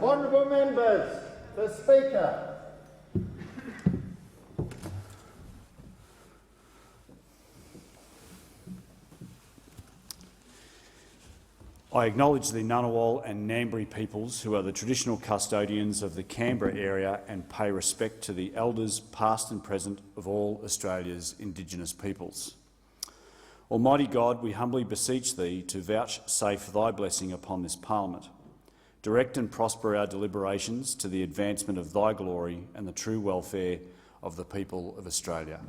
Honourable members, the Speaker. I acknowledge the Ngunnawal and Ngambri peoples who are the traditional custodians of the Canberra area and pay respect to the elders past and present of all Australia's Indigenous peoples. Almighty God, we humbly beseech Thee to vouchsafe Thy blessing upon this Parliament. Direct and prosper our deliberations to the advancement of Thy glory and the true welfare of the people of Australia.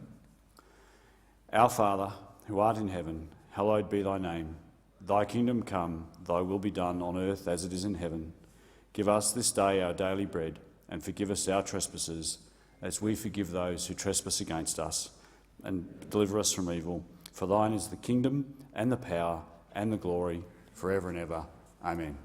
Our Father, who art in heaven, hallowed be Thy name. Thy kingdom come, Thy will be done on earth as it is in heaven. Give us this day our daily bread, and forgive us our trespasses, as we forgive those who trespass against us. And deliver us from evil. For Thine is the kingdom, and the power, and the glory, forever and ever. Amen.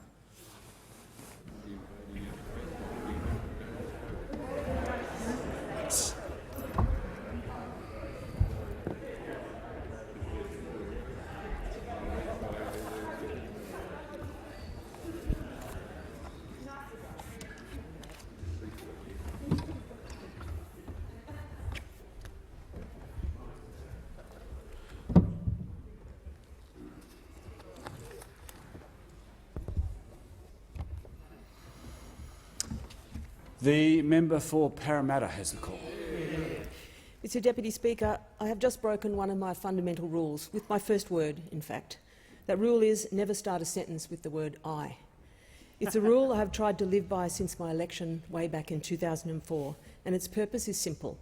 The member for Parramatta has the call. Mr Deputy Speaker, I have just broken one of my fundamental rules, with my first word, in fact. That rule is never start a sentence with the word I. It's a rule I have tried to live by since my election way back in 2004, and its purpose is simple.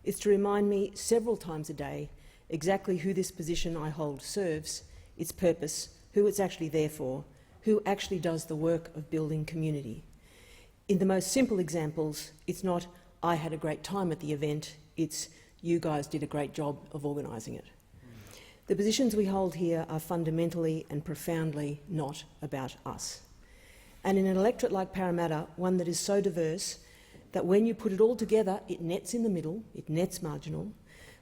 It's to remind me several times a day exactly who this position I hold serves, its purpose, who it's actually there for, who actually does the work of building community. In the most simple examples, it's not I had a great time at the event, it's you guys did a great job of organising it. The positions we hold here are fundamentally and profoundly not about us. And in an electorate like Parramatta, one that is so diverse that when you put it all together, it nets in the middle, it nets marginal.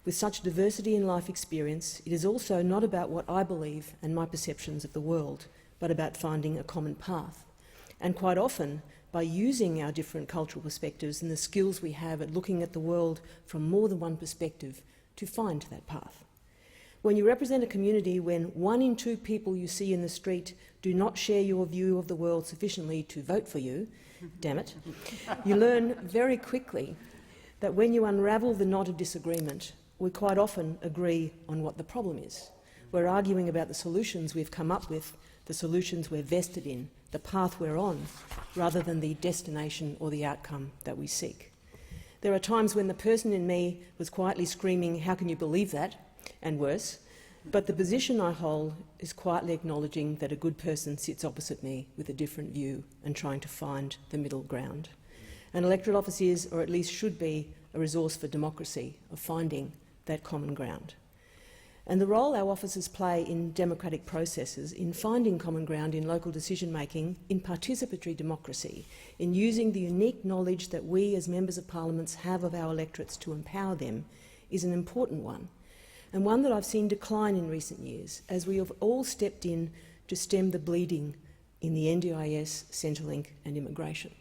With such diversity in life experience, it is also not about what I believe and my perceptions of the world, but about finding a common path. And quite often, by using our different cultural perspectives and the skills we have at looking at the world from more than one perspective to find that path. When you represent a community when 1 in 2 people you see in the street do not share your view of the world sufficiently to vote for you, damn it, you learn very quickly that when you unravel the knot of disagreement, we quite often agree on what the problem is. We're arguing about the solutions we've come up with, the solutions we're vested in, the path we're on, rather than the destination or the outcome that we seek. There are times when the person in me was quietly screaming, "How can you believe that?" and worse, but the position I hold is quietly acknowledging that a good person sits opposite me with a different view and trying to find the middle ground. An electorate office is, or at least should be, a resource for democracy, of finding that common ground. And the role our officers play in democratic processes, in finding common ground in local decision-making, in participatory democracy, in using the unique knowledge that we as members of parliaments have of our electorates to empower them, is an important one, and one that I've seen decline in recent years as we have all stepped in to stem the bleeding in the NDIS, Centrelink and immigration.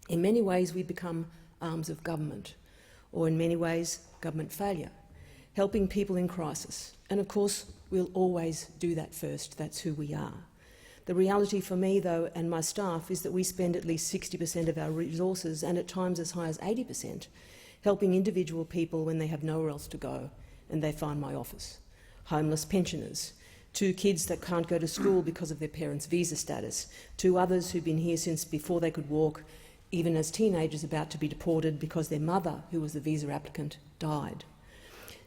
In many ways we become arms of government, or in many ways government failure, helping people in crisis. And of course, we'll always do that first. That's who we are. The reality for me, though, and my staff, is that we spend at least 60% of our resources, and at times as high as 80%, helping individual people when they have nowhere else to go and they find my office. Homeless pensioners, 2 kids that can't go to school because of their parents' visa status, 2 others who've been here since before they could walk, even as teenagers about to be deported because their mother, who was the visa applicant, died.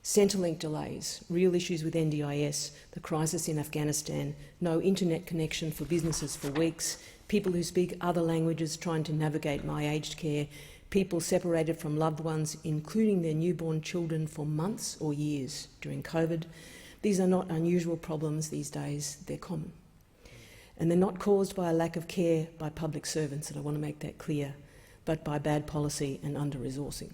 Centrelink delays, real issues with NDIS, the crisis in Afghanistan, no internet connection for businesses for weeks, people who speak other languages trying to navigate my aged care, people separated from loved ones, including their newborn children, for months or years during COVID. These are not unusual problems these days, they're common. And they're not caused by a lack of care by public servants, and I want to make that clear, but by bad policy and under-resourcing.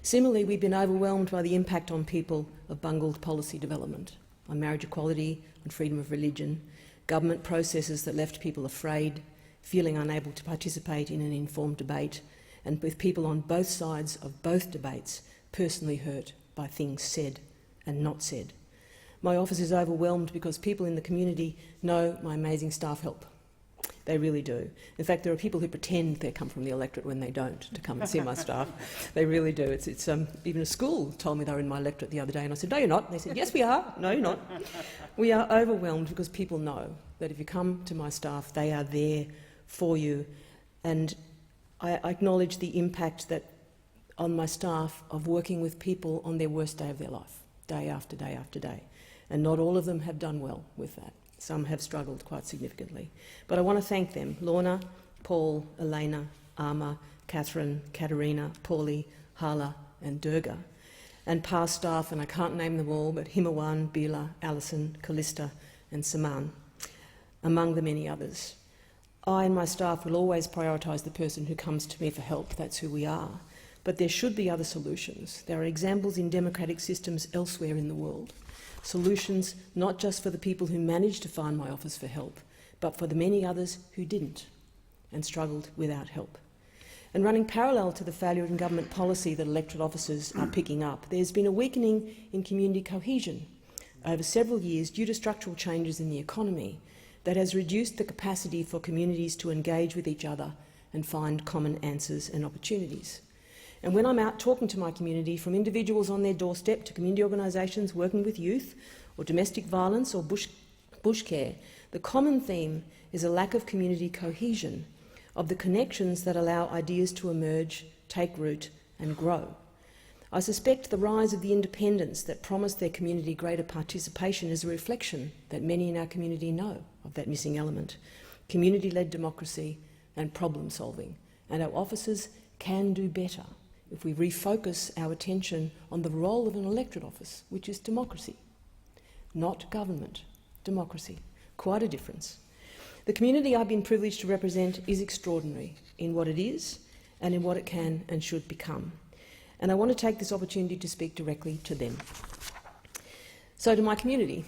Similarly, we've been overwhelmed by the impact on people of bungled policy development, on marriage equality, on freedom of religion, government processes that left people afraid, feeling unable to participate in an informed debate, and with people on both sides of both debates personally hurt by things said and not said. My office is overwhelmed because people in the community know my amazing staff help. They really do. In fact, there are people who pretend they come from the electorate when they don't, to come and see my staff. They really do. Even a school told me they were in my electorate the other day, and I said, "No, you're not." And they said, "Yes, we are." "No, you're not." We are overwhelmed because people know that if you come to my staff, they are there for you. And I acknowledge the impact that on my staff of working with people on their worst day of their life, day after day after day. And not all of them have done well with that. Some have struggled quite significantly. But I want to thank them: Lorna, Paul, Elena, Arma, Catherine, Katerina, Paulie, Hala and Durga. And past staff, and I can't name them all, but Himawan, Bila, Alison, Callista and Saman, among the many others. I and my staff will always prioritise the person who comes to me for help. That's who we are. But there should be other solutions. There are examples in democratic systems elsewhere in the world. Solutions not just for the people who managed to find my office for help, but for the many others who didn't and struggled without help. And running parallel to the failure in government policy that electorate officers are picking up, there's been a weakening in community cohesion over several years due to structural changes in the economy that has reduced the capacity for communities to engage with each other and find common answers and opportunities. And when I'm out talking to my community, from individuals on their doorstep to community organisations working with youth or domestic violence or bush care, the common theme is a lack of community cohesion, of the connections that allow ideas to emerge, take root and grow. I suspect the rise of the independents that promise their community greater participation is a reflection that many in our community know of that missing element: community-led democracy and problem solving. And our officers can do better if we refocus our attention on the role of an electorate office, which is democracy, not government, democracy. Quite a difference. The community I've been privileged to represent is extraordinary in what it is and in what it can and should become. And I want to take this opportunity to speak directly to them. So to my community.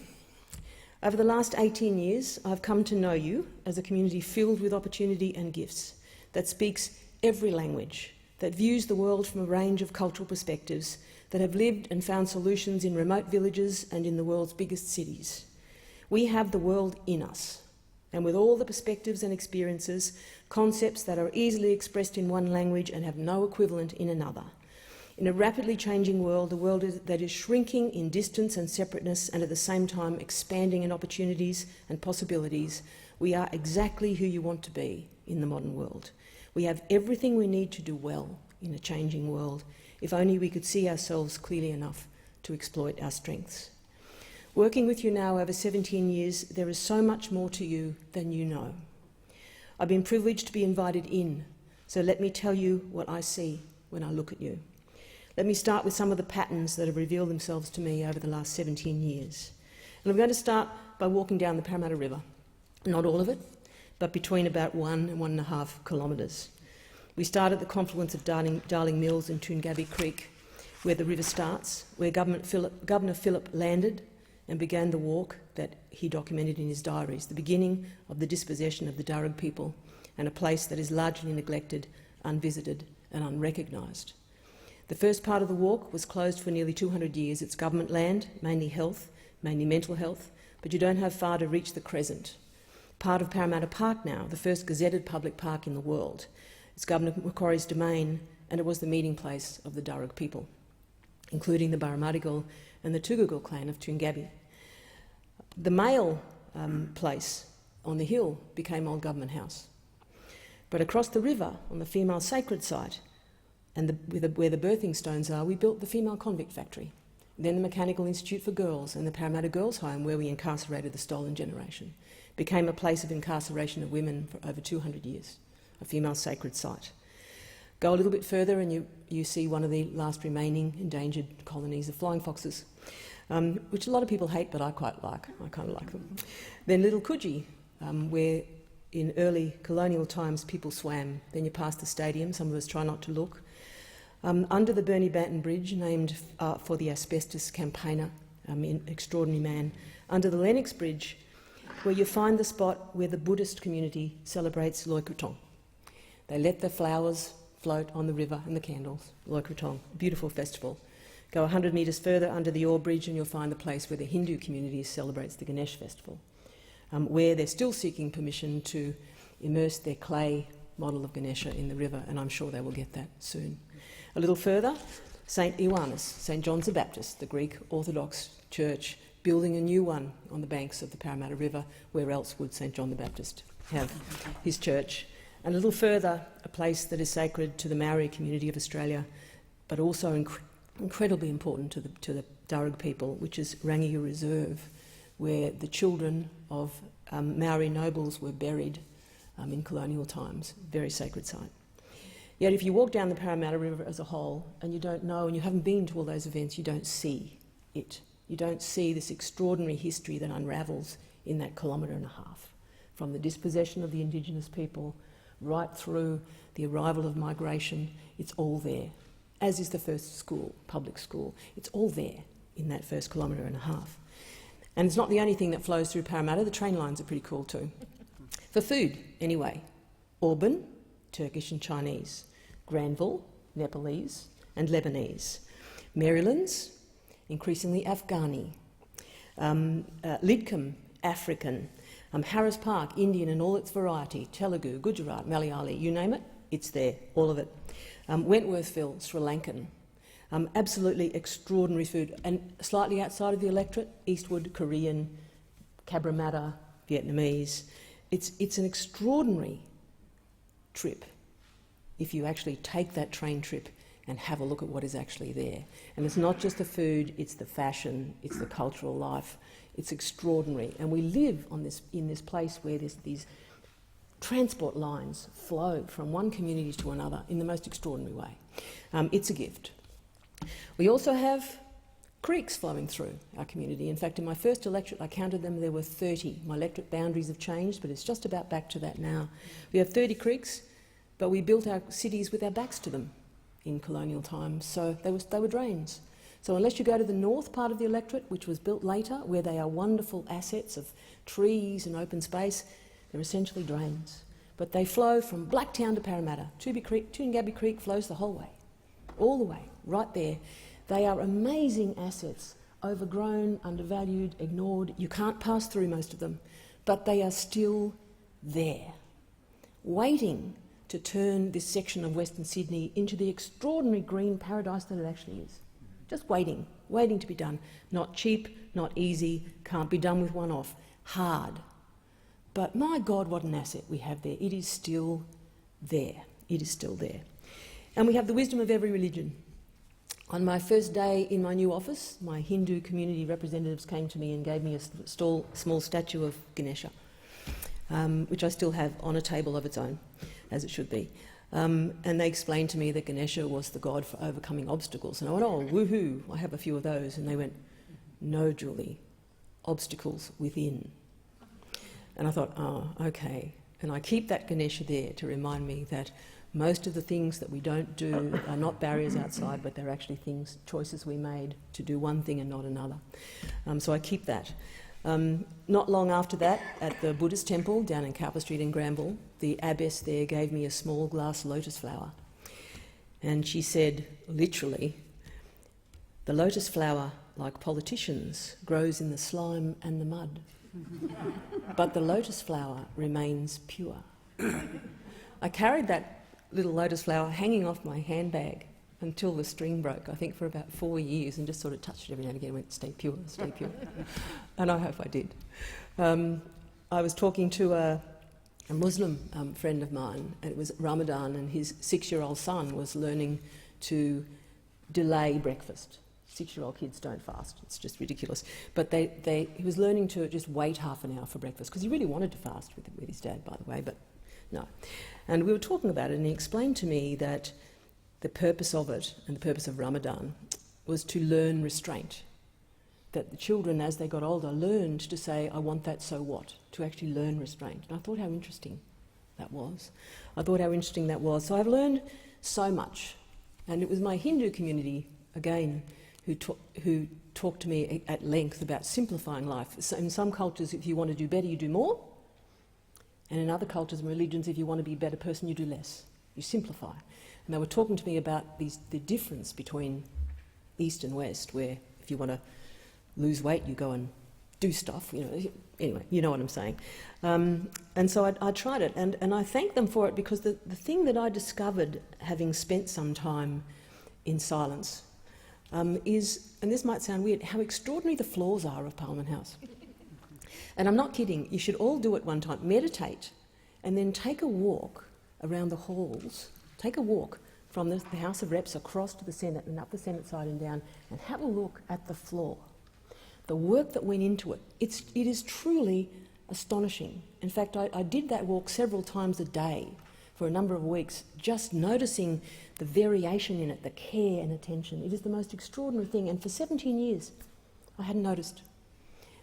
Over the last 18 years, I've come to know you as a community filled with opportunity and gifts, that speaks every language, that views the world from a range of cultural perspectives, that have lived and found solutions in remote villages and in the world's biggest cities. We have the world in us, and with all the perspectives and experiences, concepts that are easily expressed in one language and have no equivalent in another. In a rapidly changing world, a world that is shrinking in distance and separateness and at the same time expanding in opportunities and possibilities, we are exactly who you want to be in the modern world. We have everything we need to do well in a changing world, if only we could see ourselves clearly enough to exploit our strengths. Working with you now over 17 years, there is so much more to you than you know. I've been privileged to be invited in, so let me tell you what I see when I look at you. Let me start with some of the patterns that have revealed themselves to me over the last 17 years. And I'm going to start by walking down the Parramatta River. Not all of it, but between about 1 and 1.5 kilometres. We start at the confluence of Darling Mills and Toongabbie Creek, where the river starts, where Governor Phillip landed and began the walk that he documented in his diaries, the beginning of the dispossession of the Darug people, and a place that is largely neglected, unvisited and unrecognised. The first part of the walk was closed for nearly 200 years. It's government land, mainly health, mainly mental health, but you don't have far to reach the crescent. Part of Parramatta Park now, the first gazetted public park in the world. It's Governor Macquarie's domain, and it was the meeting place of the Darug people, including the Barramadigal and the Tugagal clan of Toongabbie. The male place on the hill became Old Government House. But across the river, on the female sacred site, and where the birthing stones are, we built the female convict factory, then the Mechanical Institute for Girls and the Parramatta Girls' Home, where we incarcerated the stolen generation. Became a place of incarceration of women for over 200 years, a female sacred site. Go a little bit further and you see one of the last remaining endangered colonies, the flying foxes, which a lot of people hate, but I quite like. I kind of like them. Then Little Coogee, where in early colonial times people swam. Then you pass the stadium, some of us try not to look. Under the Bernie Banton Bridge, named for the asbestos campaigner, an extraordinary man. Under the Lennox Bridge, where you find the spot where the Buddhist community celebrates Loi Krathong. They let the flowers float on the river and the candles, Loi Krathong, beautiful festival. Go 100 metres further under the Ore Bridge and you'll find the place where the Hindu community celebrates the Ganesh festival, where they're still seeking permission to immerse their clay model of Ganesha in the river, and I'm sure they will get that soon. A little further, St. Ioannis, St. John the Baptist, the Greek Orthodox Church, building a new one on the banks of the Parramatta River. Where else would St. John the Baptist have his church? And a little further, a place that is sacred to the Maori community of Australia, but also incredibly important to the Darug people, which is Rangiya Reserve, where the children of Maori nobles were buried in colonial times. Very sacred site. Yet if you walk down the Parramatta River as a whole and you don't know and you haven't been to all those events, you don't see it. You don't see this extraordinary history that unravels in that kilometre and a half, from the dispossession of the Indigenous people right through the arrival of migration. It's all there, as is the first school, public school. It's all there in that first kilometre and a half. And it's not the only thing that flows through Parramatta. The train lines are pretty cool too. For food, anyway. Auburn, Turkish and Chinese. Granville, Nepalese and Lebanese. Maryland's, increasingly Afghani. Lidcombe, African. Harris Park, Indian in all its variety. Telugu, Gujarat, Malayali, you name it, it's there, all of it. Wentworthville, Sri Lankan. Absolutely extraordinary food. And slightly outside of the electorate, Eastwood, Korean, Cabramatta, Vietnamese. It's an extraordinary trip if you actually take that train trip and have a look at what is actually there. And it's not just the food, it's the fashion, it's the cultural life. It's extraordinary. And we live in this place where these transport lines flow from one community to another in the most extraordinary way. It's a gift. We also have creeks flowing through our community. In fact, in my first electorate, I counted them, there were 30. My electorate boundaries have changed, but it's just about back to that now. We have 30 creeks, but we built our cities with our backs to them in colonial times, so they were drains. So unless you go to the north part of the electorate, which was built later, where they are wonderful assets of trees and open space, they're essentially drains. But they flow from Blacktown to Parramatta. Toongabbie Creek flows the whole way, all the way, right there. They are amazing assets, overgrown, undervalued, ignored. You can't pass through most of them, but they are still there, waiting to turn this section of Western Sydney into the extraordinary green paradise that it actually is. Just waiting to be done. Not cheap, not easy, can't be done with one off. Hard. But my God, what an asset we have there. It is still there. It is still there. And we have the wisdom of every religion. On my first day in my new office, my Hindu community representatives came to me and gave me a small statue of Ganesha, which I still have on a table of its own, as it should be. And they explained to me that Ganesha was the god for overcoming obstacles. And I went, oh, woohoo, I have a few of those. And they went, no, Julie, obstacles within. And I thought, oh, okay. And I keep that Ganesha there to remind me that most of the things that we don't do are not barriers outside, but they're actually things, choices we made to do one thing and not another. So I keep that. Not long after that, at the Buddhist temple down in Cowper Street in Granville, the abbess there gave me a small glass lotus flower. And she said, literally, the lotus flower, like politicians, grows in the slime and the mud. But the lotus flower remains pure. I carried that little lotus flower hanging off my handbag until the string broke, I think for about 4 years, and just sort of touched it every now and again and went, stay pure, stay pure. And I hope I did. I was talking to a Muslim friend of mine, and it was Ramadan, and his 6-year-old son was learning to delay breakfast. 6-year-old kids don't fast, it's just ridiculous. But he was learning to just wait half an hour for breakfast, because he really wanted to fast with his dad, by the way, but no. And we were talking about it, and he explained to me that the purpose of it, and the purpose of Ramadan, was to learn restraint. That the children, as they got older, learned to say, I want that, so what? To actually learn restraint. And I thought how interesting that was. So I've learned so much. And it was my Hindu community, again, who talk to me at length about simplifying life. So in some cultures, if you want to do better, you do more. And in other cultures and religions, if you want to be a better person, you do less. You simplify. And they were talking to me about the difference between East and West, where if you want to lose weight, you go and do stuff. Anyway, you know what I'm saying. And so I tried it, and I thank them for it, because the thing that I discovered, having spent some time in silence, is, and this might sound weird, how extraordinary the floors are of Parliament House. And I'm not kidding, you should all do it one time. Meditate, and then take a walk around the halls, take a walk from the House of Reps across to the Senate and up the Senate side and down, and have a look at the floor. The work that went into it, it is truly astonishing. In fact, I did that walk several times a day for a number of weeks, just noticing the variation in it, the care and attention. It is the most extraordinary thing, and for 17 years I hadn't noticed.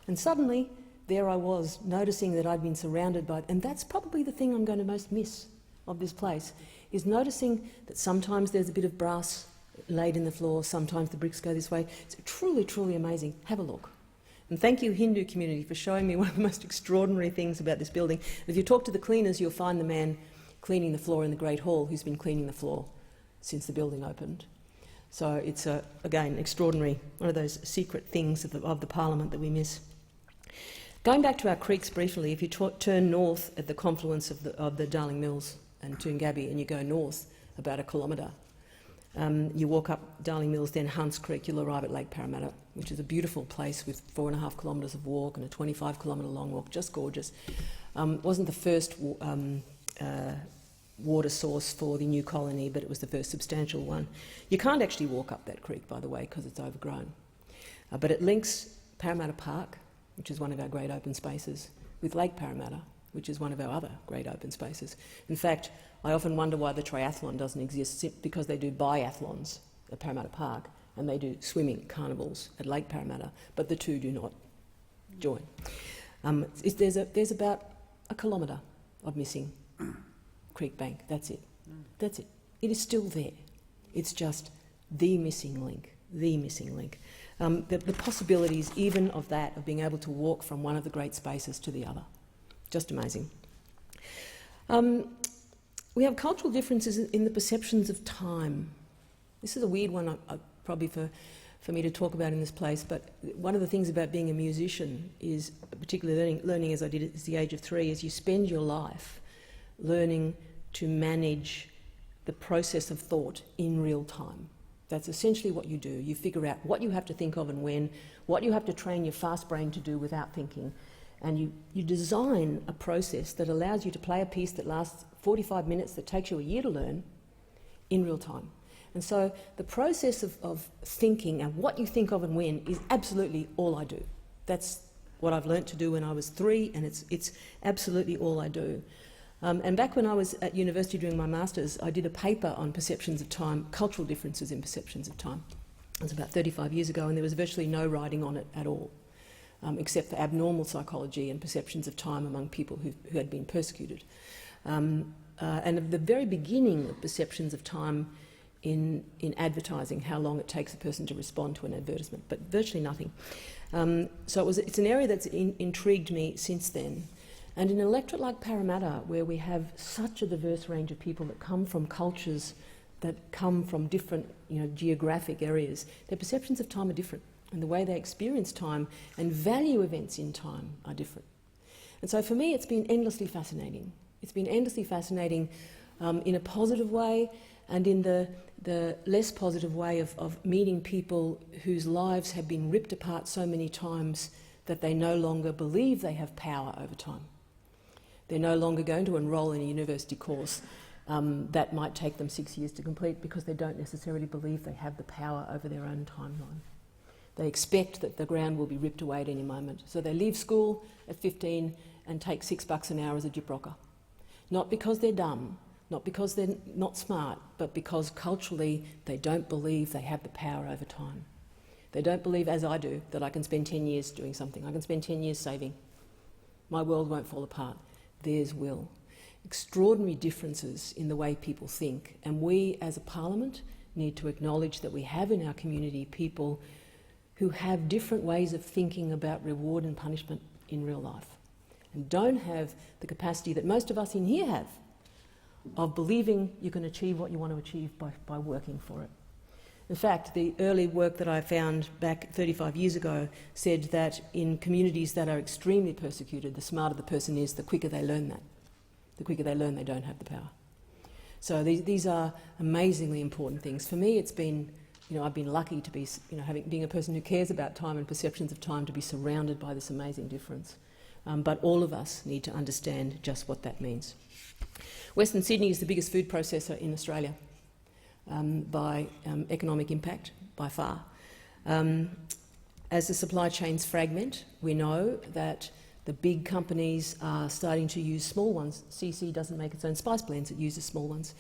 And suddenly, there I was, noticing that I'd been surrounded by it, and that's probably the thing I'm going to most miss of this place, is noticing that sometimes there's a bit of brass laid in the floor, sometimes the bricks go this way. It's truly, truly amazing. Have a look. And thank you, Hindu community, for showing me one of the most extraordinary things about this building. If you talk to the cleaners, you'll find the man cleaning the floor in the Great Hall who's been cleaning the floor since the building opened. So it's, again, extraordinary, one of those secret things of the Parliament that we miss. Going back to our creeks briefly, if you turn north at the confluence of the Darling Mills and Toongabbie, and you go north about 1 kilometre, you walk up Darling Mills, then Hunts Creek, you'll arrive at Lake Parramatta, which is a beautiful place with 4.5 kilometres of walk and a 25-kilometre long walk, just gorgeous. Wasn't the first water source for the new colony, but it was the first substantial one. You can't actually walk up that creek, by the way, because it's overgrown. But it links Parramatta Park, which is one of our great open spaces, with Lake Parramatta, which is one of our other great open spaces. In fact, I often wonder why the triathlon doesn't exist, because they do biathlons at Parramatta Park and they do swimming carnivals at Lake Parramatta, but the two do not join. There's about 1 kilometre of missing creek bank. That's it. That's it. It is still there. It's just the missing link, the missing link. The possibilities even of that, of being able to walk from one of the great spaces to the other. Just amazing. We have cultural differences in the perceptions of time. This is a weird one, probably for me to talk about in this place, but one of the things about being a musician is, particularly learning as I did at the age of 3, is you spend your life learning to manage the process of thought in real time. That's essentially what you do. You figure out what you have to think of and when, what you have to train your fast brain to do without thinking, and you design a process that allows you to play a piece that lasts 45 minutes, that takes you a year to learn, in real time. And so the process of thinking and what you think of and when is absolutely all I do. That's what I've learnt to do when I was 3, and it's absolutely all I do. And back when I was at university doing my masters, I did a paper on perceptions of time, cultural differences in perceptions of time. It was about 35 years ago, and there was virtually no writing on it at all, except for abnormal psychology and perceptions of time among people who had been persecuted. And at the very beginning of perceptions of time in advertising, how long it takes a person to respond to an advertisement, but virtually nothing. So it's an area that's intrigued me since then. And in an electorate like Parramatta, where we have such a diverse range of people that come from cultures that come from different geographic areas, their perceptions of time are different, and the way they experience time and value events in time are different. And so for me, it's been endlessly fascinating. It's been endlessly fascinating in a positive way, and in the less positive way of meeting people whose lives have been ripped apart so many times that they no longer believe they have power over time. They're no longer going to enrol in a university course that might take them 6 years to complete, because they don't necessarily believe they have the power over their own timeline. They expect that the ground will be ripped away at any moment. So they leave school at 15 and take $6 an hour as a gyprocker. Not because they're dumb, not because they're not smart, but because culturally they don't believe they have the power over time. They don't believe, as I do, that I can spend 10 years doing something. I can spend 10 years saving. My world won't fall apart. Theirs will. Extraordinary differences in the way people think, and we as a parliament need to acknowledge that we have in our community people who have different ways of thinking about reward and punishment in real life, and don't have the capacity that most of us in here have of believing you can achieve what you want to achieve by working for it. In fact, the early work that I found back 35 years ago said that in communities that are extremely persecuted, the smarter the person is, the quicker they learn that. The quicker they learn they don't have the power. So these are amazingly important things. For me, it's been, I've been lucky to be, being a person who cares about time and perceptions of time, to be surrounded by this amazing difference. But all of us need to understand just what that means. Western Sydney is the biggest food processor in Australia by economic impact, by far. As the supply chains fragment, we know that the big companies are starting to use small ones. CC doesn't make its own spice blends, it uses small ones.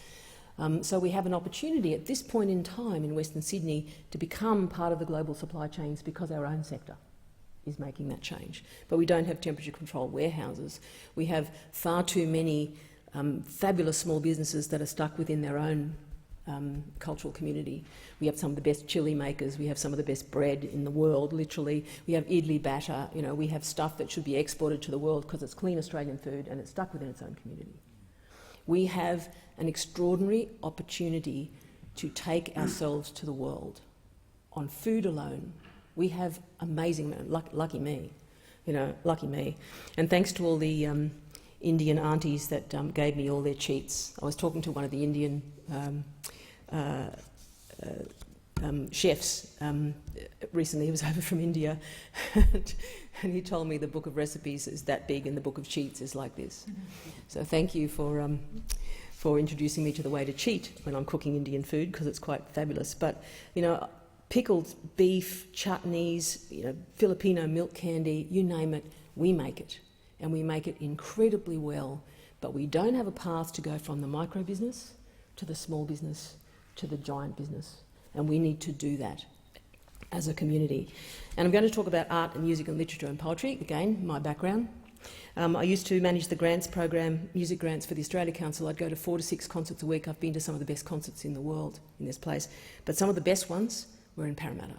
So we have an opportunity at this point in time in Western Sydney to become part of the global supply chains because our own sector is making that change. But we don't have temperature-controlled warehouses. We have far too many fabulous small businesses that are stuck within their own cultural community. We have some of the best chili makers, we have some of the best bread in the world, literally. We have idli batter, we have stuff that should be exported to the world because it's clean Australian food and it's stuck within its own community. We have an extraordinary opportunity to take ourselves to the world. On food alone, we have amazing, lucky me, lucky me. And thanks to all the Indian aunties that gave me all their cheats. I was talking to one of the Indian chefs recently. He was over from India and he told me the book of recipes is that big and the book of cheats is like this. So thank you for introducing me to the way to cheat when I'm cooking Indian food, because it's quite fabulous. But pickled beef, chutneys, Filipino milk candy, you name it, we make it. And we make it incredibly well, but we don't have a path to go from the micro business to the small business to the giant business. And we need to do that as a community. And I'm going to talk about art and music and literature and poetry, again, my background. I used to manage the grants program, music grants for the Australia Council. I'd go to 4 to 6 concerts a week. I've been to some of the best concerts in the world in this place, but some of the best ones were in Parramatta.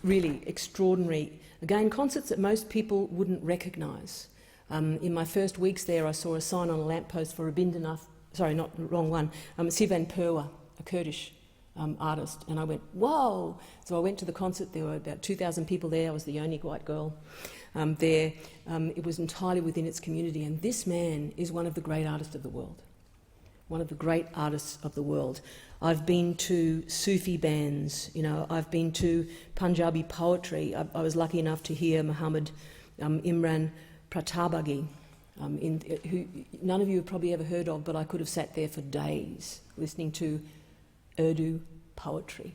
Really extraordinary, again, concerts that most people wouldn't recognise. In my first weeks there, I saw a sign on a lamppost for Rabindranath, sorry, not the wrong one, Sivan Purwa, a Kurdish artist, and I went, whoa! So I went to the concert. There were about 2,000 people there. I was the only white girl there. It was entirely within its community, and this man is one of the great artists of the world. One of the great artists of the world. I've been to Sufi bands, I've been to Punjabi poetry. I was lucky enough to hear Muhammad Imran Pratabagi, who none of you have probably ever heard of, but I could have sat there for days listening to Urdu poetry.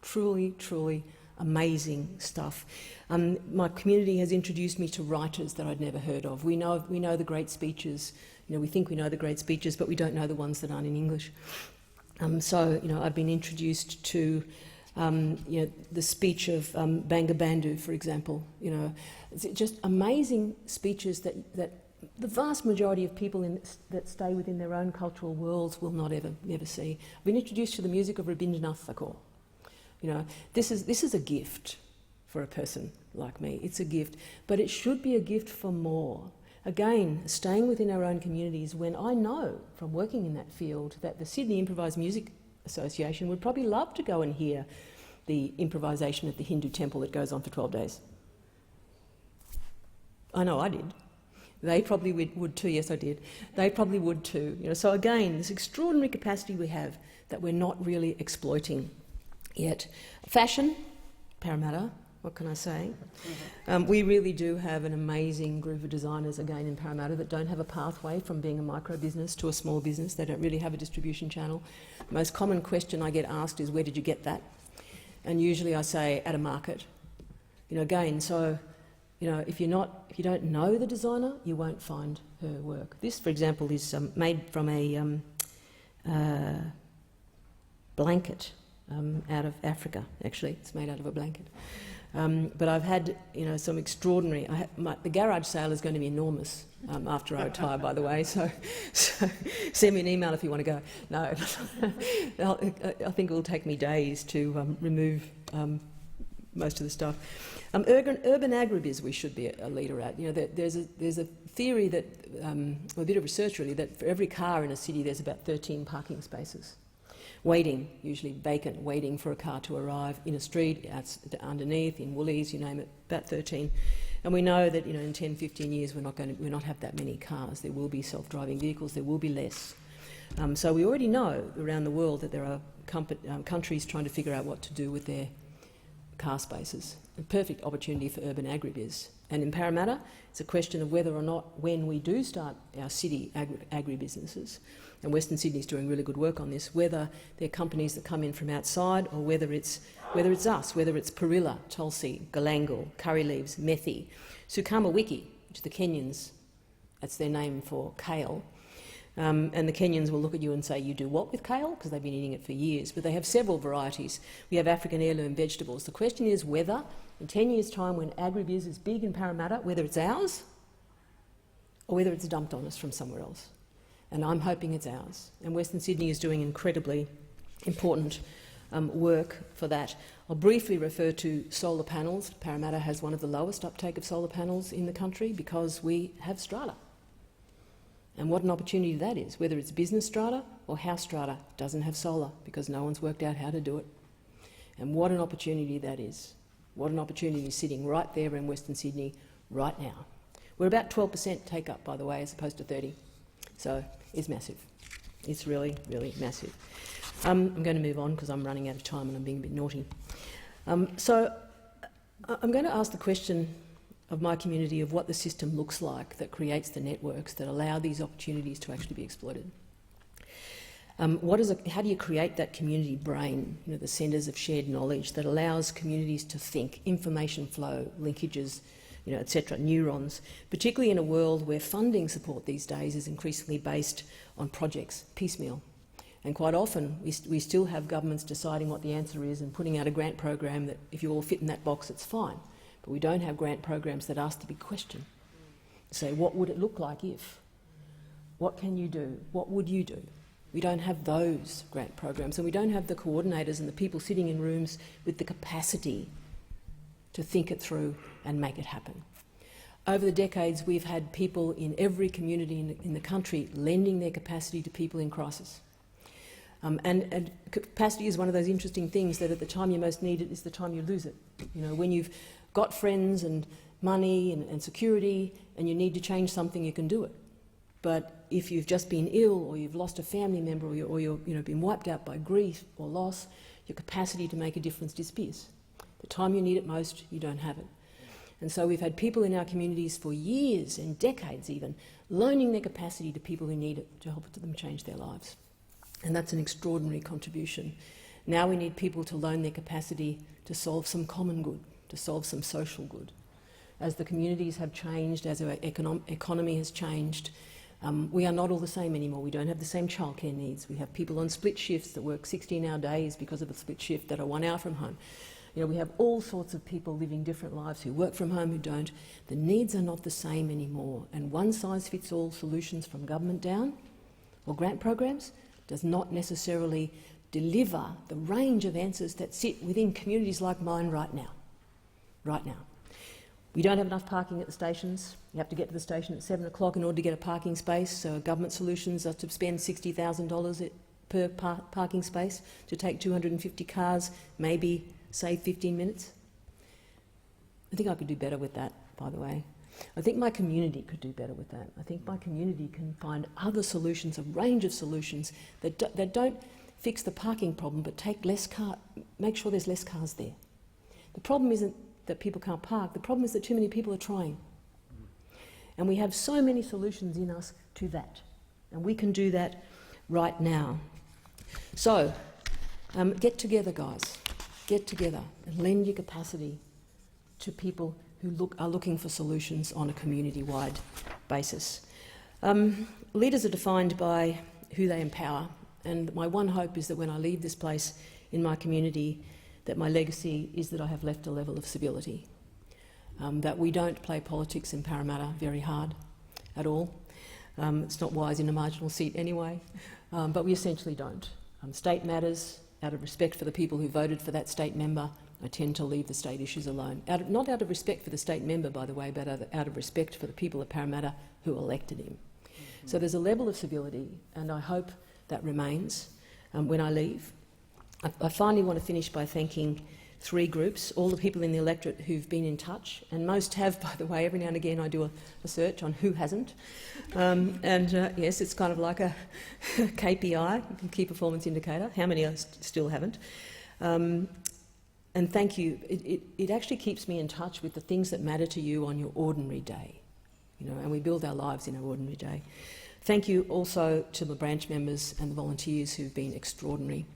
Truly, truly amazing stuff. My community has introduced me to writers that I'd never heard of. We know the great speeches. We think we know the great speeches, but we don't know the ones that aren't in English. So I've been introduced to the speech of Bangabandhu, for example. It's just amazing speeches that the vast majority of people that stay within their own cultural worlds will never see. I've been introduced to the music of Rabindranath Tagore. This is a gift for a person like me. It's a gift, but it should be a gift for more. Again, staying within our own communities, when I know from working in that field that the Sydney Improvised Music Association would probably love to go and hear the improvisation at the Hindu temple that goes on for 12 days. I know I did. They probably would too. Yes, I did. They probably would too. So again, this extraordinary capacity we have that we're not really exploiting yet. Fashion, Parramatta, what can I say? We really do have an amazing group of designers, again, in Parramatta that don't have a pathway from being a micro business to a small business. They don't really have a distribution channel. The most common question I get asked is, where did you get that? And usually I say, at a market. Again, so, if you don't know the designer, you won't find her work. This, for example, is made from a blanket out of Africa, actually. It's made out of a blanket. But I've had, some extraordinary. The garage sale is going to be enormous after I retire, by the way. So send me an email if you want to go. No, I think it will take me days to remove most of the stuff. Urban agribiz we should be a leader at. There's a theory that, or a bit of research really, that for every car in a city there's about 13 parking spaces. Waiting, usually vacant, waiting for a car to arrive in a street, underneath, in Woolies, you name it, about 13. And we know that in 10, 15 years we're not have that many cars. There will be self-driving vehicles, there will be less. So we already know around the world that there are countries trying to figure out what to do with their car spaces. A perfect opportunity for urban agribiz. And in Parramatta, it's a question of whether or not, when we do start our city agribusinesses, and Western Sydney's doing really good work on this, whether they're companies that come in from outside or whether it's us, whether it's Perilla, Tulsi, Galangal, Curry Leaves, Methi, Sukama Wiki, which the Kenyans, that's their name for kale, and the Kenyans will look at you and say, you do what with kale? Because they've been eating it for years. But they have several varieties. We have African heirloom vegetables. The question is whether, in 10 years' time, when agribiz is big in Parramatta, whether it's ours or whether it's dumped on us from somewhere else. And I'm hoping it's ours. And Western Sydney is doing incredibly important work for that. I'll briefly refer to solar panels. Parramatta has one of the lowest uptake of solar panels in the country because we have strata. And what an opportunity that is, whether it's business strata or house strata doesn't have solar because no one's worked out how to do it. And what an opportunity that is. What an opportunity sitting right there in Western Sydney right now. We're about 12% take up, by the way, as opposed to 30. So it's massive. It's really, really massive. I'm going to move on because I'm running out of time and I'm being a bit naughty. So I'm going to ask the question of my community of what the system looks like that creates the networks that allow these opportunities to actually be exploited. How do you create that community brain, the centres of shared knowledge that allows communities to think, information flow, linkages, etc., neurons, particularly in a world where funding support these days is increasingly based on projects, piecemeal. And quite often we still have governments deciding what the answer is and putting out a grant program that if you all fit in that box, it's fine. But we don't have grant programs that ask the big question. Say, what would it look like if? What can you do? What would you do? We don't have those grant programs, and we don't have the coordinators and the people sitting in rooms with the capacity to think it through and make it happen. Over the decades, we've had people in every community in the country lending their capacity to people in crisis. And capacity is one of those interesting things that at the time you most need it is the time you lose it. When you've got friends and money and security and you need to change something, you can do it. But if you've just been ill or you've lost a family member or you've been wiped out by grief or loss, your capacity to make a difference disappears. The time you need it most, you don't have it. And so we've had people in our communities for years and decades even loaning their capacity to people who need it to help them change their lives. And that's an extraordinary contribution. Now we need people to loan their capacity to solve some common good, to solve some social good. As the communities have changed, as our economy has changed, we are not all the same anymore. We don't have the same childcare needs. We have people on split shifts that work 16-hour days because of a split shift that are 1 hour from home. We have all sorts of people living different lives who work from home, who don't. The needs are not the same anymore, and one-size-fits-all solutions from government down or grant programs does not necessarily deliver the range of answers that sit within communities like mine right now. Right now. We don't have enough parking at the stations. You have to get to the station at 7 o'clock in order to get a parking space, so government solutions are to spend $60,000 per parking space to take 250 cars, maybe save 15 minutes. I think I could do better with that, by the way. I think my community could do better with that. I think my community can find other solutions, a range of solutions that don't fix the parking problem, but make sure there's less cars there. The problem isn't that people can't park. The problem is that too many people are trying. And we have so many solutions in us to that. And we can do that right now. So, get together, guys. Get together and lend your capacity to people who are looking for solutions on a community-wide basis. Leaders are defined by who they empower, and my one hope is that when I leave this place in my community, that my legacy is that I have left a level of civility, that we don't play politics in Parramatta very hard at all. It's not wise in a marginal seat anyway, but we essentially don't. State matters, out of respect for the people who voted for that state member, I tend to leave the state issues alone. Not out of respect for the state member, by the way, but out of respect for the people of Parramatta who elected him. So there's a level of civility, and I hope that remains when I leave. I finally want to finish by thanking three groups, all the people in the electorate who've been in touch, and most have, by the way. Every now and again I do a search on who hasn't. Yes, it's kind of like a KPI, key performance indicator, how many still haven't. And thank you. It actually keeps me in touch with the things that matter to you on your ordinary day, and we build our lives in our ordinary day. Thank you also to the branch members and the volunteers who've been extraordinary.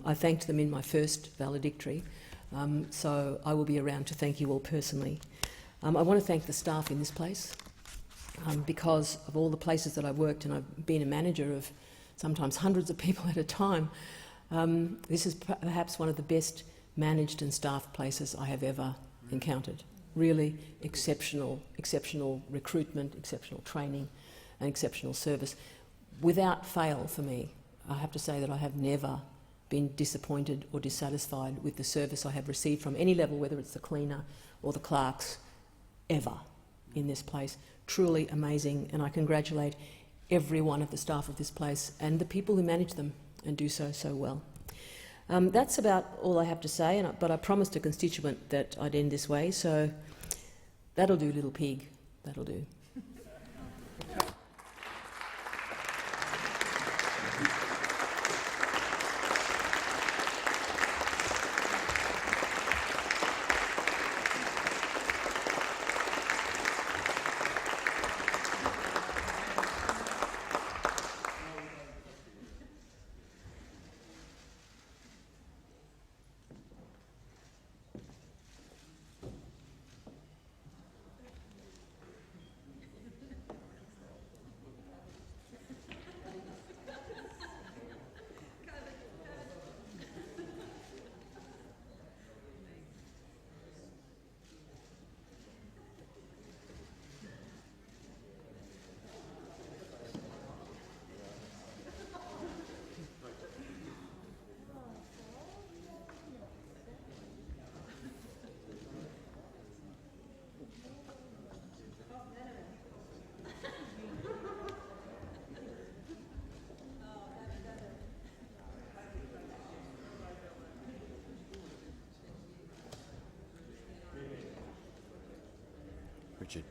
I thanked them in my first valedictory, so I will be around to thank you all personally. I want to thank the staff in this place because of all the places that I've worked, and I've been a manager of sometimes hundreds of people at a time. This is perhaps one of the best managed and staffed places I have ever encountered. Really exceptional recruitment, exceptional training and exceptional service. Without fail for me, I have to say that I have never been disappointed or dissatisfied with the service I have received from any level, whether it's the cleaner or the clerks, ever in this place. Truly amazing, and I congratulate every one of the staff of this place and the people who manage them and do so well. That's about all I have to say, but I promised a constituent that I'd end this way, so that'll do, little pig, that'll do. Richard.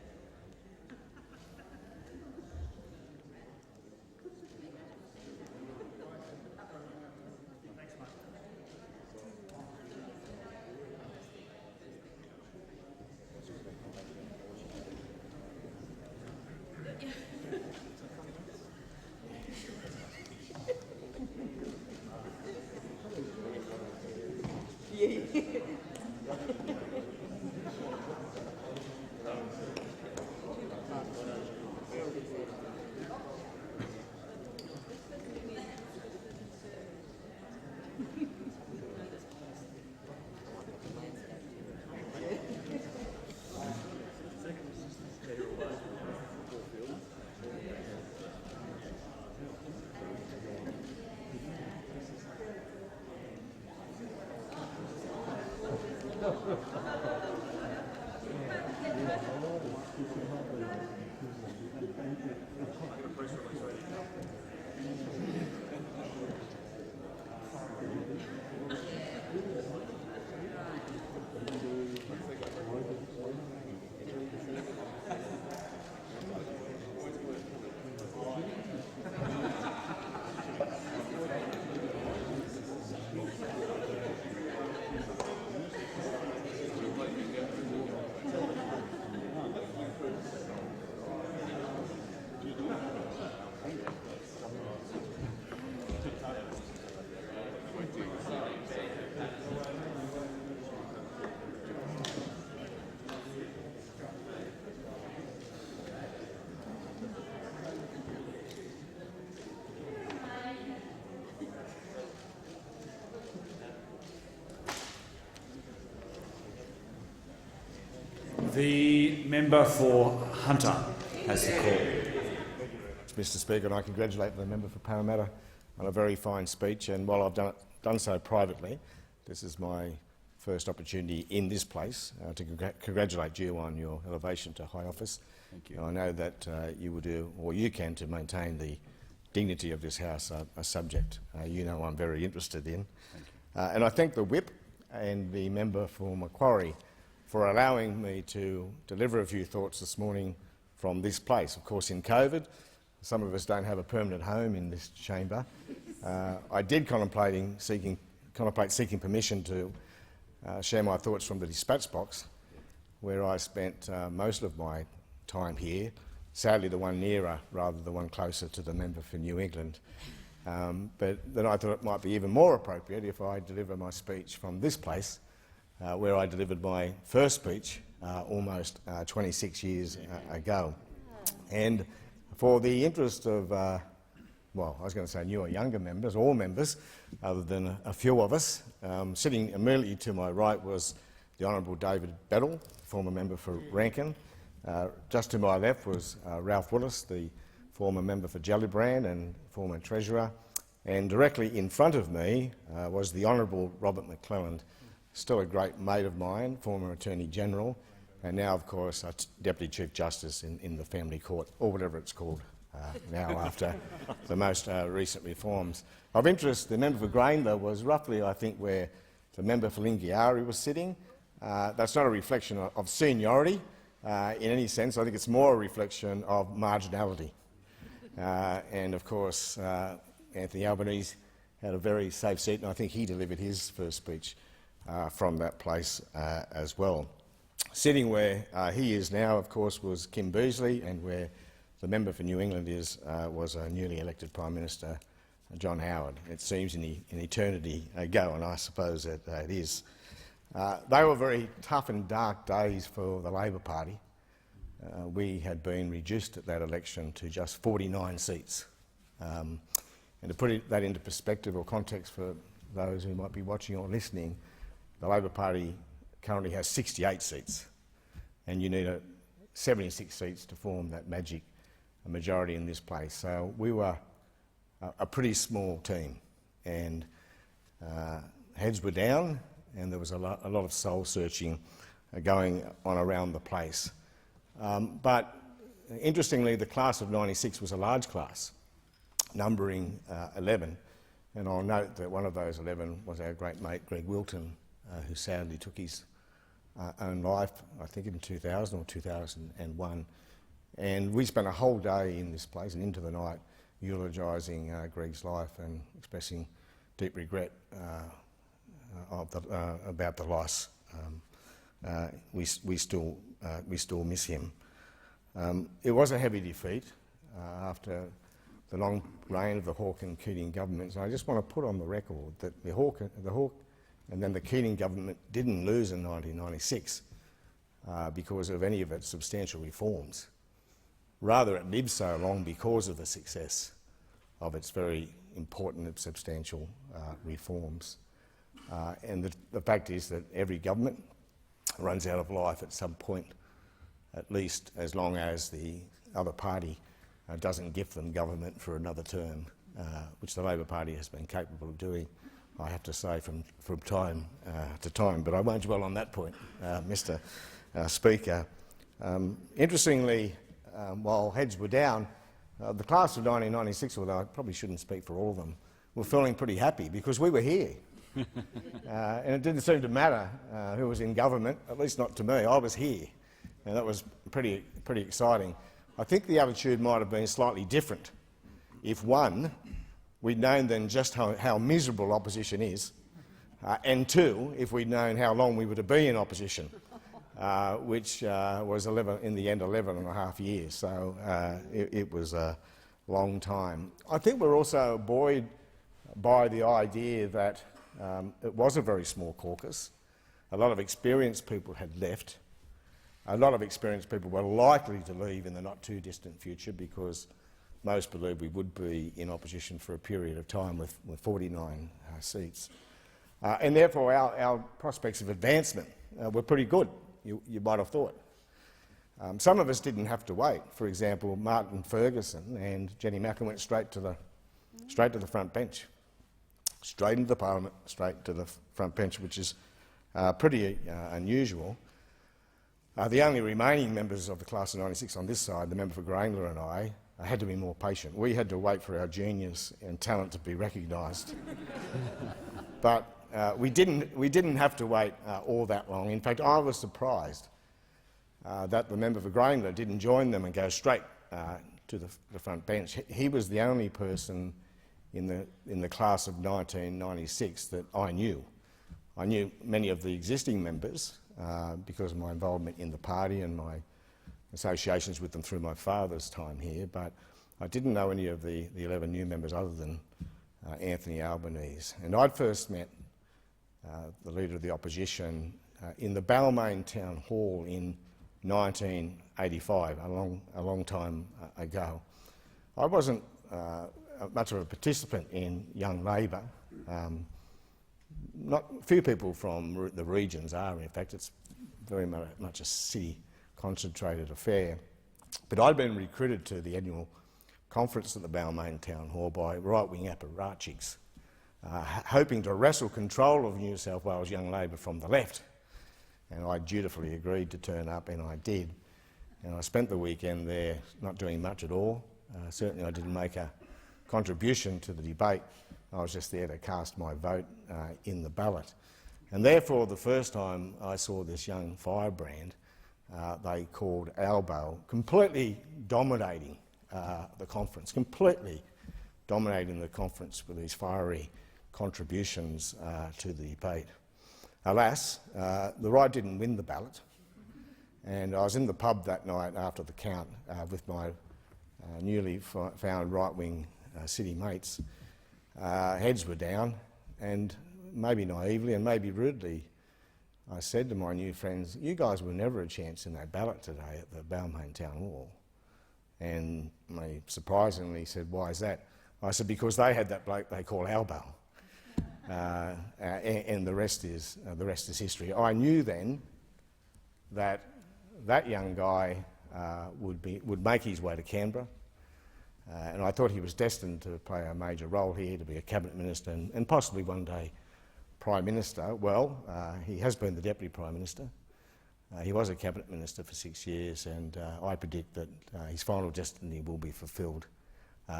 The member for Hunter has the call. Mr Speaker, and I congratulate the member for Parramatta on a very fine speech. And while I've done so privately, this is my first opportunity in this place to congratulate you on your elevation to high office. Thank you. And I know that you will do all you can to maintain the dignity of this House, a subject you know I'm very interested in. And I thank the Whip and the member for Macquarie for allowing me to deliver a few thoughts this morning from this place. Of course, in COVID, some of us don't have a permanent home in this chamber. I did contemplate seeking permission to share my thoughts from the dispatch box, where I spent most of my time here, sadly the one nearer rather than the one closer to the member for New England. But then I thought it might be even more appropriate if I deliver my speech from this place, where I delivered my first speech almost 26 years ago. And for the interest of, well, I was going to say newer, younger members, all members, other than a few of us, sitting immediately to my right was the Honourable David Beddall, former member for Rankin. Just to my left was Ralph Willis, the former member for Gellibrand and former Treasurer. And directly in front of me was the Honourable Robert McClelland, still a great mate of mine, former Attorney-General, and now, of course, Deputy Chief Justice in the Family Court, or whatever it's called now after the most recent reforms. Of interest, the member for Grainler was roughly, I think, where the member for Lingiari was sitting. That's not a reflection of seniority in any sense. I think it's more a reflection of marginality. And, of course, Anthony Albanese had a very safe seat, and I think he delivered his first speech from that place as well. Sitting where he is now, of course, was Kim Beazley, and where the member for New England was a newly elected Prime Minister, John Howard. It seems an eternity ago, and I suppose that it is. They were very tough and dark days for the Labor Party. We had been reduced at that election to just 49 seats. And to put that into perspective or context for those who might be watching or listening, the Labor Party currently has 68 seats, and you need 76 seats to form that magic majority in this place. So we were a pretty small team, and heads were down, and there was a lot of soul-searching going on around the place. But interestingly, the class of '96 was a large class, numbering 11, and I'll note that one of those 11 was our great mate Greg Wilton, who sadly took his own life, I think in 2000 or 2001. And we spent a whole day in this place and into the night eulogising Greg's life and expressing deep regret about the loss. We still miss him. It was a heavy defeat after the long reign of the Hawke and Keating governments. And I just want to put on the record that the Hawke and then the Keating government didn't lose in 1996 because of any of its substantial reforms. Rather, it lived so long because of the success of its very important and substantial reforms. And the fact is that every government runs out of life at some point, at least as long as the other party doesn't gift them government for another term, which the Labor Party has been capable of doing, I have to say, from time to time. But I won't dwell on that point, Mr Speaker. Interestingly, while heads were down, the class of 1996, although I probably shouldn't speak for all of them, were feeling pretty happy because we were here. And it didn't seem to matter who was in government, at least not to me. I was here, and that was pretty exciting. I think the attitude might have been slightly different if, one, we'd known then just how miserable opposition is, and two, if we'd known how long we were to be in opposition, which was in the end 11 and a half years. So it was a long time. I think we're also buoyed by the idea that it was a very small caucus. A lot of experienced people had left. A lot of experienced people were likely to leave in the not-too-distant future because most believed we would be in opposition for a period of time with 49 seats. And therefore our prospects of advancement were pretty good, you might have thought. Some of us didn't have to wait. For example, Martin Ferguson and Jenny Macklin went straight to the front bench, straight into the Parliament, straight to the front bench, which is pretty unusual. The only remaining members of the class of '96 on this side, the member for Grayndler and I, had to be more patient. We had to wait for our genius and talent to be recognised. But we didn't have to wait all that long. In fact, I was surprised that the member for Grayndler didn't join them and go straight to the front bench. He was the only person in the class of 1996 that I knew. I knew many of the existing members because of my involvement in the party and my associations with them through my father's time here, but I didn't know any of the 11 new members other than Anthony Albanese. And I'd first met the Leader of the Opposition in the Balmain Town Hall in 1985, a long time ago. I wasn't much of a participant in Young Labor. Not few people from the regions are, in fact. It's very much a city-concentrated affair. But I'd been recruited to the annual conference at the Balmain Town Hall by right-wing apparatchiks, hoping to wrestle control of New South Wales Young Labor from the left. And I dutifully agreed to turn up, and I did. And I spent the weekend there not doing much at all. Certainly I didn't make a contribution to the debate. I was just there to cast my vote in the ballot. And therefore, the first time I saw this young firebrand, they called Albo, completely dominating the conference, with these fiery contributions to the debate. Alas, the right didn't win the ballot, and I was in the pub that night after the count with my newly found right-wing city mates. Heads were down, and maybe naively and maybe rudely, I said to my new friends, "You guys were never a chance in that ballot today at the Balmain Town Hall." And they surprisingly said, "Why is that?" I said, "Because they had that bloke they call Albo." And the rest is history. I knew then that that young guy would make his way to Canberra, and I thought he was destined to play a major role here, to be a cabinet minister and possibly one day Prime Minister. Well, he has been the Deputy Prime Minister. He was a cabinet minister for 6 years, and I predict that his final destiny will be fulfilled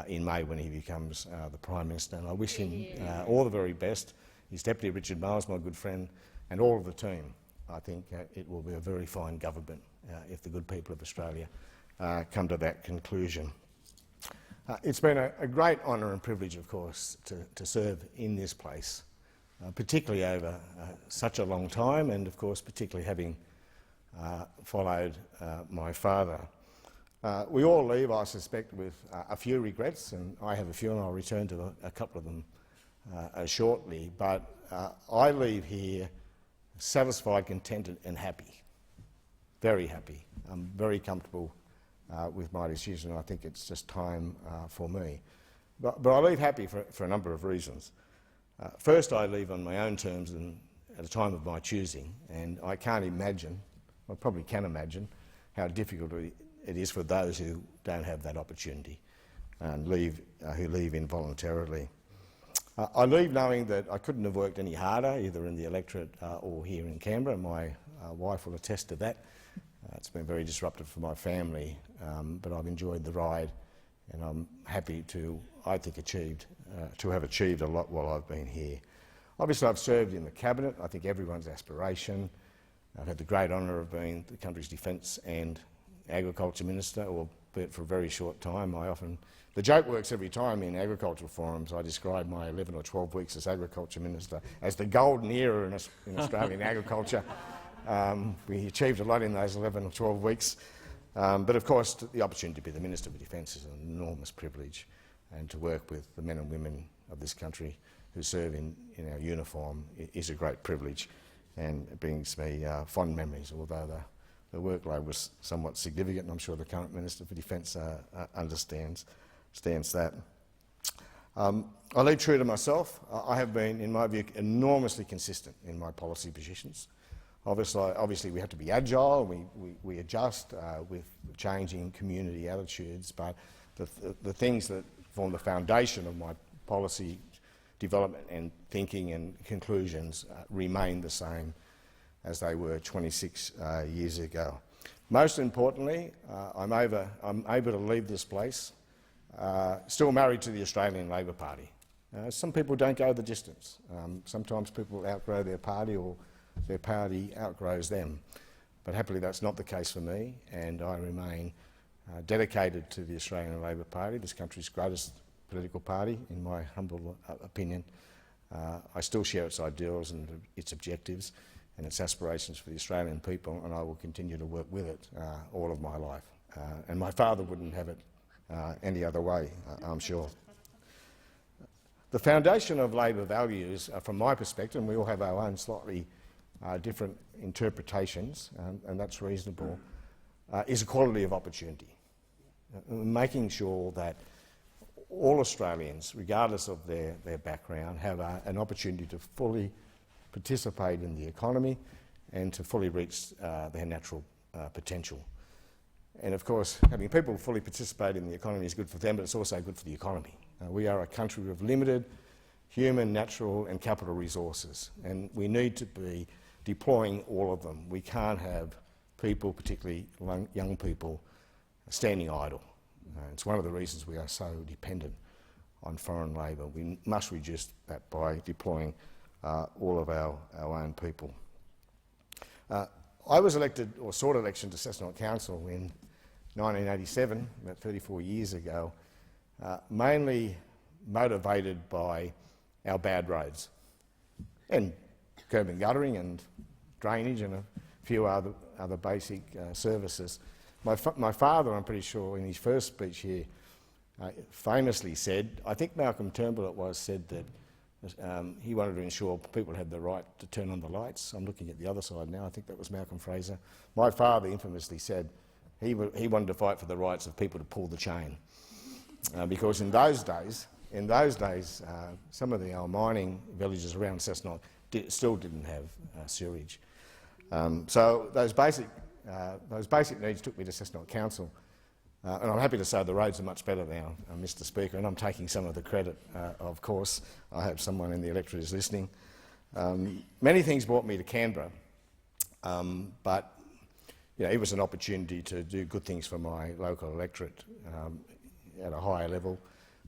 in May when he becomes the Prime Minister. And I wish him all the very best. His Deputy Richard Miles, my good friend, and all of the team. I think it will be a very fine government if the good people of Australia come to that conclusion. It's been a great honour and privilege, of course, to serve in this place, particularly over such a long time, and of course particularly having followed my father. We all leave, I suspect, with a few regrets, and I have a few, and I'll return to a couple of them shortly, but I leave here satisfied, contented and happy, very happy. I'm very comfortable with my decision. I think it's just time for me. But I leave happy for a number of reasons. First, I leave on my own terms and at a time of my choosing, and I can't imagine, I probably can imagine, how difficult it is for those who don't have that opportunity and who leave involuntarily. I leave knowing that I couldn't have worked any harder, either in the electorate or here in Canberra. My wife will attest to that. It's been very disruptive for my family, but I've enjoyed the ride, and I'm happy to, I think, have achieved a lot while I've been here. Obviously, I've served in the Cabinet. I think everyone's aspiration. I've had the great honour of being the country's Defence and Agriculture Minister, albeit for a very short time. The joke works every time in agricultural forums. I describe my 11 or 12 weeks as Agriculture Minister as the golden era in Australian agriculture. We achieved a lot in those 11 or 12 weeks. But of course, the opportunity to be the Minister for Defence is an enormous privilege, and to work with the men and women of this country who serve in our uniform is a great privilege, and it brings me fond memories, although the workload was somewhat significant, and I'm sure the current Minister for Defence understands that. I lead true to myself. I have been, in my view, enormously consistent in my policy positions. Obviously we have to be agile, we adjust with changing community attitudes, but the things that form the foundation of my policy development and thinking and conclusions remain the same as they were 26 years ago. Most importantly, I'm able to leave this place still married to the Australian Labor Party. Some people don't go the distance. Sometimes people outgrow their party or their party outgrows them. But happily that's not the case for me, and I remain dedicated to the Australian Labor Party, this country's greatest political party, in my humble opinion. I still share its ideals and its objectives and its aspirations for the Australian people, and I will continue to work with it all of my life. And my father wouldn't have it any other way, I'm sure. The foundation of Labor values, from my perspective, and we all have our own slightly different interpretations, and that's reasonable, is equality of opportunity. Making sure that all Australians, regardless of their background, have an opportunity to fully participate in the economy and to fully reach their natural potential. And of course, having people fully participate in the economy is good for them, but it's also good for the economy. We are a country with limited human, natural and capital resources, and we need to be deploying all of them. We can't have people, particularly young people, standing idle. It's one of the reasons we are so dependent on foreign labour. We must reduce that by deploying all of our own people. I was elected, or sought election to Cessnock Council in 1987, about 34 years ago, mainly motivated by our bad roads and curb and guttering and drainage and a few other basic services. My father, I'm pretty sure, in his first speech here, famously said, I think Malcolm Turnbull it was, said that he wanted to ensure people had the right to turn on the lights. I'm looking at the other side now. I think that was Malcolm Fraser. My father infamously said he wanted to fight for the rights of people to pull the chain, because in those days, some of the old mining villages around Cessnock still didn't have sewerage. So those basic needs took me to Cessnock Council, and I'm happy to say the roads are much better now, Mr. Speaker, and I'm taking some of the credit, of course. I hope someone in the electorate is listening. Many things brought me to Canberra, but it was an opportunity to do good things for my local electorate at a higher level,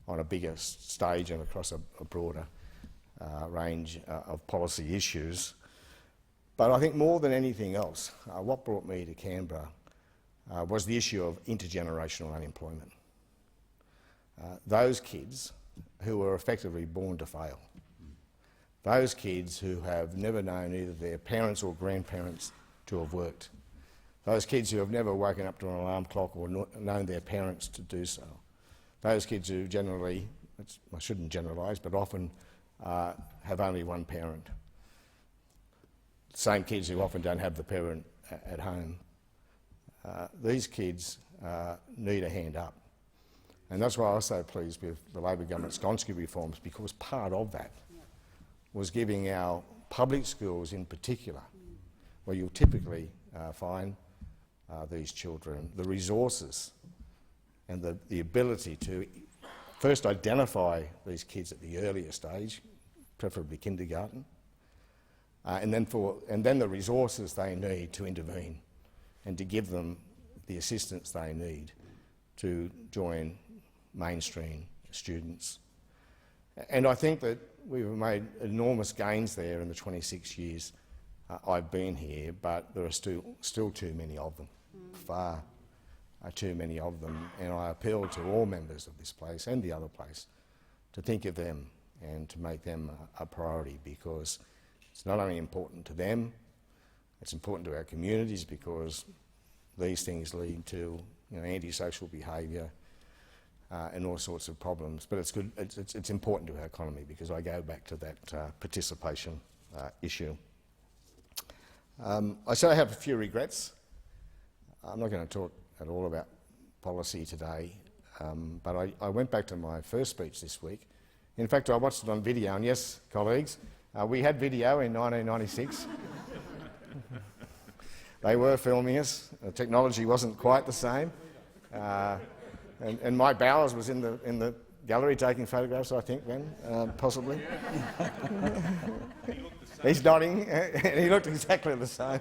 on a bigger stage and across a broader range of policy issues. But I think more than anything else, what brought me to Canberra was the issue of intergenerational unemployment. Those kids who were effectively born to fail. Those kids who have never known either their parents or grandparents to have worked. Those kids who have never woken up to an alarm clock or known their parents to do so. Those kids who generally, I shouldn't generalise, but often have only one parent. Same kids who often don't have the parent at home. These kids need a hand up. And that's why I was so pleased with the Labor government's Gonski reforms, because part of that was giving our public schools in particular, where you'll typically find these children, the resources and the ability to first identify these kids at the earlier stage, preferably kindergarten, and then the resources they need to intervene and to give them the assistance they need to join mainstream students. And I think that we've made enormous gains there in the 26 years I've been here, but there are still too many of them, far too many of them, and I appeal to all members of this place and the other place to think of them and to make them a priority, because it's not only important to them, it's important to our communities, because these things lead to antisocial behaviour and all sorts of problems. But it's important to our economy, because I go back to that participation issue. I say I have a few regrets. I'm not going to talk at all about policy today, but I went back to my first speech this week. In fact, I watched it on video, and yes, colleagues, we had video in 1996. They were filming us. The technology wasn't quite the same. And Mike Bowers was in the gallery taking photographs, I think, then, possibly. He's nodding, and he looked exactly the same.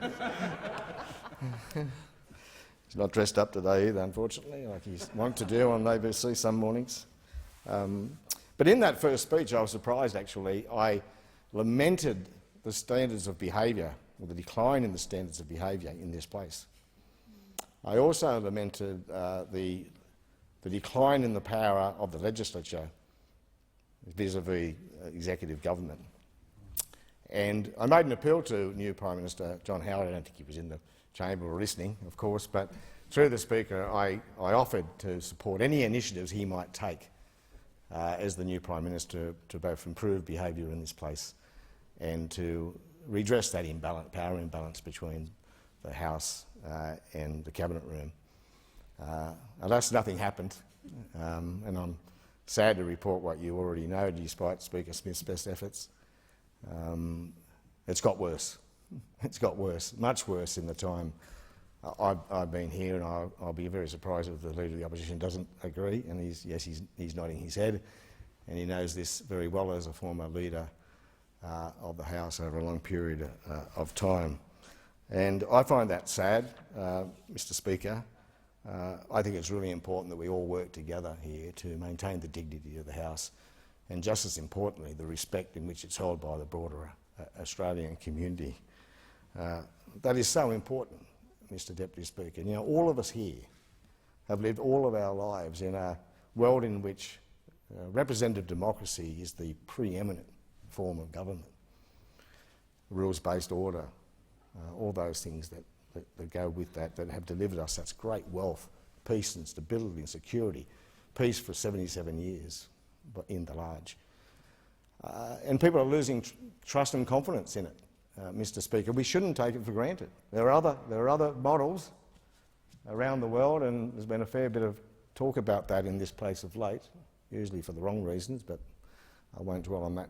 He's not dressed up today either, unfortunately, like he's wanted to do on ABC some mornings. But in that first speech, I was surprised, actually. I lamented the standards of behaviour, or the decline in the standards of behaviour in this place. I also lamented the decline in the power of the legislature vis-a-vis executive government. And I made an appeal to new Prime Minister John Howard. I don't think he was in the chamber or listening, of course, but through the Speaker I offered to support any initiatives he might take as the new Prime Minister to both improve behaviour in this place and to redress that power imbalance between the House and the Cabinet Room. Alas, nothing happened, and I'm sad to report what you already know, despite Speaker Smith's best efforts. It's got worse. It's got worse, much worse in the time I've been here, and I'll be very surprised if the Leader of the Opposition doesn't agree, and he's nodding his head, and he knows this very well as a former Leader of the House over a long period of time. And I find that sad, Mr Speaker. I think it's really important that we all work together here to maintain the dignity of the House, and just as importantly, the respect in which it's held by the broader Australian community. That is so important, Mr Deputy Speaker. You know, all of us here have lived all of our lives in a world in which representative democracy is the preeminent form of government. Rules-based order, all those things that go with that have delivered us such great wealth, peace and stability and security. Peace for 77 years in the large. And people are losing trust and confidence in it, Mr Speaker. We shouldn't take it for granted. There are other models around the world, and there's been a fair bit of talk about that in this place of late, usually for the wrong reasons, but I won't dwell on that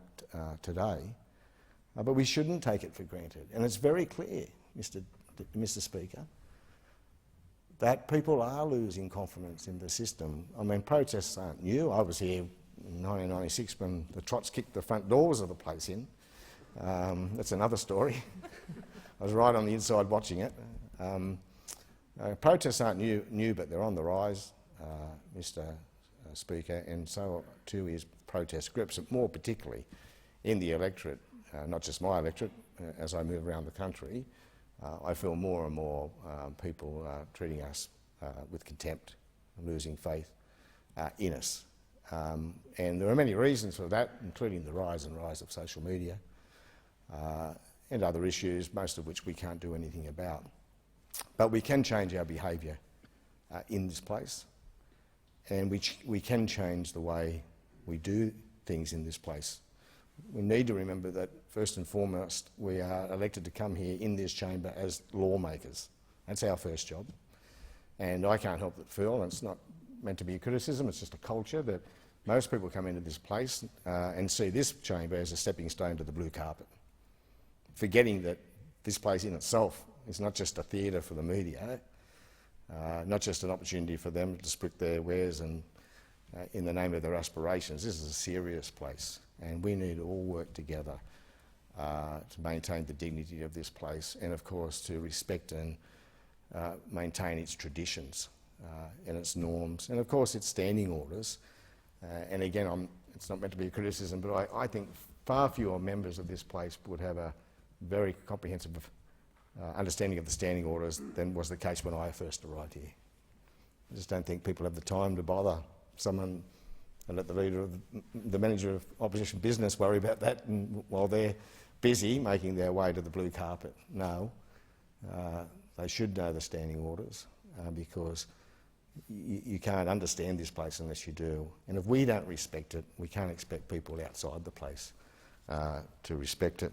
today. But we shouldn't take it for granted. And it's very clear, Mr Speaker, that people are losing confidence in the system. I mean, protests aren't new. I was here in 1996 when the Trots kicked the front doors of the place in. That's another story. I was right on the inside watching it. Protests aren't new, but they're on the rise, Mr Speaker, and so too is protest groups, more particularly in the electorate, not just my electorate. As I move around the country, I feel more and more people treating us with contempt, losing faith in us. And there are many reasons for that, including the rise of social media and other issues, most of which we can't do anything about. But we can change our behaviour in this place, and we can change the way we do things in this place. We need to remember that, first and foremost, we are elected to come here in this chamber as lawmakers. That's our first job. And I can't help but feel, and it's not meant to be a criticism, it's just a culture, that most people come into this place and see this chamber as a stepping stone to the blue carpet, forgetting that this place in itself is not just a theatre for the media, not just an opportunity for them to split their wares and in the name of their aspirations. This is a serious place, and we need to all work together to maintain the dignity of this place, and of course to respect and maintain its traditions and its norms, and of course its standing orders. And again, it's not meant to be a criticism, but I think far fewer members of this place would have a very comprehensive understanding of the standing orders than was the case when I first arrived here. I just don't think people have the time to bother someone and let the leader of the manager of opposition business worry about that while they're busy making their way to the blue carpet. No, they should know the standing orders because you can't understand this place unless you do. And if we don't respect it, we can't expect people outside the place to respect it.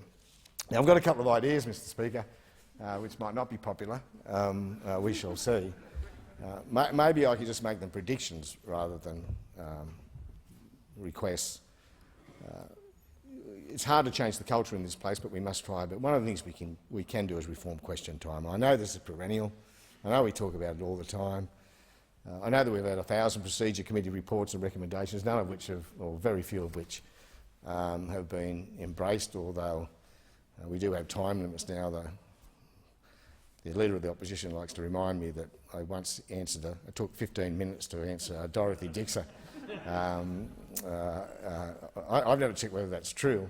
Now, I've got a couple of ideas, Mr Speaker, which might not be popular. We shall see. Maybe I could just make them predictions rather than requests. it's hard to change the culture in this place, but we must try. But one of the things we can do is reform question time. I know this is perennial. I know we talk about it all the time. I know that we've had 1,000 procedure committee reports and recommendations, none of which have, or very few of which, have been embraced, although we do have time limits now. The Leader of the Opposition likes to remind me that I once answered it took 15 minutes to answer Dorothy Dixer. I've never checked whether that's true.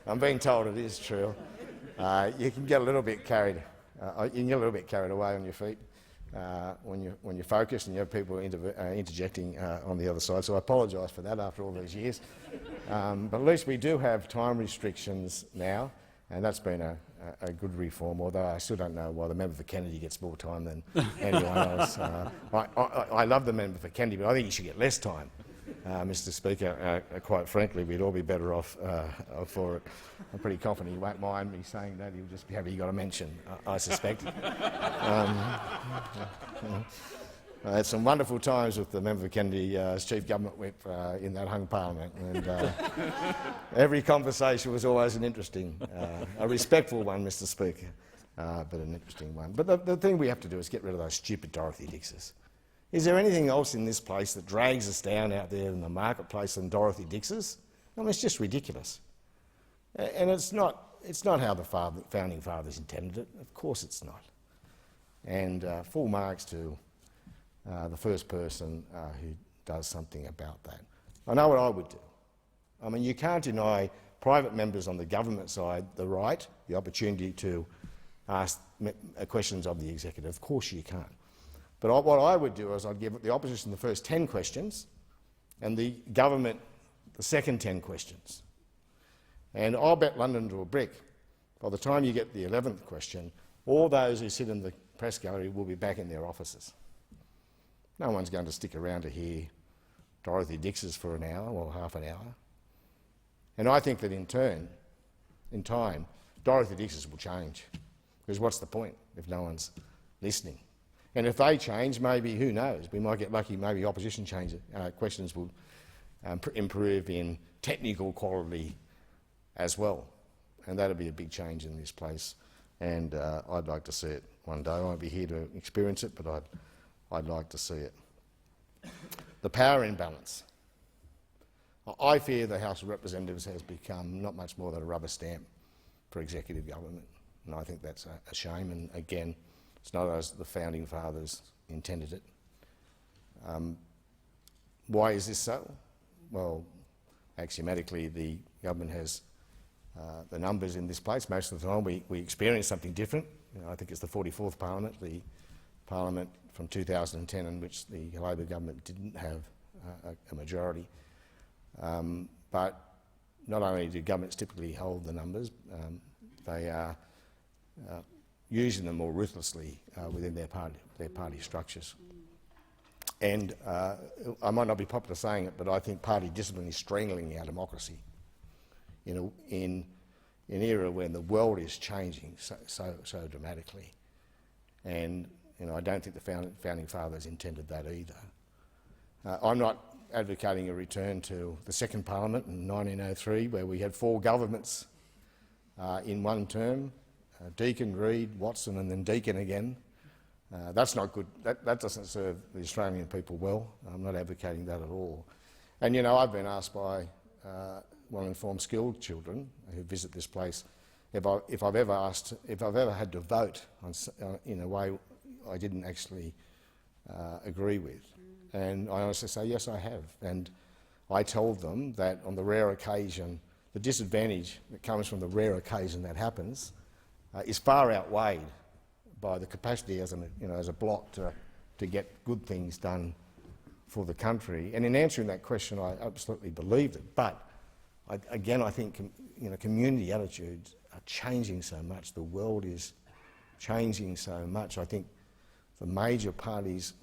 I'm being told it is true. You can get a little bit carried. Away on your feet when you're focused and you have people interjecting on the other side. So I apologise for that after all these years. But at least we do have time restrictions now, and that's been a good reform, although I still don't know why the member for Kennedy gets more time than anyone else. I love the member for Kennedy, but I think he should get less time. Mr Speaker, quite frankly, we'd all be better off for it. I'm pretty confident he won't mind me saying that. He'll just be happy he got a mention, I suspect. I had some wonderful times with the member for Kennedy as Chief Government Whip in that hung parliament, and every conversation was always an interesting, a respectful one, Mr Speaker, but an interesting one. But the thing we have to do is get rid of those stupid Dorothy Dixers. Is there anything else in this place that drags us down out there in the marketplace than Dorothy Dixers? I mean, it's just ridiculous. And it's not how the founding fathers intended it. Of course it's not. And full marks to the first person who does something about that. I know what I would do. I mean, you can't deny private members on the government side the opportunity to ask questions of the executive. Of course you can't. But what I would do is I'd give the opposition the first 10 questions and the government the second 10 questions. And I'll bet London to a brick, by the time you get the 11th question, all those who sit in the press gallery will be back in their offices. No one's going to stick around to hear Dorothy Dixers for an hour or half an hour. And I think that in time, Dorothy Dixers will change. Because what's the point if no one's listening? And if they change, maybe, who knows, we might get lucky, maybe opposition questions will improve in technical quality as well. And that'll be a big change in this place. And I'd like to see it one day. I won't be here to experience it, but I'd like to see it. The power imbalance. I fear the House of Representatives has become not much more than a rubber stamp for executive government. And I think that's a shame. And again, it's not as the founding fathers intended it. Why is this so? Well, axiomatically, the government has the numbers in this place. Most of the time we experience something different. You know, I think it's the 44th Parliament, the Parliament from 2010 in which the Labor government didn't have a majority. But not only do governments typically hold the numbers, they are using them more ruthlessly within their party structures. And I might not be popular saying it, but I think party discipline is strangling our democracy in an era when the world is changing so dramatically. And I don't think the founding fathers intended that either. I'm not advocating a return to the second parliament in 1903, where we had 4 governments in one term. Deakin, Reid, Watson and then Deakin again. That's not good. That doesn't serve the Australian people well. I'm not advocating that at all. And I've been asked by well-informed skilled children who visit this place if I've ever had to vote in a way I didn't actually agree with. And I honestly say, yes, I have. And I told them that on the rare occasion, the disadvantage that comes from the rare occasion that happens is far outweighed by the capacity as a bloc to get good things done for the country. And in answering that question, I absolutely believed it. But again, I think community attitudes are changing so much. The world is changing so much. I think the major parties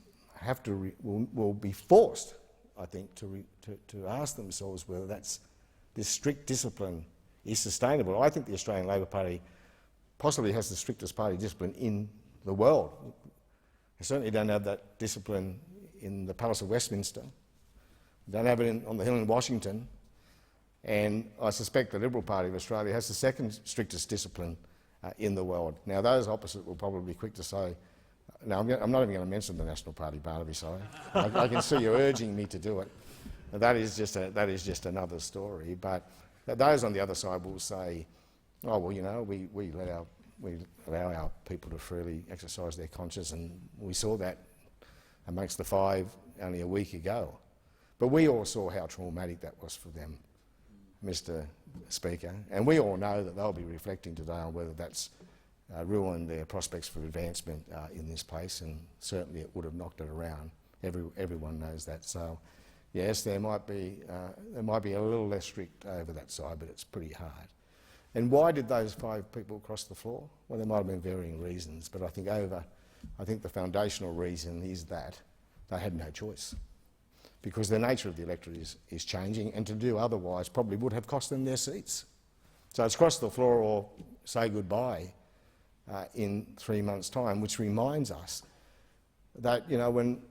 will be forced, I think, to ask themselves whether this strict discipline is sustainable. I think the Australian Labor Party possibly has the strictest party discipline in the world. I certainly don't have that discipline in the Palace of Westminster. Don't have it on the Hill in Washington. And I suspect the Liberal Party of Australia has the second strictest discipline in the world. Now, those opposite will probably be quick to say, no, I'm not even going to mention the National Party, Barnaby, sorry. I can see you urging me to do it. That is just another story. But those on the other side will say, oh, well, you know, we allow our people to freely exercise their conscience, and we saw that amongst the five only a week ago. But we all saw how traumatic that was for them, Mr. Speaker, and we all know that they'll be reflecting today on whether that's ruined their prospects for advancement in this place, and certainly it would have knocked it around. Everyone knows that. So, yes, there might be a little less strict over that side, but it's pretty hard. And why did those five people cross the floor? Well, there might have been varying reasons, but I think the foundational reason is that they had no choice, because the nature of the electorate is changing, and to do otherwise probably would have cost them their seats. So it's cross the floor or say goodbye in 3 months' time, which reminds us that, you know, when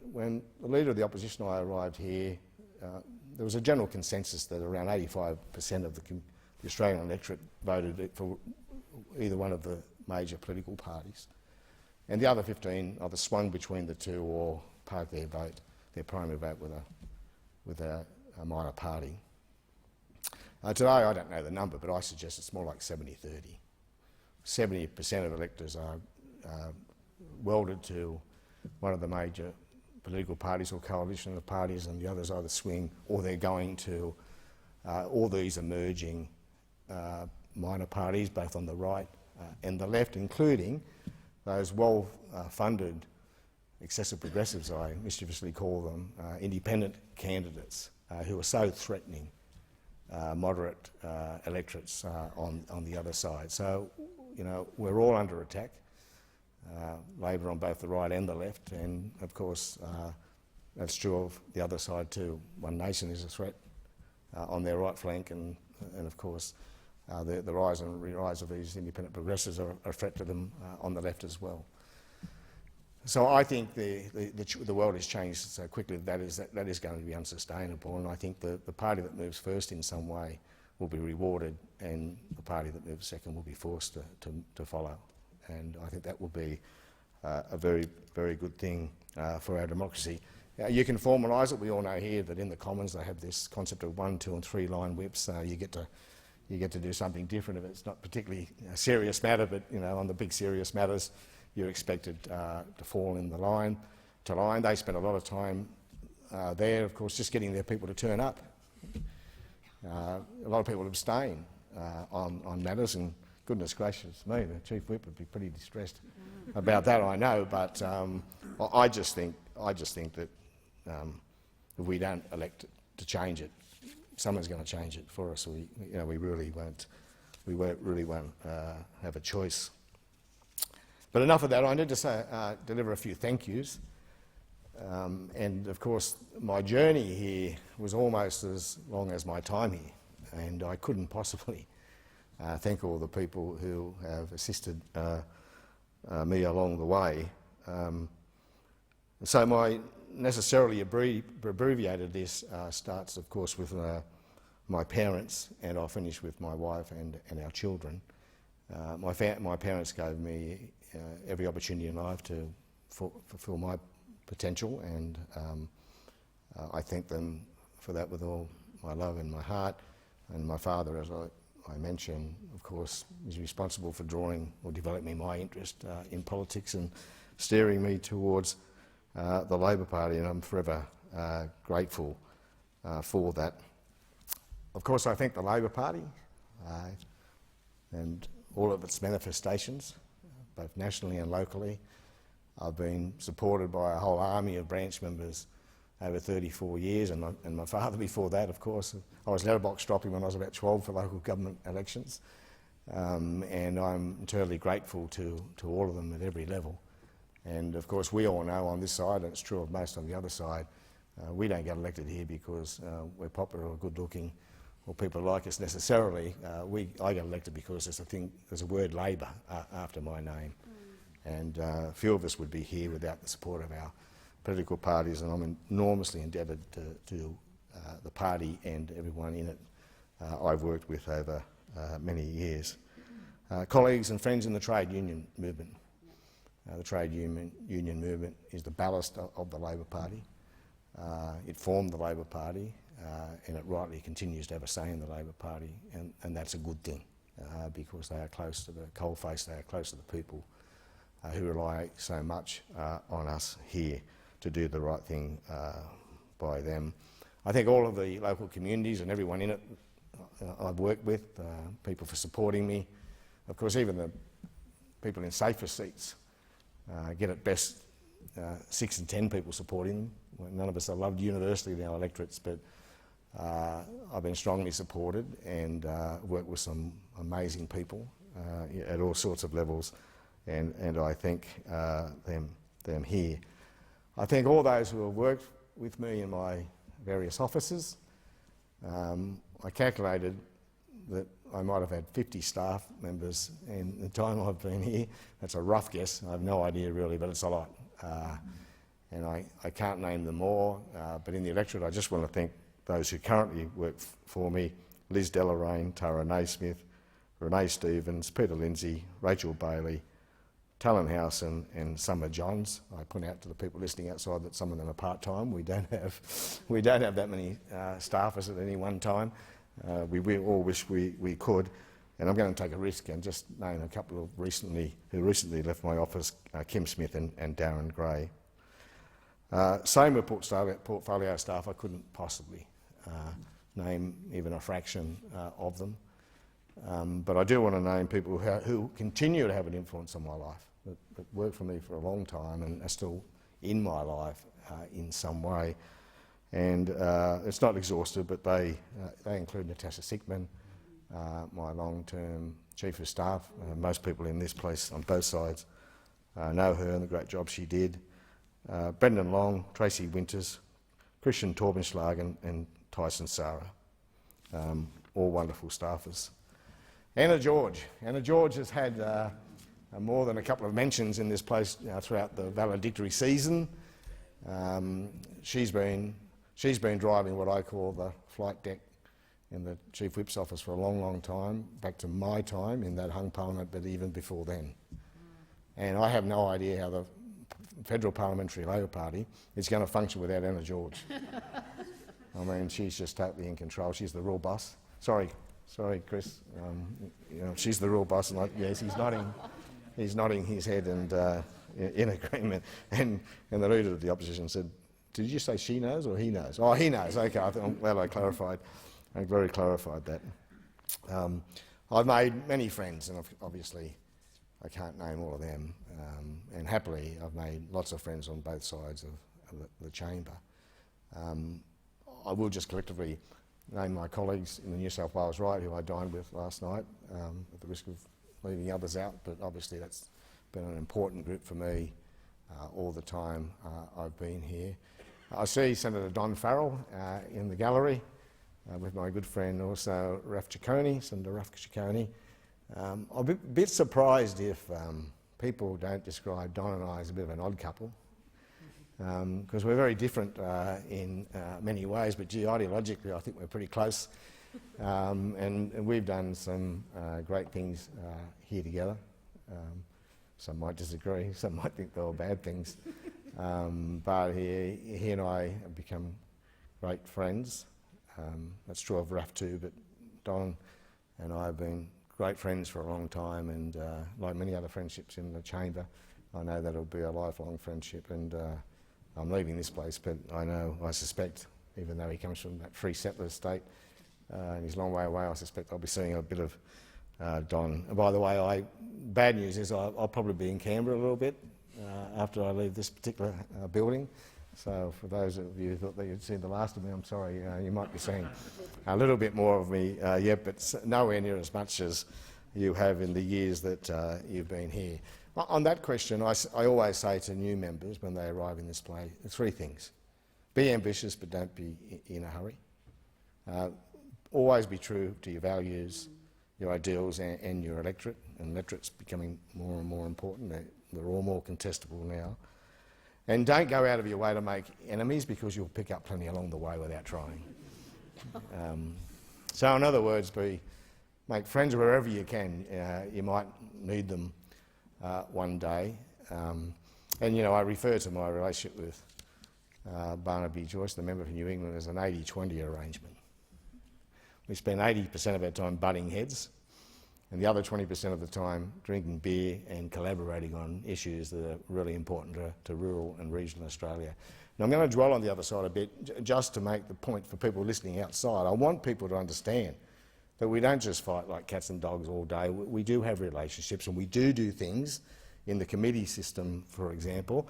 the Leader of the Opposition and I arrived here, there was a general consensus that around 85% of the Australian electorate voted for either one of the major political parties, and the other 15 either swung between the two or parked their primary vote with a minor party. Today, I don't know the number, but I suggest it's more like 70-30. 70% of electors are welded to one of the major political parties or coalition of parties, and the others either swing or they're going to all these emerging minor parties, both on the right and the left, including those well-funded excessive progressives, I mischievously call them, independent candidates who are so threatening moderate electorates on the other side. So, you know, we're all under attack, Labor on both the right and the left, and of course that's true of the other side too. One Nation is a threat on their right flank, and of course the rise of these independent progressives are a threat to them on the left as well. So I think the world has changed so quickly that is going to be unsustainable, and I think the party that moves first in some way will be rewarded, and the party that moves second will be forced to follow. And I think that will be a very, very good thing for our democracy. You can formalise it. We all know here that in the Commons they have this concept of 1-, 2- and 3-line whips. You get to do something different if it's not particularly a serious matter, but you know, on the big serious matters, you're expected to fall in the line. They spend a lot of time there, of course, just getting their people to turn up. A lot of people abstain on matters, and goodness gracious me, the Chief Whip would be pretty distressed about that, I know. But I just think that if we don't elect to change it, someone's going to change it for us. We really won't have a choice. But enough of that. I need to deliver a few thank yous. And of course, my journey here was almost as long as my time here, and I couldn't possibly thank all the people who have assisted me along the way. So my necessarily abbreviated list starts, of course, with my parents, and I'll finish with my wife and our children. My parents gave me every opportunity in life to fulfil my potential, and I thank them for that with all my love and my heart. And my father, as I mentioned, of course, is responsible for drawing or developing my interest in politics and steering me towards the Labor Party, and I'm forever grateful for that. Of course, I thank the Labor Party and all of its manifestations, both nationally and locally. I've been supported by a whole army of branch members over 34 years, and my father before that, of course. I was letterbox dropping when I was about 12 for local government elections, and I'm eternally grateful to all of them at every level. And of course, we all know on this side, and it's true of most on the other side, we don't get elected here because we're popular or good-looking or people like us necessarily. I get elected because there's a word Labor after my name. And few of us would be here without the support of our political parties, and I'm enormously indebted to the party and everyone in it I've worked with over many years. Colleagues and friends in the trade union movement. The trade union movement is the ballast of the Labor Party. It formed the Labor Party and it rightly continues to have a say in the Labor Party, and that's a good thing because they are close to the coalface, they are close to the people who rely so much on us here to do the right thing by them. I thank all of the local communities and everyone in it I've worked with, people for supporting me. Of course, even the people in safer seats get at best 6 and 10 people supporting them. None of us are loved universally in our electorates, but I've been strongly supported and worked with some amazing people at all sorts of levels, and I thank them here. I thank all those who have worked with me in my various offices. I calculated that I might have had 50 staff members in the time I've been here. That's a rough guess. I have no idea really, but it's a lot. And I can't name them all, but in the electorate I just want to thank those who currently work for me: Liz Deloraine, Tara Naismith, Renee Stevens, Peter Lindsay, Rachel Bailey, Talon House and Summer Johns. I point out to the people listening outside that some of them are part-time. We don't have that many staffers at any one time. We all wish we could, and I'm going to take a risk and just name a couple of who recently left my office: Kim Smith and Darren Gray. Same with portfolio staff. I couldn't possibly name even a fraction of them. But I do want to name people who continue to have an influence on my life, that work for me for a long time and are still in my life in some way. And it's not exhaustive, but they include Natasha Sickman, my long-term Chief of Staff. Most people in this place on both sides know her and the great job she did. Brendan Long, Tracy Winters, Christian Torbenschlagen and Tyson Sarah, all wonderful staffers. Anna George has had more than a couple of mentions in this place throughout the valedictory season. She's been driving what I call the flight deck in the Chief Whip's office for a long, long time, back to my time in that hung parliament, but even before then. And I have no idea how the Federal Parliamentary Labor Party is going to function without Anna George. I mean, she's just totally in control. She's the real boss. Sorry, Chris. She's the real boss. And yes, he's nodding his head and in agreement. And the leader of the opposition said, "Did you say she knows or he knows?" Oh, he knows. Okay, I'm glad I clarified. I'm glad I clarified that. I've made many friends, and obviously I can't name all of them. And happily, I've made lots of friends on both sides of the chamber. I will just collectively name my colleagues in the New South Wales Right, who I dined with last night, at the risk of leaving others out, but obviously that's been an important group for me all the time I've been here. I see Senator Don Farrell in the gallery with my good friend also Raf Ciccone, Senator Raf Ciccone. I'm a bit surprised if people don't describe Don and I as a bit of an odd couple, because we're very different in many ways, but ideologically I think we're pretty close, and we've done some great things here together. Some might disagree, some might think they were bad things, but he and I have become great friends. That's true of Raf too, but Don and I have been great friends for a long time, and like many other friendships in the chamber, I know that it'll be a lifelong friendship. And I'm leaving this place, but I suspect, even though he comes from that free settler state and he's a long way away, I suspect I'll be seeing a bit of Don. And by the way, bad news is I'll probably be in Canberra a little bit after I leave this particular building. So for those of you who thought that you'd seen the last of me, I'm sorry, you might be seeing a little bit more of me yet, but nowhere near as much as you have in the years that you've been here. On that question, I always say to new members when they arrive in this place, three things. Be ambitious, but don't be in a hurry. Always be true to your values, your ideals and your electorate, and electorate's becoming more and more important. They're all more contestable now. And don't go out of your way to make enemies, because you'll pick up plenty along the way without trying. So in other words, make friends wherever you can. You might need them one day. And, you know, I refer to my relationship with Barnaby Joyce, the member for New England, as an 80-20 arrangement. We spend 80% of our time butting heads and the other 20% of the time drinking beer and collaborating on issues that are really important to rural and regional Australia. Now, I'm going to dwell on the other side a bit just to make the point for people listening outside. I want people to understand that we don't just fight like cats and dogs all day. We do have relationships and we do things in the committee system, for example.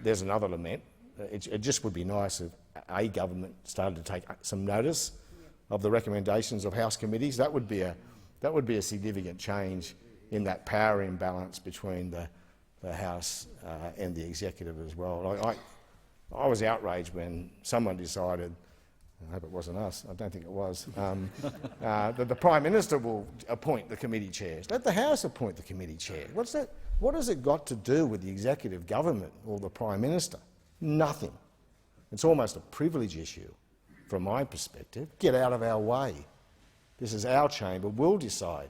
There's another lament. It just would be nice if a government started to take some notice of the recommendations of House committees. That would be a significant change in that power imbalance between the House and the executive as well. I was outraged when someone decided, I hope it wasn't us, I don't think it was, that the Prime Minister will appoint the committee chairs. Let the House appoint the committee chair. What's that? What has it got to do with the executive government or the Prime Minister? Nothing. It's almost a privilege issue from my perspective. Get out of our way. This is our chamber. We'll decide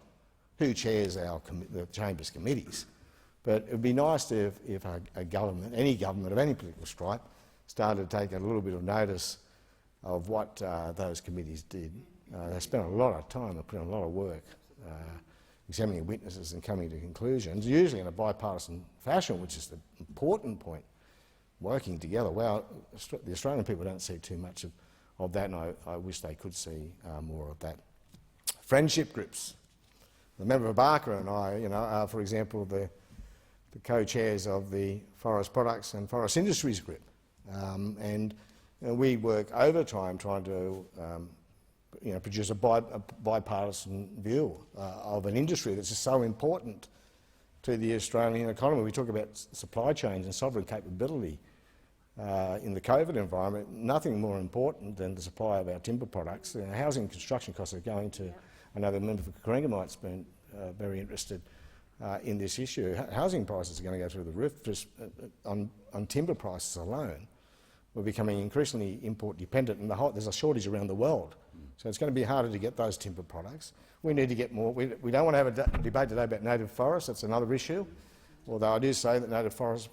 who chairs the chamber's committees. But it would be nice if a government, any government of any political stripe, started to take a little bit of notice of what those committees did. They spent a lot of time, they put in a lot of work examining witnesses and coming to conclusions, usually in a bipartisan fashion, which is the important point, working together. Well, the Australian people don't see too much of that, and I wish they could see more of that. Friendship groups. The member for Barker and I, you know, are, for example, the co-chairs of the Forest Products and Forest Industries Group. And we work overtime trying to produce a bipartisan view of an industry that's just so important to the Australian economy. We talk about supply chains and sovereign capability in the COVID environment. Nothing more important than the supply of our timber products. Housing and construction costs are going to, I know the member for Coringamite's been very interested in this issue. Housing prices are going to go through the roof just on timber prices alone. We're becoming increasingly import dependent, and there's a shortage around the world. So it's going to be harder to get those timber products. We need to get more. We don't want to have a debate today about native forests. That's another issue. Although I do say that native forests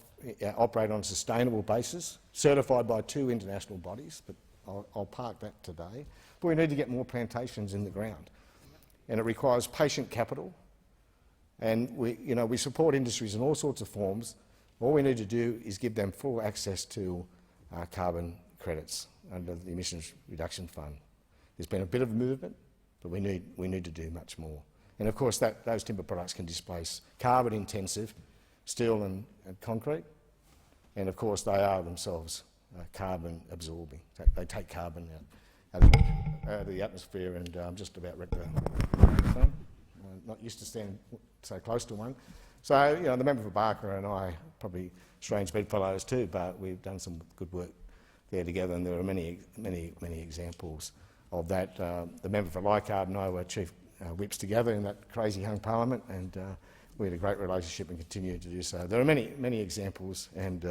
operate on a sustainable basis, certified by 2 international bodies, but I'll park that today. But we need to get more plantations in the ground, and it requires patient capital. And we support industries in all sorts of forms. All we need to do is give them full access to carbon credits under the Emissions Reduction Fund. There's been a bit of movement, but we need to do much more. And of course, those timber products can displace carbon-intensive steel and concrete, and of course, they are themselves carbon-absorbing. They take carbon out of the atmosphere, and I'm just about ready to microphone. Not used to standing so close to one. So, the member for Barker and I, probably strange bedfellows too, but we've done some good work there together, and there are many examples of that. The member for Leichhardt and I were chief whips together in that crazy young parliament, and we had a great relationship and continue to do so. There are many examples, and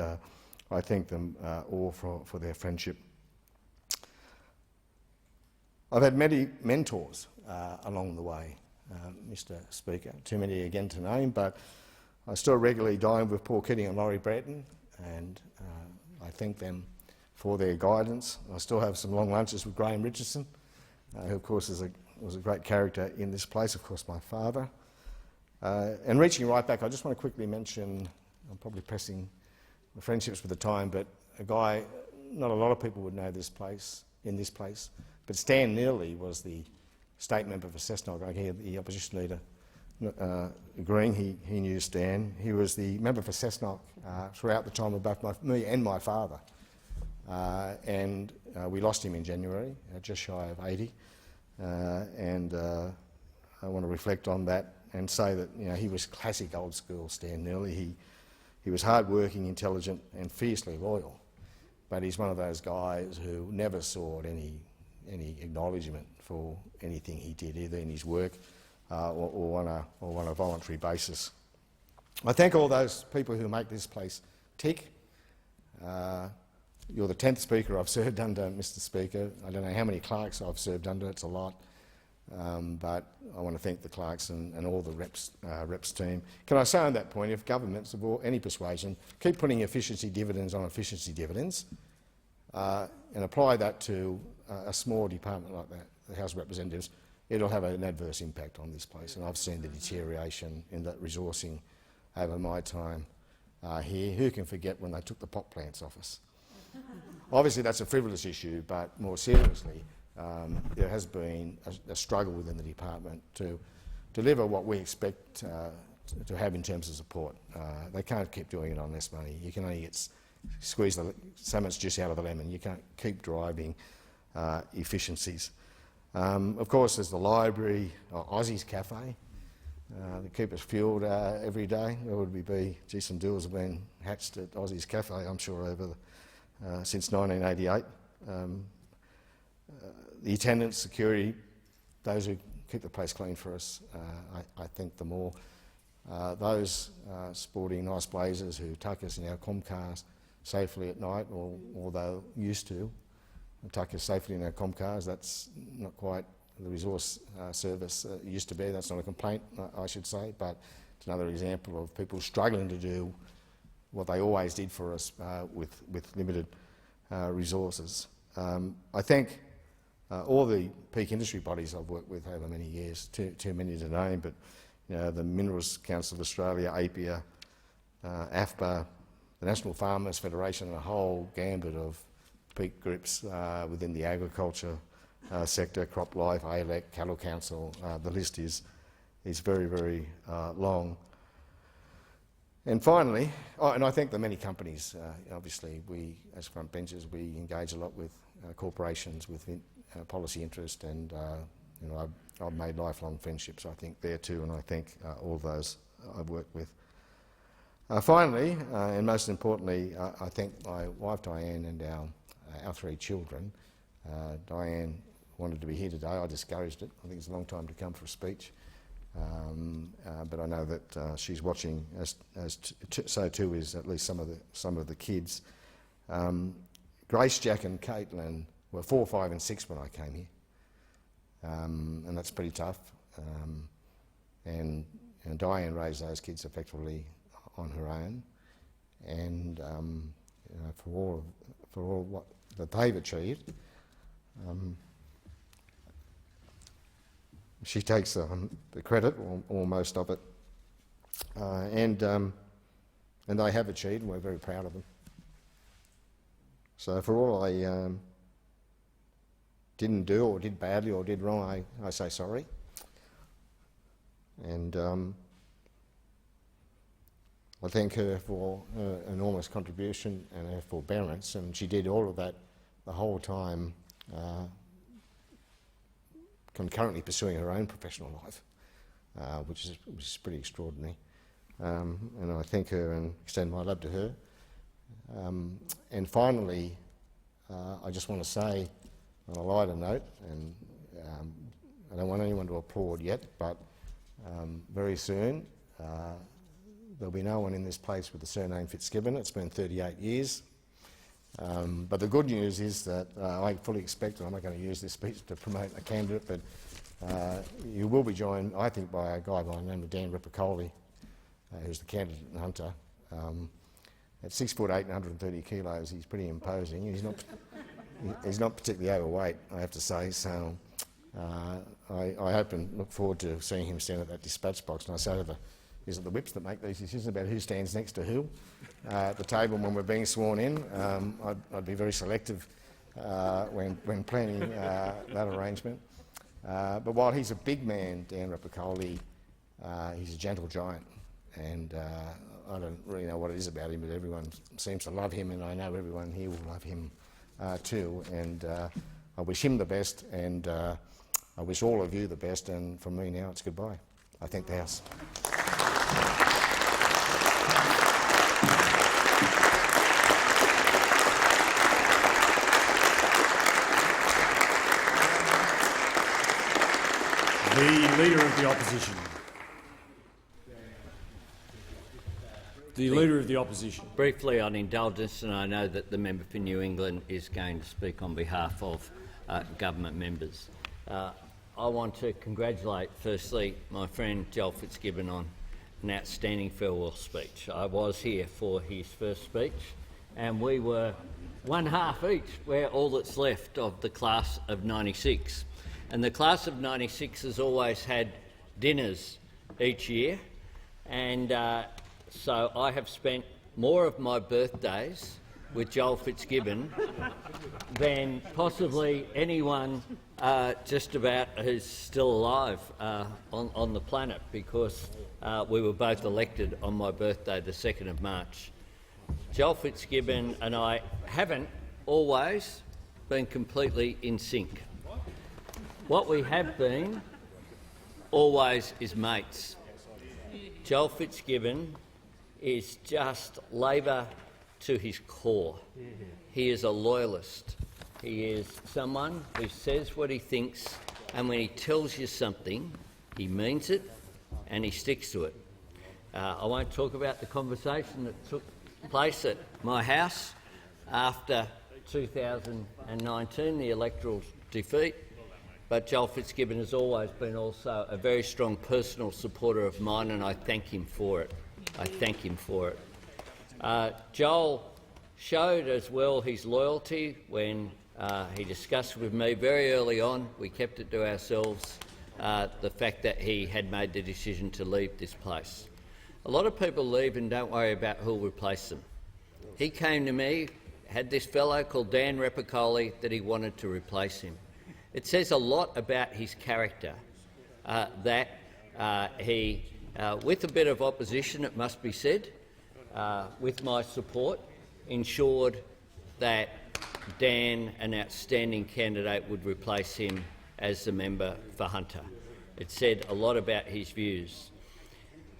I thank them all for their friendship. I've had many mentors along the way, Mr. Speaker, too many again to name, but I still regularly dine with Paul Keating and Laurie Bratton, and I thank them for their guidance. I still have some long lunches with Graham Richardson, who of course was a great character in this place, of course my father. And reaching right back, I just want to quickly mention, I'm probably pressing the friendships with the time, but a guy, not a lot of people would know in this place, but Stan Neely was the state member for Cessnock. I hear the opposition leader agreeing he knew Stan. He was the member for Cessnock throughout the time of both me and my father. And we lost him in January, just shy of 80. And I want to reflect on that and say that he was classic old school Stan Neely. He was hard-working, intelligent and fiercely loyal. But he's one of those guys who never sought any acknowledgement for anything he did, either in his work or on a voluntary basis. I thank all those people who make this place tick. You're the 10th Speaker I've served under, Mr. Speaker. I don't know how many clerks I've served under, it's a lot. but I want to thank the clerks and all the reps team. Can I say on that point, if governments of any persuasion keep putting efficiency dividends on efficiency dividends and apply that to a small department like that, the House of Representatives, it'll have an adverse impact on this place. And I've seen the deterioration in that resourcing over my time here. Who can forget when they took the pot plants off us? Obviously that's a frivolous issue, but more seriously, there has been a struggle within the department to deliver what we expect to have in terms of support. They can't keep doing it on less money. You can only squeeze so much juice out of the lemon. You can't keep driving efficiencies. Of course, there's the library, Aussie's Cafe. They keep us fueled every day. Where would we be? Gee, some deals have been hatched at Aussie's Cafe, I'm sure, since 1988. The attendants, security, those who keep the place clean for us, I thank them all. Those sporting nice blazers who tuck us in our Comcars safely at night, or they used to tuck us safely in our Comcars. That's not quite the resource service it used to be. That's not a complaint, I should say, but it's another example of people struggling to do what they always did for us with limited resources. I think all the peak industry bodies I've worked with over many years, too many to name, but the Minerals Council of Australia, APIA, AFPA, the National Farmers Federation, and a whole gambit of peak groups within the agriculture sector, CropLife, ALEC, Cattle Council. The list is very, very long. And finally, and I think the many companies, obviously we as front benchers, we engage a lot with corporations with policy interest, and I've made lifelong friendships, I think, there too, and I thank all those I've worked with. Finally, and most importantly, I thank my wife Diane and our 3 children. Diane wanted to be here today. I discouraged it. I think it's a long time to come for a speech. But I know that she's watching, so too is at least some of the kids. Grace, Jack and Caitlin were 4, 5 and 6 when I came here, and that's pretty tough. And Diane raised those kids effectively on her own, and for all what that they've achieved, she takes the credit, or most of it, and they have achieved, and we're very proud of them. So for all I didn't do, or did badly, or did wrong, I say sorry. And I thank her for her enormous contribution and her forbearance, and she did all of that the whole time, concurrently pursuing her own professional life, which is pretty extraordinary. And I thank her and extend my love to her. And finally, I just want to say, on a lighter note, and I don't want anyone to applaud yet, but very soon there'll be no one in this place with the surname Fitzgibbon. It's been 38 years. But the good news is that I fully expect, and I'm not going to use this speech to promote a candidate, but you will be joined, I think, by a guy by the name of Dan Repicoli, who's the candidate and hunter. At 6'8" and 130 kilos, he's pretty imposing. He's not particularly overweight, I have to say. So I hope and look forward to seeing him stand at that dispatch box. And I say to is it the whips that make these decisions about who stands next to who at the table when we're being sworn in? I'd be very selective when planning that arrangement. But while he's a big man, Dan Repicoli, he's a gentle giant, and I don't really know what it is about him, but everyone seems to love him, and I know everyone here will love him too. And I wish him the best, and I wish all of you the best, and from me now it's goodbye. I thank the House. The Leader of the Opposition. The Leader of the Opposition. Briefly on indulgence, and I know that the member for New England is going to speak on behalf of government members. I want to congratulate, firstly, my friend Joel Fitzgibbon on an outstanding farewell speech. I was here for his first speech, and we were one half each. We're all that's left of the class of '96. And the class of '96 has always had dinners each year, and so I have spent more of my birthdays with Joel Fitzgibbon than possibly anyone just about who's still alive on the planet, because we were both elected on my birthday, the 2nd of March. Joel Fitzgibbon and I haven't always been completely in sync. What we have been always is mates. Joel Fitzgibbon is just Labor to his core. He is a loyalist. He is someone who says what he thinks, and when he tells you something, he means it and he sticks to it. I won't talk about the conversation that took place at my house after 2019, the electoral defeat, but Joel Fitzgibbon has always been also a very strong personal supporter of mine, and I thank him for it. I thank him for it. Joel showed as well his loyalty when he discussed with me very early on, we kept it to ourselves, the fact that he had made the decision to leave this place. A lot of people leave and don't worry about who will replace them. He came to me, had this fellow called Dan Repicoli that he wanted to replace him. It says a lot about his character that he, with a bit of opposition, it must be said, with my support, ensured that Dan, an outstanding candidate, would replace him as the member for Hunter. It said a lot about his views.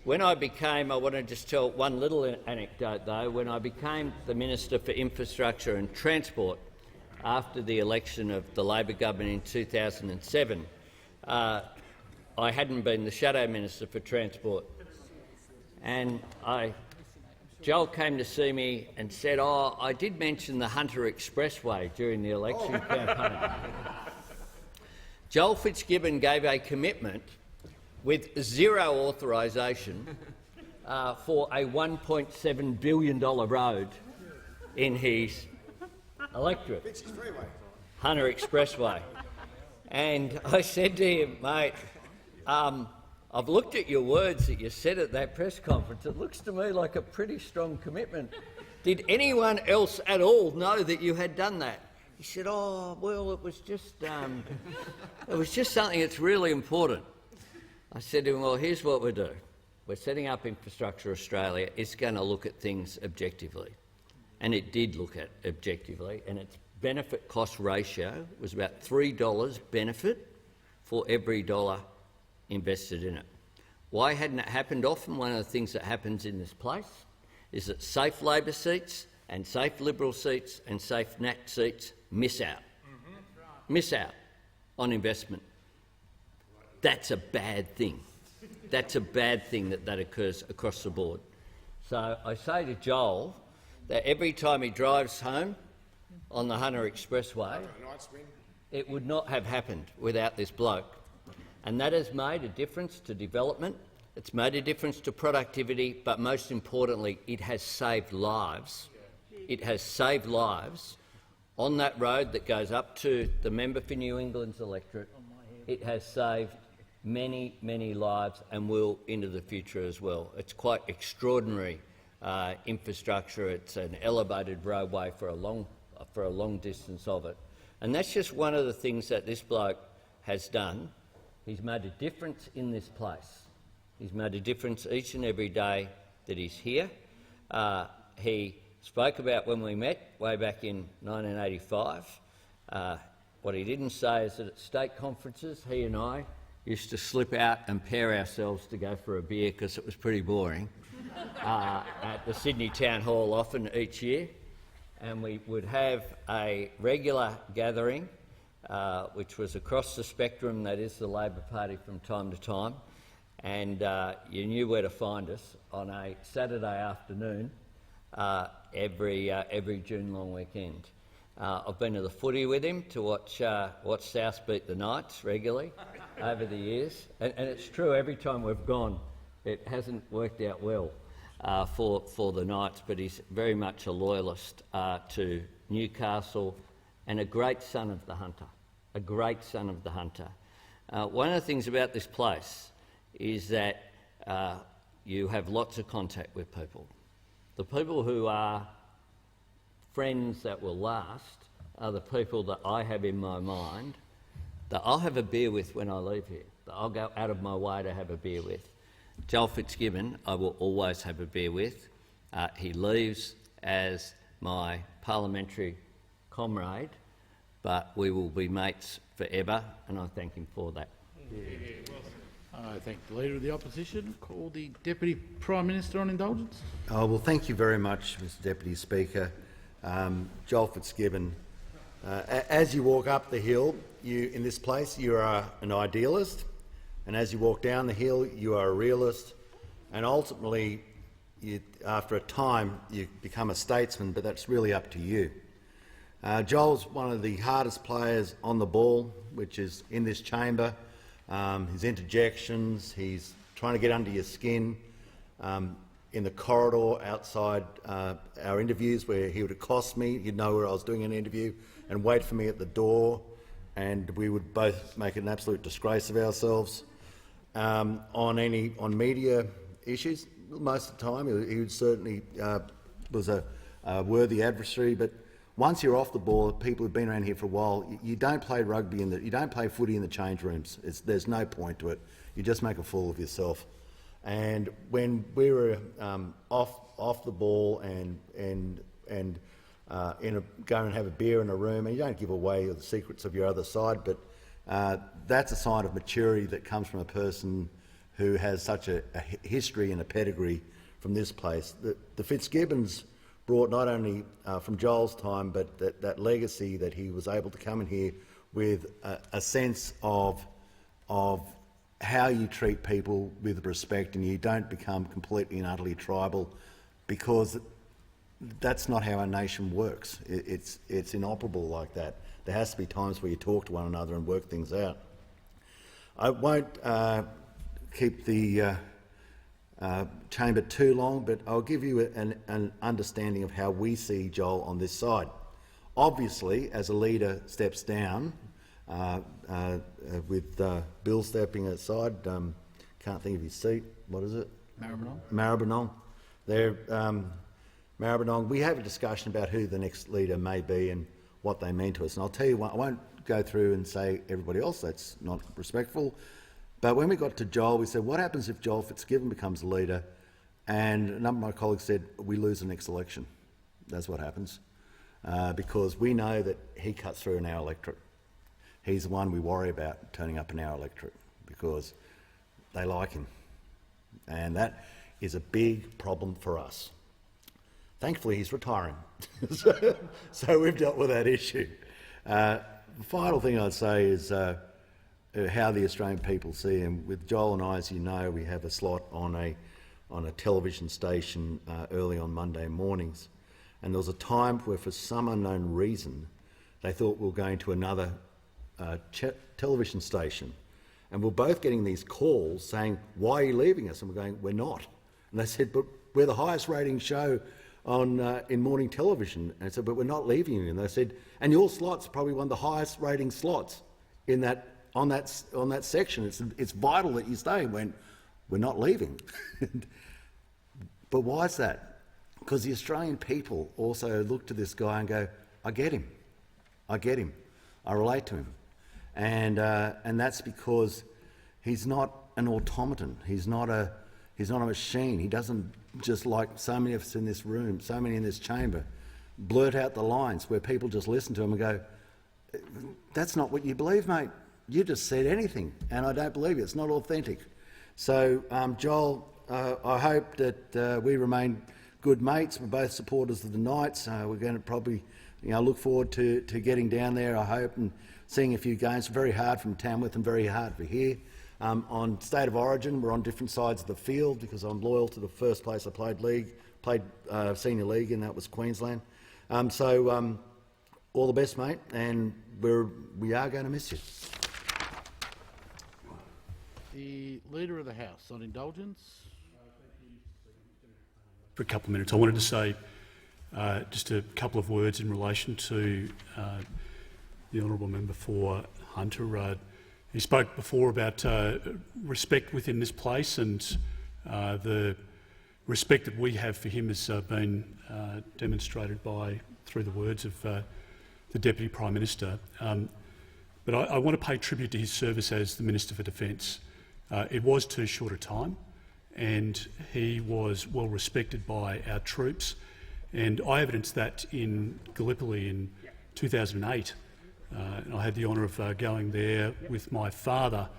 When I want to just tell one little anecdote though, when I became the Minister for Infrastructure and Transport after the election of the Labor government in 2007, I hadn't been the Shadow Minister for Transport, and Joel came to see me and said, "Oh, I did mention the Hunter Expressway during the election campaign." Joel Fitzgibbon gave a commitment with zero authorisation for a $1.7 billion road in his electorate, Hunter Expressway. And I said to him, "Mate, I've looked at your words that you said at that press conference. It looks to me like a pretty strong commitment. Did anyone else at all know that you had done that?" He said, "Oh, well, it was just something that's really important." I said to him, "Well, here's what we do. We're setting up Infrastructure Australia. It's going to look at things objectively." And it did look at objectively, and its benefit-cost ratio was about $3 benefit for every dollar invested in it. Why hadn't it happened? Often one of the things that happens in this place is that safe Labor seats and safe Liberal seats and safe NAT seats miss out on investment. That's a bad thing. That's a bad thing that occurs across the board. So I say to Joel that every time he drives home on the Hunter Expressway, it would not have happened without this bloke. And that has made a difference to development, it's made a difference to productivity, but most importantly, it has saved lives. It has saved lives on that road that goes up to the member for New England's electorate. It has saved many, many lives and will into the future as well. It's quite extraordinary infrastructure. It's an elevated roadway for a long distance of it. And that's just one of the things that this bloke has done. He's made a difference in this place. He's made a difference each and every day that he's here. He spoke about when we met way back in 1985. What he didn't say is that at state conferences, he and I used to slip out and pair ourselves to go for a beer because it was pretty boring at the Sydney Town Hall often each year. And we would have a regular gathering which was across the spectrum, that is the Labor Party, from time to time, and you knew where to find us on a Saturday afternoon every June long weekend. I've been to the footy with him to watch South beat the Knights regularly over the years, and it's true, every time we've gone, it hasn't worked out well for the Knights, but he's very much a loyalist to Newcastle and a great son of the Hunter, a great son of the Hunter. One of the things about this place is that you have lots of contact with people. The people who are friends that will last are the people that I have in my mind that I'll have a beer with when I leave here, that I'll go out of my way to have a beer with. Joel Fitzgibbon I will always have a beer with. He leaves as my parliamentary comrade, but we will be mates forever, and I thank him for that. I thank the Leader of the Opposition. Call the Deputy Prime Minister on indulgence. Well, thank you very much, Mr Deputy Speaker. Joel Fitzgibbon, as you walk up the hill in this place, you are an idealist, and as you walk down the hill, you are a realist, and ultimately, after a time, you become a statesman, but that's really up to you. Joel's one of the hardest players on the ball, which is in this chamber. His interjections, he's trying to get under your skin. In the corridor outside our interviews, where he would accost me, he'd know where I was doing an interview and wait for me at the door, and we would both make an absolute disgrace of ourselves. On media issues, most of the time he would certainly was a worthy adversary, but once you're off the ball, people who've been around here for a while, you don't play rugby you don't play footy in the change rooms. There's no point to it. You just make a fool of yourself. And when we were off the ball and go and have a beer in a room, and you don't give away the secrets of your other side, but that's a sign of maturity that comes from a person who has such a history and a pedigree from this place. The Fitzgibbons brought not only from Joel's time, but that legacy that he was able to come in here with a sense of how you treat people with respect, and you don't become completely and utterly tribal, because that's not how our nation works. It's inoperable like that. There has to be times where you talk to one another and work things out. I won't keep the chamber too long, but I'll give you an understanding of how we see Joel on this side. Obviously, as a leader steps down, with Bill stepping aside, can't think of his seat. What is it? Maribyrnong. Maribyrnong. We have a discussion about who the next leader may be and what they mean to us. And I'll tell you what, I won't go through and say everybody else, that's not respectful. But when we got to Joel, we said, what happens if Joel Fitzgibbon becomes the leader? And a number of my colleagues said, we lose the next election. That's what happens. Because we know that he cuts through in our electorate. He's the one we worry about turning up in our electorate because they like him. And that is a big problem for us. Thankfully, he's retiring. So we've dealt with that issue. The final thing I'd say is how the Australian people see him. With Joel and I, as you know, we have a slot on a television station early on Monday mornings. And there was a time where, for some unknown reason, they thought we were going to another television station, and we're both getting these calls saying, why are you leaving us? And we're going, we're not. And they said, but we're the highest rating show on in morning television. And I said, but we're not leaving you. And they said, and your slot's probably one of the highest rating slots in on that section. It's vital that you stay. When we're not leaving. But why is that? Because the Australian people also look to this guy and go, I get him, I relate to him. And that's because he's not an automaton. He's not a machine. He doesn't, just like so many of us in this room, so many in this chamber, blurt out the lines where people just listen to him and go, that's not what you believe, mate. You just said anything, and I don't believe you. It's not authentic. So, Joel, I hope that we remain good mates. We're both supporters of the Knights. We're going to probably, look forward to getting down there, I hope, and seeing a few games. Very hard from Tamworth and very hard for here. On State of Origin, we're on different sides of the field because I'm loyal to the first place I played senior league, and that was Queensland. all the best, mate, and we are going to miss you. The Leader of the House on indulgence. For a couple of minutes, I wanted to say just a couple of words in relation to the honourable member for Hunter. He spoke before about respect within this place, and the respect that we have for him has been demonstrated through the words of the Deputy Prime Minister. But I want to pay tribute to his service as the Minister for Defence. It was too short a time, and he was well respected by our troops. And I evidenced that in Gallipoli in 2008. And I had the honour of going there with my father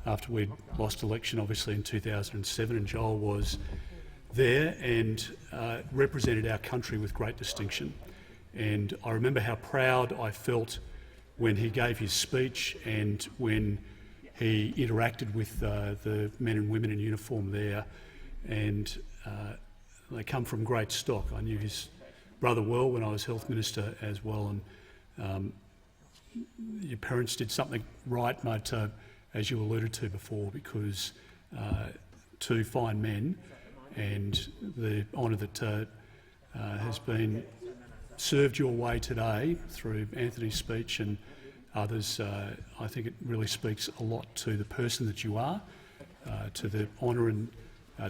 after we'd lost election, obviously, in 2007, and Joel was there and represented our country with great distinction. And I remember how proud I felt when he gave his speech and when he interacted with the men and women in uniform there. And they come from great stock. I knew his brother well when I was Health Minister as well. And your parents did something right, mate, as you alluded to before, because two fine men, and the honour that has been served your way today through Anthony's speech and others, I think it really speaks a lot to the person that you are, to the honour and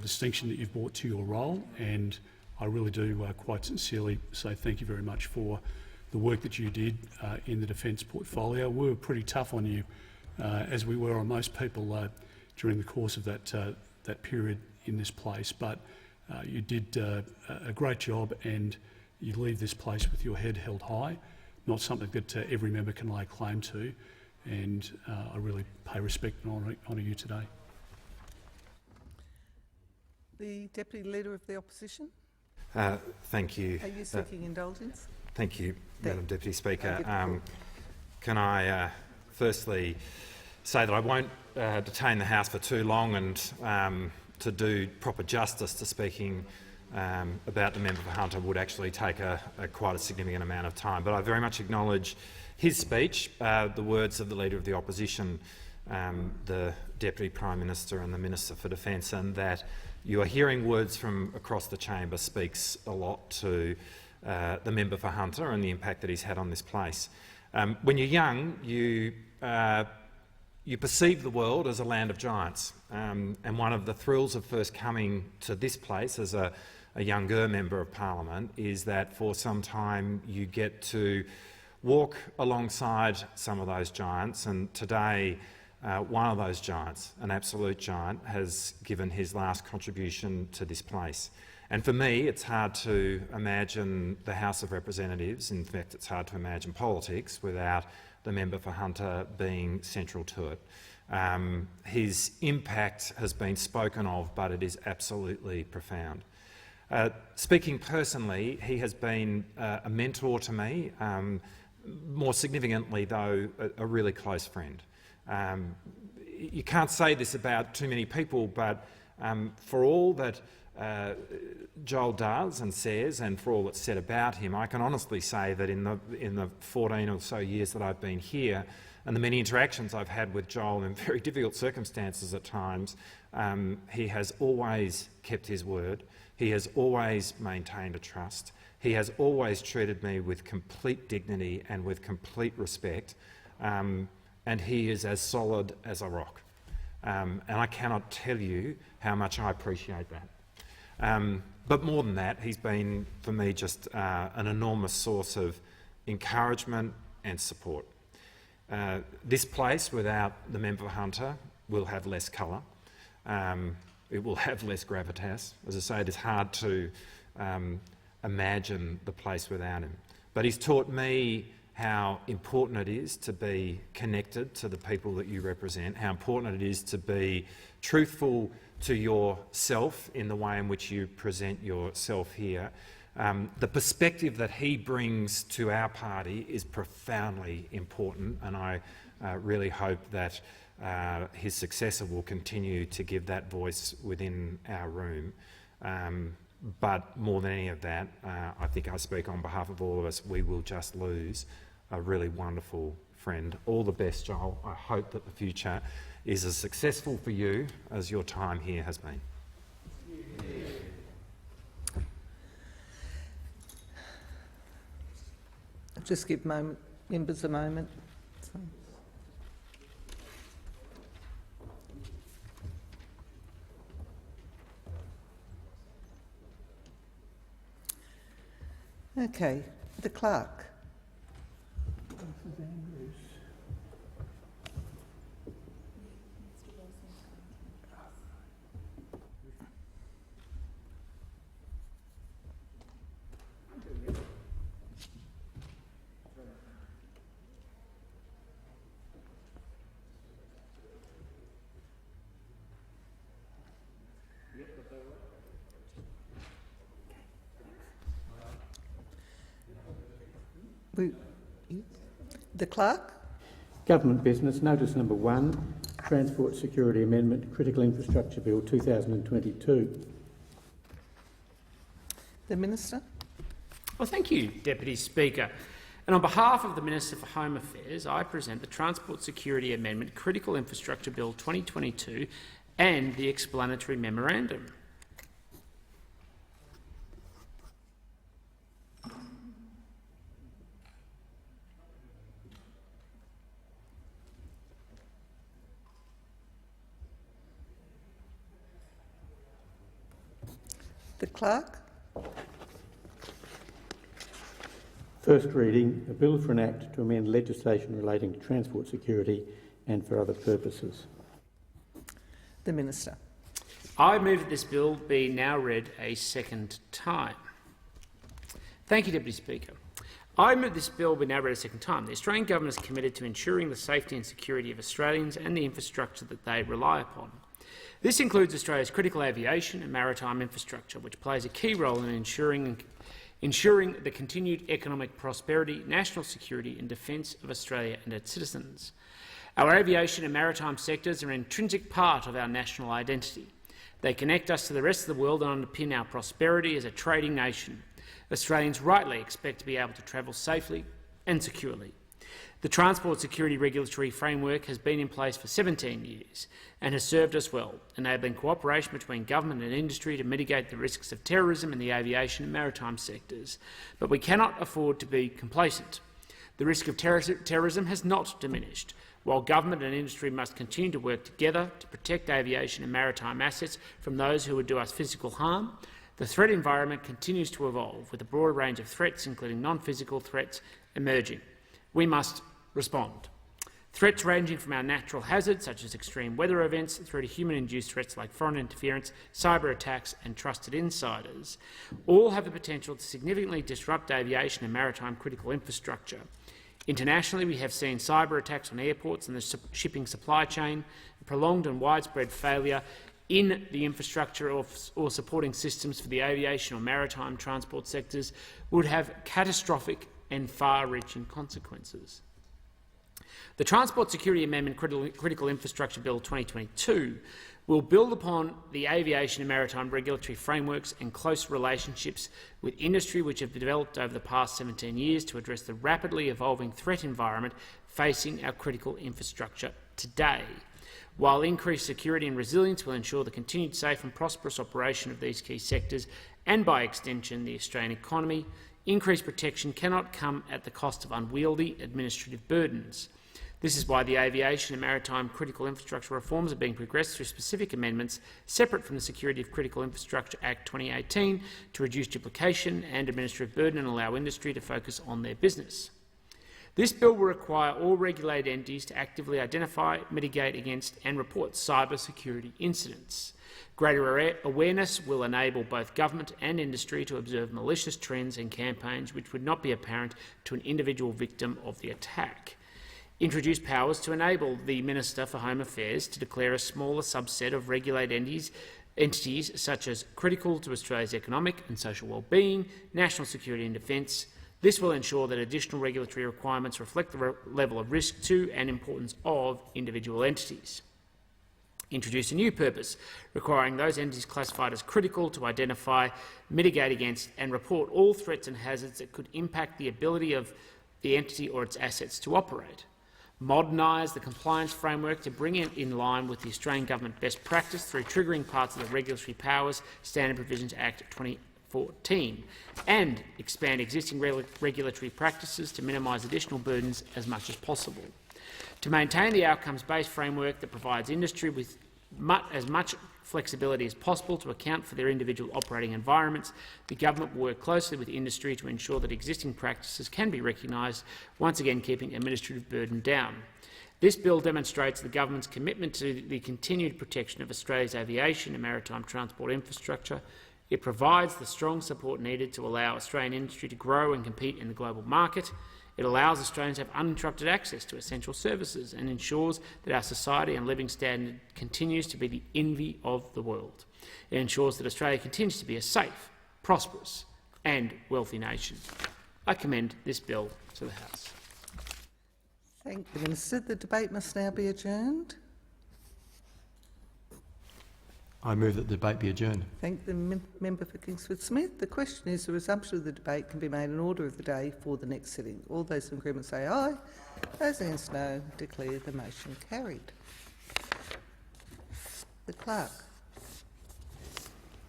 distinction that you've brought to your role, and I really do quite sincerely say thank you very much for the work that you did in the defence portfolio. We were pretty tough on you, as we were on most people during the course of that period in this place, but you did a great job, and you leave this place with your head held high, not something that every member can lay claim to, and I really pay respect and honour you today. The Deputy Leader of the Opposition. Thank you. Are you seeking indulgence? Thank you, Madam Deputy Speaker. Can I firstly say that I won't detain the House for too long, and to do proper justice to speaking about the member for Hunter would actually take quite a significant amount of time. But I very much acknowledge his speech, the words of the Leader of the Opposition, the Deputy Prime Minister and the Minister for Defence, and that you are hearing words from across the chamber speaks a lot to the member for Hunter and the impact that he's had on this place. When you're young, you perceive the world as a land of giants, and one of the thrills of first coming to this place as a younger Member of Parliament is that for some time you get to walk alongside some of those giants, and today one of those giants, an absolute giant, has given his last contribution to this place. And for me, it's hard to imagine the House of Representatives, in fact it's hard to imagine politics, without the member for Hunter being central to it. His impact has been spoken of, but it is absolutely profound. Speaking personally, he has been a mentor to me, more significantly though, a really close friend. You can't say this about too many people, but for all that Joel does and says, and for all that's said about him, I can honestly say that in the 14 or so years that I've been here, and the many interactions I've had with Joel in very difficult circumstances at times, he has always kept his word. He has always maintained a trust. He has always treated me with complete dignity and with complete respect, and he is as solid as a rock. And I cannot tell you how much I appreciate that. But more than that, he's been, for me, just an enormous source of encouragement and support. This place, without the member for Hunter, will have less colour. It will have less gravitas. As I say, it is hard to imagine the place without him. But he's taught me how important it is to be connected to the people that you represent, how important it is to be truthful to yourself in the way in which you present yourself here. The perspective that he brings to our party is profoundly important, and I really hope that his successor will continue to give that voice within our room. But more than any of that, I think I speak on behalf of all of us, we will just lose a really wonderful friend. All the best, Joel. I hope that the future is as successful for you as your time here has been. I'll just give members a moment. Okay, the clerk. The clerk. Government business, notice number 1, Transport Security Amendment, Critical Infrastructure Bill 2022. The Minister. Well, thank you, Deputy Speaker. And on behalf of the Minister for Home Affairs, I present the Transport Security Amendment, Critical Infrastructure Bill 2022 and the explanatory memorandum. The clerk. First reading, a bill for an act to amend legislation relating to transport security and for other purposes. The Minister. I move that this bill be now read a second time. Thank you, Deputy Speaker. I move this bill be now read a second time. The Australian Government is committed to ensuring the safety and security of Australians and the infrastructure that they rely upon. This includes Australia's critical aviation and maritime infrastructure, which plays a key role in ensuring the continued economic prosperity, national security and defence of Australia and its citizens. Our aviation and maritime sectors are an intrinsic part of our national identity. They connect us to the rest of the world and underpin our prosperity as a trading nation. Australians rightly expect to be able to travel safely and securely. The Transport Security Regulatory Framework has been in place for 17 years and has served us well, enabling cooperation between government and industry to mitigate the risks of terrorism in the aviation and maritime sectors. But we cannot afford to be complacent. The risk of terrorism has not diminished. While government and industry must continue to work together to protect aviation and maritime assets from those who would do us physical harm, the threat environment continues to evolve, with a broader range of threats, including non-physical threats, emerging. We must respond. Threats ranging from our natural hazards, such as extreme weather events, through to human-induced threats like foreign interference, cyber attacks and trusted insiders, all have the potential to significantly disrupt aviation and maritime critical infrastructure. Internationally, we have seen cyber attacks on airports and the shipping supply chain. Prolonged and widespread failure in the infrastructure or supporting systems for the aviation or maritime transport sectors would have catastrophic and far-reaching consequences. The Transport Security Amendment Critical Infrastructure Bill 2022 will build upon the aviation and maritime regulatory frameworks and close relationships with industry which have developed over the past 17 years to address the rapidly evolving threat environment facing our critical infrastructure today. While increased security and resilience will ensure the continued safe and prosperous operation of these key sectors and, by extension, the Australian economy, increased protection cannot come at the cost of unwieldy administrative burdens. This is why the aviation and maritime critical infrastructure reforms are being progressed through specific amendments separate from the Security of Critical Infrastructure Act 2018 to reduce duplication and administrative burden and allow industry to focus on their business. This bill will require all regulated entities to actively identify, mitigate against and report cyber security incidents. Greater awareness will enable both government and industry to observe malicious trends and campaigns which would not be apparent to an individual victim of the attack. Introduce powers to enable the Minister for Home Affairs to declare a smaller subset of regulated entities such as critical to Australia's economic and social well-being, national security and defence. This will ensure that additional regulatory requirements reflect the level of risk to and importance of individual entities. Introduce a new purpose, requiring those entities classified as critical to identify, mitigate against and report all threats and hazards that could impact the ability of the entity or its assets to operate, modernise the compliance framework to bring it in line with the Australian Government best practice through triggering parts of the Regulatory Powers Standard Provisions Act 2014, and expand existing regulatory practices to minimise additional burdens as much as possible. To maintain the outcomes-based framework that provides industry with as much flexibility as possible to account for their individual operating environments, the government will work closely with industry to ensure that existing practices can be recognised, once again keeping administrative burden down. This bill demonstrates the government's commitment to the continued protection of Australia's aviation and maritime transport infrastructure. It provides the strong support needed to allow Australian industry to grow and compete in the global market. It allows Australians to have uninterrupted access to essential services and ensures that our society and living standard continues to be the envy of the world. It ensures that Australia continues to be a safe, prosperous and wealthy nation. I commend this bill to the House. Thank the Minister. The debate must now be adjourned. I move that the debate be adjourned. Thank the member for Kingsford Smith. The question is the resumption of the debate can be made in order of the day for the next sitting. All those in agreement say aye. Those against no. Declare the motion carried. The Clerk.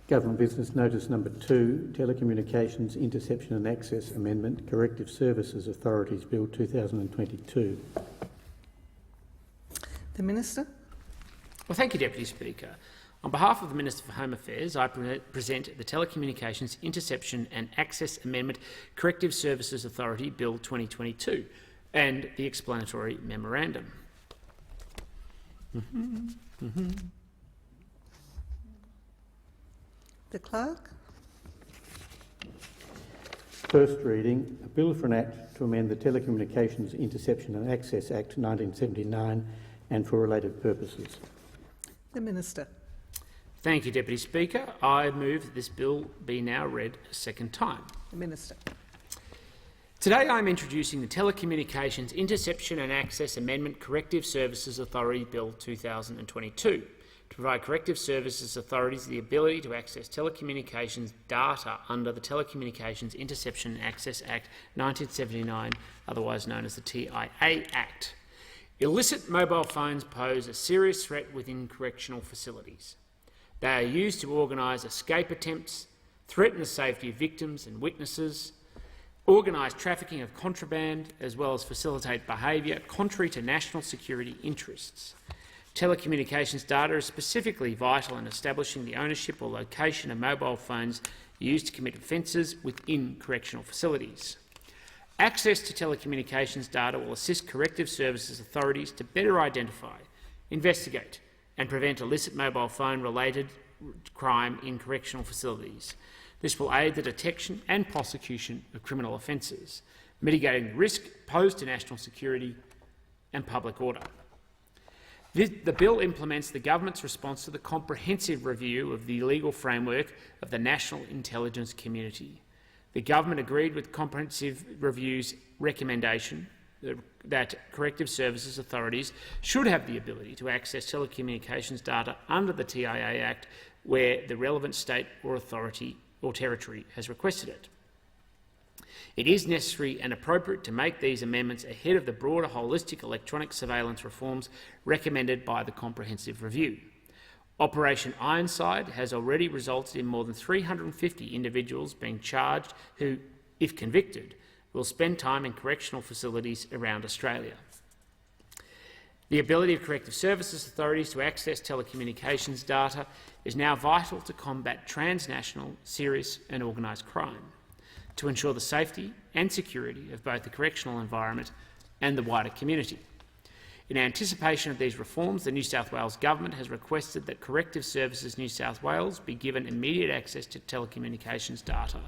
Government Business Notice Number 2, Telecommunications Interception and Access Amendment, Corrective Services Authorities Bill 2022. The Minister. Well, thank you, Deputy Speaker. On behalf of the Minister for Home Affairs, I present the Telecommunications Interception and Access Amendment Corrective Services Authority Bill 2022 and the explanatory memorandum. The Clerk. First reading, a bill for an act to amend the Telecommunications Interception and Access Act 1979 and for related purposes. The Minister. Thank you, Deputy Speaker. I move that this bill be now read a second time. The Minister. Today I am introducing the Telecommunications Interception and Access Amendment Corrective Services Authority Bill 2022 to provide corrective services authorities the ability to access telecommunications data under the Telecommunications Interception and Access Act 1979, otherwise known as the TIA Act. Illicit mobile phones pose a serious threat within correctional facilities. They are used to organise escape attempts, threaten the safety of victims and witnesses, organise trafficking of contraband, as well as facilitate behaviour contrary to national security interests. Telecommunications data is specifically vital in establishing the ownership or location of mobile phones used to commit offences within correctional facilities. Access to telecommunications data will assist corrective services authorities to better identify, investigate and prevent illicit mobile phone-related crime in correctional facilities. This will aid the detection and prosecution of criminal offences, mitigating the risk posed to national security and public order. The bill implements the government's response to the comprehensive review of the legal framework of the national intelligence community. The government agreed with Comprehensive Review's recommendation that corrective services authorities should have the ability to access telecommunications data under the TIA Act where the relevant state or authority or territory has requested it. It is necessary and appropriate to make these amendments ahead of the broader holistic electronic surveillance reforms recommended by the Comprehensive Review. Operation Ironside has already resulted in more than 350 individuals being charged who, if convicted, will spend time in correctional facilities around Australia. The ability of corrective services authorities to access telecommunications data is now vital to combat transnational, serious and organised crime, to ensure the safety and security of both the correctional environment and the wider community. In anticipation of these reforms, the New South Wales Government has requested that Corrective Services New South Wales be given immediate access to telecommunications data,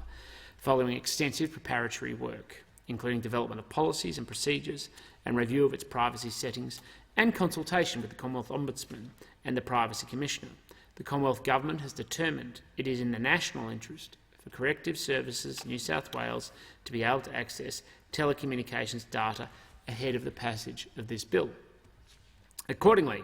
following extensive preparatory work, including development of policies and procedures and review of its privacy settings and consultation with the Commonwealth Ombudsman and the Privacy Commissioner. The Commonwealth Government has determined it is in the national interest for Corrective Services New South Wales to be able to access telecommunications data ahead of the passage of this bill. Accordingly,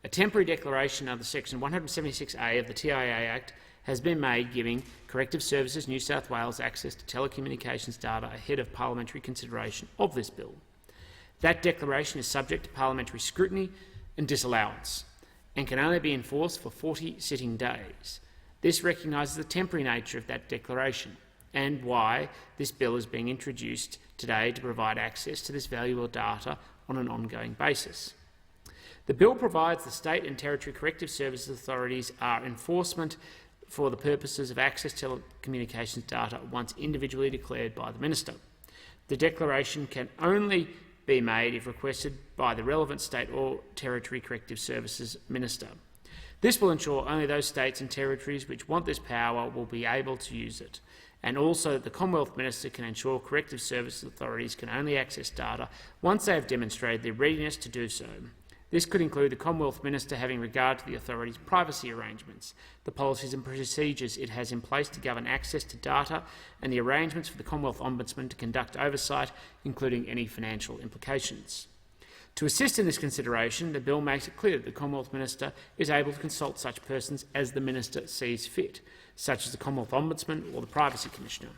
A temporary declaration under Section 176A of the TIA Act has been made giving Corrective Services New South Wales access to telecommunications data ahead of parliamentary consideration of this bill. That declaration is subject to parliamentary scrutiny and disallowance and can only be enforced for 40 sitting days. This recognises the temporary nature of that declaration and why this bill is being introduced today to provide access to this valuable data on an ongoing basis. The bill provides the state and territory corrective services authorities are enforcement for the purposes of access to telecommunications data once individually declared by the minister. The declaration can only be made if requested by the relevant state or territory corrective services minister. This will ensure only those states and territories which want this power will be able to use it, and also that the Commonwealth Minister can ensure corrective services authorities can only access data once they have demonstrated their readiness to do so. This could include the Commonwealth Minister having regard to the authority's privacy arrangements, the policies and procedures it has in place to govern access to data, and the arrangements for the Commonwealth Ombudsman to conduct oversight, including any financial implications. To assist in this consideration, the bill makes it clear that the Commonwealth Minister is able to consult such persons as the Minister sees fit, such as the Commonwealth Ombudsman or the Privacy Commissioner.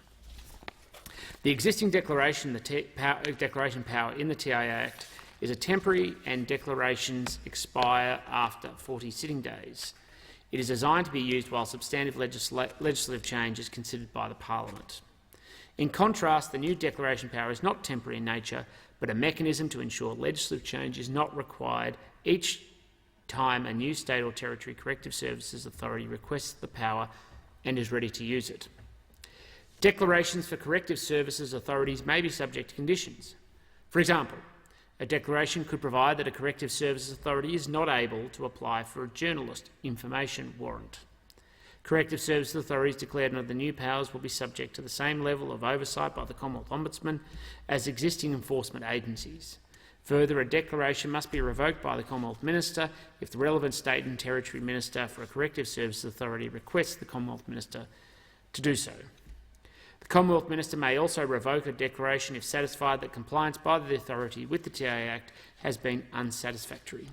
The existing declaration power in the TIA Act is a temporary and declarations expire after 40 sitting days. It is designed to be used while substantive legislative change is considered by the Parliament. In contrast, the new declaration power is not temporary in nature, but a mechanism to ensure legislative change is not required each time a new state or territory corrective services authority requests the power and is ready to use it. Declarations for corrective services authorities may be subject to conditions. For example, a declaration could provide that a corrective services authority is not able to apply for a journalist information warrant. Corrective services authorities declared under the new powers will be subject to the same level of oversight by the Commonwealth Ombudsman as existing enforcement agencies. Further, a declaration must be revoked by the Commonwealth Minister if the relevant state and territory minister for a corrective services authority requests the Commonwealth Minister to do so. The Commonwealth Minister may also revoke a declaration if satisfied that compliance by the authority with the TIA Act has been unsatisfactory.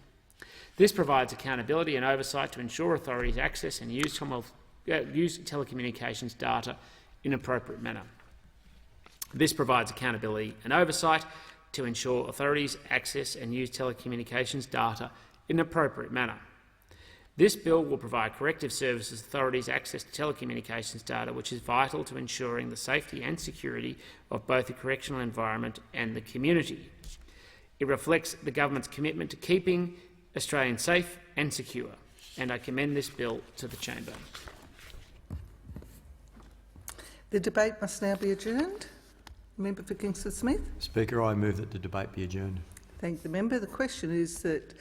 This provides accountability and oversight to ensure authorities access and use telecommunications data in an appropriate manner. This provides accountability and oversight to ensure authorities access and use telecommunications data in an appropriate manner. This bill will provide corrective services authorities access to telecommunications data, which is vital to ensuring the safety and security of both the correctional environment and the community. It reflects the government's commitment to keeping Australians safe and secure, and I commend this bill to the chamber. The debate must now be adjourned. Member for Kingsford Smith. Speaker, I move that the debate be adjourned. Thank the member. The question is that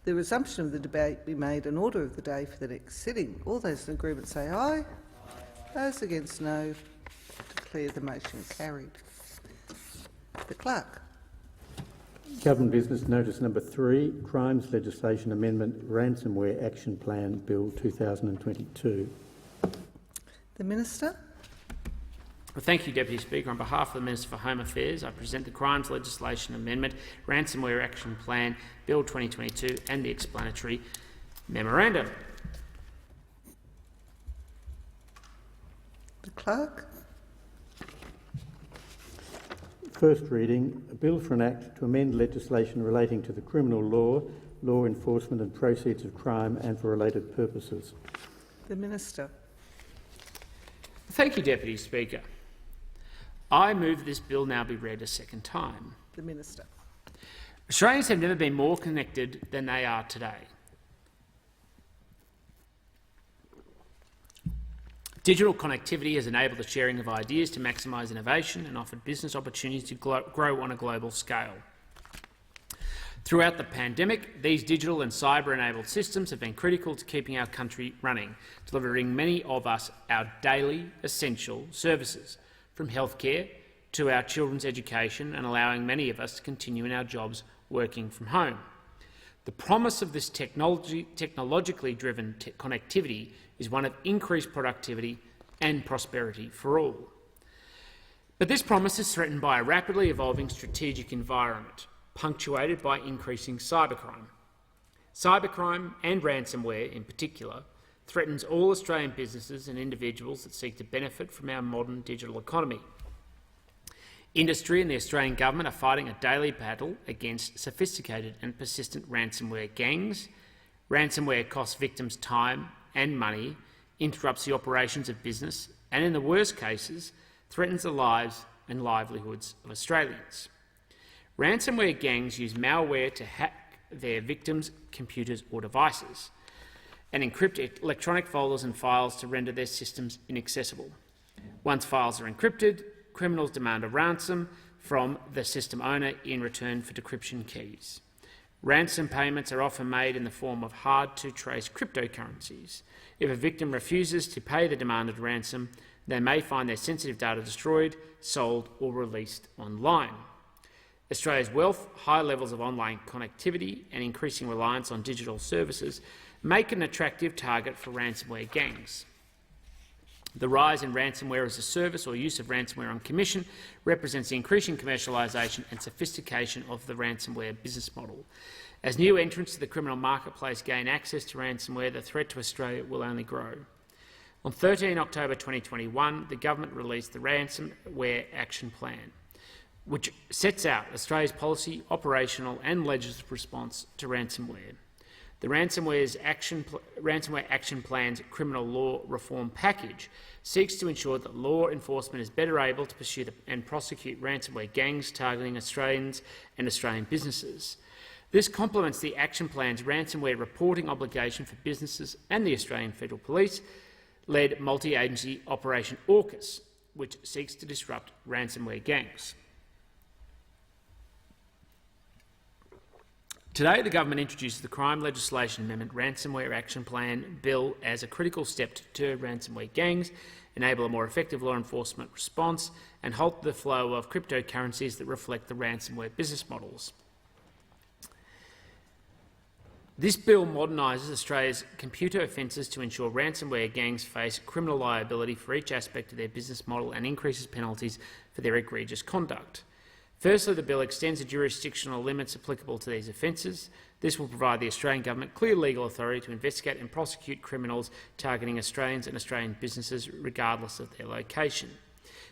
the resumption of the debate be made an order of the day for the next sitting. All those in agreement say aye. Aye. Those against no. Declare the motion carried. The clerk. Government Business Notice Number 3, Crimes Legislation Amendment Ransomware Action Plan Bill 2022. The Minister. Well, thank you, Deputy Speaker. On behalf of the Minister for Home Affairs, I present the Crimes Legislation Amendment Ransomware Action Plan Bill 2022 and the explanatory memorandum. The Clerk. First reading, a bill for an act to amend legislation relating to the criminal law, law enforcement and proceeds of crime and for related purposes. The Minister. Thank you, Deputy Speaker. I move that this bill now be read a second time. The Minister. Australians have never been more connected than they are today. Digital connectivity has enabled the sharing of ideas to maximise innovation and offered business opportunities to grow on a global scale. Throughout the pandemic, these digital and cyber-enabled systems have been critical to keeping our country running, delivering many of us our daily essential services, from healthcare to our children's education, and allowing many of us to continue in our jobs working from home. The promise of this technologically driven connectivity is one of increased productivity and prosperity for all. But this promise is threatened by a rapidly evolving strategic environment, punctuated by increasing cybercrime. Cybercrime, and ransomware in particular, threatens all Australian businesses and individuals that seek to benefit from our modern digital economy. Industry and the Australian government are fighting a daily battle against sophisticated and persistent ransomware gangs. Ransomware costs victims time and money, interrupts the operations of business, and in the worst cases, threatens the lives and livelihoods of Australians. Ransomware gangs use malware to hack their victims' computers or devices and encrypt electronic folders and files to render their systems inaccessible. Once files are encrypted, criminals demand a ransom from the system owner in return for decryption keys. Ransom payments are often made in the form of hard-to-trace cryptocurrencies. If a victim refuses to pay the demanded ransom, they may find their sensitive data destroyed, sold or released online. Australia's wealth, high levels of online connectivity and increasing reliance on digital services make an attractive target for ransomware gangs. The rise in ransomware as a service or use of ransomware on commission represents the increasing commercialisation and sophistication of the ransomware business model. As new entrants to the criminal marketplace gain access to ransomware, the threat to Australia will only grow. On 13 October 2021, the government released the Ransomware Action Plan, which sets out Australia's policy, operational and legislative response to ransomware. The Ransomware Action Plan's criminal law reform package seeks to ensure that law enforcement is better able to pursue and prosecute ransomware gangs targeting Australians and Australian businesses. This complements the Action Plan's ransomware reporting obligation for businesses and the Australian Federal Police-led multi-agency Operation AUKUS, which seeks to disrupt ransomware gangs. Today, the government introduces the Crime Legislation Amendment Ransomware Action Plan Bill as a critical step to deter ransomware gangs, enable a more effective law enforcement response and halt the flow of cryptocurrencies that reflect the ransomware business models. This bill modernises Australia's computer offences to ensure ransomware gangs face criminal liability for each aspect of their business model and increases penalties for their egregious conduct. Firstly, the bill extends the jurisdictional limits applicable to these offences. This will provide the Australian government clear legal authority to investigate and prosecute criminals targeting Australians and Australian businesses regardless of their location.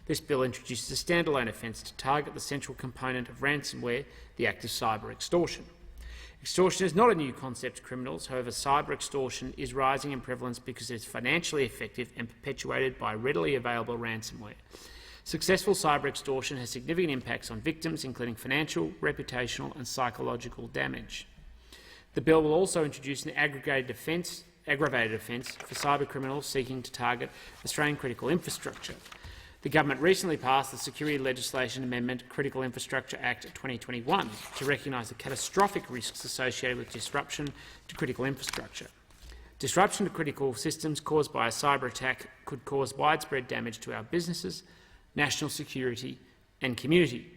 This bill introduces a standalone offence to target the central component of ransomware, the act of cyber extortion. Extortion is not a new concept to criminals. However, cyber extortion is rising in prevalence because it is financially effective and perpetuated by readily available ransomware. Successful cyber extortion has significant impacts on victims, including financial, reputational and psychological damage. The bill will also introduce an aggravated offence for cyber criminals seeking to target Australian critical infrastructure. The government recently passed the Security Legislation Amendment Critical Infrastructure Act 2021 to recognise the catastrophic risks associated with disruption to critical infrastructure. Disruption to critical systems caused by a cyber attack could cause widespread damage to our businesses, national security and community.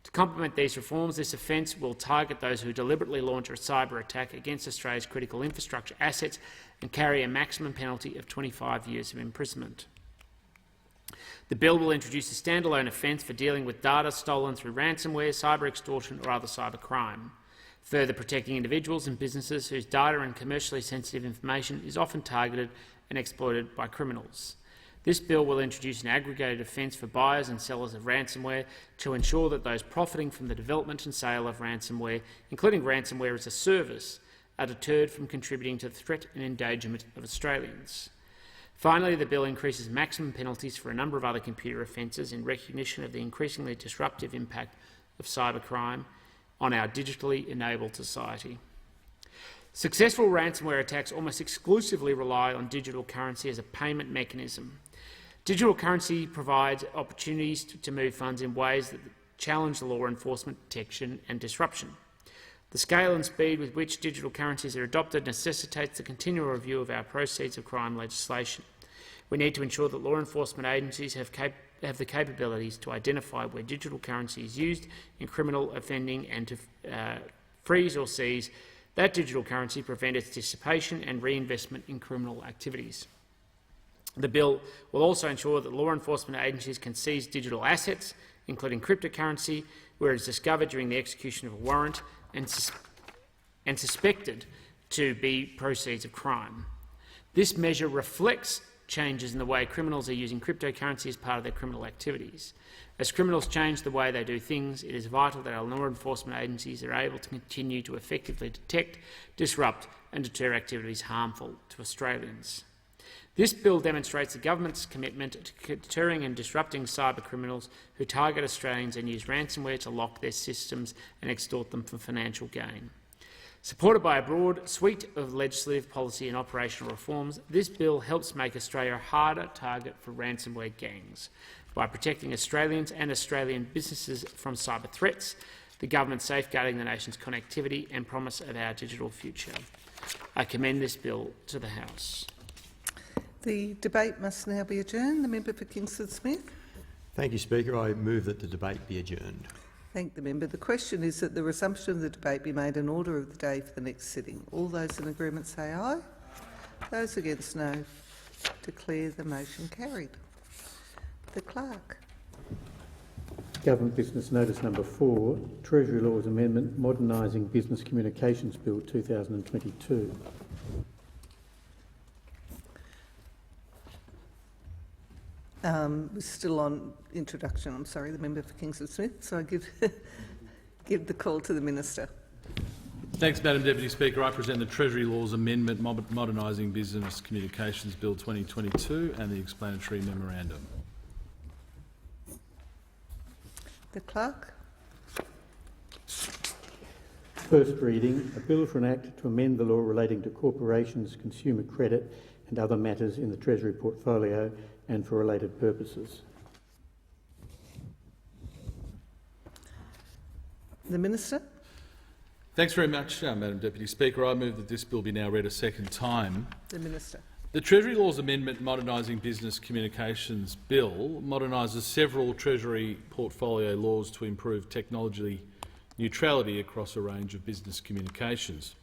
To complement these reforms, this offence will target those who deliberately launch a cyber attack against Australia's critical infrastructure assets and carry a maximum penalty of 25 years of imprisonment. The bill will introduce a standalone offence for dealing with data stolen through ransomware, cyber extortion or other cyber crime, further protecting individuals and businesses whose data and commercially sensitive information is often targeted and exploited by criminals. This bill will introduce an aggregated offence for buyers and sellers of ransomware to ensure that those profiting from the development and sale of ransomware, including ransomware as a service, are deterred from contributing to the threat and endangerment of Australians. Finally, the bill increases maximum penalties for a number of other computer offences in recognition of the increasingly disruptive impact of cybercrime on our digitally enabled society. Successful ransomware attacks almost exclusively rely on digital currency as a payment mechanism. Digital currency provides opportunities to move funds in ways that challenge the law enforcement, detection and disruption. The scale and speed with which digital currencies are adopted necessitates the continual review of our proceeds of crime legislation. We need to ensure that law enforcement agencies have the capabilities to identify where digital currency is used in criminal offending and to freeze or seize that digital currency, prevent its dissipation and reinvestment in criminal activities. The bill will also ensure that law enforcement agencies can seize digital assets, including cryptocurrency, where it is discovered during the execution of a warrant and suspected to be proceeds of crime. This measure reflects changes in the way criminals are using cryptocurrency as part of their criminal activities. As criminals change the way they do things, it is vital that our law enforcement agencies are able to continue to effectively detect, disrupt and deter activities harmful to Australians. This bill demonstrates the government's commitment to deterring and disrupting cyber criminals who target Australians and use ransomware to lock their systems and extort them for financial gain. Supported by a broad suite of legislative, policy and operational reforms, this bill helps make Australia a harder target for ransomware gangs. By protecting Australians and Australian businesses from cyber threats, the government safeguarding the nation's connectivity and promise of our digital future. I commend this bill to the House. The debate must now be adjourned. The member for Kingston Smith. Thank you, Speaker. I move that the debate be adjourned. Thank the member. The question is that the resumption of the debate be made an order of the day for the next sitting. All those in agreement say aye. Those against no. Declare the motion carried. The Clerk. Government Business Notice Number 4, Treasury Laws Amendment Modernising Business Communications Bill 2022. We're still on introduction. I'm sorry, the member for Kingston Smith. So I give the call to the Minister. Thanks, Madam Deputy Speaker. I present the Treasury Laws Amendment Modernising Business Communications Bill 2022 and the explanatory memorandum. The Clerk. First reading, a bill for an act to amend the law relating to corporations, consumer credit and other matters in the Treasury portfolio and for related purposes. The Minister. Thanks very much, Madam Deputy Speaker. I move that this bill be now read a second time. The Minister. The Treasury Laws Amendment Modernising Business Communications Bill modernises several Treasury portfolio laws to improve technology neutrality across a range of business communications.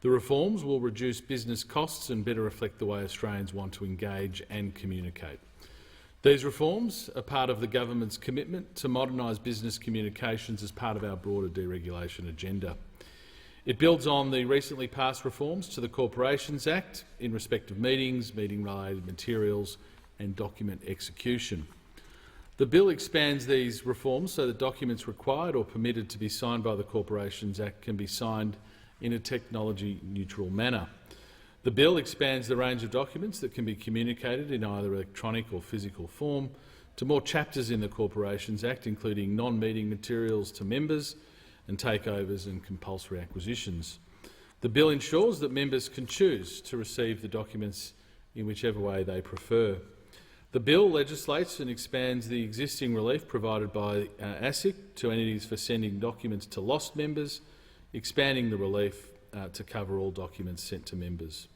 The reforms will reduce business costs and better reflect the way Australians want to engage and communicate. These reforms are part of the government's commitment to modernise business communications as part of our broader deregulation agenda. It builds on the recently passed reforms to the Corporations Act in respect of meetings, meeting-related materials and document execution. The bill expands these reforms so that documents required or permitted to be signed by the Corporations Act can be signed in a technology-neutral manner. The bill expands the range of documents that can be communicated in either electronic or physical form to more chapters in the Corporations Act, including non-meeting materials to members and takeovers and compulsory acquisitions. The bill ensures that members can choose to receive the documents in whichever way they prefer. The bill legislates and expands the existing relief provided by ASIC to entities for sending documents to lost members, expanding the relief to cover all documents sent to members.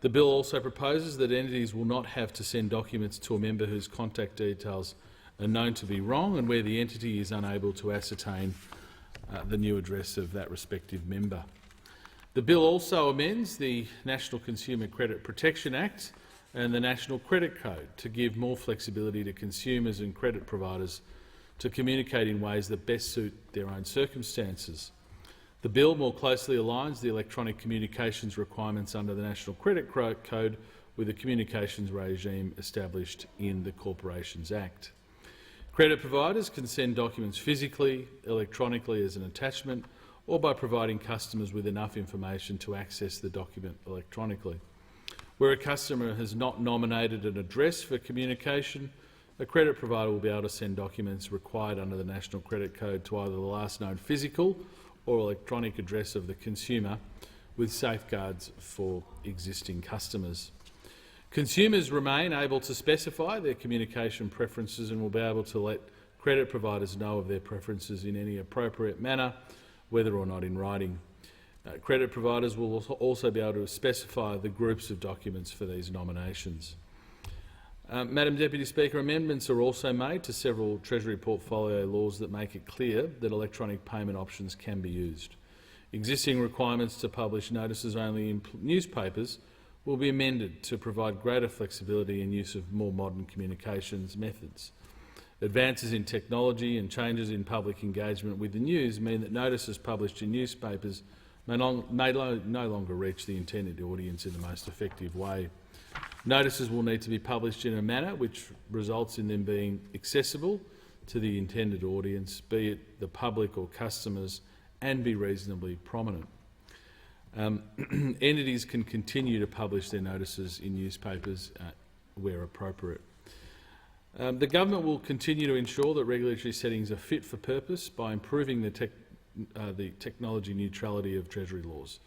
The bill also proposes that entities will not have to send documents to a member whose contact details are known to be wrong and where the entity is unable to ascertain the new address of that respective member. The bill also amends the National Consumer Credit Protection Act and the National Credit Code to give more flexibility to consumers and credit providers to communicate in ways that best suit their own circumstances. The bill more closely aligns the electronic communications requirements under the National Credit Code with the communications regime established in the Corporations Act. Credit providers can send documents physically, electronically as an attachment, or by providing customers with enough information to access the document electronically. Where a customer has not nominated an address for communication, a credit provider will be able to send documents required under the National Credit Code to either the last known physical or electronic address of the consumer, with safeguards for existing customers. Consumers remain able to specify their communication preferences and will be able to let credit providers know of their preferences in any appropriate manner, whether or not in writing. Credit providers will also be able to specify the groups of documents for these nominations. Madam Deputy Speaker, amendments are also made to several Treasury portfolio laws that make it clear that electronic payment options can be used. Existing requirements to publish notices only in newspapers will be amended to provide greater flexibility and use of more modern communications methods. Advances in technology and changes in public engagement with the news mean that notices published in newspapers no longer reach the intended audience in the most effective way. Notices will need to be published in a manner which results in them being accessible to the intended audience, be it the public or customers, and be reasonably prominent. Entities can continue to publish their notices in newspapers where appropriate. The government will continue to ensure that regulatory settings are fit for purpose by improving the technology neutrality of Treasury laws.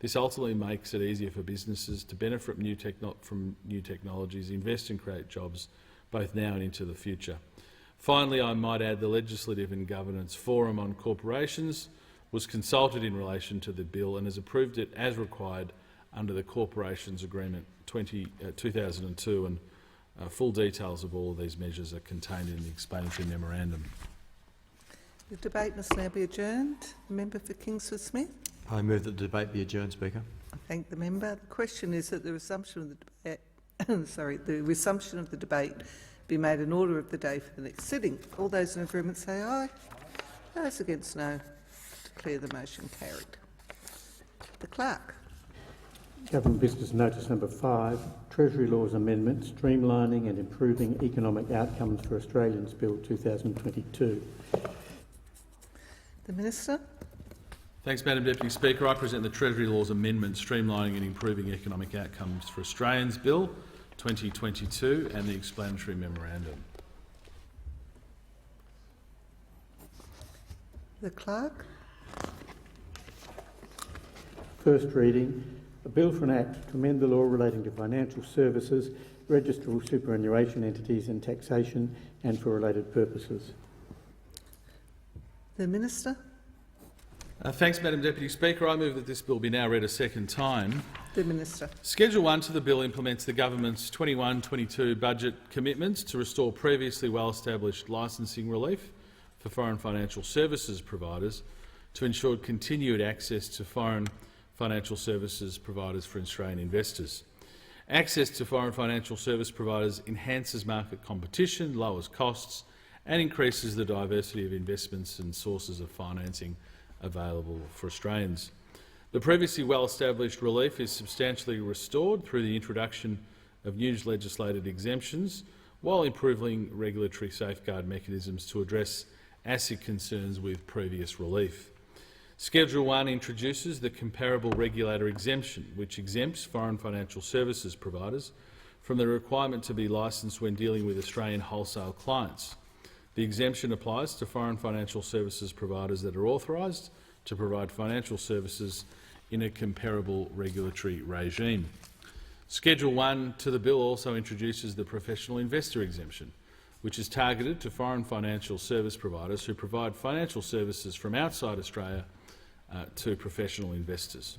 This ultimately makes it easier for businesses to benefit from new technologies, invest and create jobs both now and into the future. Finally, I might add the Legislative and Governance Forum on Corporations was consulted in relation to the bill and has approved it as required under the Corporations Agreement 2002, and full details of all of these measures are contained in the explanatory memorandum. The debate must now be adjourned. The member for Kingsford Smith. I move that the debate be adjourned, Speaker. I thank the member. The question is that the resumption of the debate, the resumption of the debate be made an order of the day for the next sitting. All those in agreement say aye. Those against no. Declare the motion carried. The clerk. Government Business Notice number 5, Treasury Laws Amendment, Streamlining and Improving Economic Outcomes for Australians Bill 2022. The Minister. Thanks, Madam Deputy Speaker. I present the Treasury Laws Amendment, Streamlining and Improving Economic Outcomes for Australians Bill 2022 and the explanatory memorandum. The Clerk. First reading, a bill for an act to amend the law relating to financial services, registrable superannuation entities and taxation, and for related purposes. The Minister. Thanks, Madam Deputy Speaker. I move that this bill be now read a second time. The Minister. Schedule 1 to the bill implements the government's 21-22 budget commitments to restore previously well-established licensing relief for foreign financial services providers to ensure continued access to foreign financial services providers for Australian investors. Access to foreign financial service providers enhances market competition, lowers costs and increases the diversity of investments and sources of financing available for Australians. The previously well-established relief is substantially restored through the introduction of new legislated exemptions while improving regulatory safeguard mechanisms to address ASIC concerns with previous relief. Schedule 1 introduces the comparable regulator exemption, which exempts foreign financial services providers from the requirement to be licensed when dealing with Australian wholesale clients. The exemption applies to foreign financial services providers that are authorised to provide financial services in a comparable regulatory regime. Schedule 1 to the bill also introduces the professional investor exemption, which is targeted to foreign financial service providers who provide financial services from outside Australia to professional investors.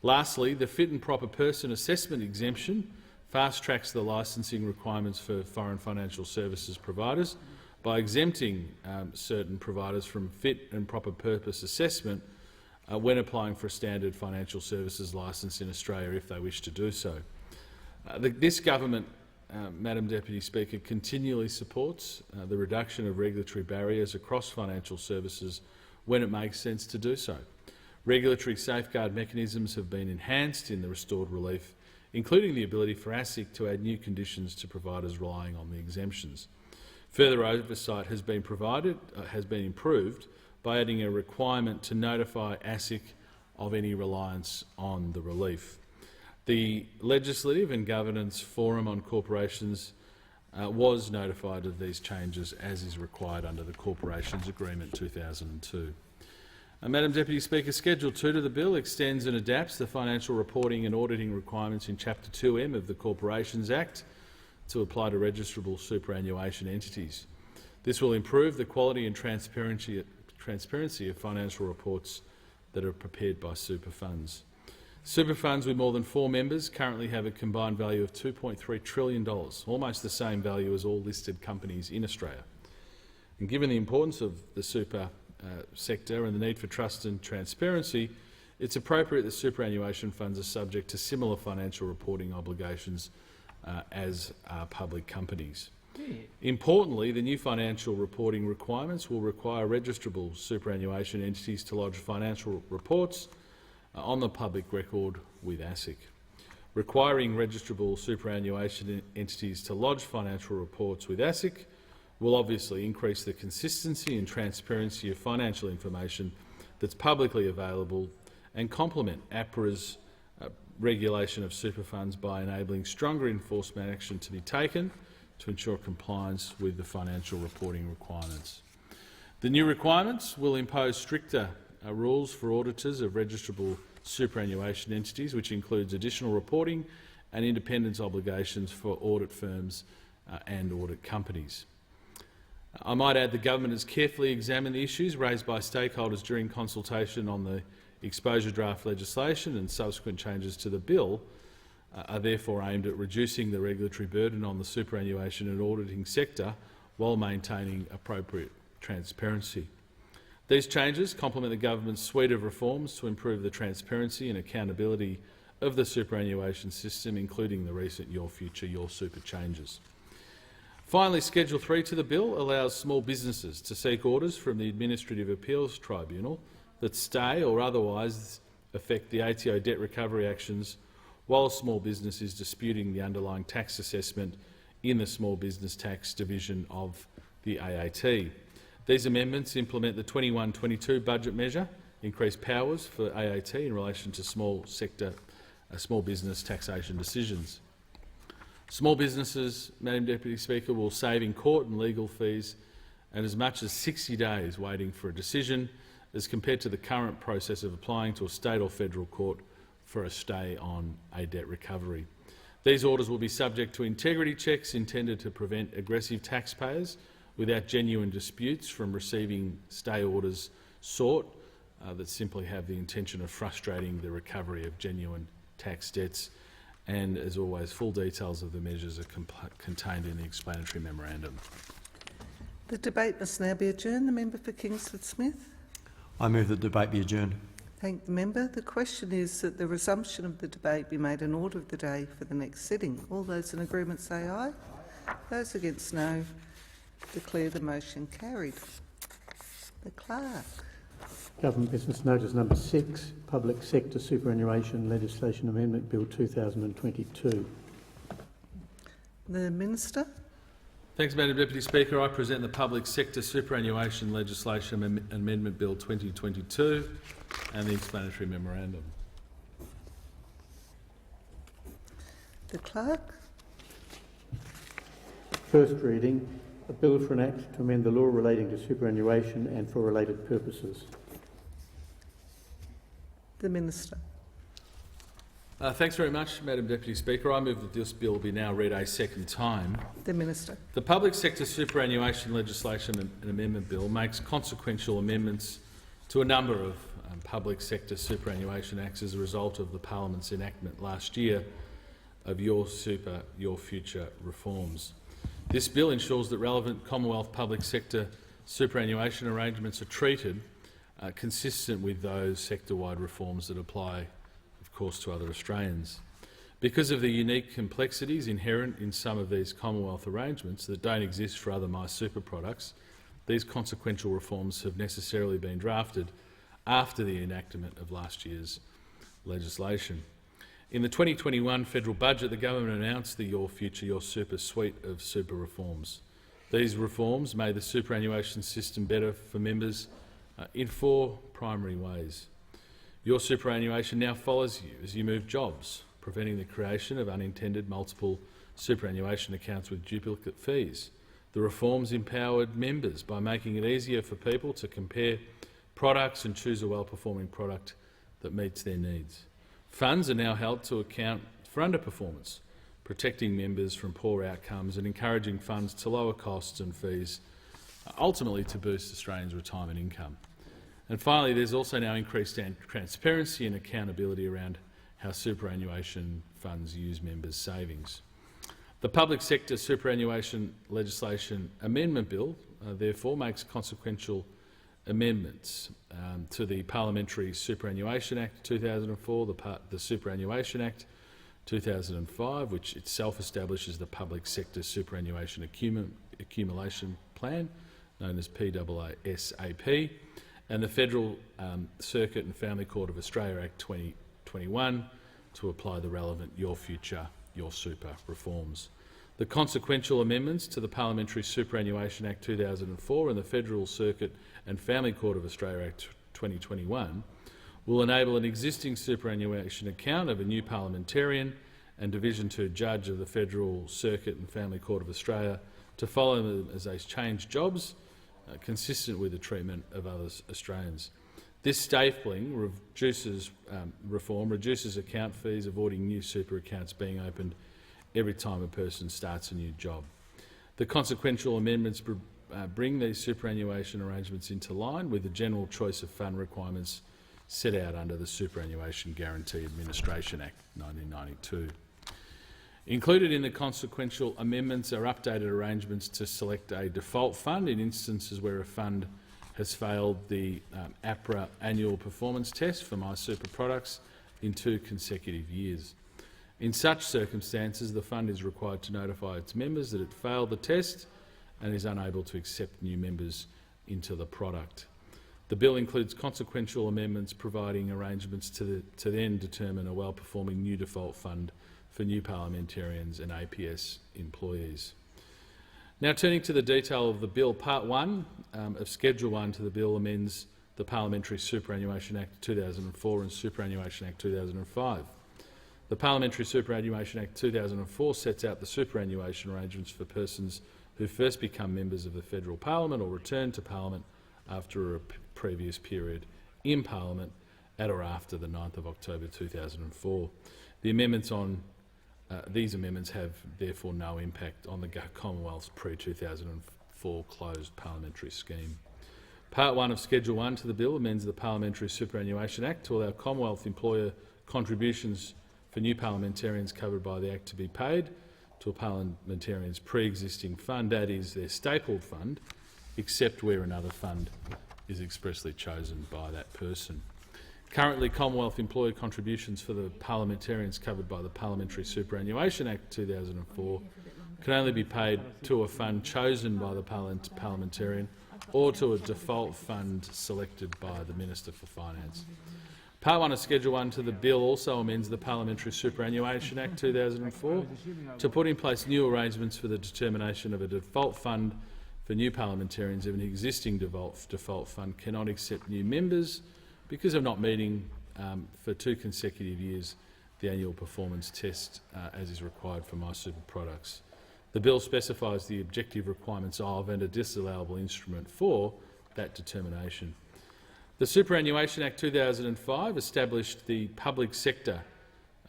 Lastly, the fit and proper person assessment exemption fast-tracks the licensing requirements for foreign financial services providers by exempting certain providers from fit and proper purpose assessment when applying for a standard financial services licence in Australia if they wish to do so. This government, Madam Deputy Speaker, continually supports the reduction of regulatory barriers across financial services when it makes sense to do so. Regulatory safeguard mechanisms have been enhanced in the restored relief, including the ability for ASIC to add new conditions to providers relying on the exemptions. Further oversight has been improved by adding a requirement to notify ASIC of any reliance on the relief. The Legislative and Governance Forum on Corporations was notified of these changes, as is required under the Corporations Agreement 2002. Madam Deputy Speaker, Schedule 2 to the bill extends and adapts the financial reporting and auditing requirements in Chapter 2M of the Corporations Act to apply to registrable superannuation entities. This will improve the quality and transparency of financial reports that are prepared by super funds. Super funds with more than 4 members currently have a combined value of $2.3 trillion, almost the same value as all listed companies in Australia. And given the importance of the super sector and the need for trust and transparency, it's appropriate that superannuation funds are subject to similar financial reporting obligations as are public companies. Importantly, the new financial reporting requirements will require registrable superannuation entities to lodge financial reports on the public record with ASIC. Requiring registrable superannuation entities to lodge financial reports with ASIC will obviously increase the consistency and transparency of financial information that's publicly available and complement APRA's regulation of super funds by enabling stronger enforcement action to be taken to ensure compliance with the financial reporting requirements. The new requirements will impose stricter rules for auditors of registrable superannuation entities, which includes additional reporting and independence obligations for audit firms and audit companies. I might add the government has carefully examined the issues raised by stakeholders during consultation on the exposure draft legislation, and subsequent changes to the bill are therefore aimed at reducing the regulatory burden on the superannuation and auditing sector while maintaining appropriate transparency. These changes complement the government's suite of reforms to improve the transparency and accountability of the superannuation system, including the recent Your Future, Your Super changes. Finally, Schedule 3 to the bill allows small businesses to seek orders from the Administrative Appeals Tribunal that stay or otherwise affect the ATO debt recovery actions while a small business is disputing the underlying tax assessment in the Small Business Tax Division of the AAT. These amendments implement the 21-22 budget measure, increase powers for AAT in relation to small business taxation decisions. Small businesses, Madam Deputy Speaker, will save in court and legal fees and as much as 60 days waiting for a decision, as compared to the current process of applying to a state or federal court for a stay on a debt recovery. These orders will be subject to integrity checks intended to prevent aggressive taxpayers without genuine disputes from receiving stay orders sought that simply have the intention of frustrating the recovery of genuine tax debts. And, as always, full details of the measures are contained in the explanatory memorandum. The debate must now be adjourned. The member for Kingsford Smith. I move that the debate be adjourned. Thank the member. The question is that the resumption of the debate be made an order of the day for the next sitting. All those in agreement say aye. Those against no. Declare the motion carried. The clerk. Government Business Notice number 6, Public Sector Superannuation Legislation Amendment Bill 2022. The Minister. Thanks, Madam Deputy Speaker. I present the Public Sector Superannuation Legislation Amendment Bill 2022 and the explanatory memorandum. The Clerk. First reading, a bill for an act to amend the law relating to superannuation and for related purposes. The Minister. Thanks very much, Madam Deputy Speaker. I move that this bill be now read a second time. The Minister. The Public Sector Superannuation Legislation and Amendment Bill makes consequential amendments to a number of public sector superannuation acts as a result of the Parliament's enactment last year of Your Super, Your Future reforms. This bill ensures that relevant Commonwealth public sector superannuation arrangements are treated consistent with those sector-wide reforms that apply, of course, to other Australians. Because of the unique complexities inherent in some of these Commonwealth arrangements that don't exist for other MySuper products, these consequential reforms have necessarily been drafted after the enactment of last year's legislation. In the 2021 federal budget, the government announced the Your Future, Your Super suite of super reforms. These reforms made the superannuation system better for members in 4 primary ways. Your superannuation now follows you as you move jobs, preventing the creation of unintended multiple superannuation accounts with duplicate fees. The reforms empowered members by making it easier for people to compare products and choose a well-performing product that meets their needs. Funds are now held to account for underperformance, protecting members from poor outcomes and encouraging funds to lower costs and fees, ultimately to boost Australians' retirement income. And finally, there's also now increased transparency and accountability around how superannuation funds use members' savings. The Public Sector Superannuation Legislation Amendment Bill, therefore, makes consequential amendments to the Parliamentary Superannuation Act 2004, the Superannuation Act 2005, which itself establishes the Public Sector Superannuation Accumulation Plan, known as PAASAP, and the Federal Circuit and Family Court of Australia Act 2021 to apply the relevant Your Future, Your Super reforms. The consequential amendments to the Parliamentary Superannuation Act 2004 and the Federal Circuit and Family Court of Australia Act 2021 will enable an existing superannuation account of a new parliamentarian and Division 2 judge of the Federal Circuit and Family Court of Australia to follow them as they change jobs, consistent with the treatment of other Australians. This stapling reform reduces account fees, avoiding new super accounts being opened every time a person starts a new job. The consequential amendments bring these superannuation arrangements into line with the general choice of fund requirements set out under the Superannuation Guarantee Administration Act 1992. Included in the consequential amendments are updated arrangements to select a default fund in instances where a fund has failed the APRA annual performance test for MySuper products in 2 consecutive years. In such circumstances, the fund is required to notify its members that it failed the test and is unable to accept new members into the product. The bill includes consequential amendments providing arrangements to then determine a well-performing new default fund for new parliamentarians and APS employees. Now turning to the detail of the bill, Part 1 of Schedule 1 to the bill amends the Parliamentary Superannuation Act 2004 and Superannuation Act 2005. The Parliamentary Superannuation Act 2004 sets out the superannuation arrangements for persons who first become members of the Federal Parliament or return to Parliament after a previous period in Parliament at or after the 9th of October 2004. These amendments have therefore no impact on the Commonwealth's pre-2004 closed parliamentary scheme. Part 1 of Schedule 1 to the bill amends the Parliamentary Superannuation Act to allow Commonwealth employer contributions for new parliamentarians covered by the Act to be paid to a parliamentarian's pre-existing fund, that is, their stapled fund, except where another fund is expressly chosen by that person. Currently, Commonwealth employer contributions for the parliamentarians covered by the Parliamentary Superannuation Act 2004 can only be paid to a fund chosen by the parliamentarian or to a default fund selected by the Minister for Finance. Part 1 of Schedule 1 to the bill also amends the Parliamentary Superannuation Act 2004 to put in place new arrangements for the determination of a default fund for new parliamentarians if an existing default fund cannot accept new members because of not meeting for 2 consecutive years the annual performance test as is required for MySuper products. The bill specifies the objective requirements of and a disallowable instrument for that determination. The Superannuation Act 2005 established the Public Sector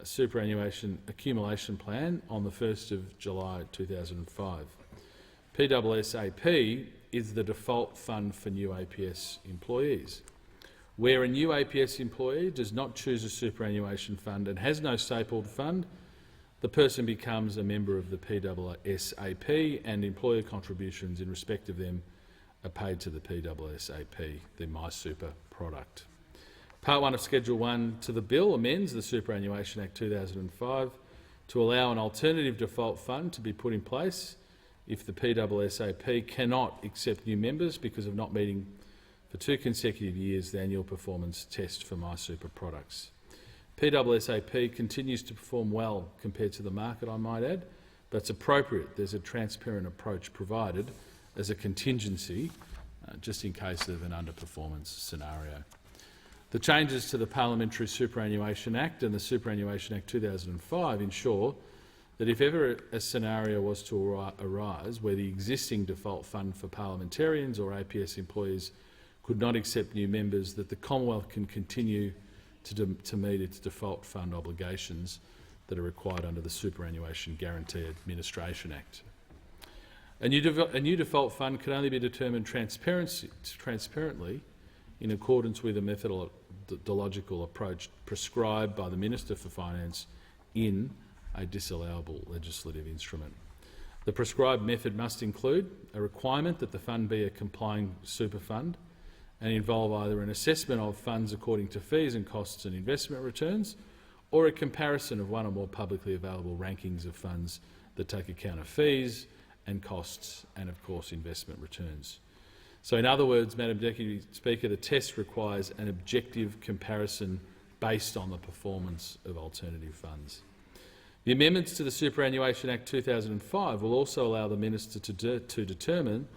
Superannuation Accumulation Plan on the 1st of July 2005. PSSAP is the default fund for new APS employees. Where a new APS employee does not choose a superannuation fund and has no stapled fund, the person becomes a member of the PSSAP and employer contributions in respect of them are paid to the PSSAP, the MySuper product. Part 1 of Schedule 1 to the bill amends the Superannuation Act 2005 to allow an alternative default fund to be put in place if the PSSAP cannot accept new members because of not meeting for 2 consecutive years the annual performance test for MySuper products. PSSAP continues to perform well compared to the market, I might add, but it's appropriate there's a transparent approach provided as a contingency just in case of an underperformance scenario. The changes to the Parliamentary Superannuation Act and the Superannuation Act 2005 ensure that if ever a scenario was to arise where the existing default fund for parliamentarians or APS employees could not accept new members, that the Commonwealth can continue to meet its default fund obligations that are required under the Superannuation Guarantee Administration Act. A new default fund can only be determined transparently in accordance with a methodological approach prescribed by the Minister for Finance in a disallowable legislative instrument. The prescribed method must include a requirement that the fund be a complying super fund and involve either an assessment of funds according to fees and costs and investment returns or a comparison of one or more publicly available rankings of funds that take account of fees and costs and, of course, investment returns. So in other words, Madam Deputy Speaker, the test requires an objective comparison based on the performance of alternative funds. The amendments to the Superannuation Act 2005 will also allow the Minister to determine,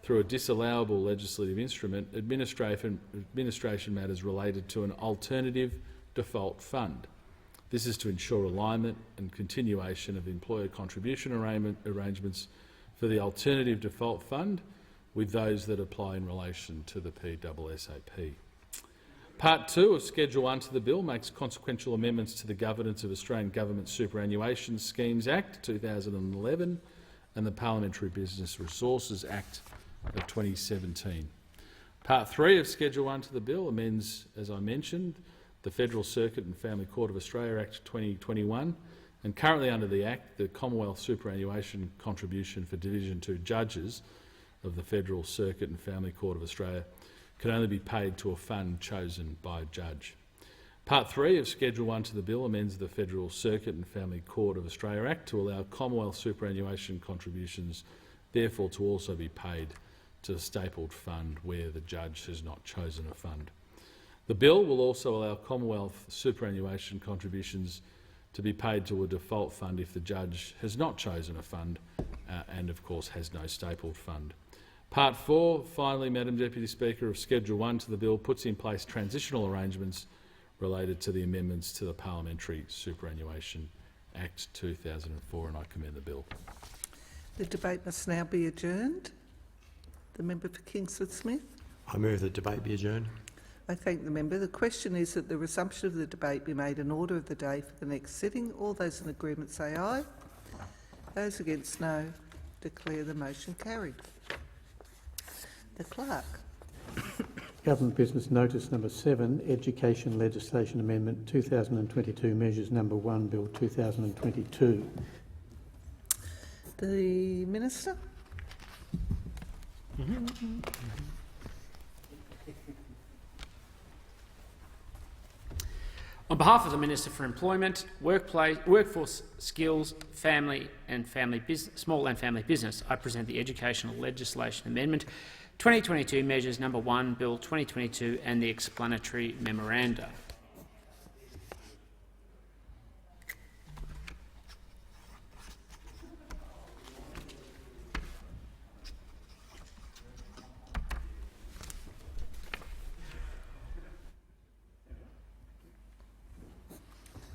through a disallowable legislative instrument, administration matters related to an alternative default fund. This is to ensure alignment and continuation of employer contribution arrangements for the alternative default fund with those that apply in relation to the PSSAP. Part 2 of Schedule 1 to the bill makes consequential amendments to the Governance of Australian Government Superannuation Schemes Act 2011 and the Parliamentary Business Resources Act of 2017. Part 3 of Schedule 1 to the bill amends, as I mentioned, the Federal Circuit and Family Court of Australia Act 2021, and currently under the Act, the Commonwealth Superannuation Contribution for Division 2 judges of the Federal Circuit and Family Court of Australia can only be paid to a fund chosen by a judge. Part 3 of Schedule 1 to the bill amends the Federal Circuit and Family Court of Australia Act to allow Commonwealth superannuation contributions therefore to also be paid to a stapled fund where the judge has not chosen a fund. The bill will also allow Commonwealth superannuation contributions to be paid to a default fund if the judge has not chosen a fund and, of course, has no stapled fund. Part 4, finally, Madam Deputy Speaker, of Schedule 1 to the bill puts in place transitional arrangements related to the amendments to the Parliamentary Superannuation Act 2004, and I commend the bill. The debate must now be adjourned. The member for Kingsford Smith. I move that debate be adjourned. I thank the member. The question is that the resumption of the debate be made an order of the day for the next sitting. All those in agreement say aye. Those against no. Declare the motion carried. The clerk. Government Business Notice Number 7, Education Legislation Amendment 2022, Measures Number 1, Bill 2022. The Minister. On behalf of the Minister for Employment, Workforce Skills, Family and Small and Family Business, I present the Educational Legislation Amendment 2022 Measures Number 1, Bill 2022 and the explanatory memoranda.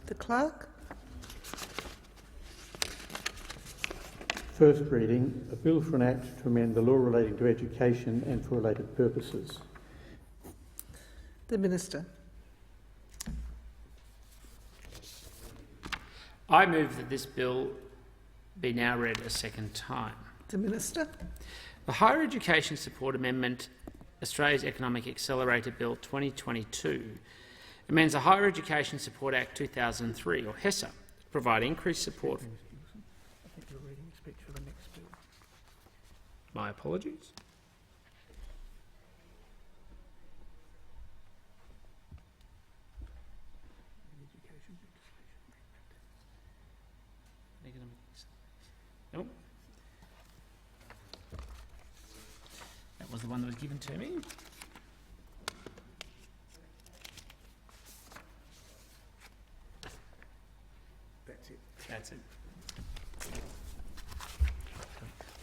The clerk. First reading, a bill for an act to amend the law relating to education and for related purposes. The Minister. I move that this bill be now read a second time. The Minister. The Higher Education Support Amendment, Australia's Economic Accelerator Bill 2022, amends the Higher Education Support Act 2003, or HESA, to provide increased support. I think you're reading the speech for the next bill. My apologies. Nope. That was the one that was given to me. That's it.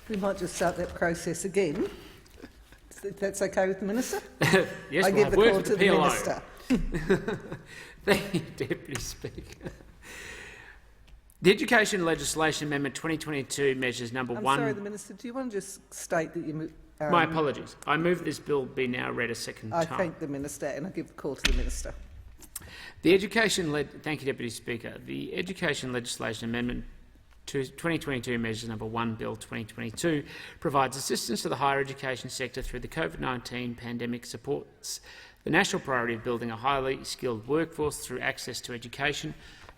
We might just start that process again. If that's okay with the Minister? Yes, I we'll give the have call words to with the PLO. Minister. Thank you, Deputy Speaker. The Education Legislation Amendment 2022 Measures Number 1... I'm sorry, the Minister, do you want to just state that you... My apologies. I move that this bill be now read a second time. I thank the Minister and I give the call to the Minister. Thank you, Deputy Speaker. The Education Legislation Amendment to 2022 Measures Number 1 Bill 2022 provides assistance to the higher education sector through the COVID-19 pandemic, supports the national priority of building a highly skilled workforce through access to education,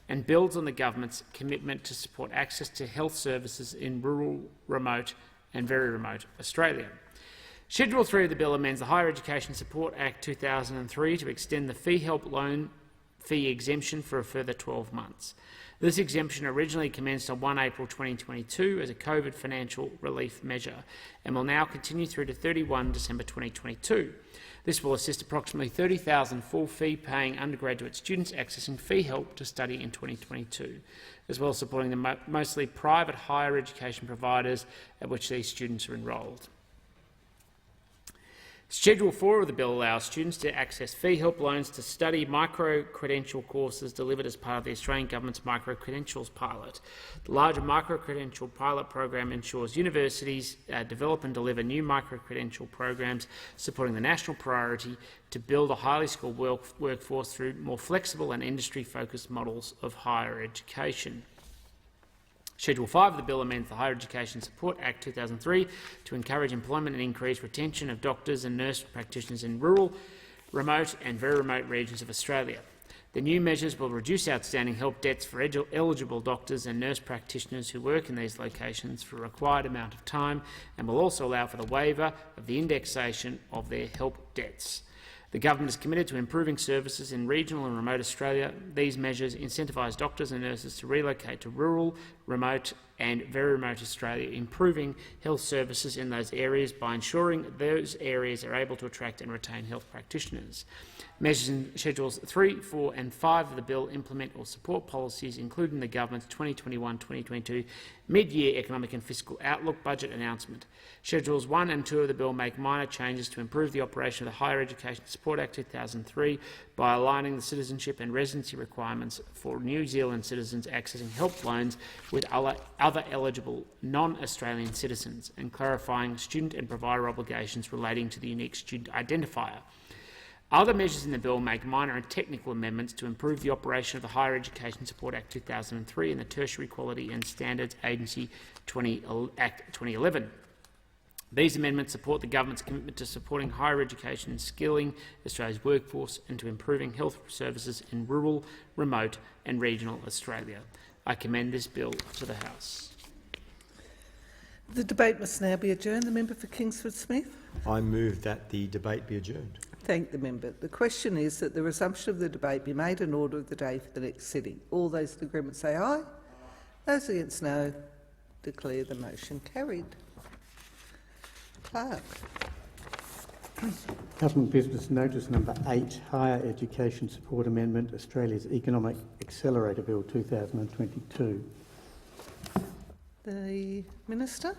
and builds on the government's commitment to support access to health services in rural, remote and very remote Australia. Schedule 3 of the bill amends the Higher Education Support Act 2003 to extend the fee help loan fee exemption for a further 12 months. This exemption originally commenced on 1 April 2022 as a COVID financial relief measure and will now continue through to 31 December 2022. This will assist approximately 30,000 full fee-paying undergraduate students accessing fee help to study in 2022, as well as supporting the mostly private higher education providers at which these students are enrolled. Schedule 4 of the bill allows students to access fee help loans to study micro-credential courses delivered as part of the Australian Government's Micro-Credentials Pilot. The larger Micro-Credential Pilot program ensures universities develop and deliver new micro-credential programs supporting the national priority to build a highly skilled workforce through more flexible and industry-focused models of higher education. Schedule 5 of the bill amends the Higher Education Support Act 2003 to encourage employment and increase retention of doctors and nurse practitioners in rural, remote and very remote regions of Australia. The new measures will reduce outstanding help debts for eligible doctors and nurse practitioners who work in these locations for a required amount of time and will also allow for the waiver of the indexation of their help debts. The government is committed to improving services in regional and remote Australia. These measures incentivise doctors and nurses to relocate to rural, remote and very remote Australia, improving health services in those areas by ensuring those areas are able to attract and retain health practitioners. Measures in Schedules 3, 4 and 5 of the bill implement or support policies, including the government's 2021-2022 mid-year economic and fiscal outlook budget announcement. Schedules 1 and 2 of the bill make minor changes to improve the operation of the Higher Education Support Act 2003 by aligning the citizenship and residency requirements for New Zealand citizens accessing help loans with other eligible non-Australian citizens and clarifying student and provider obligations relating to the unique student identifier. Other measures in the bill make minor and technical amendments to improve the operation of the Higher Education Support Act 2003 and the Tertiary Quality and Standards Agency Act 2011. These amendments support the government's commitment to supporting higher education and skilling Australia's workforce and to improving health services in rural, remote and regional Australia. I commend this bill to the House. The debate must now be adjourned. The member for Kingsford Smith. I move that the debate be adjourned. Thank the member. The question is that the resumption of the debate be made an order of the day for the next sitting. All those in agreement say aye. Those against no. Declare the motion carried. Clerk. Government Business Notice number 8, Higher Education Support Amendment, Australia's Economic Accelerator Bill 2022. The Minister.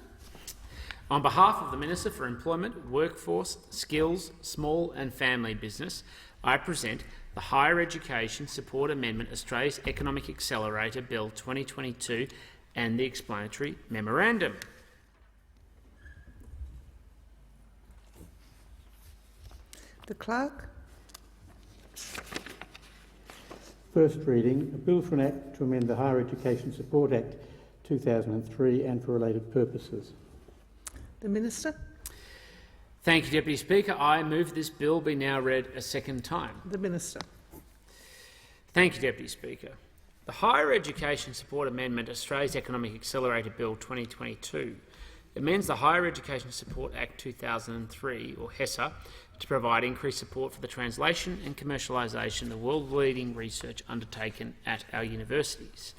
On behalf of the Minister for Employment, Workforce, Skills, Small and Family Business, I present the Higher Education Support Amendment, Australia's Economic Accelerator Bill 2022 and the explanatory memorandum. The Clerk. First reading, a bill for an act to amend the Higher Education Support Act 2003 and for related purposes. The Minister. Thank you, Deputy Speaker. I move this bill be now read a second time. The Minister. Thank you, Deputy Speaker. The Higher Education Support Amendment, Australia's Economic Accelerator Bill 2022, amends the Higher Education Support Act 2003, or HESA, to provide increased support for the translation and commercialisation of world-leading research undertaken at our universities.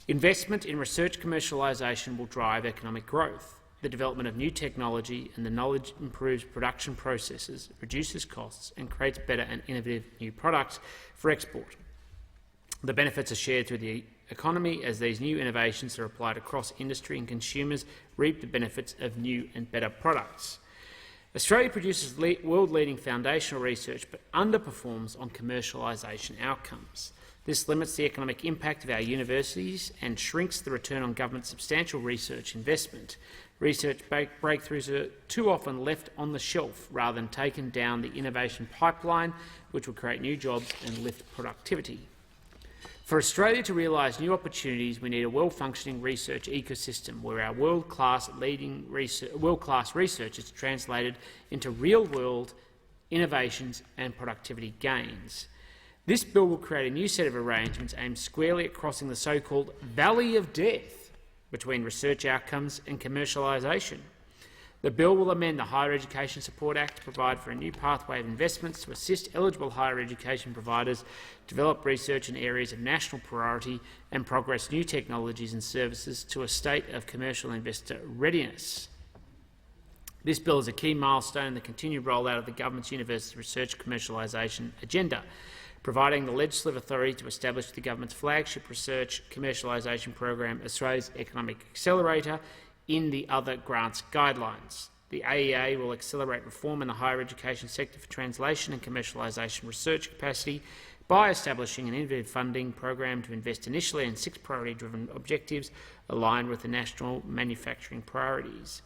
Investment in research commercialisation will drive economic growth. The development of new technology and the knowledge improves production processes, reduces costs and creates better and innovative new products for export. The benefits are shared through the economy as these new innovations are applied across industry and consumers reap the benefits of new and better products. Australia produces world-leading foundational research but underperforms on commercialisation outcomes. This limits the economic impact of our universities and shrinks the return on government's substantial research investment. Research breakthroughs are too often left on the shelf rather than taken down the innovation pipeline, which will create new jobs and lift productivity. For Australia to realise new opportunities, we need a well-functioning research ecosystem where our world-class research is translated into real-world innovations and productivity gains. This bill will create a new set of arrangements aimed squarely at crossing the so-called valley of death between research outcomes and commercialisation. The bill will amend the Higher Education Support Act to provide for a new pathway of investments to assist eligible higher education providers develop research in areas of national priority and progress new technologies and services to a state of commercial investor readiness. This bill is a key milestone in the continued rollout of the government's university research commercialisation agenda, providing the legislative authority to establish the government's flagship research commercialisation program, Australia's Economic Accelerator, in the other grants guidelines. The AEA will accelerate reform in the higher education sector for translation and commercialisation research capacity by establishing an innovative funding program to invest initially in 6 priority-driven objectives aligned with the national manufacturing priorities.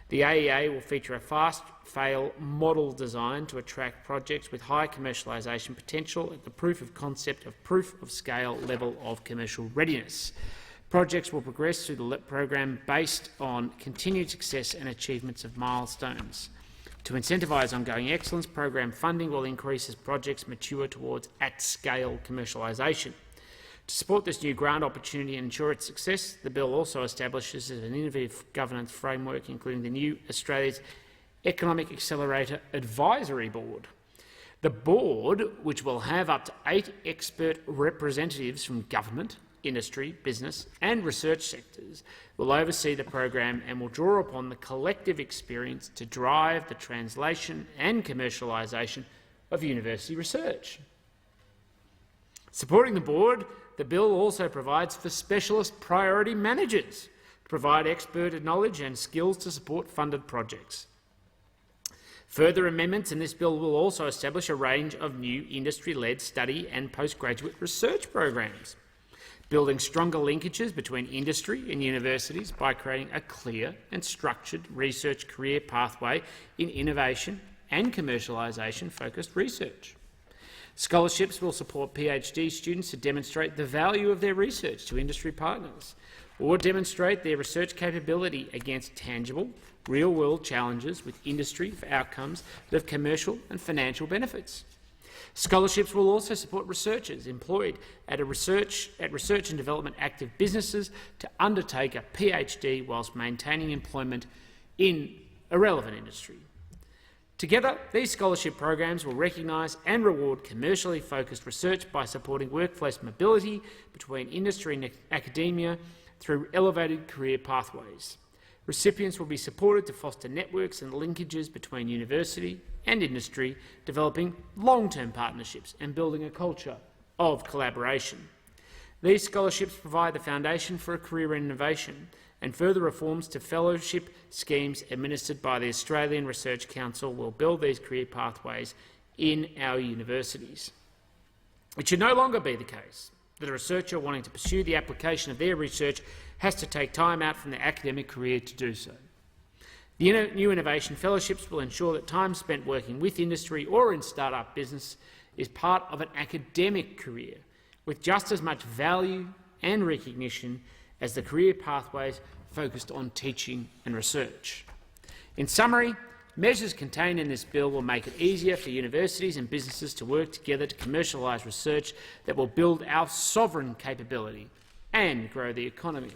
The AEA will feature a fast-fail model designed to attract projects with high commercialisation potential at the proof of concept of proof of scale level of commercial readiness. Projects will progress through the program based on continued success and achievements of milestones. To incentivise ongoing excellence, program funding will increase as projects mature towards at-scale commercialisation. To support this new grant opportunity and ensure its success, the bill also establishes an innovative governance framework, including the new Australia's Economic Accelerator Advisory Board. The board, which will have up to 8 expert representatives from government, industry, business and research sectors, will oversee the program and will draw upon the collective experience to drive the translation and commercialisation of university research. Supporting the board, the bill also provides for specialist priority managers to provide expert knowledge and skills to support funded projects. Further amendments in this bill will also establish a range of new industry-led study and postgraduate research programs, building stronger linkages between industry and universities by creating a clear and structured research career pathway in innovation and commercialisation-focused research. Scholarships will support PhD students to demonstrate the value of their research to industry partners or demonstrate their research capability against tangible, real-world challenges with industry for outcomes that have commercial and financial benefits. Scholarships will also support researchers employed at research and development active businesses to undertake a PhD whilst maintaining employment in a relevant industry. Together, these scholarship programs will recognise and reward commercially focused research by supporting workplace mobility between industry and academia through elevated career pathways. Recipients will be supported to foster networks and linkages between university and industry, developing long-term partnerships and building a culture of collaboration. These scholarships provide the foundation for a career in innovation, and further reforms to fellowship schemes administered by the Australian Research Council will build these career pathways in our universities. It should no longer be the case that a researcher wanting to pursue the application of their research has to take time out from their academic career to do so. The new innovation fellowships will ensure that time spent working with industry or in start-up business is part of an academic career, with just as much value and recognition as the career pathways focused on teaching and research. In summary, measures contained in this bill will make it easier for universities and businesses to work together to commercialise research that will build our sovereign capability and grow the economy.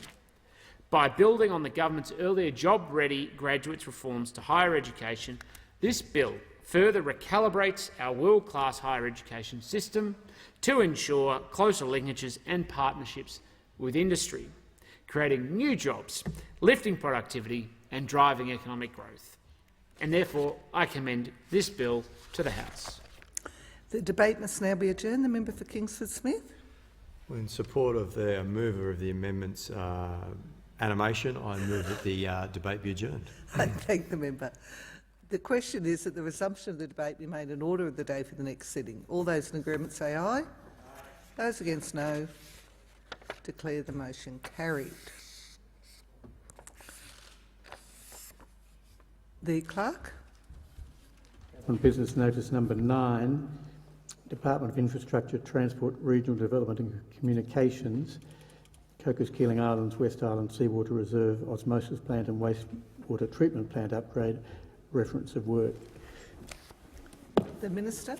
By building on the government's earlier job-ready graduates reforms to higher education, this bill further recalibrates our world-class higher education system to ensure closer linkages and partnerships with industry, creating new jobs, lifting productivity and driving economic growth. And therefore, I commend this bill to the House. The debate must now be adjourned. The member for Kingsford Smith. In support of the mover of the amendment's animation, I move that the debate be adjourned. I thank the member. The question is that the resumption of the debate be made in order of the day for the next sitting. All those in agreement say aye. Those against no. Declare the motion carried. The clerk. On business notice number 9, Department of Infrastructure, Transport, Regional Development and Communications, Cocos Keeling Islands, West Island Seawater Reserve, Osmosis Plant and Wastewater Treatment Plant upgrade, reference of work. The Minister.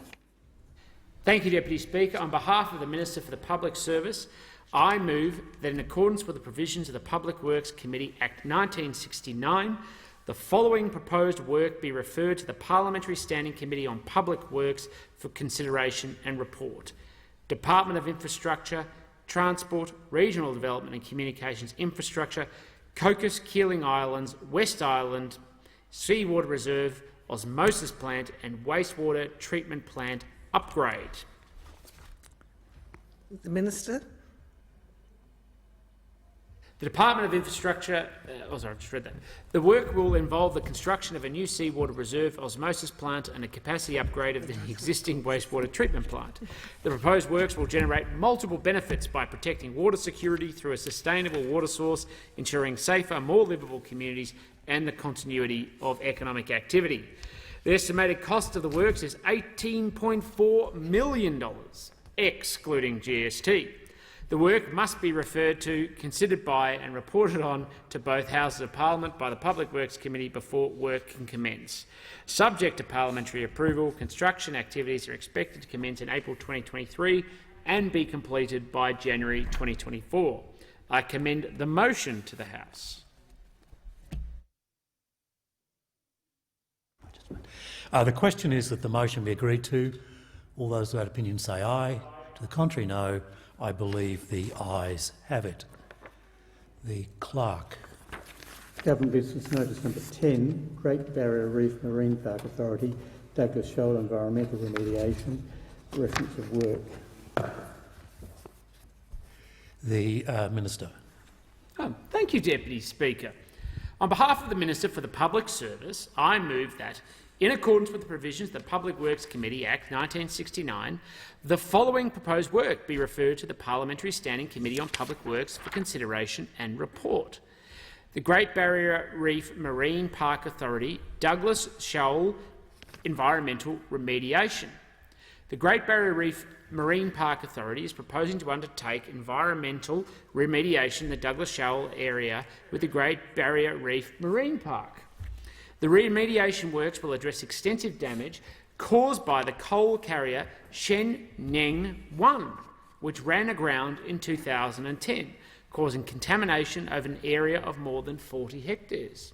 Thank you, Deputy Speaker. On behalf of the Minister for the Public Service, I move that in accordance with the provisions of the Public Works Committee Act 1969, the following proposed work be referred to the Parliamentary Standing Committee on Public Works for consideration and report. Department of Infrastructure, Transport, Regional Development and Communications Infrastructure, Cocos Keeling Islands, West Island, Seawater Reserve, Osmosis Plant and Wastewater Treatment Plant upgrade. The Minister. The Department of Infrastructure, I've just read that. The work will involve the construction of a new seawater reserve, osmosis plant and a capacity upgrade of the existing wastewater treatment plant. The proposed works will generate multiple benefits by protecting water security through a sustainable water source, ensuring safer, more livable communities and the continuity of economic activity. The estimated cost of the works is $18.4 million, excluding GST. The work must be referred to, considered by and reported on to both Houses of Parliament by the Public Works Committee before work can commence. Subject to parliamentary approval, construction activities are expected to commence in April 2023 and be completed by January 2024. I commend the motion to the House. The question is that the motion be agreed to. All those of that opinion say aye. To the contrary, no. I believe the ayes have it. The Clerk. Government Business Notice number 10, Great Barrier Reef Marine Park Authority, Douglas Shoal Environmental Remediation, reference of work. The Minister. Thank you, Deputy Speaker. On behalf of the Minister for the Public Service, I move that, in accordance with the provisions of the Public Works Committee Act 1969, the following proposed work be referred to the Parliamentary Standing Committee on Public Works for consideration and report. The Great Barrier Reef Marine Park Authority, Douglas Shoal Environmental Remediation. The Great Barrier Reef Marine Park Authority is proposing to undertake environmental remediation in the Douglas Shoal area with the Great Barrier Reef Marine Park. The remediation works will address extensive damage caused by the coal carrier Shen Neng 1, which ran aground in 2010, causing contamination over an area of more than 40 hectares.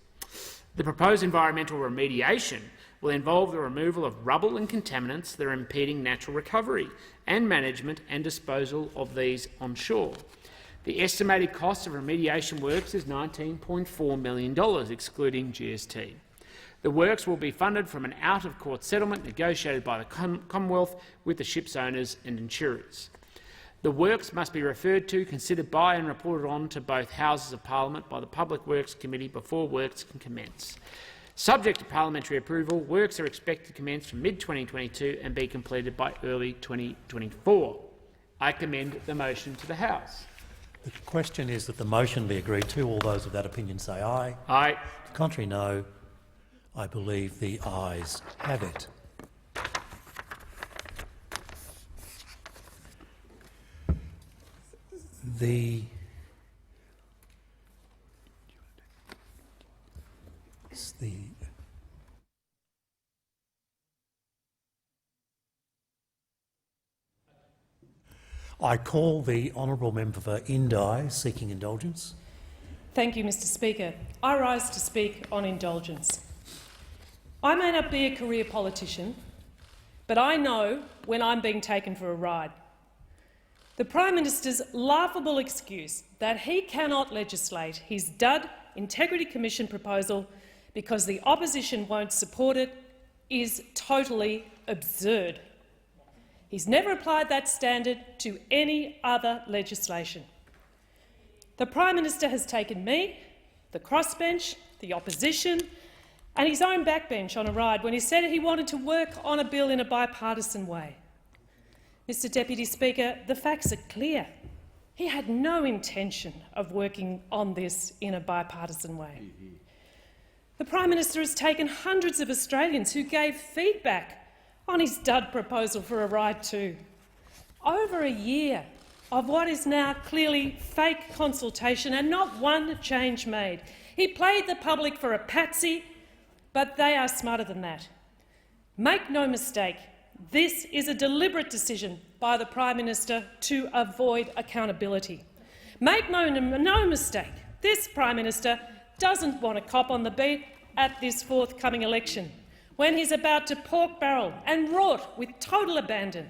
The proposed environmental remediation will involve the removal of rubble and contaminants that are impeding natural recovery and management and disposal of these on shore. The estimated cost of remediation works is $19.4 million, excluding GST. The works will be funded from an out-of-court settlement negotiated by the Commonwealth with the ship's owners and insurers. The works must be referred to, considered by and reported on to both Houses of Parliament by the Public Works Committee before works can commence. Subject to parliamentary approval, works are expected to commence from mid-2022 and be completed by early 2024. I commend the motion to the House. The question is that the motion be agreed to. All those of that opinion say aye. Aye. To the contrary, no. I believe the ayes have it. I call the honourable member for Indi seeking indulgence. Thank you, Mr Speaker. I rise to speak on indulgence. I may not be a career politician, but I know when I'm being taken for a ride. The Prime Minister's laughable excuse that he cannot legislate his dud Integrity Commission proposal because the opposition won't support it is totally absurd. He's never applied that standard to any other legislation. The Prime Minister has taken me, the crossbench, the opposition and his own backbench on a ride when he said he wanted to work on a bill in a bipartisan way. Mr Deputy Speaker, the facts are clear. He had no intention of working on this in a bipartisan way. The Prime Minister has taken hundreds of Australians who gave feedback on his dud proposal for a ride too. Over a year of what is now clearly fake consultation and not one change made. He played the public for a patsy, but they are smarter than that. Make no mistake, this is a deliberate decision by the Prime Minister to avoid accountability. Make no mistake, this Prime Minister doesn't want a cop on the beat at this forthcoming election, when he's about to pork barrel and rot with total abandon.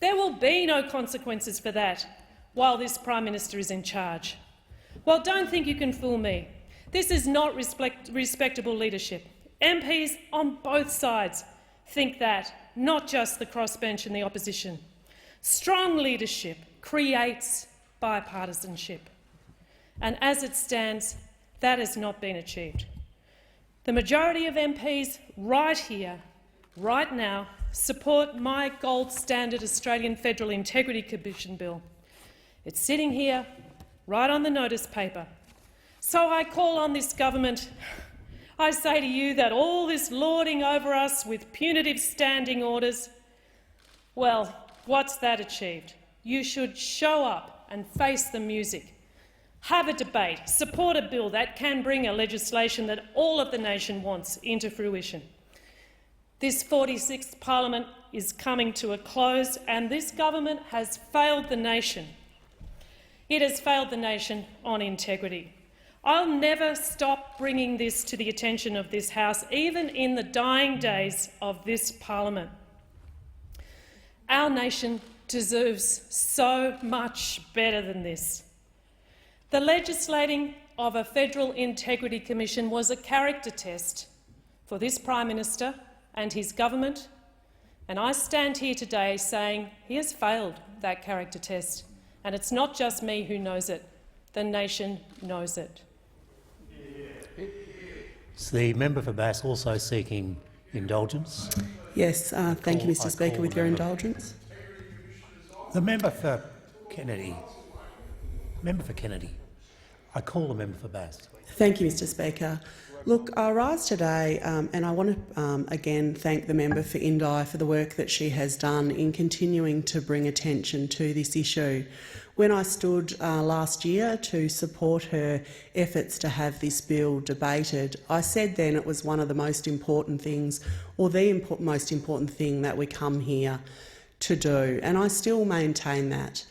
There will be no consequences for that while this Prime Minister is in charge. Well, don't think you can fool me. This is not respectable leadership. MPs on both sides think that, not just the crossbench and the opposition. Strong leadership creates bipartisanship, and as it stands, that has not been achieved. The majority of MPs right here, right now, support my gold standard Australian Federal Integrity Commission bill. It's sitting here, right on the notice paper. So I call on this government. I say to you that all this lording over us with punitive standing orders, well, what's that achieved? You should show up and face the music. Have a debate, support a bill that can bring a legislation that all of the nation wants into fruition. This 46th Parliament is coming to a close, and this government has failed the nation. It has failed the nation on integrity. I'll never stop bringing this to the attention of this House, even in the dying days of this Parliament. Our nation deserves so much better than this. The legislating of a Federal Integrity Commission was a character test for this Prime Minister and his government, and I stand here today saying he has failed that character test, and it's not just me who knows it. The nation knows it. Is the member for Bass also seeking indulgence? Yes, thank you, Mr Speaker, with your indulgence. The member for Kennedy. Member for Kennedy. I call the member for Bass. Thank you, Mr Speaker. Look, I rise today and I want to again thank the member for Indi for the work that she has done in continuing to bring attention to this issue. When I stood last year to support her efforts to have this bill debated, I said then it was one of the most important things, or the most important thing that we come here to do, and I still maintain that.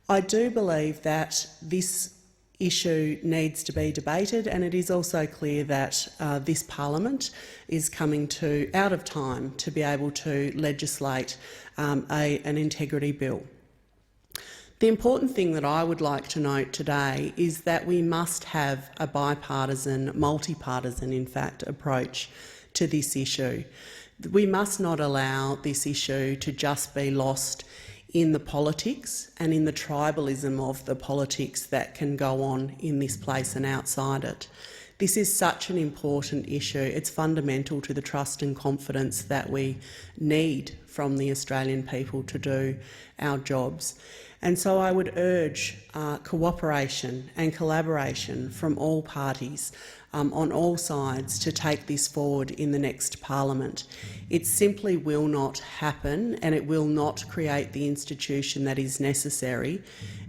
I do believe that this issue needs to be debated, and it is also clear that this Parliament is coming out of time to be able to legislate an integrity bill. The important thing that I would like to note today is that we must have a bipartisan, multi-partisan, in fact, approach to this issue. We must not allow this issue to just be lost in the politics and in the tribalism of the politics that can go on in this place and outside it. This is such an important issue. It's fundamental to the trust and confidence that we need from the Australian people to do our jobs. And so I would urge cooperation and collaboration from all parties on all sides to take this forward in the next Parliament. It simply will not happen, and it will not create the institution that is necessary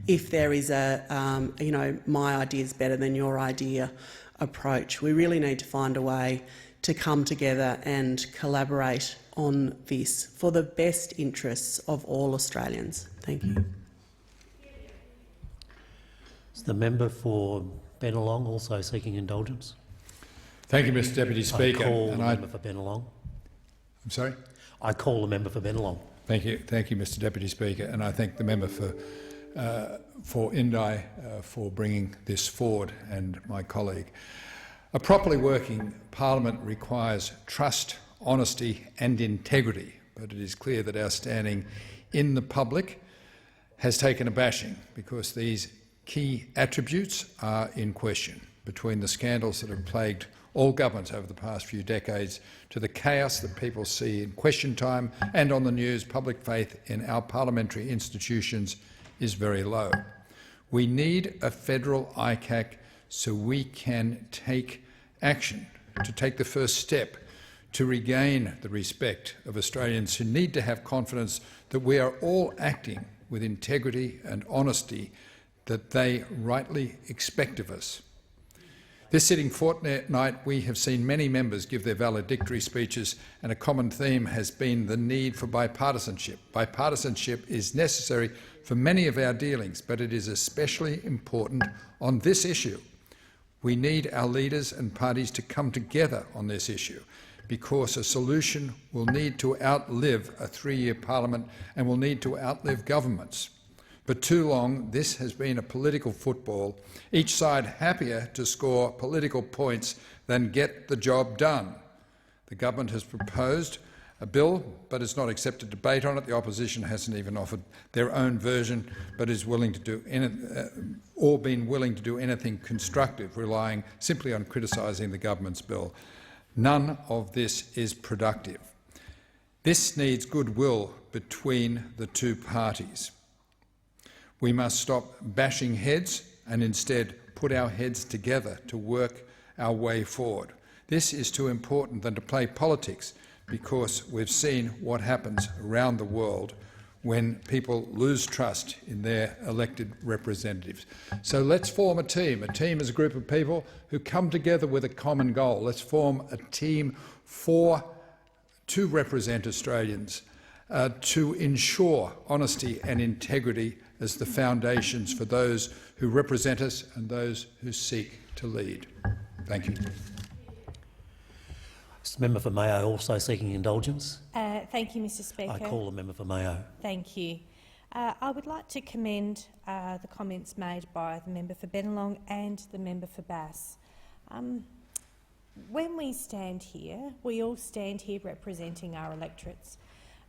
if there is a, my idea is better than your idea approach. We really need to find a way to come together and collaborate on this for the best interests of all Australians. Thank you. Is the member for Bennelong also seeking indulgence? Thank you, Mr Deputy Speaker. I call the member for Bennelong. I'm sorry? I call the member for Bennelong. Thank you, Mr Deputy Speaker, and I thank the member for Indi for bringing this forward, and my colleague. A properly working Parliament requires trust, honesty and integrity, but it is clear that our standing in the public has taken a bashing because these key attributes are in question, between the scandals that have plagued all governments over the past few decades to the chaos that people see in question time and on the news. Public faith in our parliamentary institutions is very low. We need a federal ICAC so we can take action, to take the first step to regain the respect of Australians who need to have confidence that we are all acting with integrity and honesty that they rightly expect of us. This sitting fortnight, we have seen many members give their valedictory speeches, and a common theme has been the need for bipartisanship. Bipartisanship is necessary for many of our dealings, but it is especially important on this issue. We need our leaders and parties to come together on this issue, because a solution will need to outlive a 3-year parliament and will need to outlive governments. For too long, this has been a political football, each side happier to score political points than get the job done. The government has proposed a bill, but has not accepted debate on it. The opposition hasn't even offered their own version, but is willing to do or been willing to do anything constructive, relying simply on criticising the government's bill. None of this is productive. This needs goodwill between the two parties. We must stop bashing heads and instead put our heads together to work our way forward. This is too important than to play politics, because we've seen what happens around the world when people lose trust in their elected representatives. So let's form a team. A team is a group of people who come together with a common goal. Let's form a team to represent Australians, to ensure honesty and integrity as the foundations for those who represent us and those who seek to lead. Thank you. The member for Mayo also seeking indulgence. Thank you, Mr Speaker. I call the member for Mayo. Thank you. I would like to commend the comments made by the member for Bennelong and the member for Bass. When we stand here, we all stand here representing our electorates,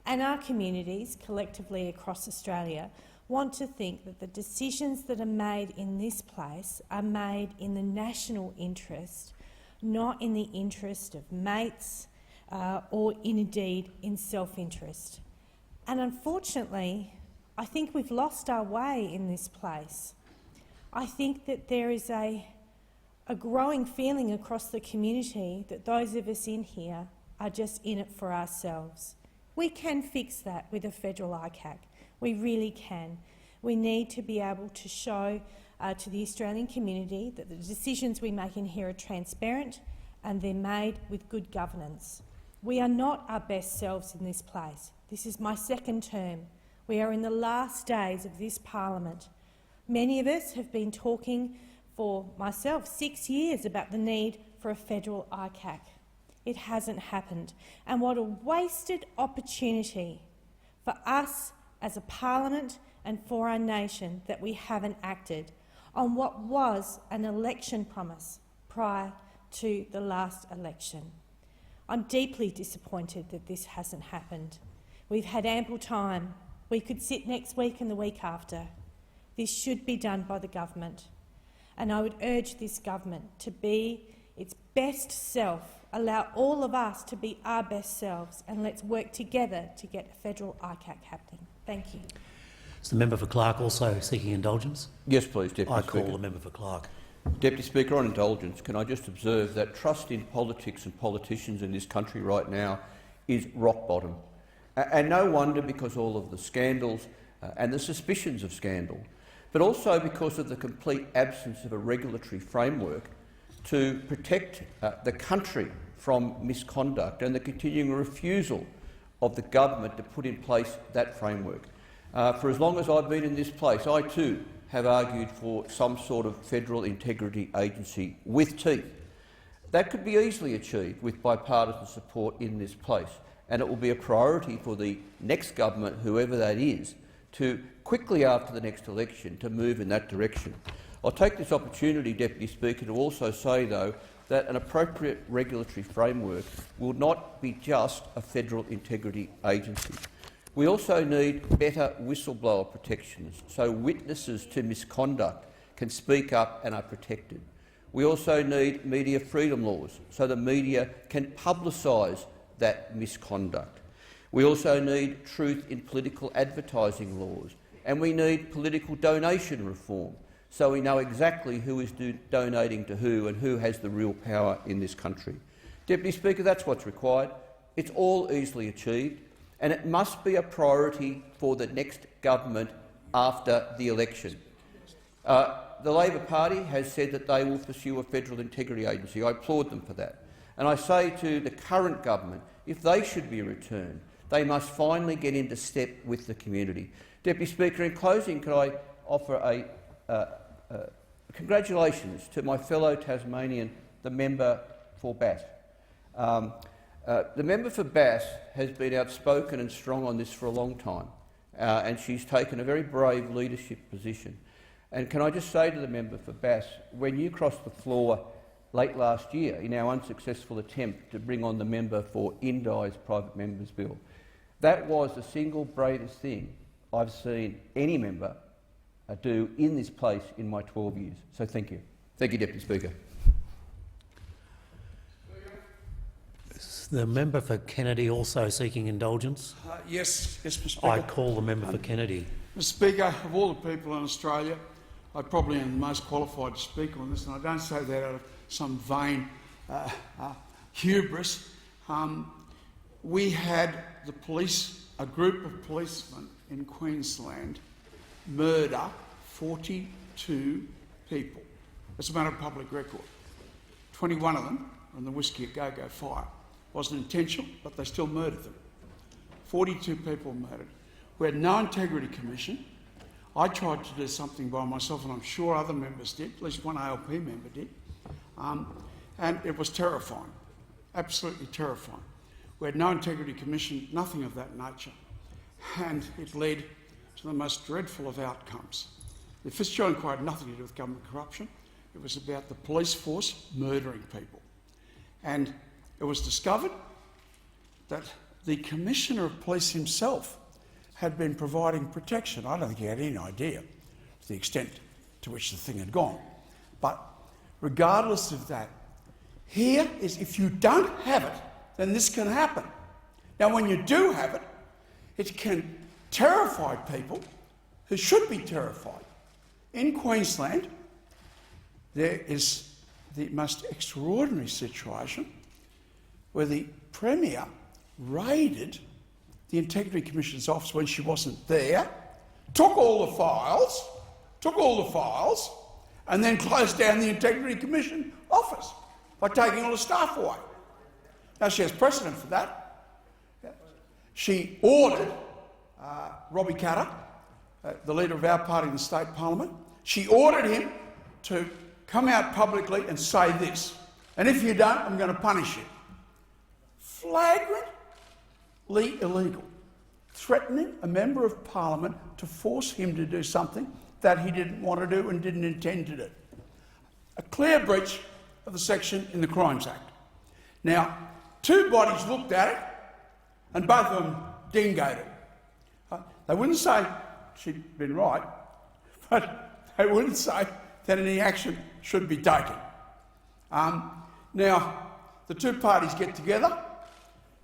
and our communities collectively across Australia want to think that the decisions that are made in this place are made in the national interest, not in the interest of mates or indeed in self-interest. And unfortunately, I think we've lost our way in this place. I think that there is a growing feeling across the community that those of us in here are just in it for ourselves. We can fix that with a federal ICAC. We really can. We need to be able to show to the Australian community that the decisions we make in here are transparent and they're made with good governance. We are not our best selves in this place. This is my second term. We are in the last days of this parliament. Many of us have been talking for myself 6 years about the need for a federal ICAC. It hasn't happened. And what a wasted opportunity for us as a parliament and for our nation that we haven't acted on what was an election promise prior to the last election. I'm deeply disappointed that this hasn't happened. We've had ample time. We could sit next week and the week after. This should be done by the government. And I would urge this government to be its best self, allow all of us to be our best selves, and let's work together to get a federal ICAC happening. Thank you. Is the member for Clark also seeking indulgence? Yes, please, Deputy Speaker. I call the member for Clark. Deputy Speaker, on indulgence, can I just observe that trust in politics and politicians in this country right now is rock bottom. And no wonder, because all of the scandals and the suspicions of scandal, but also because of the complete absence of a regulatory framework to protect the country from misconduct and the continuing refusal of the government to put in place that framework. For as long as I've been in this place, I too have argued for some sort of federal integrity agency with teeth. That could be easily achieved with bipartisan support in this place, and it will be a priority for the next government, whoever that is, to quickly after the next election to move in that direction. I'll take this opportunity, Deputy Speaker, to also say, though, that an appropriate regulatory framework will not be just a federal integrity agency. We also need better whistleblower protections so witnesses to misconduct can speak up and are protected. We also need media freedom laws so the media can publicise that misconduct. We also need truth in political advertising laws, and we need political donation reform so we know exactly who is donating to who and who has the real power in this country. Deputy Speaker, that's what's required. It's all easily achieved, and it must be a priority for the next government after the election. The Labor Party has said that they will pursue a federal integrity agency. I applaud them for that. And I say to the current government, if they should be returned, they must finally get into step with the community. Deputy Speaker, in closing, could I offer a congratulations to my fellow Tasmanian, the member for Bass. The member for Bass has been outspoken and strong on this for a long time, and she's taken a very brave leadership position. And can I just say to the member for Bass, when you crossed the floor late last year in our unsuccessful attempt to bring on the member for Indi's private members bill, that was the single bravest thing I've seen any member do in this place in my 12 years. So thank you. Thank you, Deputy Speaker. Is the member for Kennedy also seeking indulgence? Yes, Mr. Speaker. I call the member for Kennedy. Mr. Speaker, of all the people in Australia, I probably am the most qualified to speak on this, and I don't say that out of some vain hubris. We had a group of policemen in Queensland murder 42 people. It's a matter of public record. 21 of them were in the Whiskey a Go-Go fire. Wasn't intentional, but they still murdered them. 42 people murdered. We had no integrity commission. I tried to do something by myself, and I'm sure other members did, at least one ALP member did, and it was terrifying, absolutely terrifying. We had no integrity commission, nothing of that nature, and it led to the most dreadful of outcomes. The Fitzgerald inquiry had nothing to do with government corruption. It was about the police force murdering people. And it was discovered that the Commissioner of Police himself had been providing protection. I don't think he had any idea to the extent to which the thing had gone. But regardless of that, here is, if you don't have it, then this can happen. Now, when you do have it, it can terrify people who should be terrified. In Queensland, there is the most extraordinary situation where the Premier raided the Integrity Commission's office when she wasn't there, took all the files, and then closed down the Integrity Commission office by taking all the staff away. Now, she has precedent for that. She ordered Robbie Katter, the leader of our party in the state parliament, she ordered him to come out publicly and say this, and if you don't, I'm going to punish you. Flagrantly illegal, threatening a member of parliament to force him to do something that he didn't want to do and didn't intend to do. A clear breach of the section in the Crimes Act. Now, two bodies looked at it and both of them dingoed it. They wouldn't say she'd been right, but they wouldn't say that any action should be taken. Now, the two parties get together,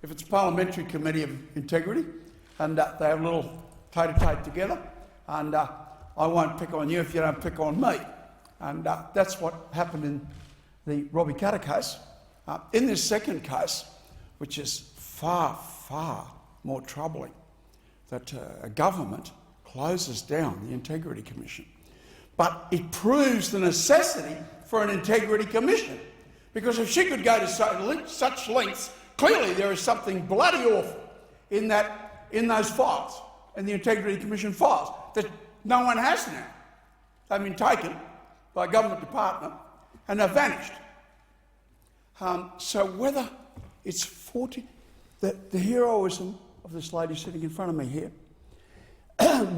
if it's a Parliamentary Committee of Integrity, and they have a little tete-a-tete together, and I won't pick on you if you don't pick on me. And that's what happened in the Robbie Katter case. In this second case, which is far, far more troubling, that a government closes down the Integrity Commission. But it proves the necessity for an Integrity Commission, because if she could go to such lengths, clearly there is something bloody awful in those files, in the Integrity Commission files, that no one has now. They've been taken by a government department and they've vanished. So whether it's 40, the heroism of this lady sitting in front of me here,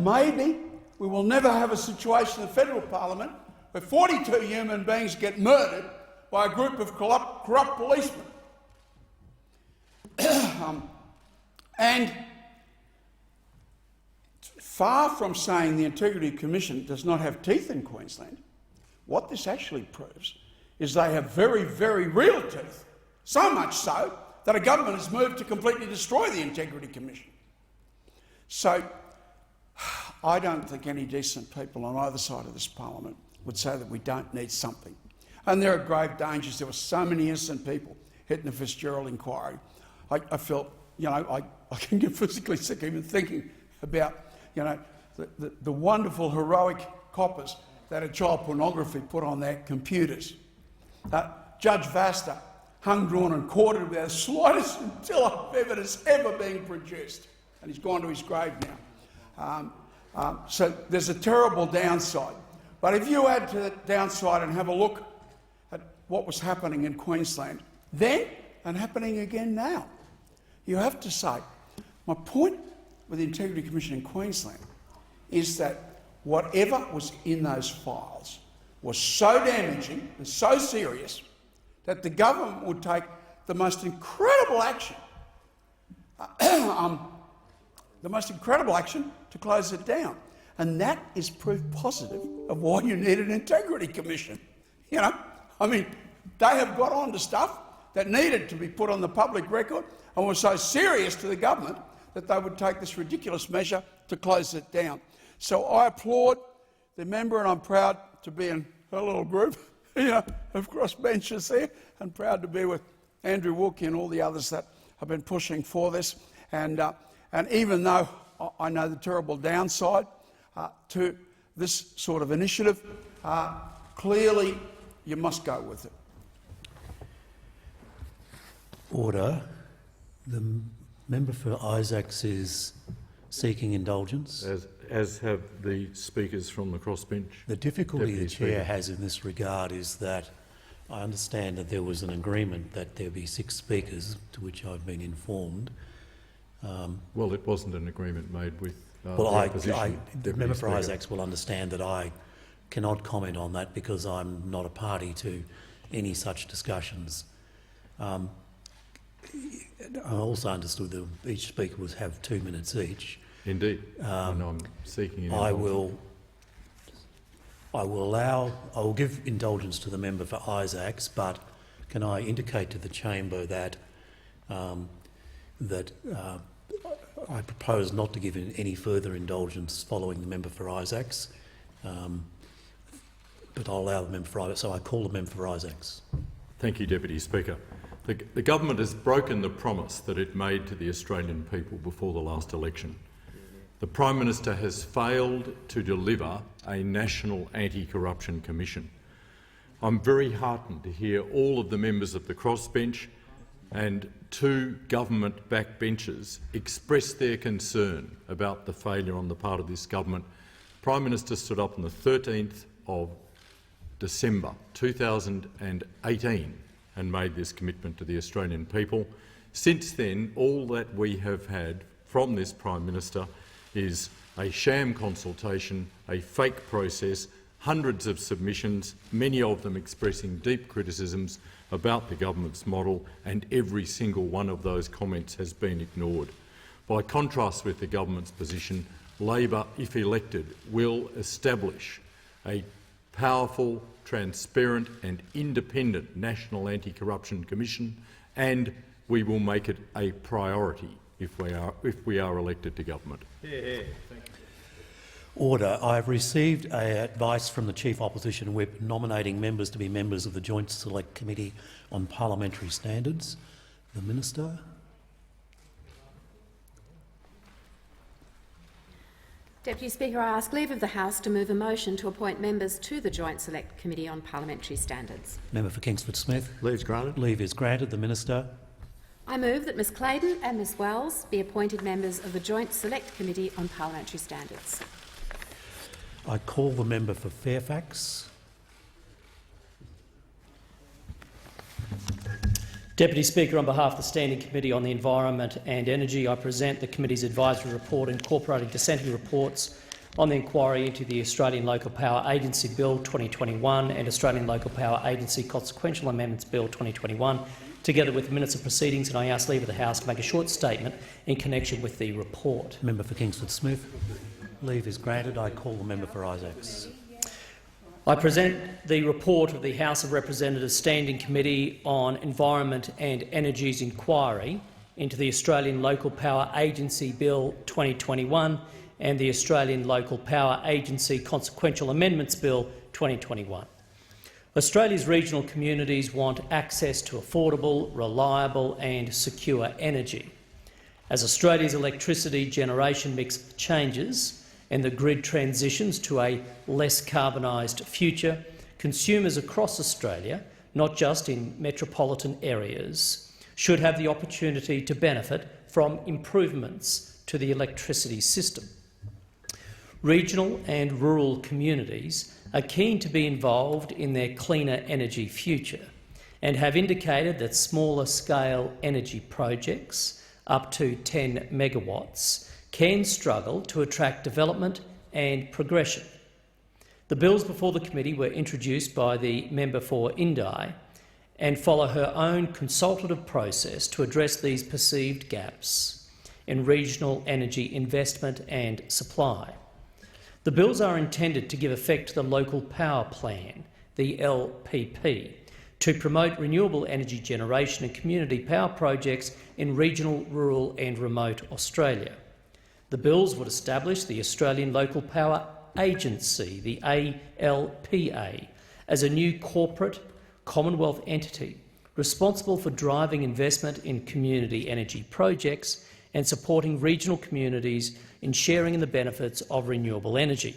maybe we will never have a situation in the federal parliament where 42 human beings get murdered by a group of corrupt policemen. And far from saying the Integrity Commission does not have teeth in Queensland, what this actually proves is they have very, very real teeth, so much so that a government has moved to completely destroy the Integrity Commission. So I don't think any decent people on either side of this parliament would say that we don't need something. And there are grave dangers. There were so many innocent people hit in the Fitzgerald inquiry. I felt, I can get physically sick even thinking about, the wonderful, heroic coppers that had child pornography put on their computers. Judge Vasta hung, drawn and quartered without the slightest scintilla of evidence ever being produced. And he's gone to his grave now. So there's a terrible downside. But if you add to the downside and have a look at what was happening in Queensland then and happening again now, you have to say, my point with the Integrity Commission in Queensland is that whatever was in those files was so damaging and so serious that the government would take the most incredible action, to close it down. And that is proof positive of why you need an Integrity Commission. You know, I mean, they have got on to stuff that needed to be put on the public record and was so serious to the government that they would take this ridiculous measure to close it down. So I applaud the member, and I'm proud to be in her little group, you know, of crossbenchers there, and proud to be with Andrew Wilkie and all the others that have been pushing for this. And even though I know the terrible downside to this sort of initiative, clearly you must go with it. Order. The member for Isaacs is seeking indulgence. As have the speakers from the crossbench. The difficulty the chair has in this regard is that I understand that there was an agreement that there be 6 speakers, to which I've been informed. Well, it wasn't an agreement made with the member for Isaacs will understand that I cannot comment on that because I'm not a party to any such discussions. I also understood that each speaker would have 2 minutes each. Indeed, and I'm seeking I will give indulgence to the member for Isaacs, but can I indicate to the chamber that I propose not to give any further indulgence following the member for Isaacs, but I'll allow the member for Isaacs. So I call the member for Isaacs. Thank you, Deputy Speaker. The government has broken the promise that it made to the Australian people before the last election. The Prime Minister has failed to deliver a national anti-corruption commission. I'm very heartened to hear all of the members of the crossbench and 2 government backbenchers express their concern about the failure on the part of this government. The Prime Minister stood up on the 13th of December 2018 and made this commitment to the Australian people. Since then, all that we have had from this Prime Minister is a sham consultation, a fake process, hundreds of submissions, many of them expressing deep criticisms about the government's model, and every single one of those comments has been ignored. By contrast with the government's position, Labor, if elected, will establish a powerful, transparent and independent National Anti-Corruption Commission, and we will make it a priority if we are elected to government. Order. I have received advice from the Chief Opposition Whip nominating members to be members of the Joint Select Committee on Parliamentary Standards. The Minister. Deputy Speaker, I ask leave of the House to move a motion to appoint members to the Joint Select Committee on Parliamentary Standards. Member for Kingsford Smith. Leave is granted. Leave is granted. The Minister. I move that Ms Claydon and Ms Wells be appointed members of the Joint Select Committee on Parliamentary Standards. I call the member for Fairfax. Deputy Speaker, on behalf of the Standing Committee on the Environment and Energy, I present the committee's advisory report incorporating dissenting reports on the inquiry into the Australian Local Power Agency Bill 2021 and Australian Local Power Agency Consequential Amendments Bill 2021, together with minutes of proceedings, and I ask leave of the House to make a short statement in connection with the report. Member for Kingsford Smith. Leave is granted. I call the member for Isaacs. I present the report of the House of Representatives Standing Committee on Environment and Energy's inquiry into the Australian Local Power Agency Bill 2021 and the Australian Local Power Agency Consequential Amendments Bill 2021. Australia's regional communities want access to affordable, reliable and secure energy. As Australia's electricity generation mix changes and the grid transitions to a less carbonised future, consumers across Australia, not just in metropolitan areas, should have the opportunity to benefit from improvements to the electricity system. Regional and rural communities are keen to be involved in their cleaner energy future and have indicated that smaller-scale energy projects up to 10 megawatts can struggle to attract development and progression. The bills before the committee were introduced by the member for Indi and follow her own consultative process to address these perceived gaps in regional energy investment and supply. The bills are intended to give effect to the Local Power Plan, the LPP, to promote renewable energy generation and community power projects in regional, rural and remote Australia. The bills would establish the Australian Local Power Agency, the ALPA, as a new corporate Commonwealth entity responsible for driving investment in community energy projects and supporting regional communities in sharing in the benefits of renewable energy.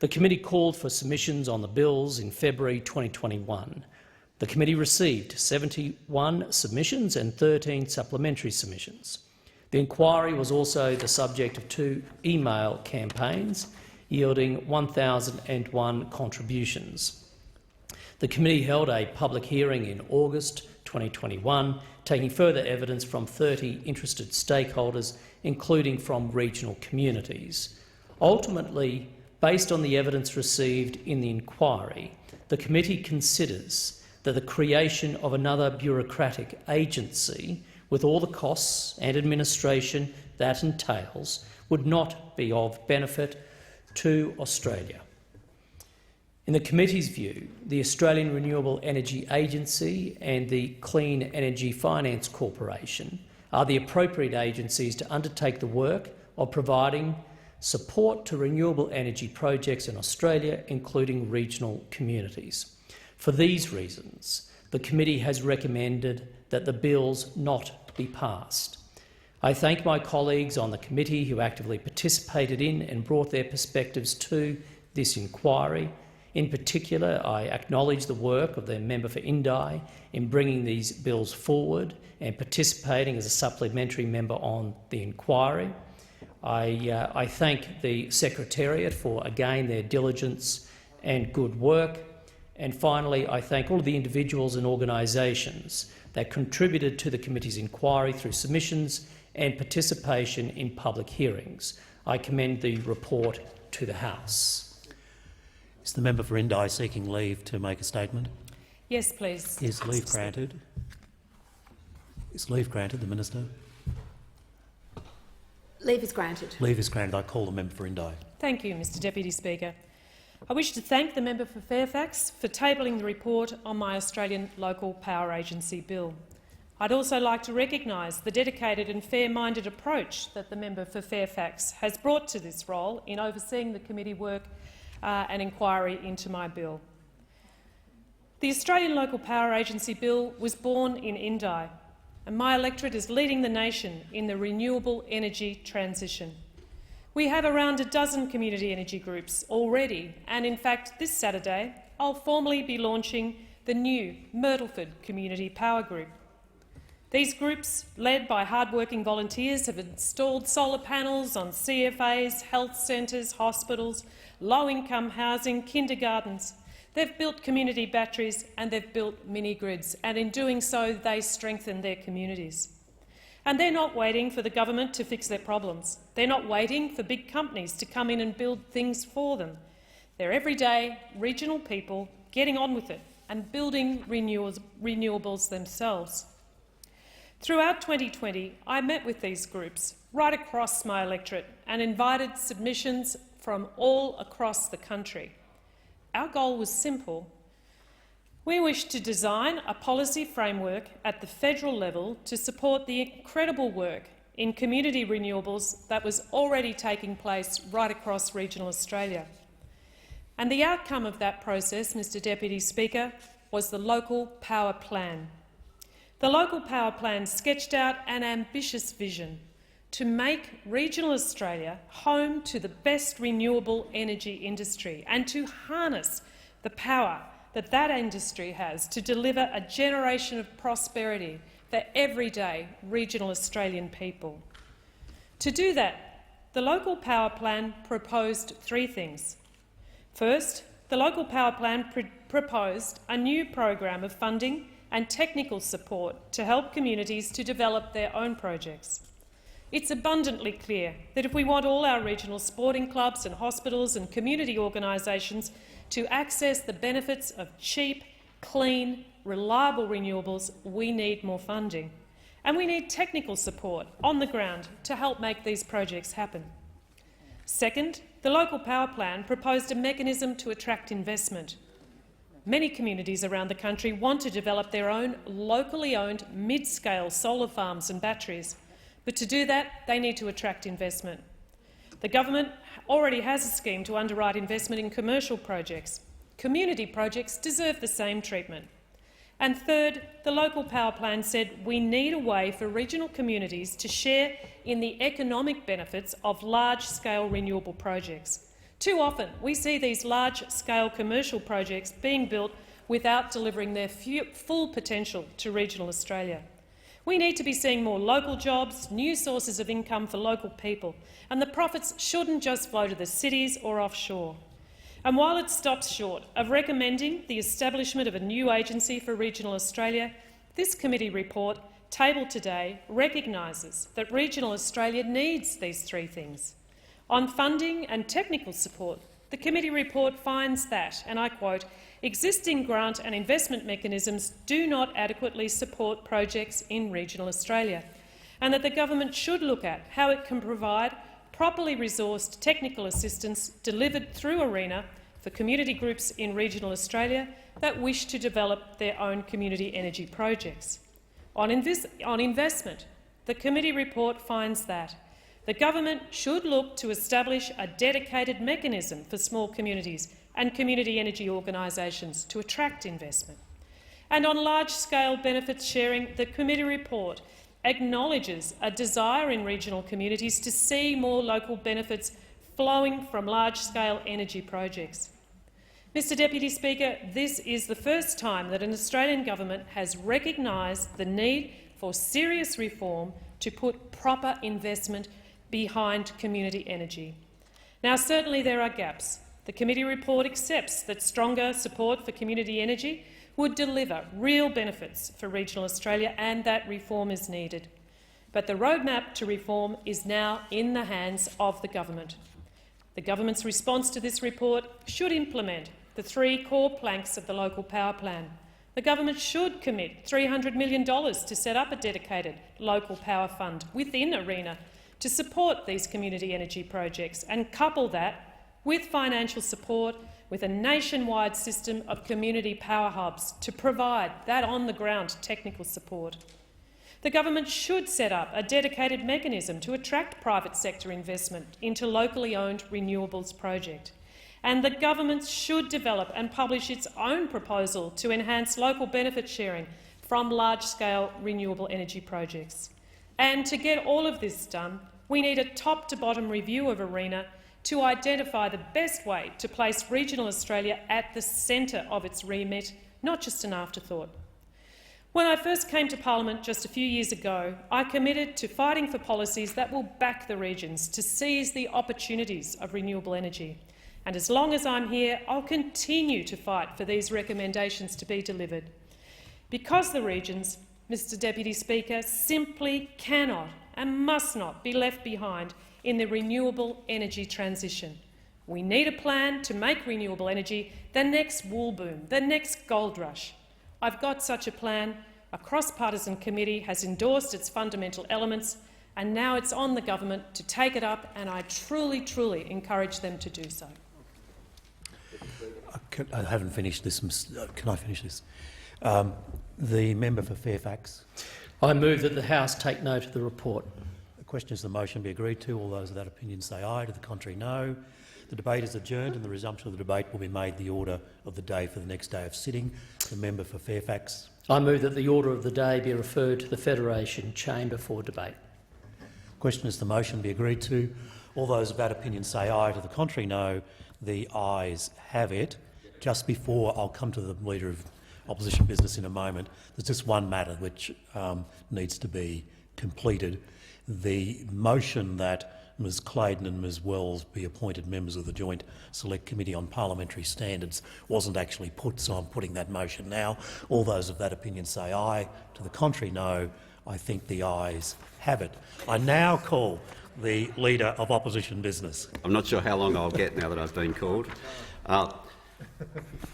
The committee called for submissions on the bills in February 2021. The committee received 71 submissions and 13 supplementary submissions. The inquiry was also the subject of 2 email campaigns, yielding 1,001 contributions. The committee held a public hearing in August 2021, taking further evidence from 30 interested stakeholders, including from regional communities. Ultimately, based on the evidence received in the inquiry, the committee considers that the creation of another bureaucratic agency, with all the costs and administration that entails, would not be of benefit to Australia. In the committee's view, the Australian Renewable Energy Agency and the Clean Energy Finance Corporation are the appropriate agencies to undertake the work of providing support to renewable energy projects in Australia, including regional communities. For these reasons, the committee has recommended that the bills not be passed. I thank my colleagues on the committee who actively participated in and brought their perspectives to this inquiry. In particular, I acknowledge the work of the member for Indi in bringing these bills forward and participating as a supplementary member on the inquiry. I thank the Secretariat for, again, their diligence and good work. And finally, I thank all of the individuals and organisations that contributed to the committee's inquiry through submissions and participation in public hearings. I commend the report to the House. Is the member for Indi seeking leave to make a statement? Yes, please. Is leave granted? Is leave granted, the Minister? Leave is granted. Leave is granted. I call the member for Indi. Thank you, Mr Deputy Speaker. I wish to thank the member for Fairfax for tabling the report on my Australian Local Power Agency bill. I'd also like to recognise the dedicated and fair-minded approach that the member for Fairfax has brought to this role in overseeing the committee work and inquiry into my bill. The Australian Local Power Agency Bill was born in Indi, and my electorate is leading the nation in the renewable energy transition. We have around a dozen community energy groups already, and in fact this Saturday I'll formally be launching the new Myrtleford Community Power Group. These groups, led by hard-working volunteers, have installed solar panels on CFAs, health centres, hospitals, low-income housing, kindergartens. They've built community batteries and they've built mini-grids, and in doing so they strengthen their communities. And they're not waiting for the government to fix their problems. They're not waiting for big companies to come in and build things for them. They're everyday regional people getting on with it and building renewables themselves. Throughout 2020, I met with these groups right across my electorate and invited submissions from all across the country. Our goal was simple. We wished to design a policy framework at the federal level to support the incredible work in community renewables that was already taking place right across regional Australia. And the outcome of that process, Mr Deputy Speaker, was the Local Power Plan. The Local Power Plan sketched out an ambitious vision to make regional Australia home to the best renewable energy industry and to harness the power that that industry has to deliver a generation of prosperity for everyday regional Australian people. To do that, the Local Power Plan proposed 3 things. First, the Local Power Plan proposed a new program of funding and technical support to help communities to develop their own projects. It's abundantly clear that if we want all our regional sporting clubs and hospitals and community organisations to access the benefits of cheap, clean, reliable renewables, we need more funding. And we need technical support on the ground to help make these projects happen. Second, the Local Power Plan proposed a mechanism to attract investment. Many communities around the country want to develop their own locally owned mid-scale solar farms and batteries, but to do that they need to attract investment. The government already has a scheme to underwrite investment in commercial projects. Community projects deserve the same treatment. And third, the Local Power Plan said we need a way for regional communities to share in the economic benefits of large-scale renewable projects. Too often we see these large-scale commercial projects being built without delivering their full potential to regional Australia. We need to be seeing more local jobs, new sources of income for local people, and the profits shouldn't just flow to the cities or offshore. And while it stops short of recommending the establishment of a new agency for regional Australia, this committee report, tabled today, recognises that regional Australia needs these three things. On funding and technical support, the committee report finds that, and I quote, existing grant and investment mechanisms do not adequately support projects in regional Australia, and that the government should look at how it can provide properly resourced technical assistance delivered through ARENA for community groups in regional Australia that wish to develop their own community energy projects. On investment, the committee report finds that the government should look to establish a dedicated mechanism for small communities and community energy organisations to attract investment. And on large-scale benefits sharing, the committee report acknowledges a desire in regional communities to see more local benefits flowing from large-scale energy projects. Mr Deputy Speaker, this is the first time that an Australian government has recognised the need for serious reform to put proper investment behind community energy. Now, certainly there are gaps. The committee report accepts that stronger support for community energy would deliver real benefits for regional Australia and that reform is needed. But the roadmap to reform is now in the hands of the government. The government's response to this report should implement the three core planks of the Local Power Plan. The government should commit $300 million to set up a dedicated local power fund within ARENA to support these community energy projects and couple that with financial support with a nationwide system of community power hubs to provide that on-the-ground technical support. The government should set up a dedicated mechanism to attract private sector investment into locally owned renewables projects. And the government should develop and publish its own proposal to enhance local benefit sharing from large-scale renewable energy projects. And to get all of this done, we need a top-to-bottom review of ARENA to identify the best way to place regional Australia at the centre of its remit, not just an afterthought. When I first came to Parliament just a few years ago, I committed to fighting for policies that will back the regions to seize the opportunities of renewable energy. And as long as I'm here, I'll continue to fight for these recommendations to be delivered. Because the regions, Mr Deputy Speaker, simply cannot and must not be left behind in the renewable energy transition. We need a plan to make renewable energy the next wool boom, the next gold rush. I've got such a plan. A cross-partisan committee has endorsed its fundamental elements, and now it's on the government to take it up, and I truly, truly encourage them to do so. I haven't finished this. Can I finish this? The member for Fairfax. I move that the House take note of the report. The question is the motion be agreed to. All those of that opinion say aye. To the contrary, no. The debate is adjourned and the resumption of the debate will be made the order of the day for the next day of sitting. The member for Fairfax. I move that the order of the day be referred to the Federation Chamber for debate. The question is the motion be agreed to. All those of that opinion say aye. To the contrary, no. The ayes have it. Just before I'll come to the Leader of Opposition Business in a moment, there's just one matter which needs to be completed. The motion that Ms Clayton and Ms Wells be appointed members of the Joint Select Committee on Parliamentary Standards wasn't actually put, so I'm putting that motion now. All those of that opinion say aye. To the contrary, no. I think the ayes have it. I now call the Leader of Opposition Business. I'm not sure how long I'll get now that I've been called.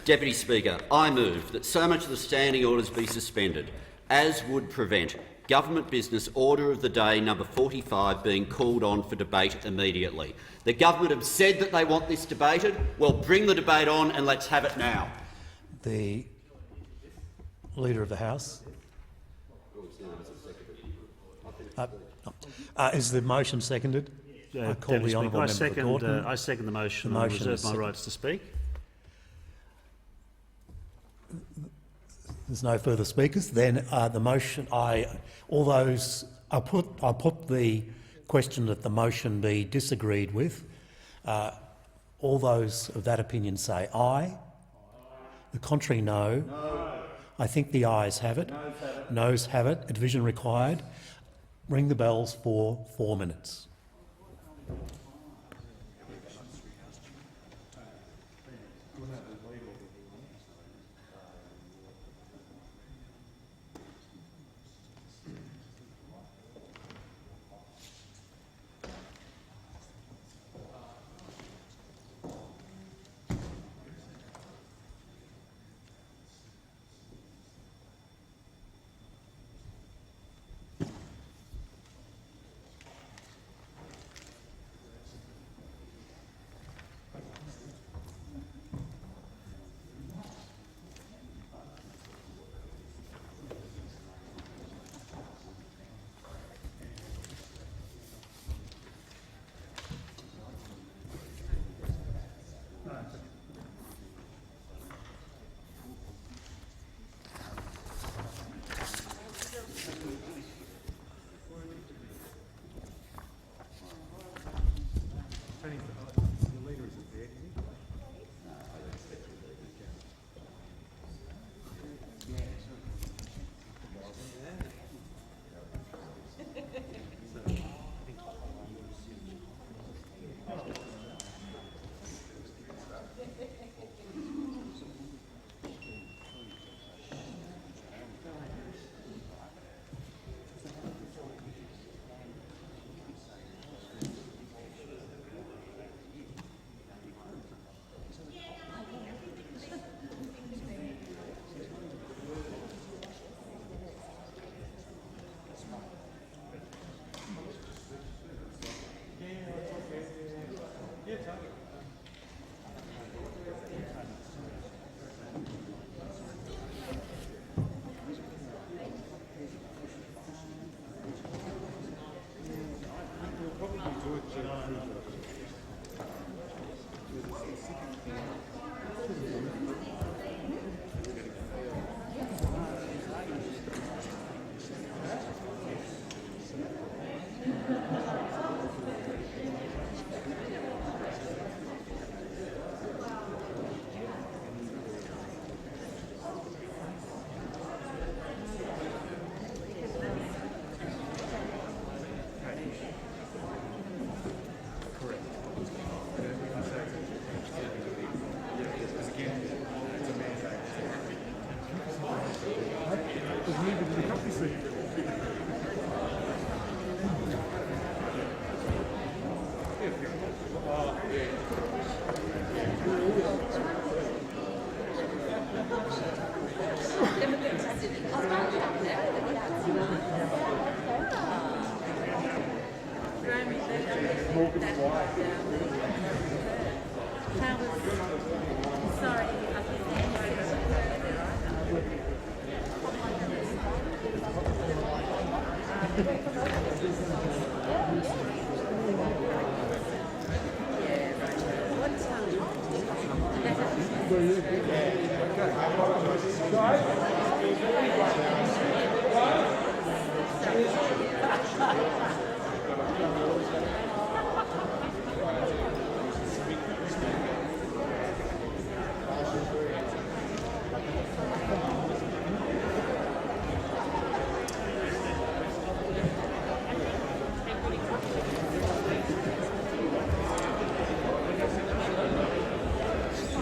Deputy Speaker, I move that so much of the standing orders be suspended as would prevent Government Business Order of the Day number 45 being called on for debate immediately. The government have said that they want this debated. Well, bring the debate on and let's have it now. The Leader of the House. Is the motion seconded? I call the honourable member for Gorton. I second the motion. I reserve my rights to speak. There's no further speakers. Then the motion. All those. I'll put the question that the motion be disagreed with. All those of that opinion say aye. The contrary, no. No. I think the ayes have it. Noes have it. A division required. Ring the bells for 4 minutes.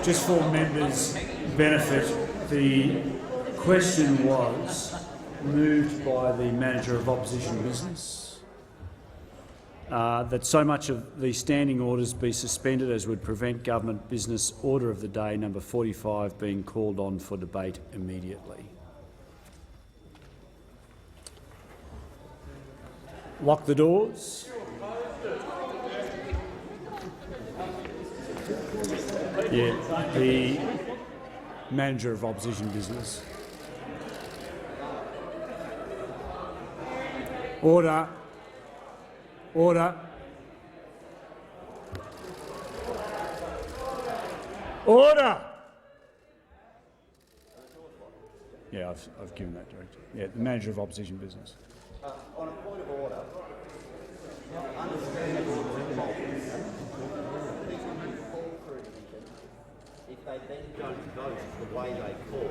just for members' benefit, the question was moved by the Manager of Opposition Business that so much of the standing orders be suspended as would prevent Government Business Order of the Day number 45 being called on for debate immediately. Lock the doors. Yeah, the Manager of Opposition Business. Order. Order. Order. Yeah, I've given that directive. Yeah, the Manager of Opposition Business. On a point of order, if they then don't vote the way they call,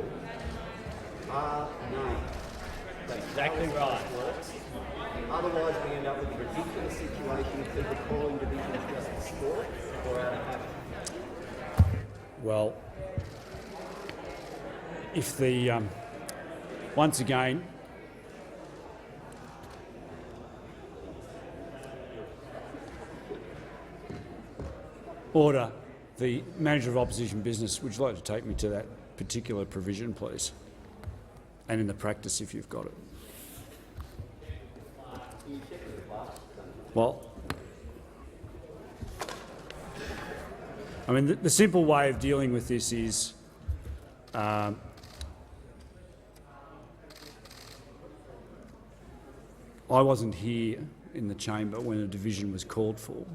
are named. That's exactly right. Otherwise, we end up with a ridiculous situation of people calling divisions just for sport or out of habit. Well, if the once again, order. The Manager of Opposition Business, would you like to take me to that particular provision, please? And in the practice, if you've got it. Well, I mean, the simple way of dealing with this is I wasn't here in the chamber when a division was called for.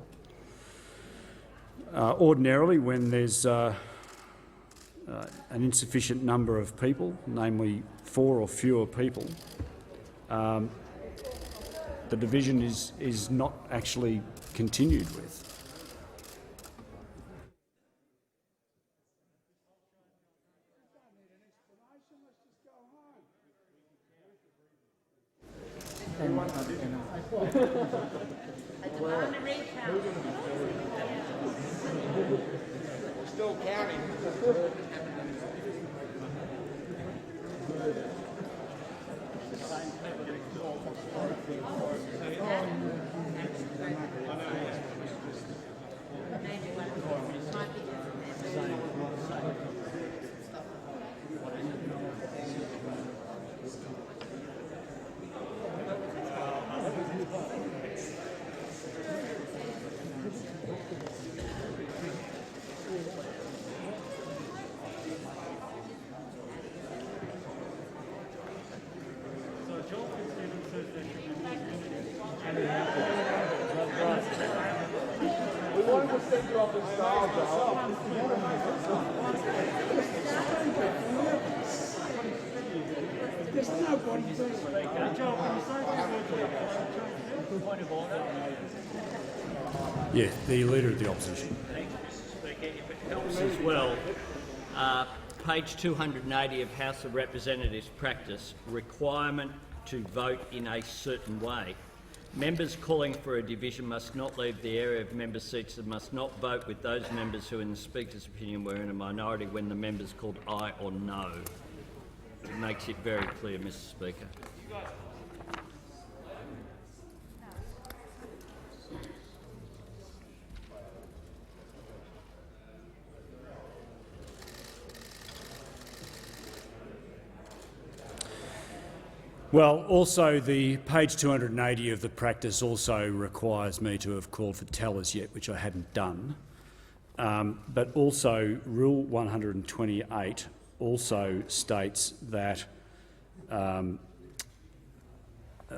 Ordinarily, when there's an insufficient number of people, namely 4 or fewer people, the division is not actually continued with. Still counting. Yeah, the Leader of the Opposition. Speaker, if it helps as well, page 280 of House of Representatives practice, requirement to vote in a certain way. Members calling for a division must not leave the area of member seats and must not vote with those members who, in the Speaker's opinion, were in a minority when the members called aye or no. It makes it very clear, Mr. Speaker. Well, also the page 280 of the practice also requires me to have called for tellers yet, which I hadn't done. But also Rule 128 also states that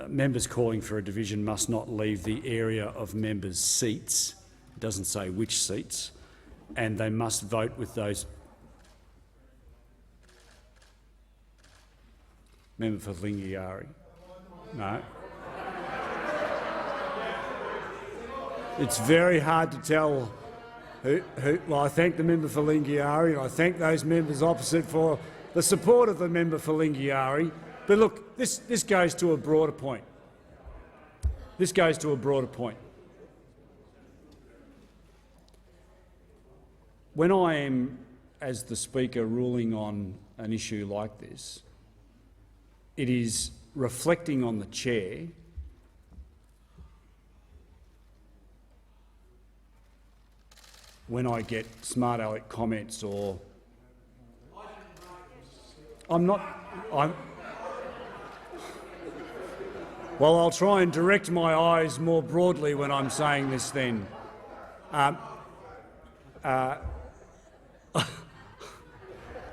members calling for a division must not leave the area of members' seats. It doesn't say which seats, and they must vote with those. Member for Lingiari. No. It's very hard to tell who. Well, I thank the member for Lingiari and I thank those members opposite for the support of the member for Lingiari. But look, this goes to a broader point. This goes to a broader point. When I am as the Speaker ruling on an issue like this, it is reflecting on the chair when I get smart aleck comments or well, I'll try and direct my eyes more broadly when I'm saying this then.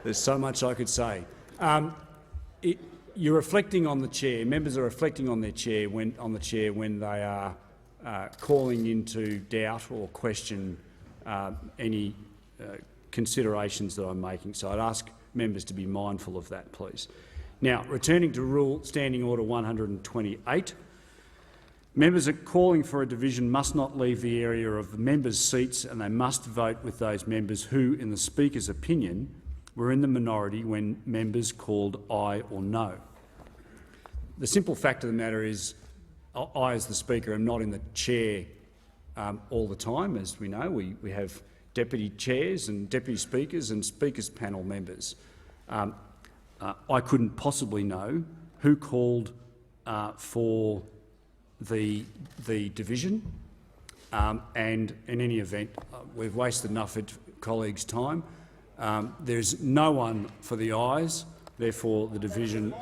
There's so much I could say. You're reflecting on the chair. Members are reflecting on their chair when they are calling into doubt or question any considerations that I'm making. So I'd ask members to be mindful of that, please. Now, returning to Standing Order 128, members are calling for a division must not leave the area of the members' seats, and they must vote with those members who, in the Speaker's opinion, were in the minority when members called aye or no. The simple fact of the matter is I, as the Speaker, am not in the chair all the time. As we know, we have deputy chairs and deputy speakers and speakers panel members. I couldn't possibly know who called for the division, and in any event, we've wasted enough of colleagues' time. There's no one for the ayes, therefore the division.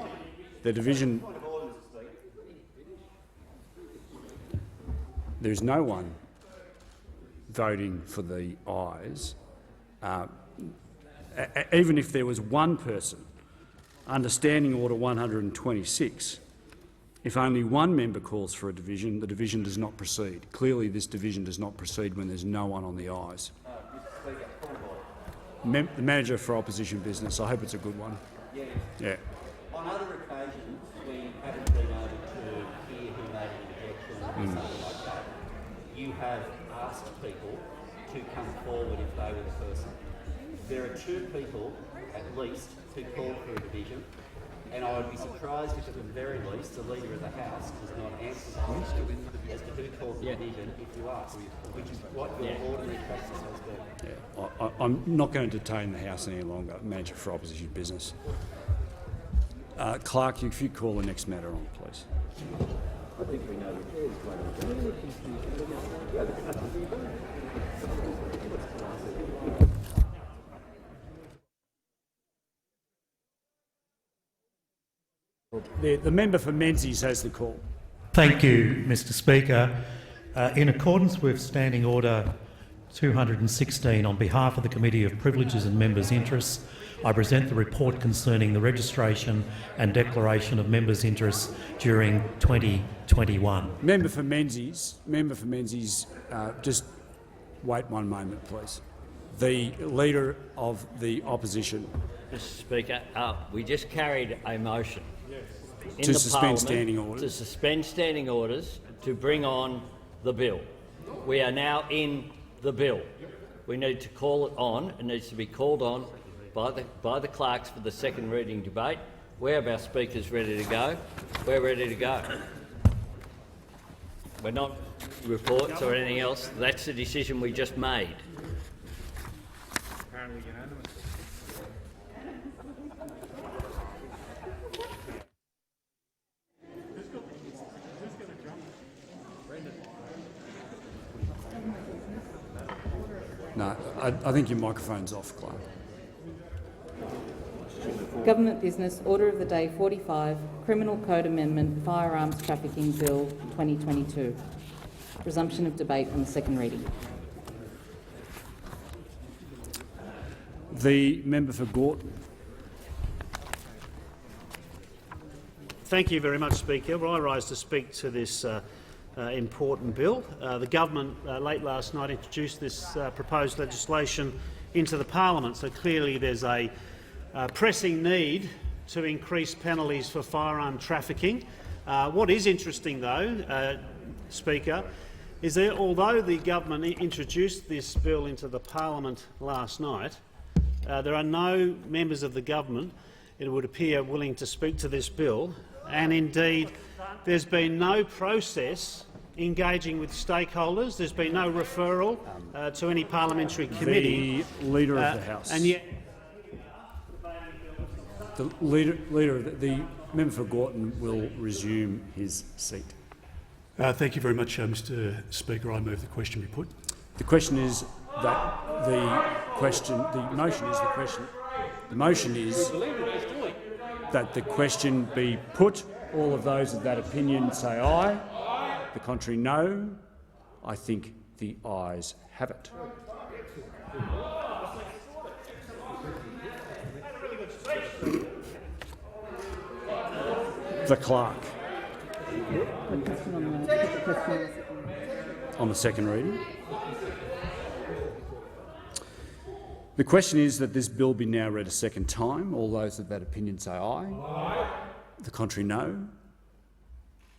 There's no one voting for the ayes. Even if there was one person under Standing Order 126, if only one member calls for a division, the division does not proceed. Clearly this division does not proceed when there's no one on the ayes. The Manager for Opposition Business. I hope it's a good one. Yes. Yeah. On other occasions, we haven't been able to hear who made an objection or something like that. You have asked people to come forward if they were the person. There are two people, at least, who called for a division, and I would be surprised if, at the very least, the Leader of the House does not answer the question as to who called for the division if you ask, which is what your ordinary practice has been. Yeah. I'm not going to detain the House any longer. Manager for Opposition Business. Clerk, if you call the next matter on, please. I think we know The member for Menzies has the call. Thank you, Mr Speaker. In accordance with Standing Order 216, on behalf of the Committee of Privileges and Members' Interests, I present the report concerning the registration and declaration of members' interests during 2021. Member for Menzies, just wait one moment, please. The Leader of the Opposition. Mr Speaker, we just carried a motion To suspend standing orders. To suspend standing orders to bring on the bill. We are now in the bill. We need to call it on. It needs to be called on by the clerks for the second reading debate. We have our speakers ready to go. We're ready to go. We're not reports or anything else. That's the decision we just made. Apparently unanimous. No, I think your microphone's off, Clark. Government Business Order of the Day 45, Criminal Code Amendment, Firearms Trafficking Bill 2022. Resumption of debate on the second reading. The member for Gorton. Thank you very much, Speaker. Well, I rise to speak to this important bill. The government late last night introduced this proposed legislation into the parliament, so clearly there's a pressing need to increase penalties for firearm trafficking. What is interesting, though, Speaker, is that although the government introduced this bill into the parliament last night, there are no members of the government, it would appear, willing to speak to this bill, and indeed there's been no process engaging with stakeholders. There's been no referral to any parliamentary committee. The Leader of the House. And yet, the member for Gorton will resume his seat. Thank you very much, Mr. Speaker. I move the question be put. The question is that the motion is that the question be put. All of those of that opinion say aye. The contrary, no. I think the ayes have it. The clerk. On the second reading. The question is that this bill be now read a second time. All those of that opinion say aye. Aye. The contrary, no.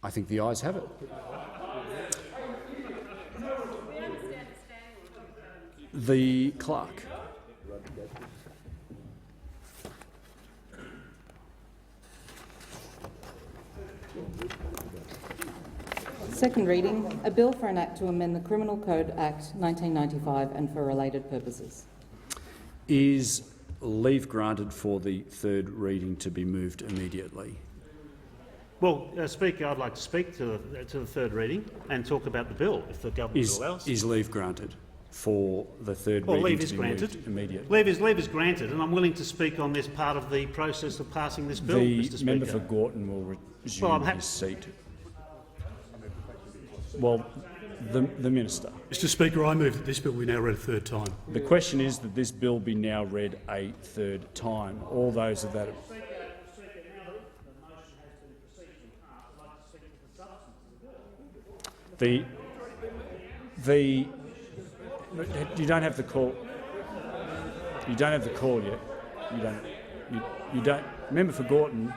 I think the ayes have it. The clerk. Second reading, a bill for an act to amend the Criminal Code Act 1995 and for related purposes. Is leave granted for the third reading to be moved immediately? Well, Speaker, I'd like to speak to the third reading and talk about the bill, if the government allows. Is leave granted for the third reading to be moved immediately? Leave is granted, and I'm willing to speak on this part of the process of passing this bill, Mr. Speaker. The member for Gorton will resume his seat. Well, the Minister. Mr. Speaker, I move that this bill be now read a third time. The question is that this bill be now read a third time. All those of that. You don't have the call. You don't have the call yet. You don't. Member for Gorton.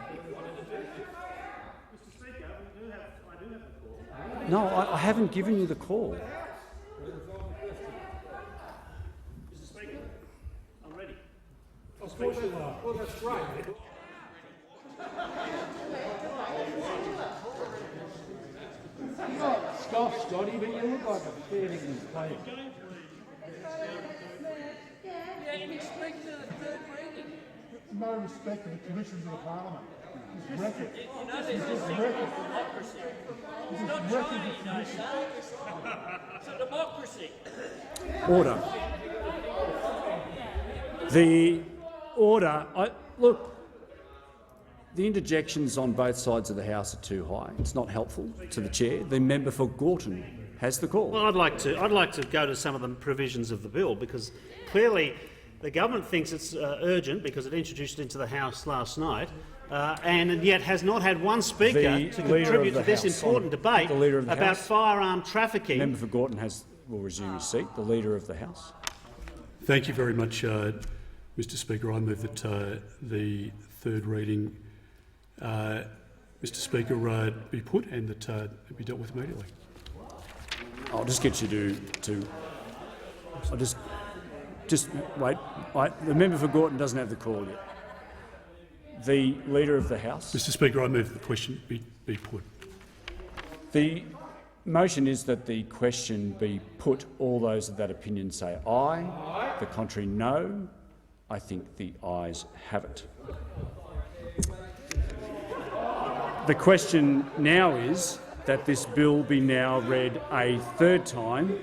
No, I haven't given you the call. Mr. Speaker, I'm ready. Of course you are. Well, that's great. You're not scoff, Scotty, but you look like a fair dinkum player. No respect for the traditions of the Parliament. This record. This is just record. This is record of tradition. It's a democracy. Order. The order. Look. The interjections on both sides of the House are too high. It's not helpful to the chair. The member for Gorton has the call. Well, I'd like to go to some of the provisions of the bill, because clearly the government thinks it's urgent because it introduced it into the House last night, and yet has not had one speaker to contribute to this important debate about firearm trafficking. The member for Gorton will resume his seat. The Leader of the House. Thank you very much, Mr. Speaker. I move that the third reading, Mr. Speaker, be put and that it be dealt with immediately. I'll just get you to. I'll just wait. The member for Gorton doesn't have the call yet. The Leader of the House. Mr. Speaker, I move that the question be put. The motion is that the question be put. All those of that opinion say aye. Aye. The contrary, no. I think the ayes have it. The question now is that this bill be now read a third time.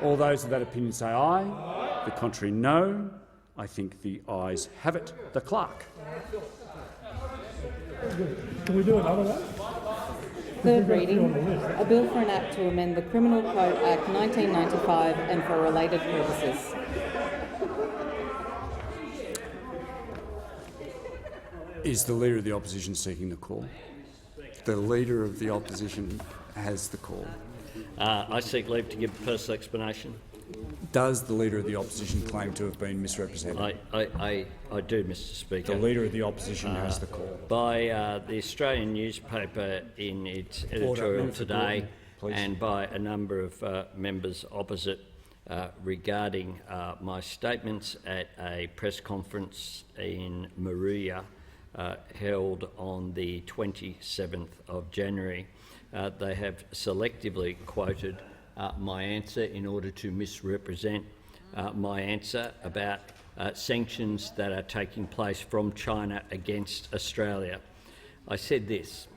All those of that opinion say aye. Aye. The contrary, no. I think the ayes have it. The clerk. Can we do another one? Third reading, a bill for an act to amend the Criminal Code Act 1995 and for related purposes. Is the Leader of the Opposition seeking the call? The Leader of the Opposition has the call. I seek leave to give a personal explanation. Does the Leader of the Opposition claim to have been misrepresented? I do, Mr. Speaker. The Leader of the Opposition has the call. By the Australian newspaper in its editorial today, and by a number of members opposite regarding my statements at a press conference in Moruya held on the 27th of January. they have selectively quoted my answer in order to misrepresent my answer about sanctions that are taking place from China against Australia. I said this: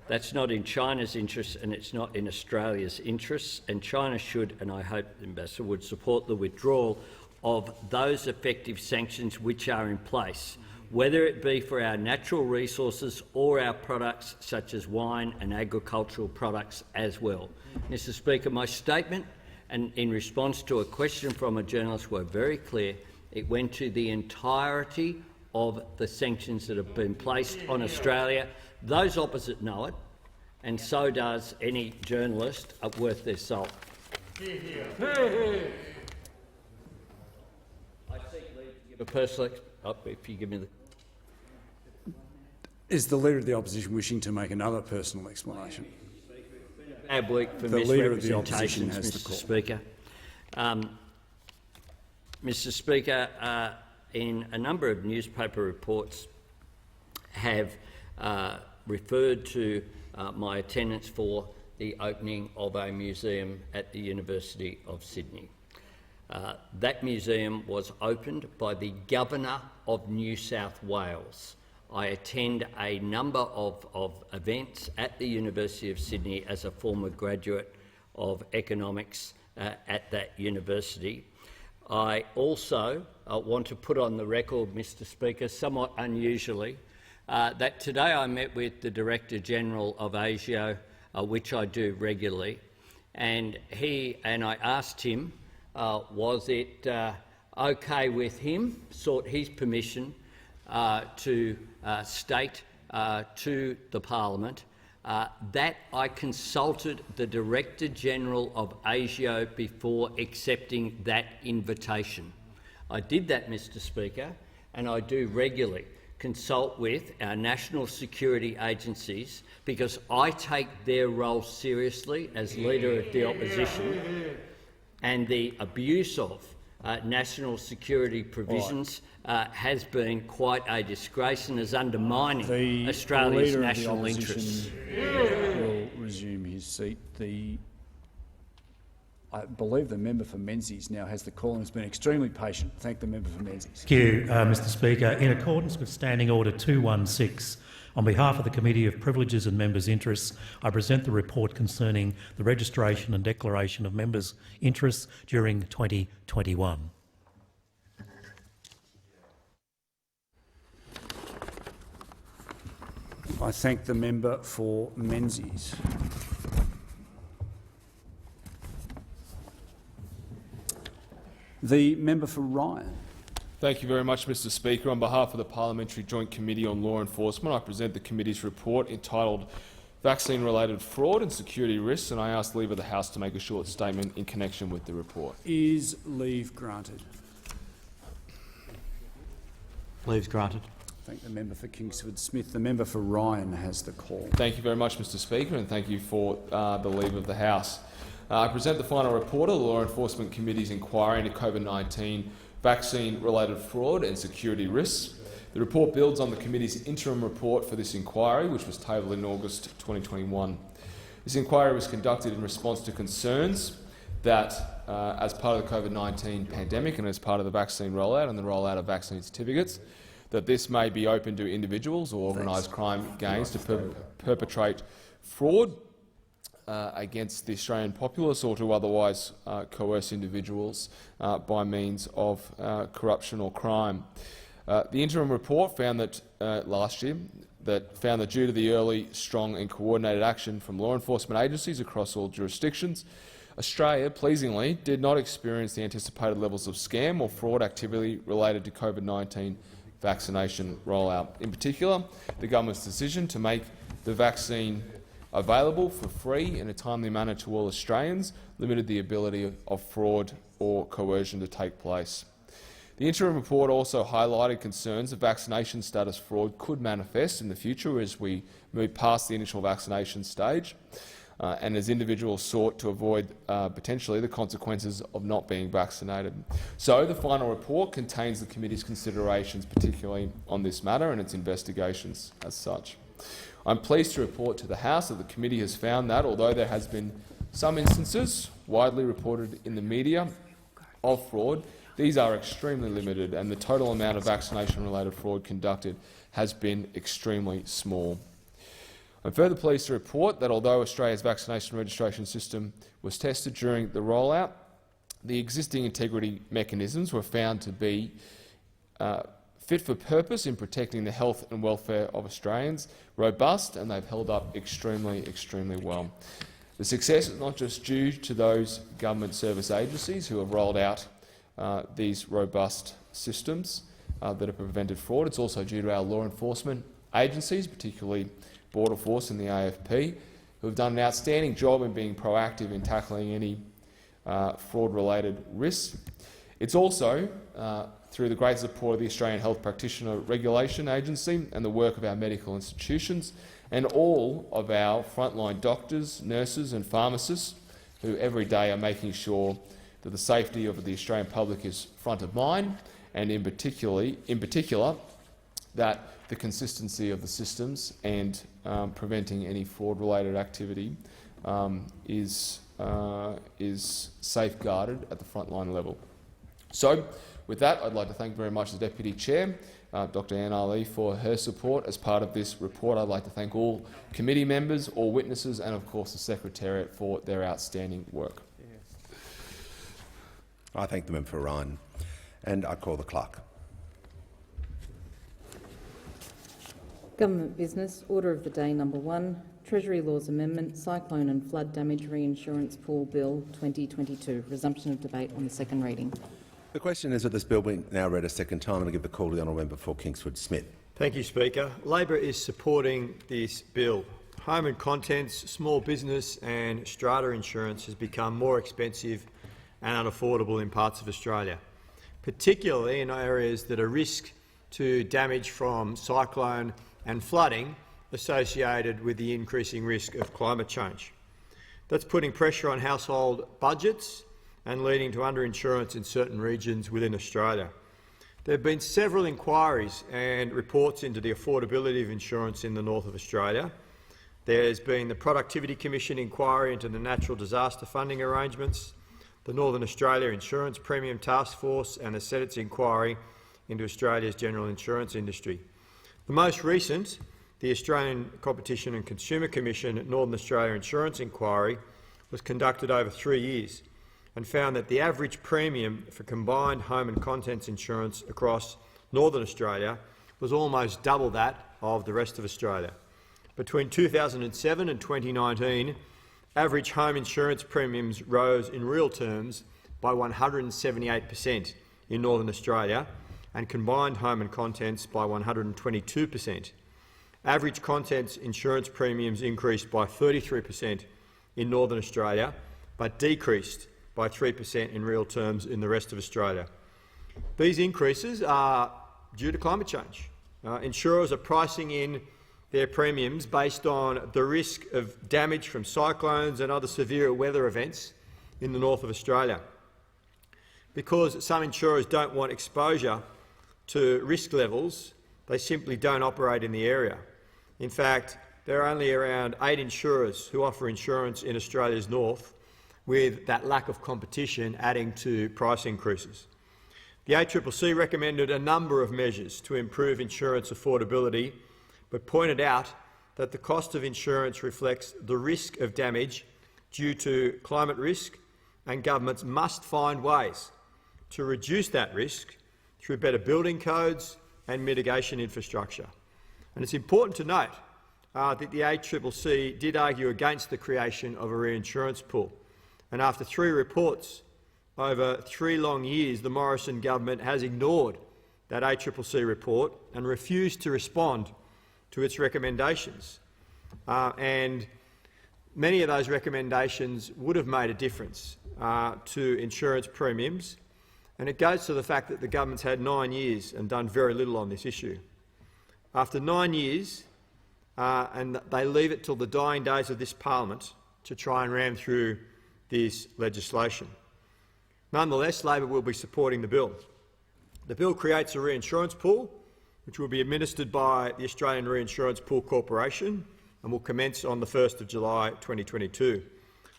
that's not in China's interests and it's not in Australia's interests, and China should, and I hope the Ambassador would, support the withdrawal of those effective sanctions which are in place, whether it be for our natural resources or our products such as wine and agricultural products as well. Mr Speaker, my statement and in response to a question from a journalist were very clear. It went to the entirety of the sanctions that have been placed on Australia. Those opposite know it, and so does any journalist worth their salt. I seek leave to give a personal if you give me the. Is the Leader of the Opposition wishing to make another personal explanation? Bad week for the Leader of the Opposition has Mr. the call. Speaker. Mr. Speaker, in a number of newspaper reports have referred to my attendance for the opening of a museum at the University of Sydney. That museum was opened by the Governor of New South Wales. I attend a number of events at the University of Sydney as a former graduate of economics at that university. I also want to put on the record, Mr. Speaker, somewhat unusually, that today I met with the Director General of ASIO, which I do regularly, and I asked him, was it okay with him, sought his permission to state to the Parliament that I consulted the Director General of ASIO before accepting that invitation. I did that, Mr. Speaker, and I do regularly consult with our national security agencies because I take their role seriously as Leader of the Opposition, and the abuse of national security provisions has been quite a disgrace and is undermining Australia's national interests. Will resume his seat. I believe the member for Menzies now has the call and has been extremely patient. Thank the member for Menzies. Thank you, Mr. Speaker. In accordance with Standing Order 216, on behalf of the Committee of Privileges and Members' Interests, I present the report concerning the registration and declaration of members' interests during 2021. I thank the member for Menzies. The member for Ryan. Thank you very much, Mr. Speaker. On behalf of the Parliamentary Joint Committee on Law Enforcement, I present the committee's report entitled Vaccine-Related Fraud and Security Risks, and I ask leave of the House to make a short statement in connection with the report. Is leave granted? Leave granted. Thank the member for Kingsford Smith. The member for Ryan has the call. Thank you very much, Mr. Speaker, and thank you for the leave of the House. I present the final report of the Law Enforcement Committee's inquiry into COVID-19 vaccine-related fraud and security risks. The report builds on the committee's interim report for this inquiry, which was tabled in August 2021. This inquiry was conducted in response to concerns that, as part of the COVID-19 pandemic and as part of the vaccine rollout and the rollout of vaccine certificates, that this may be open to individuals or organised crime gangs to perpetrate fraud against the Australian populace or to otherwise coerce individuals by means of corruption or crime. The interim report found that last year found that due to the early, strong and coordinated action from law enforcement agencies across all jurisdictions, Australia, pleasingly, did not experience the anticipated levels of scam or fraud activity related to COVID-19 vaccination rollout. In particular, the government's decision to make the vaccine available for free in a timely manner to all Australians limited the ability of fraud or coercion to take place. The interim report also highlighted concerns that vaccination status fraud could manifest in the future as we move past the initial vaccination stage and as individuals sought to avoid potentially the consequences of not being vaccinated. So the final report contains the committee's considerations, particularly on this matter and its investigations as such. I'm pleased to report to the House that the committee has found that, although there has been some instances widely reported in the media of fraud, these are extremely limited, and the total amount of vaccination-related fraud conducted has been extremely small. I'm further pleased to report that although Australia's vaccination registration system was tested during the rollout, the existing integrity mechanisms were found to be fit for purpose in protecting the health and welfare of Australians, robust, and they've held up extremely well. The success is not just due to those government service agencies who have rolled out these robust systems that have prevented fraud. It's also due to our law enforcement agencies, particularly Border Force and the AFP, who have done an outstanding job in being proactive in tackling any fraud-related risks. It's also through the great support of the Australian Health Practitioner Regulation Agency and the work of our medical institutions and all of our frontline doctors, nurses and pharmacists who every day are making sure that the safety of the Australian public is front of mind, and in particular that the consistency of the systems and preventing any fraud-related activity is safeguarded at the frontline level. So, with that, I'd like to thank very much the Deputy Chair, Dr Anne Ali, for her support as part of this report. I'd like to thank all committee members, all witnesses and, of course, the Secretariat for their outstanding work. I thank the member for Ryan, and I call the clerk. Government Business, Order of the Day number 1, Treasury Laws Amendment, Cyclone and Flood Damage Reinsurance Pool Bill 2022. Resumption of debate on the second reading. The question is that this bill be now read a second time, and I give the call to the honourable member for Kingsford Smith. Thank you, Speaker. Labor is supporting this bill. Home and contents, small business and strata insurance has become more expensive and unaffordable in parts of Australia, particularly in areas that are risk to damage from cyclone and flooding associated with the increasing risk of climate change. That's putting pressure on household budgets and leading to underinsurance in certain regions within Australia. There have been several inquiries and reports into the affordability of insurance in the north of Australia. There's been the Productivity Commission inquiry into the natural disaster funding arrangements, the Northern Australia Insurance Premium Task Force and the Senate's inquiry into Australia's general insurance industry. The most recent, the Australian Competition and Consumer Commission Northern Australia Insurance Inquiry, was conducted over 3 years and found that the average premium for combined home and contents insurance across Northern Australia was almost double that of the rest of Australia. Between 2007 and 2019, average home insurance premiums rose in real terms by 178% in Northern Australia and combined home and contents by 122%. Average contents insurance premiums increased by 33% in Northern Australia, but decreased by 3% in real terms in the rest of Australia. These increases are due to climate change. Insurers are pricing in their premiums based on the risk of damage from cyclones and other severe weather events in the north of Australia. Because some insurers don't want exposure to risk levels, they simply don't operate in the area. In fact, there are only around 8 insurers who offer insurance in Australia's north, with that lack of competition adding to price increases. The ACCC recommended a number of measures to improve insurance affordability, but pointed out that the cost of insurance reflects the risk of damage due to climate risk, and governments must find ways to reduce that risk through better building codes and mitigation infrastructure. And it's important to note that the ACCC did argue against the creation of a reinsurance pool. And after 3 reports over 3 long years, the Morrison government has ignored that ACCC report and refused to respond to its recommendations. And many of those recommendations would have made a difference to insurance premiums. And it goes to the fact that the government's had 9 years and done very little on this issue. After 9 years, and they leave it till the dying days of this parliament to try and ram through this legislation. Nonetheless, Labor will be supporting the bill. The bill creates a reinsurance pool, which will be administered by the Australian Reinsurance Pool Corporation and will commence on the 1st of July 2022.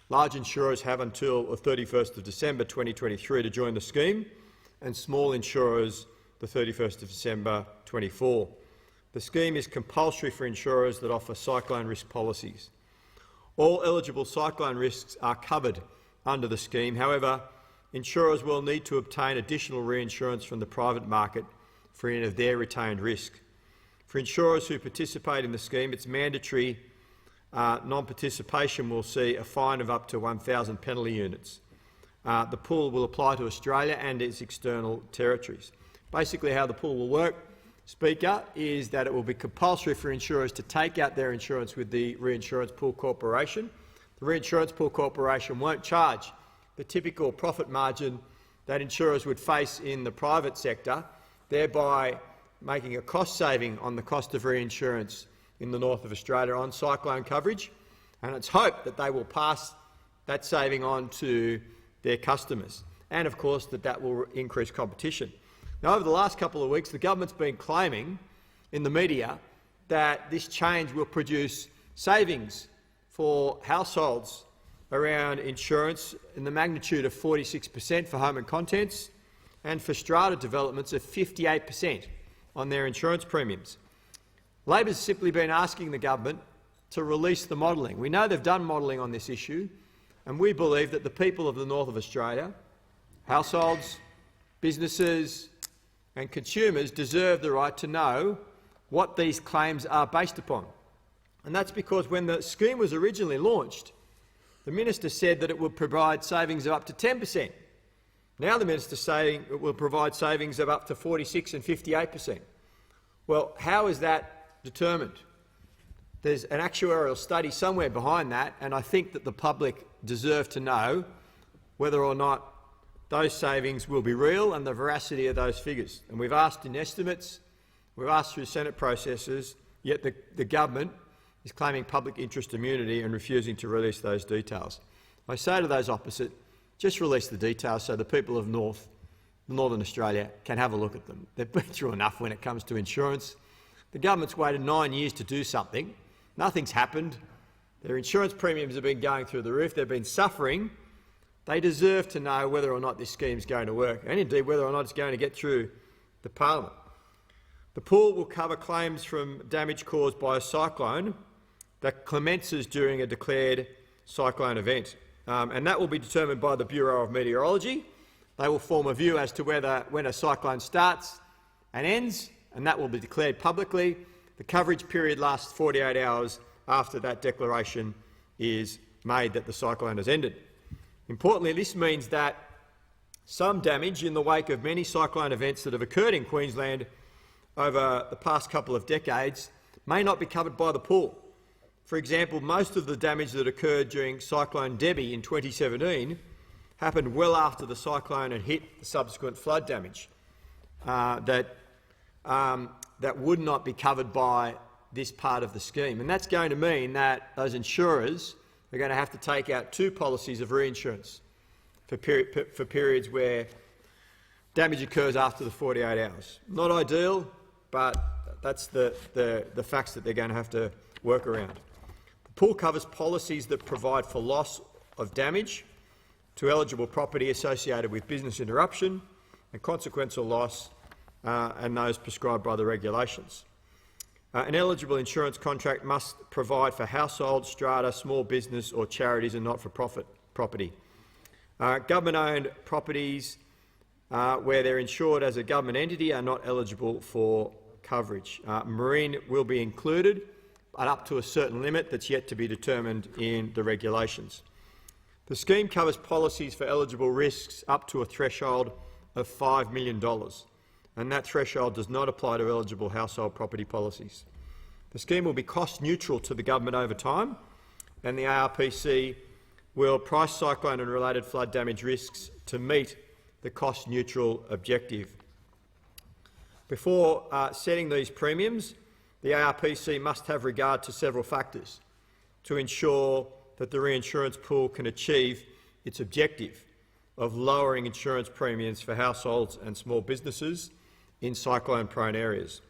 Large insurers have until the 31st of December 2023 to join the scheme, and small insurers the 31st of December 2024. The scheme is compulsory for insurers that offer cyclone risk policies. All eligible cyclone risks are covered under the scheme. However, insurers will need to obtain additional reinsurance from the private market for any of their retained risk. For insurers who participate in the scheme, it's mandatory non-participation will see a fine of up to 1,000 penalty units. The pool will apply to Australia and its external territories. Basically, how the pool will work, Speaker, is that it will be compulsory for insurers to take out their insurance with the Reinsurance Pool Corporation. The Reinsurance Pool Corporation won't charge the typical profit margin that insurers would face in the private sector, thereby making a cost saving on the cost of reinsurance in the north of Australia on cyclone coverage, and it's hoped that they will pass that saving on to their customers, and of course that will increase competition. Now, over the last couple of weeks, the government's been claiming in the media that this change will produce savings for households around insurance in the magnitude of 46% for home and contents, and for strata developments of 58% on their insurance premiums. Labor's simply been asking the government to release the modelling. We know they've done modelling on this issue, and we believe that the people of the north of Australia, households, businesses and consumers deserve the right to know what these claims are based upon. And that's because when the scheme was originally launched, the minister said that it would provide savings of up to 10%. Now the minister is saying it will provide savings of up to 46% and 58%. Well, how is that determined? There's an actuarial study somewhere behind that, and I think that the public deserve to know whether or not those savings will be real and the veracity of those figures. And we've asked in estimates, we've asked through Senate processes, yet the government is claiming public interest immunity and refusing to release those details. I say to those opposite, just release the details so the people of Northern Australia can have a look at them. They've been through enough when it comes to insurance. The government's waited 9 years to do something. Nothing's happened. Their insurance premiums have been going through the roof. They've been suffering. They deserve to know whether or not this scheme is going to work, and indeed whether or not it's going to get through the parliament. The pool will cover claims from damage caused by a cyclone that commences during a declared cyclone event, and that will be determined by the Bureau of Meteorology. They will form a view as to when a cyclone starts and ends, and that will be declared publicly. The coverage period lasts 48 hours after that declaration is made that the cyclone has ended. Importantly, this means that some damage in the wake of many cyclone events that have occurred in Queensland over the past couple of decades may not be covered by the pool. For example, most of the damage that occurred during Cyclone Debbie in 2017 happened well after the cyclone had hit the subsequent flood damage that would not be covered by this part of the scheme. And that's going to mean that those insurers are going to have to take out 2 policies of reinsurance for periods where damage occurs after the 48 hours. Not ideal, but that's the facts that they're going to have to work around. The pool covers policies that provide for loss of damage to eligible property associated with business interruption and consequential loss, and those prescribed by the regulations. An eligible insurance contract must provide for household, strata, small business or charities and not-for-profit property. Government-owned properties where they're insured as a government entity are not eligible for coverage. Marine will be included, but up to a certain limit that's yet to be determined in the regulations. The scheme covers policies for eligible risks up to a threshold of $5 million. And that threshold does not apply to eligible household property policies. The scheme will be cost neutral to the government over time, and the ARPC will price cyclone and related flood damage risks to meet the cost neutral objective. Before setting these premiums, the ARPC must have regard to several factors to ensure that the reinsurance pool can achieve its objective of lowering insurance premiums for households and small businesses in cyclone-prone areas.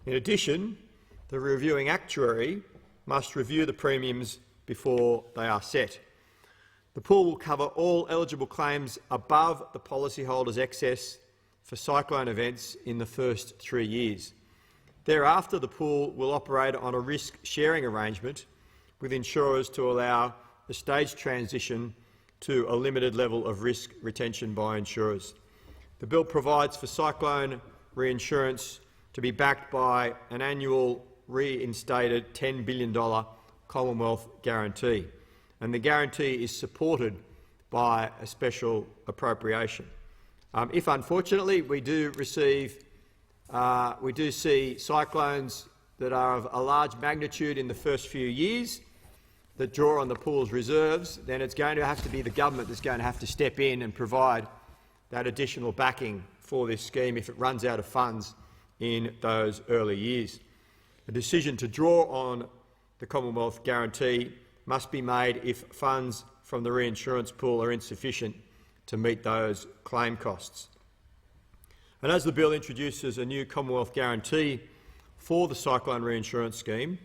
In addition, the reviewing actuary must review the premiums before they are set. The pool will cover all eligible claims above the policyholder's excess for cyclone events in the first 3 years. Thereafter, the pool will operate on a risk-sharing arrangement with insurers to allow a staged transition to a limited level of risk retention by insurers. The bill provides for cyclone reinsurance to be backed by an annual reinstated $10 billion Commonwealth guarantee, and the guarantee is supported by a special appropriation. If unfortunately we do see cyclones that are of a large magnitude in the first few years that draw on the pool's reserves, then it's going to have to be the government that's going to have to step in and provide that additional backing for this scheme if it runs out of funds in those early years. A decision to draw on the Commonwealth guarantee must be made if funds from the reinsurance pool are insufficient to meet those claim costs. And as the bill introduces a new Commonwealth guarantee for the cyclone reinsurance scheme,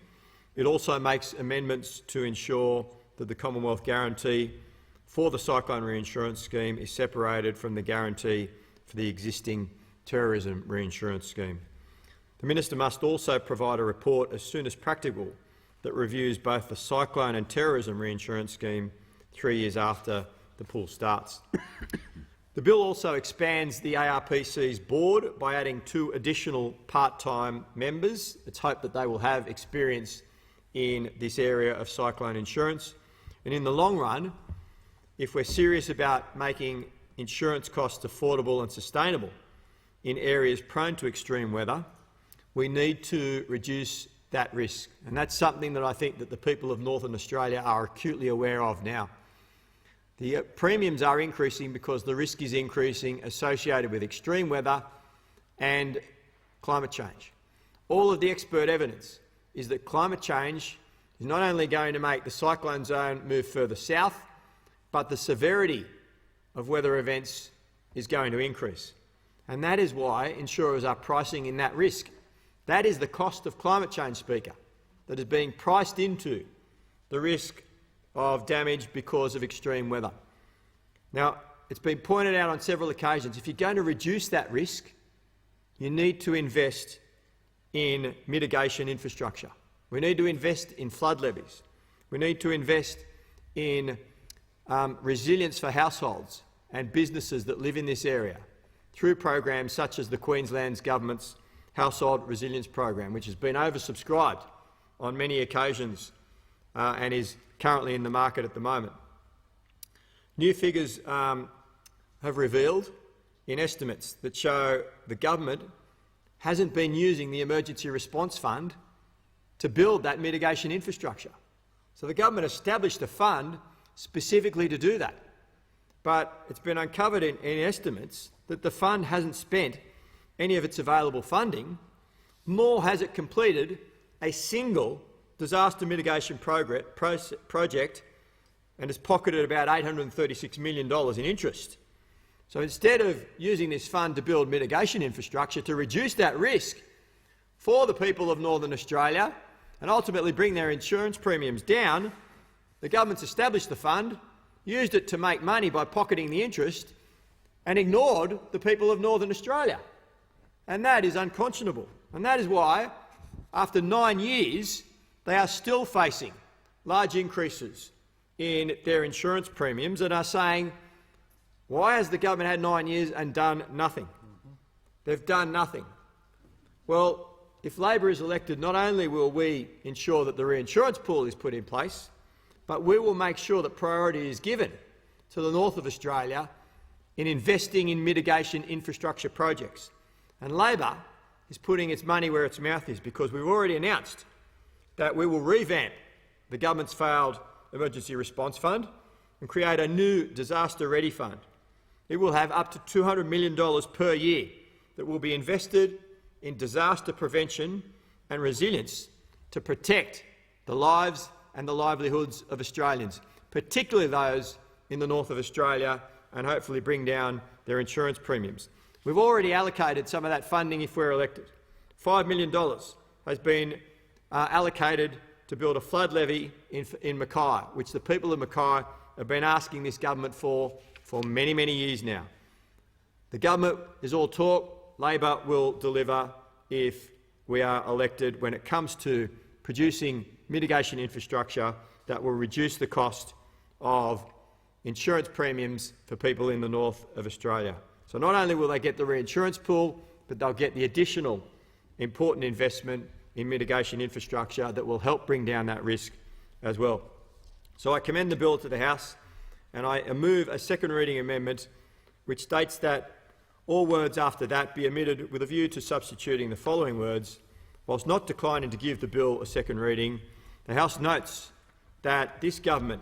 it also makes amendments to ensure that the Commonwealth guarantee for the cyclone reinsurance scheme is separated from the guarantee for the existing terrorism reinsurance scheme. The Minister must also provide a report as soon as practical that reviews both the cyclone and terrorism reinsurance scheme 3 years after the pool starts. The bill also expands the ARPC's board by adding 2 additional part-time members. It's hoped that they will have experience in this area of cyclone insurance. And in the long run, if we're serious about making insurance costs affordable and sustainable in areas prone to extreme weather, we need to reduce that risk. And that's something that I think that the people of Northern Australia are acutely aware of now. The premiums are increasing because the risk is increasing associated with extreme weather and climate change. All of the expert evidence is that climate change is not only going to make the cyclone zone move further south, but the severity of weather events is going to increase. And that is why insurers are pricing in that risk. That is the cost of climate change, Speaker, that is being priced into the risk of damage because of extreme weather. Now, it's been pointed out on several occasions, if you're going to reduce that risk, you need to invest in mitigation infrastructure. We need to invest in flood levies. We need to invest in resilience for households and businesses that live in this area through programs such as the Queensland Government's Household Resilience Program, which has been oversubscribed on many occasions and is currently in the market at the moment. New figures have revealed in estimates that show the government hasn't been using the Emergency Response Fund to build that mitigation infrastructure. So the government established a fund specifically to do that. But it's been uncovered in estimates that the fund hasn't spent any of its available funding, nor has it completed a single disaster mitigation project and has pocketed about $836 million in interest. So instead of using this fund to build mitigation infrastructure to reduce that risk for the people of Northern Australia and ultimately bring their insurance premiums down, the government's established the fund, used it to make money by pocketing the interest and ignored the people of Northern Australia. And that is unconscionable. And that is why, after 9 years, they are still facing large increases in their insurance premiums and are saying, why has the government had 9 years and done nothing? They've done nothing. Well, if Labor is elected, not only will we ensure that the reinsurance pool is put in place, but we will make sure that priority is given to the north of Australia in investing in mitigation infrastructure projects. And Labor is putting its money where its mouth is, because we've already announced that we will revamp the government's failed Emergency Response Fund and create a new Disaster Ready Fund. It will have up to $200 million per year that will be invested in disaster prevention and resilience to protect the lives and the livelihoods of Australians, particularly those in the north of Australia, and hopefully bring down their insurance premiums. We've already allocated some of that funding if we're elected. $5 million has been allocated to to build a flood levy in Mackay, which the people of Mackay have been asking this government for many, many years now. The government is all talk. Labor will deliver if we are elected when it comes to producing mitigation infrastructure that will reduce the cost of insurance premiums for people in the north of Australia. So not only will they get the reinsurance pool, but they'll get the additional important investment in mitigation infrastructure that will help bring down that risk as well. So I commend the bill to the House, and I move a second reading amendment which states that all words after that be omitted with a view to substituting the following words. Whilst not declining to give the bill a second reading, the House notes that this government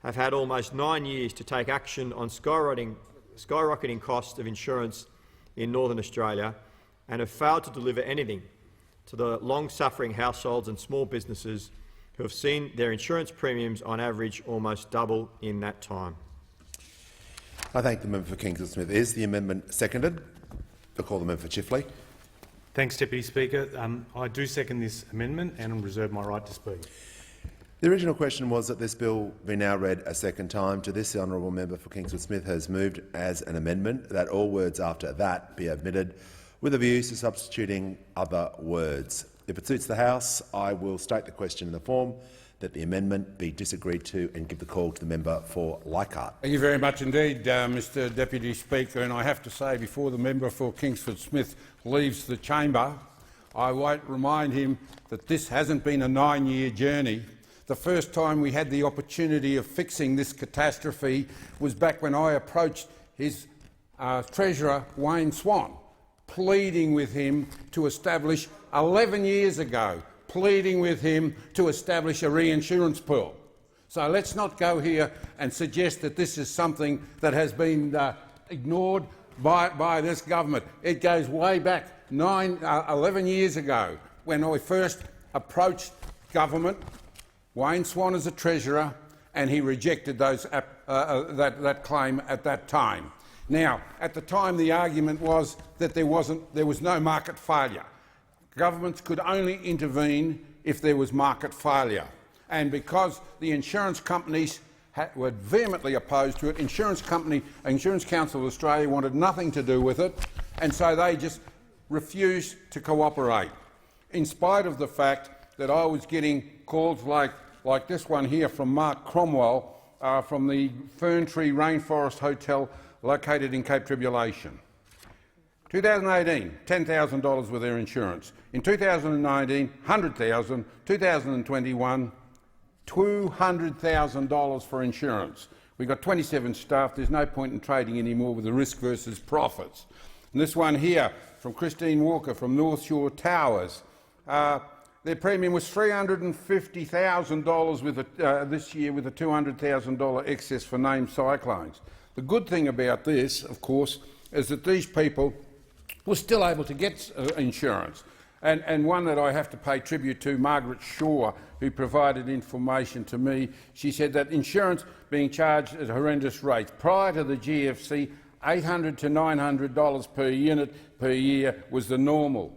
have had almost 9 years to take action on skyrocketing costs of insurance in Northern Australia and have failed to deliver anything to the long-suffering households and small businesses who have seen their insurance premiums on average almost double in that time. I thank the member for Kingston-Smith. Is the amendment seconded? I call the member for Chifley. Thanks, Deputy Speaker. I do second this amendment and reserve my right to speak. The original question was that this bill be now read a second time. To this, the honourable member for Kingston-Smith has moved as an amendment that all words after that be omitted, with a view to substituting other words. If it suits the House, I will state the question in the form that the amendment be disagreed to and give the call to the member for Leichhardt. Thank you very much indeed, Mr Deputy Speaker. And I have to say, before the member for Kingsford-Smith leaves the chamber, I won't remind him that this hasn't been a 9-year journey. The first time we had the opportunity of fixing this catastrophe was back when I approached his Treasurer, Wayne Swan, pleading with him to establish 11 years ago, pleading with him to establish a reinsurance pool. So let's not go here and suggest that this is something that has been ignored by this government. It goes way back 11 years ago when I first approached government, Wayne Swan as a Treasurer, and he rejected that claim at that time. Now, at the time, the argument was that there was no market failure. Governments could only intervene if there was market failure. And because the insurance companies were vehemently opposed to it, Insurance Council of Australia wanted nothing to do with it, and so they just refused to cooperate, in spite of the fact that I was getting calls like this one here from Mark Cromwell from the Ferntree Rainforest Hotel located in Cape Tribulation. 2018, $10,000 with their insurance. In 2019, $100,000. 2021, $200,000 for insurance. We've got 27 staff. There's no point in trading anymore with the risk versus profits. And this one here from Christine Walker from North Shore Towers. Their premium was $350,000 this year with a $200,000 excess for named cyclones. The good thing about this, of course, is that these people were still able to get insurance. And one that I have to pay tribute to, Margaret Shaw, who provided information to me. She said that insurance being charged at horrendous rates. Prior to the GFC, $800 to $900 per unit per year was the normal.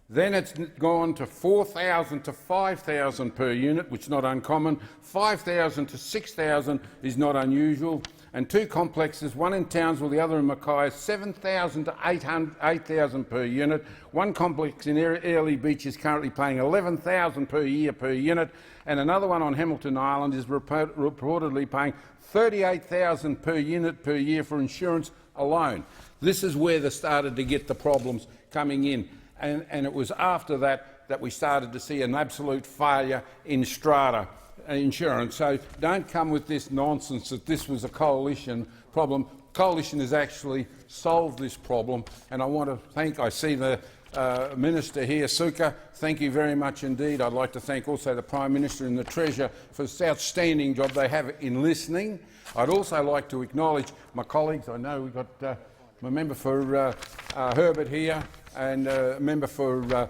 Then it's gone to $4,000 to $5,000 per unit, which is not uncommon. $5,000 to $6,000 is not unusual. And two complexes, one in Townsville, the other in Mackay, $7,000 to $8,000 per unit. One complex in Airlie Beach is currently paying $11,000 per year per unit, and another one on Hamilton Island is reportedly paying $38,000 per unit per year for insurance alone. This is where they started to get the problems coming in. And it was after that we started to see an absolute failure in strata insurance. So don't come with this nonsense that this was a coalition problem. Coalition has actually solved this problem, and I want to thank, I see the Minister here, Suka, thank you very much indeed. I'd like to thank also the Prime Minister and the Treasurer for this outstanding job they have in listening. I'd also like to acknowledge my colleagues. I know we've got my member for Herbert here, and a member for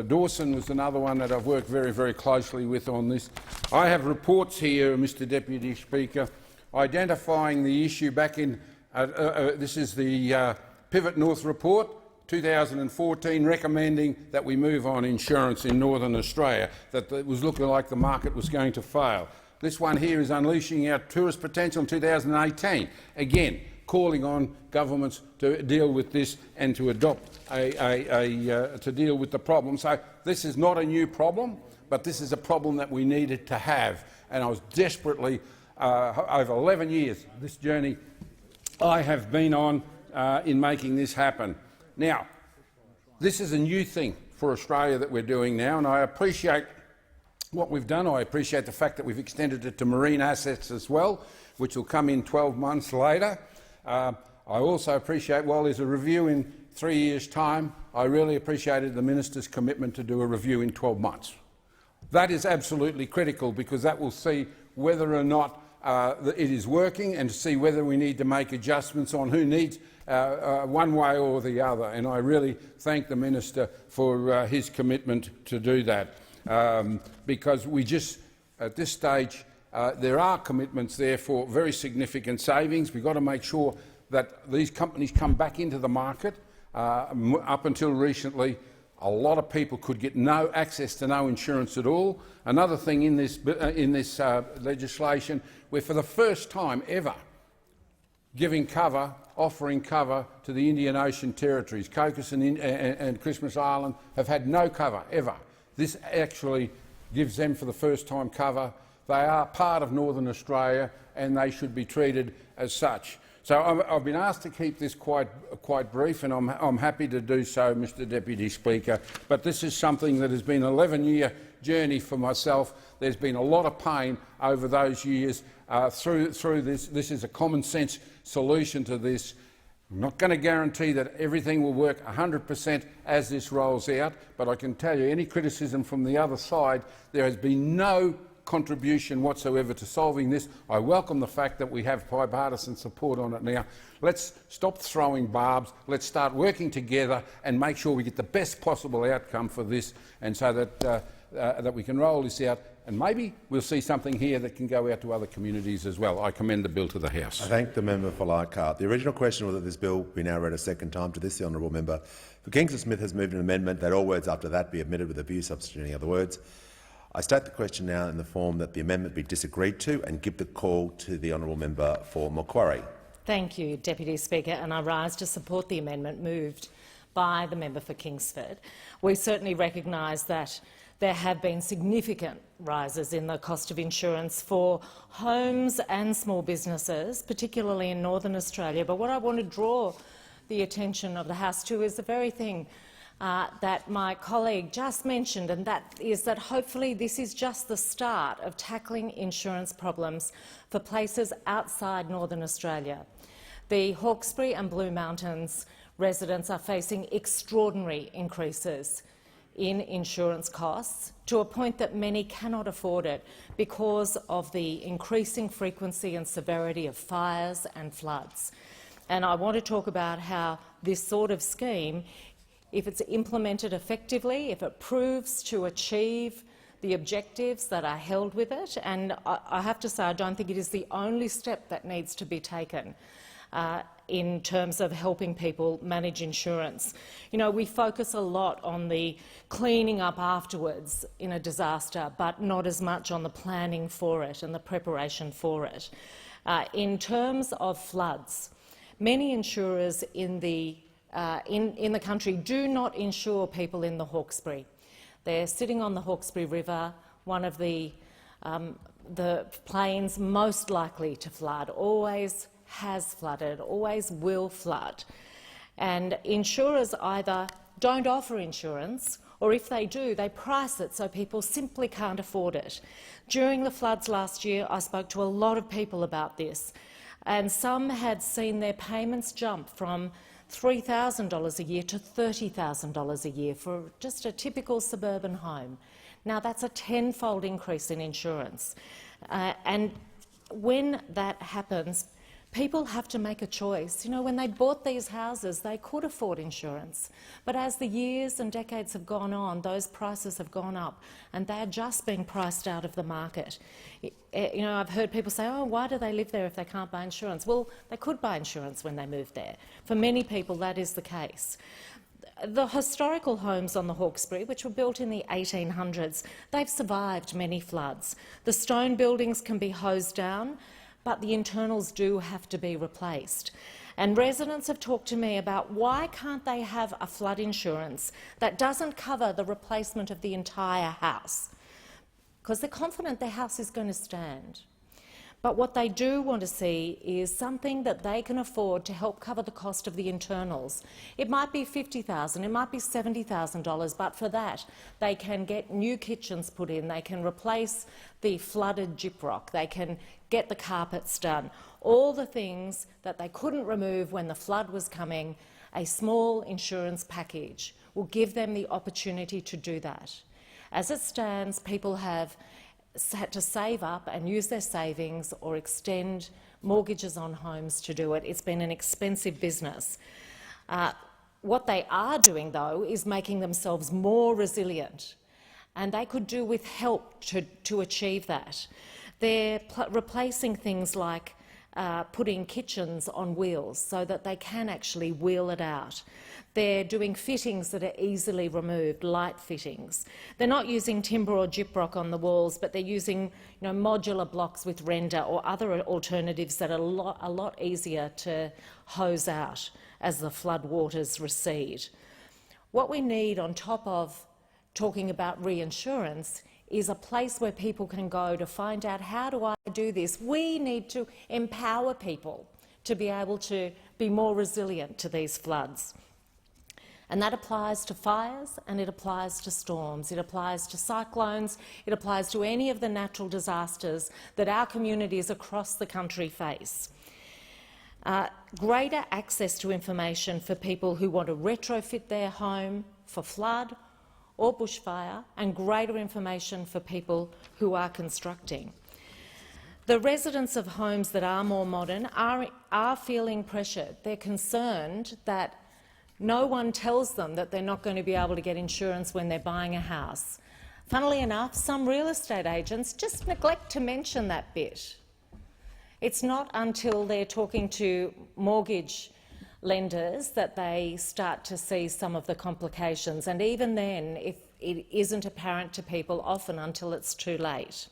Dawson was another one that I've worked very, very closely with on this. I have reports here, Mr Deputy Speaker, identifying the issue back in, this is the Pivot North report, 2014 recommending that we move on insurance in Northern Australia, that it was looking like the market was going to fail. This one here is unleashing our tourist potential in 2018. Again, calling on governments to deal with this and to adopt to deal with the problem. So this is not a new problem, but this is a problem that we needed to have. And I was desperately, over 11 years, this journey I have been on in making this happen. Now, this is a new thing for Australia that we're doing now, and I appreciate what we've done. I appreciate the fact that we've extended it to marine assets as well, which will come in 12 months later. I also appreciate, while there's a review in 3 years' time, I really appreciated the minister's commitment to do a review in 12 months. That is absolutely critical, because that will see whether or not it is working and to see whether we need to make adjustments on who needs one way or the other. And I really thank the minister for his commitment to do that, because we just, at this stage, there are commitments there for very significant savings. We've got to make sure that these companies come back into the market. Up until recently, a lot of people could get no access to no insurance at all. Another thing in this legislation, we're for the first time ever giving cover, offering cover to the Indian Ocean territories. Cocos and Christmas Island have had no cover ever. This actually gives them for the first time cover. They are part of Northern Australia and they should be treated as such. So I've been asked to keep this quite brief, and I'm happy to do so, Mr Deputy Speaker. But this is something that has been an 11-year journey for myself. There's been a lot of pain over those years through this. This is a common-sense solution to this. I'm not going to guarantee that everything will work 100% as this rolls out, but I can tell you, any criticism from the other side, there has been no contribution whatsoever to solving this. I welcome the fact that we have bipartisan support on it now. Let's stop throwing barbs. Let's start working together and make sure we get the best possible outcome for this, and so that we can roll this out. And maybe we'll see something here that can go out to other communities as well. I commend the bill to the House. I thank the member for Leichhardt. The original question was that this bill be now read a second time. To this, the honourable member for Kingston Smith has moved an amendment that all words after that be omitted with a view substituting other words. I state the question now in the form that the amendment be disagreed to, and give the call to the honourable member for Macquarie. Thank you, Deputy Speaker, and I rise to support the amendment moved by the member for Kingsford. We certainly recognise that there have been significant rises in the cost of insurance for homes and small businesses, particularly in Northern Australia. But what I want to draw the attention of the House to is the very thing that my colleague just mentioned, and that is that hopefully this is just the start of tackling insurance problems for places outside Northern Australia. The Hawkesbury and Blue Mountains residents are facing extraordinary increases in insurance costs, to a point that many cannot afford it because of the increasing frequency and severity of fires and floods. And I want to talk about how this sort of scheme, if it's implemented effectively, if it proves to achieve the objectives that are held with it, and I have to say I don't think it is the only step that needs to be taken in terms of helping people manage insurance. You know, we focus a lot on the cleaning up afterwards in a disaster, but not as much on the planning for it and the preparation for it. In terms of floods, many insurers in the country do not insure people in the Hawkesbury. They're sitting on the Hawkesbury River, one of the plains most likely to flood, always has flooded, always will flood. And insurers either don't offer insurance, or if they do, they price it so people simply can't afford it. During the floods last year, I spoke to a lot of people about this, and some had seen their payments jump from $3,000 a year to $30,000 a year for just a typical suburban home. Now, that's a tenfold increase in insurance. And when that happens, people have to make a choice. You know, when they bought these houses, they could afford insurance. But as the years and decades have gone on, those prices have gone up, and they're just being priced out of the market. You know, I've heard people say, oh, why do they live there if they can't buy insurance? Well, they could buy insurance when they moved there. For many people, that is the case. The historical homes on the Hawkesbury, which were built in the 1800s, they've survived many floods. The stone buildings can be hosed down, but the internals do have to be replaced. And residents have talked to me about why can't they have a flood insurance that doesn't cover the replacement of the entire house, because they're confident their house is going to stand. But what they do want to see is something that they can afford to help cover the cost of the internals. It might be $50,000, it might be $70,000, but for that they can get new kitchens put in, they can replace the flooded gyprock, they can get the carpets done. All the things that they couldn't remove when the flood was coming, a small insurance package will give them the opportunity to do that. As it stands, people have had to save up and use their savings or extend mortgages on homes to do it. It's been an expensive business. What they are doing, though, is making themselves more resilient, and they could do with help to achieve that. They're replacing things like putting kitchens on wheels so that they can actually wheel it out. They're doing fittings that are easily removed, light fittings. They're not using timber or gyprock on the walls, but they're using modular blocks with render or other alternatives that are a lot easier to hose out as the flood waters recede. What we need on top of talking about reinsurance is a place where people can go to find out, how do I do this? We need to empower people to be able to be more resilient to these floods. And that applies to fires and it applies to storms, it applies to cyclones, it applies to any of the natural disasters that our communities across the country face. Greater access to information for people who want to retrofit their home for flood or bushfire, and greater information for people who are constructing. The residents of homes that are more modern are feeling pressured. They're concerned that no one tells them that they're not going to be able to get insurance when they're buying a house. Funnily enough, some real estate agents just neglect to mention that bit. It's not until they're talking to mortgage lenders that they start to see some of the complications, and even then, if it isn't apparent to people, often until it's too late.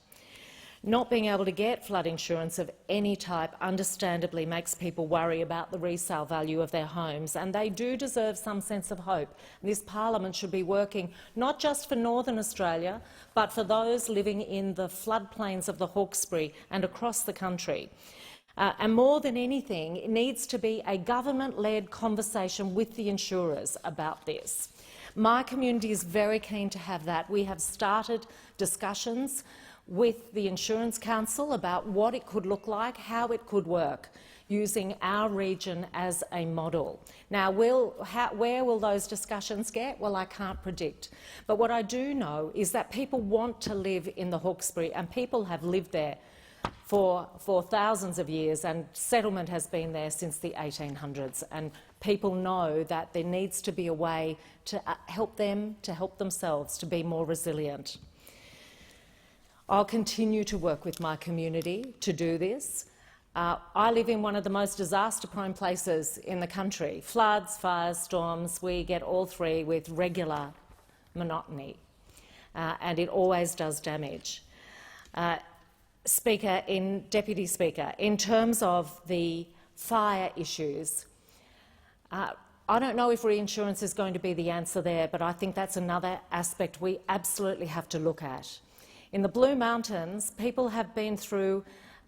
Not being able to get flood insurance of any type understandably makes people worry about the resale value of their homes, and they do deserve some sense of hope. This parliament should be working not just for Northern Australia, but for those living in the floodplains of the Hawkesbury and across the country. And more than anything, it needs to be a government-led conversation with the insurers about this. My community is very keen to have that. We have started discussions with the Insurance Council about what it could look like, how it could work, using our region as a model. Now, where will those discussions get? Well, I can't predict. But what I do know is that people want to live in the Hawkesbury, and people have lived there for thousands of years, and settlement has been there since the 1800s, and people know that there needs to be a way to help them, to help themselves, to be more resilient. I'll continue to work with my community to do this. I live in one of the most disaster-prone places in the country. Floods, fires, storms, we get all three with regular monotony, and it always does damage. Deputy Speaker, in terms of the fire issues, I don't know if reinsurance is going to be the answer there, but I think that's another aspect we absolutely have to look at. In the Blue Mountains, people have been through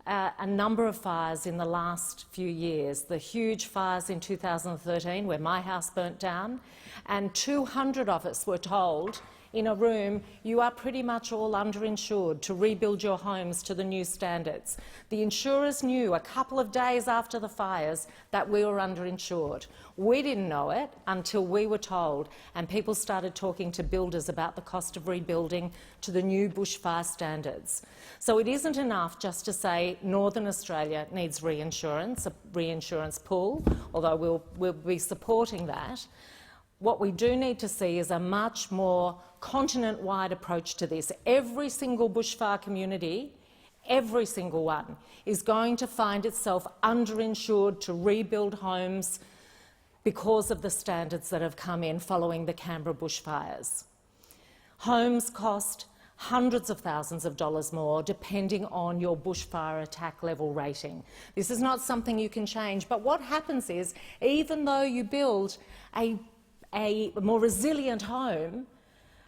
a number of fires in the last few years. The huge fires in 2013, where my house burnt down, and 200 of us were told in a room, you are pretty much all underinsured to rebuild your homes to the new standards. The insurers knew a couple of days after the fires that we were underinsured. We didn't know it until we were told, and people started talking to builders about the cost of rebuilding to the new bushfire standards. So it isn't enough just to say Northern Australia needs reinsurance, a reinsurance pool, although we'll be supporting that. What we do need to see is a much more continent-wide approach to this. Every single bushfire community, every single one, is going to find itself underinsured to rebuild homes because of the standards that have come in following the Canberra bushfires. Homes cost hundreds of thousands of dollars more depending on your bushfire attack level rating. This is not something you can change, but what happens is, even though you build a more resilient home,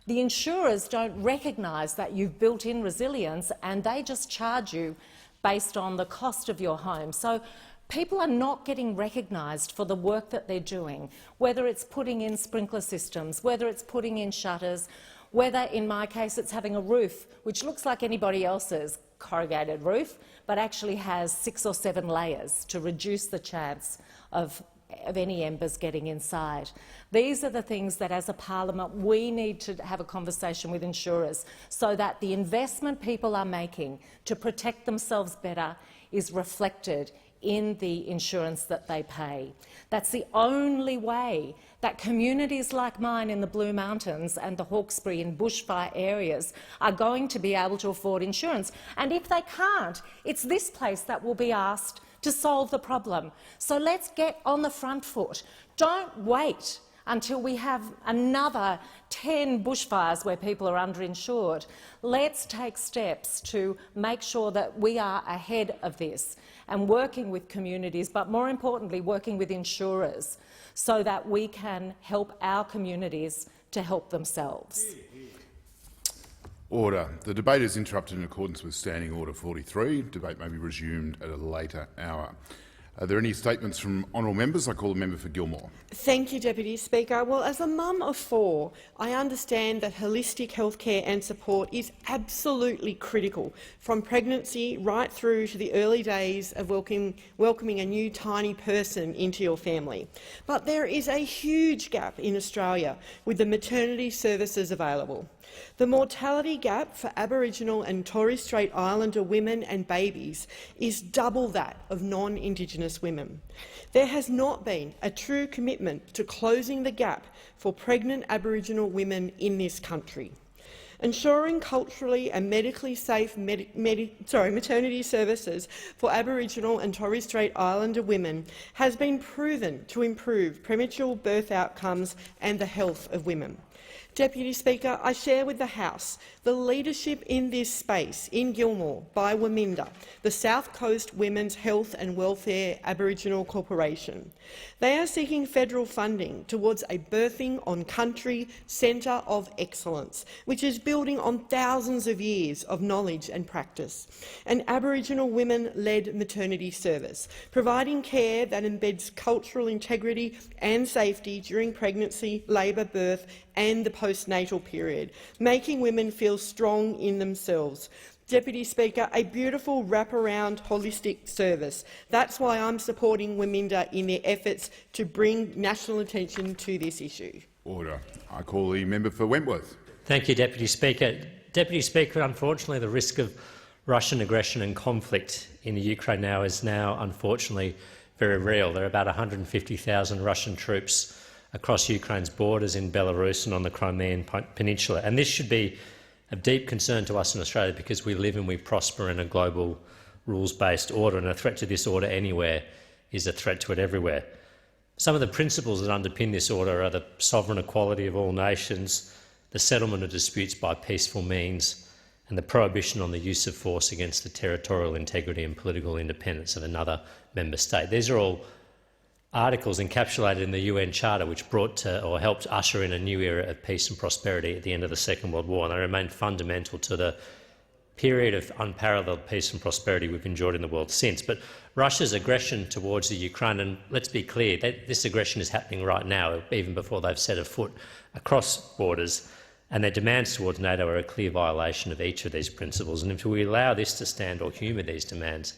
the insurers don't recognise that you've built in resilience and they just charge you based on the cost of your home. So people are not getting recognised for the work that they're doing, whether it's putting in sprinkler systems, whether it's putting in shutters, whether, in my case, it's having a roof which looks like anybody else's corrugated roof but actually has 6 or 7 layers to reduce the chance of any embers getting inside. These are the things that, as a parliament, we need to have a conversation with insurers so that the investment people are making to protect themselves better is reflected in the insurance that they pay. That's the only way that communities like mine in the Blue Mountains and the Hawkesbury and bushfire areas are going to be able to afford insurance. And if they can't, it's this place that will be asked to solve the problem. So let's get on the front foot. Don't wait until we have another 10 bushfires where people are underinsured. Let's take steps to make sure that we are ahead of this and working with communities, but more importantly working with insurers so that we can help our communities to help themselves. Order. The debate is interrupted in accordance with Standing Order 43. Debate may be resumed at a later hour. Are there any statements from honourable members? I call the member for Gilmore. Thank you, Deputy Speaker. Well, as a mum of 4, I understand that holistic healthcare and support is absolutely critical, from pregnancy right through to the early days of welcoming a new tiny person into your family. But there is a huge gap in Australia with the maternity services available. The mortality gap for Aboriginal and Torres Strait Islander women and babies is double that of non-Indigenous women. There has not been a true commitment to closing the gap for pregnant Aboriginal women in this country. Ensuring culturally and medically safe maternity services for Aboriginal and Torres Strait Islander women has been proven to improve premature birth outcomes and the health of women. Deputy Speaker, I share with the House the leadership in this space in Gilmore by WAMINDA, the South Coast Women's Health and Welfare Aboriginal Corporation. They are seeking federal funding towards a Birthing on Country Centre of Excellence, which is building on thousands of years of knowledge and practice, an Aboriginal women-led maternity service, providing care that embeds cultural integrity and safety during pregnancy, labour, birth and the postnatal period, making women feel strong in themselves. Deputy Speaker, a beautiful wraparound holistic service. That's why I'm supporting WAMINDA in their efforts to bring national attention to this issue. Order. I call the member for Wentworth. Thank you, Deputy Speaker. Deputy Speaker, unfortunately the risk of Russian aggression and conflict in the Ukraine now is unfortunately very real. There are about 150,000 Russian troops across Ukraine's borders in Belarus and on the Crimean Peninsula. And this should be of deep concern to us in Australia because we live and we prosper in a global rules-based order, and a threat to this order anywhere is a threat to it everywhere. Some of the principles that underpin this order are the sovereign equality of all nations, the settlement of disputes by peaceful means, and the prohibition on the use of force against the territorial integrity and political independence of another member state. These are all articles encapsulated in the UN Charter, which helped usher in a new era of peace and prosperity at the end of the Second World War, and they remain fundamental to the period of unparalleled peace and prosperity we've enjoyed in the world since. But Russia's aggression towards the Ukraine, and let's be clear, this aggression is happening right now, even before they've set a foot across borders, and their demands towards NATO are a clear violation of each of these principles. And if we allow this to stand or humour these demands,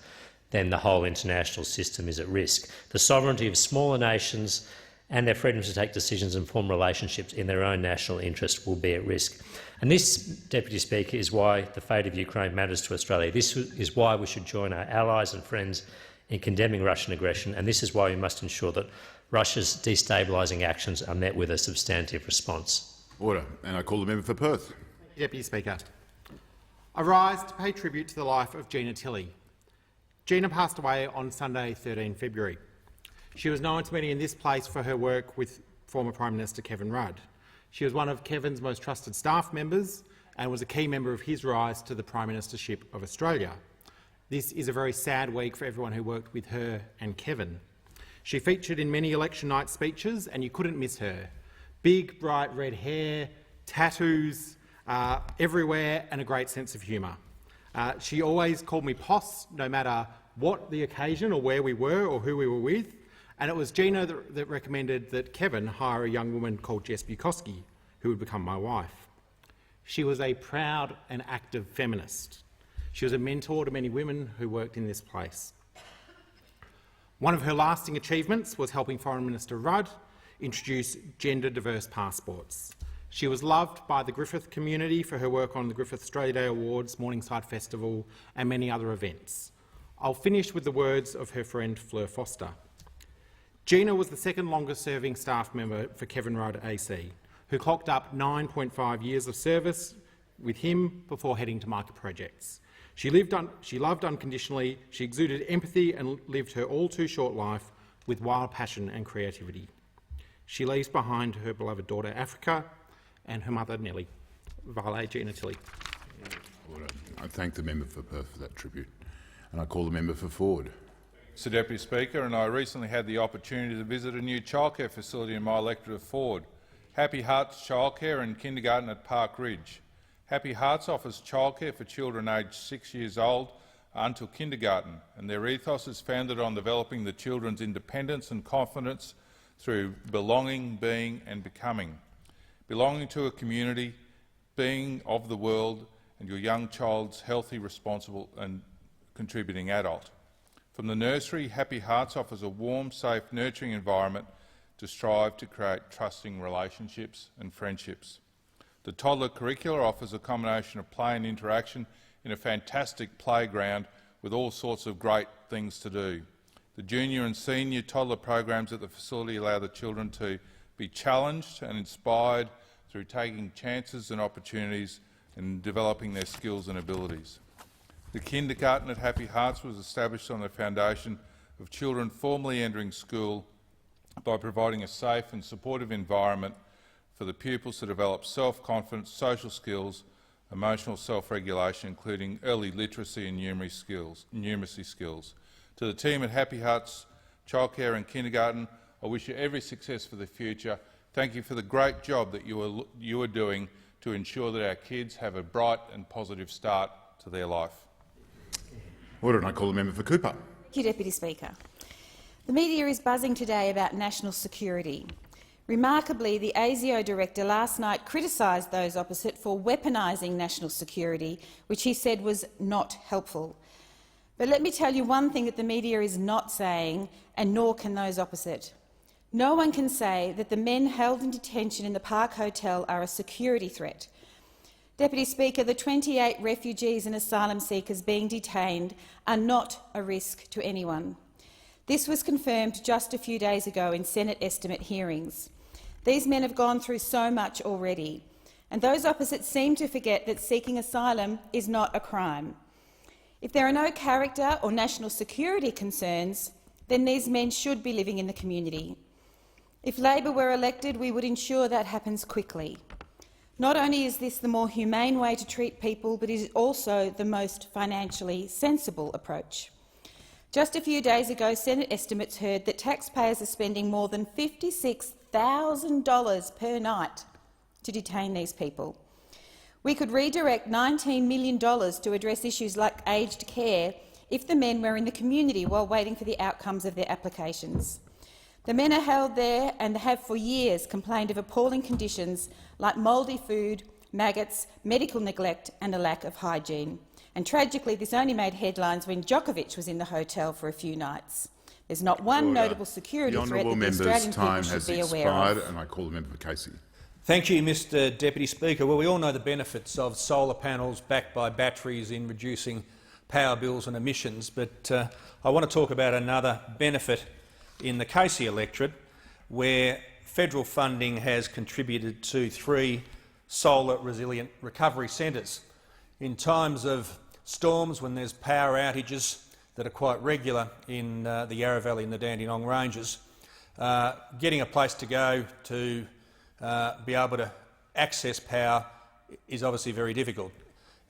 then the whole international system is at risk. The sovereignty of smaller nations and their freedom to take decisions and form relationships in their own national interest will be at risk. And this, Deputy Speaker, is why the fate of Ukraine matters to Australia. This is why we should join our allies and friends in condemning Russian aggression, and this is why we must ensure that Russia's destabilising actions are met with a substantive response. Order. And I call the member for Perth. Deputy Speaker. I rise to pay tribute to the life of Gina Tilley. Gina passed away on Sunday, 13 February. She was known to many in this place for her work with former Prime Minister Kevin Rudd. She was one of Kevin's most trusted staff members and was a key member of his rise to the Prime Ministership of Australia. This is a very sad week for everyone who worked with her and Kevin. She featured in many election night speeches, and you couldn't miss her. Big, bright red hair, tattoos everywhere, and a great sense of humour. She always called me Poss, no matter what the occasion or where we were or who we were with, and it was Gina that recommended that Kevin hire a young woman called Jess Bukowski, who would become my wife. She was a proud and active feminist. She was a mentor to many women who worked in this place. One of her lasting achievements was helping Foreign Minister Rudd introduce gender-diverse passports. She was loved by the Griffith community for her work on the Griffith Australia Day Awards, Morningside Festival and many other events. I'll finish with the words of her friend Fleur Foster. Gina was the second longest-serving staff member for Kevin Rudd AC, who clocked up 9.5 years of service with him before heading to Market Projects. She loved unconditionally, she exuded empathy and lived her all-too-short life with wild passion and creativity. She leaves behind her beloved daughter Africa and her mother Nellie. Vale Gina Tilley. I thank the member for Perth for that tribute, and I call the member for Ford. Mr Deputy Speaker, and I recently had the opportunity to visit a new childcare facility in my electorate of Ford, Happy Hearts Childcare and Kindergarten at Park Ridge. Happy Hearts offers childcare for children aged 6 years old until kindergarten, and their ethos is founded on developing the children's independence and confidence through belonging, being and becoming. Belonging to a community, being of the world, and your young child's healthy, responsible and contributing adult. From the nursery, Happy Hearts offers a warm, safe, nurturing environment to strive to create trusting relationships and friendships. The toddler curricula offers a combination of play and interaction in a fantastic playground with all sorts of great things to do. The junior and senior toddler programs at the facility allow the children to be challenged and inspired through taking chances and opportunities and developing their skills and abilities. The kindergarten at Happy Hearts was established on the foundation of children formally entering school by providing a safe and supportive environment for the pupils to develop self-confidence, social skills, emotional self-regulation, including early literacy and numeracy skills. To the team at Happy Hearts Childcare and Kindergarten, I wish you every success for the future. Thank you for the great job that you are doing to ensure that our kids have a bright and positive start to their life. Order, and I call the member for Cooper. Thank you, Deputy Speaker. The media is buzzing today about national security. Remarkably, the ASIO director last night criticised those opposite for weaponising national security, which he said was not helpful. But let me tell you one thing that the media is not saying, and nor can those opposite. No one can say that the men held in detention in the Park Hotel are a security threat. Deputy Speaker, the 28 refugees and asylum seekers being detained are not a risk to anyone. This was confirmed just a few days ago in Senate estimate hearings. These men have gone through so much already, and those opposite seem to forget that seeking asylum is not a crime. If there are no character or national security concerns, then these men should be living in the community. If Labor were elected, we would ensure that happens quickly. Not only is this the more humane way to treat people, but it is also the most financially sensible approach. Just a few days ago, Senate estimates heard that taxpayers are spending more than $56,000 per night to detain these people. We could redirect $19 million to address issues like aged care if the men were in the community while waiting for the outcomes of their applications. The men are held there and have for years complained of appalling conditions like mouldy food, maggots, medical neglect and a lack of hygiene. And tragically, this only made headlines when Djokovic was in the hotel for a few nights. There's not one notable security threat that the Australian people should be aware of. And I call the member for Casey. Thank you, Mr Deputy Speaker. Well, we all know the benefits of solar panels backed by batteries in reducing power bills and emissions, but I want to talk about another benefit in the Casey electorate, where federal funding has contributed to 3 solar resilient recovery centres. In times of storms, when there's power outages, that are quite regular in the Yarra Valley and the Dandenong Ranges. Getting a place to go to be able to access power is obviously very difficult.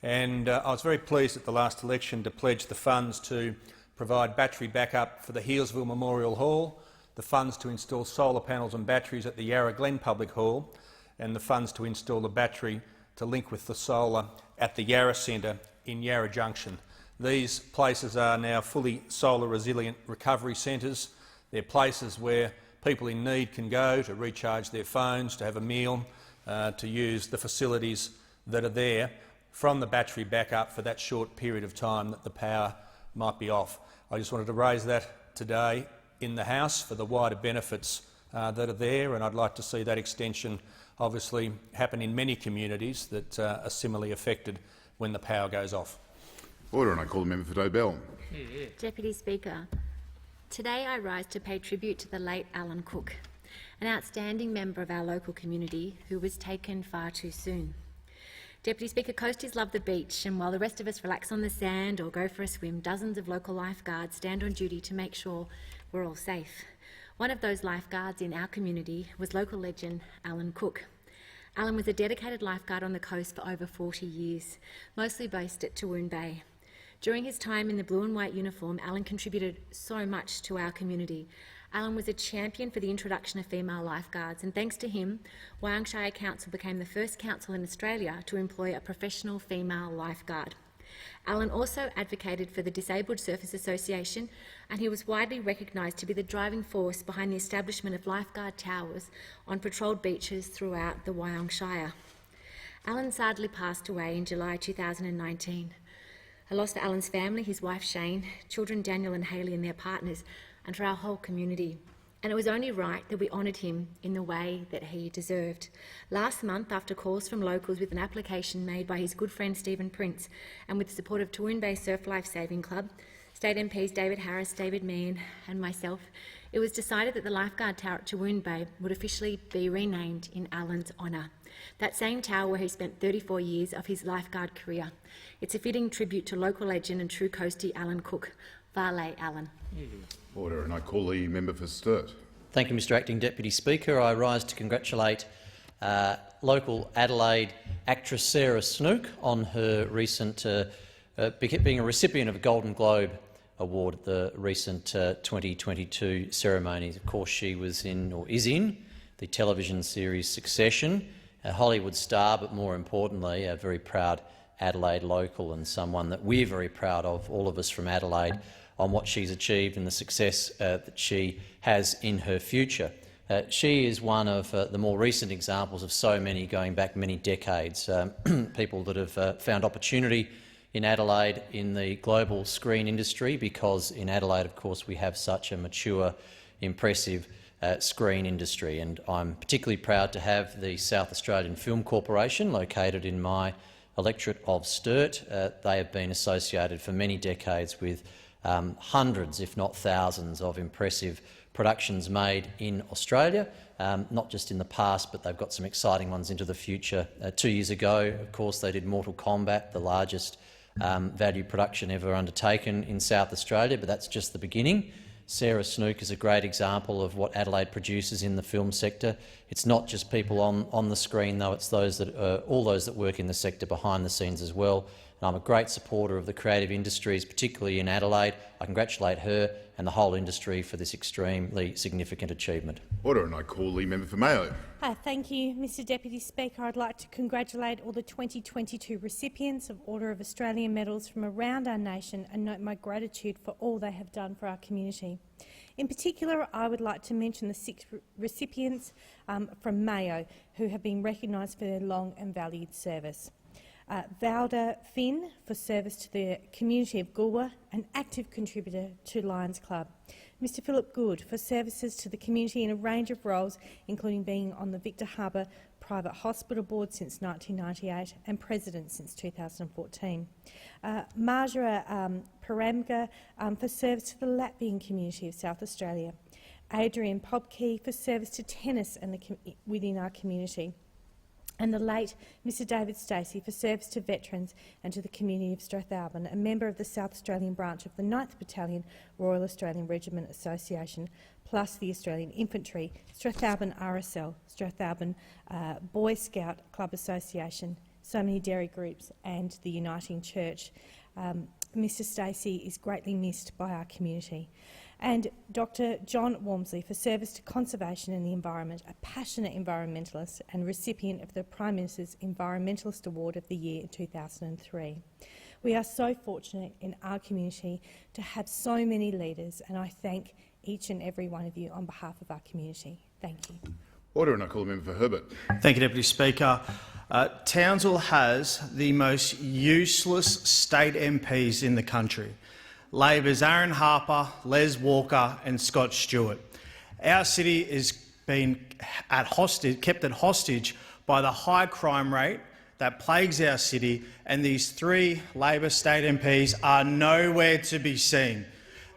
And I was very pleased at the last election to pledge the funds to provide battery backup for the Healesville Memorial Hall, the funds to install solar panels and batteries at the Yarra Glen Public Hall, and the funds to install the battery to link with the solar at the Yarra Centre in Yarra Junction. These places are now fully solar resilient recovery centres. They're places where people in need can go to recharge their phones, to have a meal, to use the facilities that are there from the battery backup for that short period of time that the power might be off. I just wanted to raise that today in the House for the wider benefits that are there, and I'd like to see that extension obviously happen in many communities that are similarly affected when the power goes off. Order, and I call the member for Dobell. Deputy Speaker, today I rise to pay tribute to the late Alan Cook, an outstanding member of our local community who was taken far too soon. Deputy Speaker, coasties love the beach, and while the rest of us relax on the sand or go for a swim, dozens of local lifeguards stand on duty to make sure we're all safe. One of those lifeguards in our community was local legend Alan Cook. Alan was a dedicated lifeguard on the coast for over 40 years, mostly based at Tawoon Bay. During his time in the blue and white uniform, Alan contributed so much to our community. Alan was a champion for the introduction of female lifeguards, and thanks to him, Wyong Shire Council became the first council in Australia to employ a professional female lifeguard. Alan also advocated for the Disabled Surfers Association, and he was widely recognised to be the driving force behind the establishment of lifeguard towers on patrolled beaches throughout the Wyong Shire. Alan sadly passed away in July 2019. A loss for Alan's family, his wife Shane, children Daniel and Hayley and their partners, and for our whole community. And it was only right that we honoured him in the way that he deserved. Last month, after calls from locals with an application made by his good friend Stephen Prince and with the support of Tawoon Bay Surf Life Saving Club, State MPs David Harris, David Meehan and myself, it was decided that the lifeguard tower at Tawoon Bay would officially be renamed in Alan's honour. That same tower where he spent 34 years of his lifeguard career. It's a fitting tribute to local legend and true coastie Alan Cook. Vale, Alan. Order, and I call the member for Sturt. Thank you, Mr Acting Deputy Speaker. I rise to congratulate local Adelaide actress Sarah Snook on her recent being a recipient of a Golden Globe Award at the recent 2022 ceremonies. Of course, she was in, or is in, the television series Succession, a Hollywood star, but more importantly, a very proud Adelaide local and someone that we're very proud of, all of us from Adelaide, on what she's achieved and the success that she has in her future. She is one of the more recent examples of so many going back many decades, people that have found opportunity in Adelaide in the global screen industry, because in Adelaide, of course, we have such a mature, impressive screen industry. And I'm particularly proud to have the South Australian Film Corporation, located in my electorate of Sturt. They have been associated for many decades with hundreds, if not thousands, of impressive productions made in Australia, not just in the past, but they've got some exciting ones into the future. 2 years ago, of course, they did Mortal Kombat, the largest value production ever undertaken in South Australia, but that's just the beginning. Sarah Snook is a great example of what Adelaide produces in the film sector. It's not just people on the screen, though, it's those that all those that work in the sector behind the scenes as well. And I'm a great supporter of the creative industries, particularly in Adelaide. I congratulate her and the whole industry for this extremely significant achievement. Order, and I call the member for Mayo. Thank you, Mr Deputy Speaker. I'd like to congratulate all the 2022 recipients of Order of Australia medals from around our nation and note my gratitude for all they have done for our community. In particular, I would like to mention the 6 recipients from Mayo who have been recognised for their long and valued service. Valda Finn for service to the community of Goolwa, an active contributor to Lions Club. Mr Philip Good for services to the community in a range of roles, including being on the Victor Harbour Private Hospital Board since 1998 and President since 2014. Marjora Paramga for service to the Latvian community of South Australia. Adrian Popke for service to tennis and within our community. and the late Mr David Stacey for service to veterans and to the community of Strathalbyn, a member of the South Australian branch of the 9th Battalion Royal Australian Regiment Association, plus the Australian Infantry, Strathalbyn RSL, Strathalbyn Boy Scout Club Association, so many dairy groups and the Uniting Church. Mr Stacey is greatly missed by our community. And Dr John Walmsley for service to conservation and the environment, a passionate environmentalist and recipient of the Prime Minister's Environmentalist Award of the Year in 2003. We are so fortunate in our community to have so many leaders, and I thank each and every one of you on behalf of our community. Thank you. Order, and I call the member for Herbert. Thank you, Deputy Speaker. Townsville has the most useless state MPs in the country. Labor's Aaron Harper, Les Walker and Scott Stewart. Our city is being kept at hostage by the high crime rate that plagues our city, and these 3 Labor state MPs are nowhere to be seen.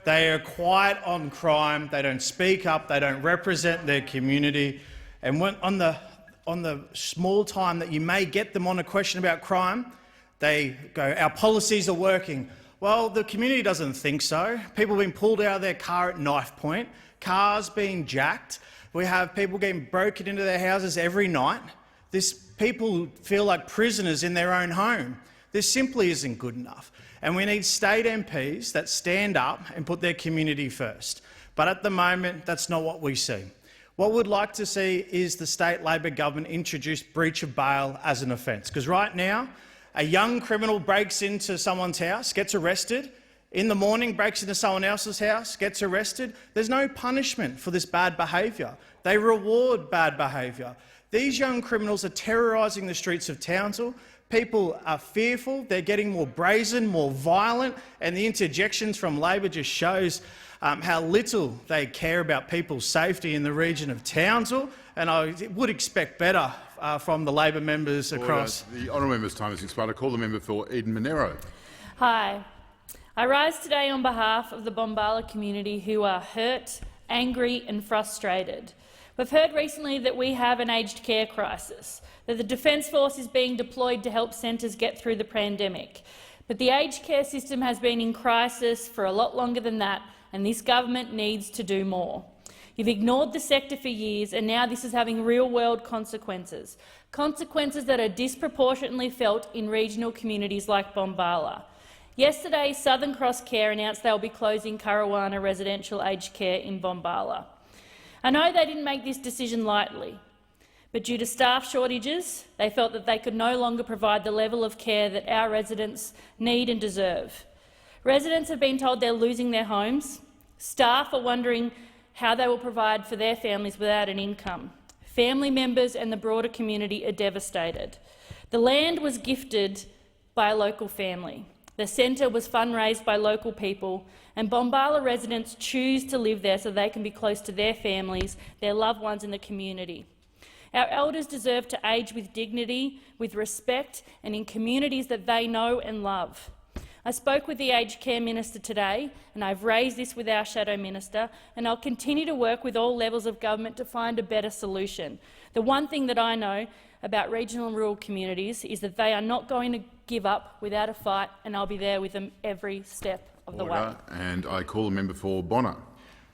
They are quiet on crime, they don't speak up, they don't represent their community, and when on the small time that you may get them on a question about crime, they go, "Our policies are working." Well, the community doesn't think so. People being pulled out of their car at knife point, cars being jacked. We have people getting broken into their houses every night. People feel like prisoners in their own home. This simply isn't good enough. And we need state MPs that stand up and put their community first. But at the moment, that's not what we see. What we'd like to see is the state Labor government introduce breach of bail as an offence. Because right now, a young criminal breaks into someone's house, gets arrested, in the morning breaks into someone else's house, gets arrested. There's no punishment for this bad behaviour. They reward bad behaviour. These young criminals are terrorising the streets of Townsville. People are fearful, they're getting more brazen, more violent, and the interjections from Labor just shows how little they care about people's safety in the region of Townsville, and I would expect better from the Labor members across. The honourable member's time has expired. I call the member for Eden Monero. Hi. I rise today on behalf of the Bombala community who are hurt, angry and frustrated. We've heard recently that we have an aged care crisis, that the Defence Force is being deployed to help centres get through the pandemic. But the aged care system has been in crisis for a lot longer than that, and this government needs to do more. You've ignored the sector for years, and now this is having real-world consequences, consequences that are disproportionately felt in regional communities like Bombala. Yesterday, Southern Cross Care announced they will be closing Currawana Residential Aged Care in Bombala. I know they didn't make this decision lightly, but due to staff shortages, they felt that they could no longer provide the level of care that our residents need and deserve. Residents have been told they're losing their homes. Staff are wondering how they will provide for their families without an income. Family members and the broader community are devastated. The land was gifted by a local family. The centre was fundraised by local people, and Bombala residents choose to live there so they can be close to their families, their loved ones in the community. Our elders deserve to age with dignity, with respect and in communities that they know and love. I spoke with the Aged Care Minister today, and I've raised this with our Shadow Minister, and I'll continue to work with all levels of government to find a better solution. The one thing that I know about regional and rural communities is that they are not going to give up without a fight, and I'll be there with them every step of the way. And I call the member for Bonner.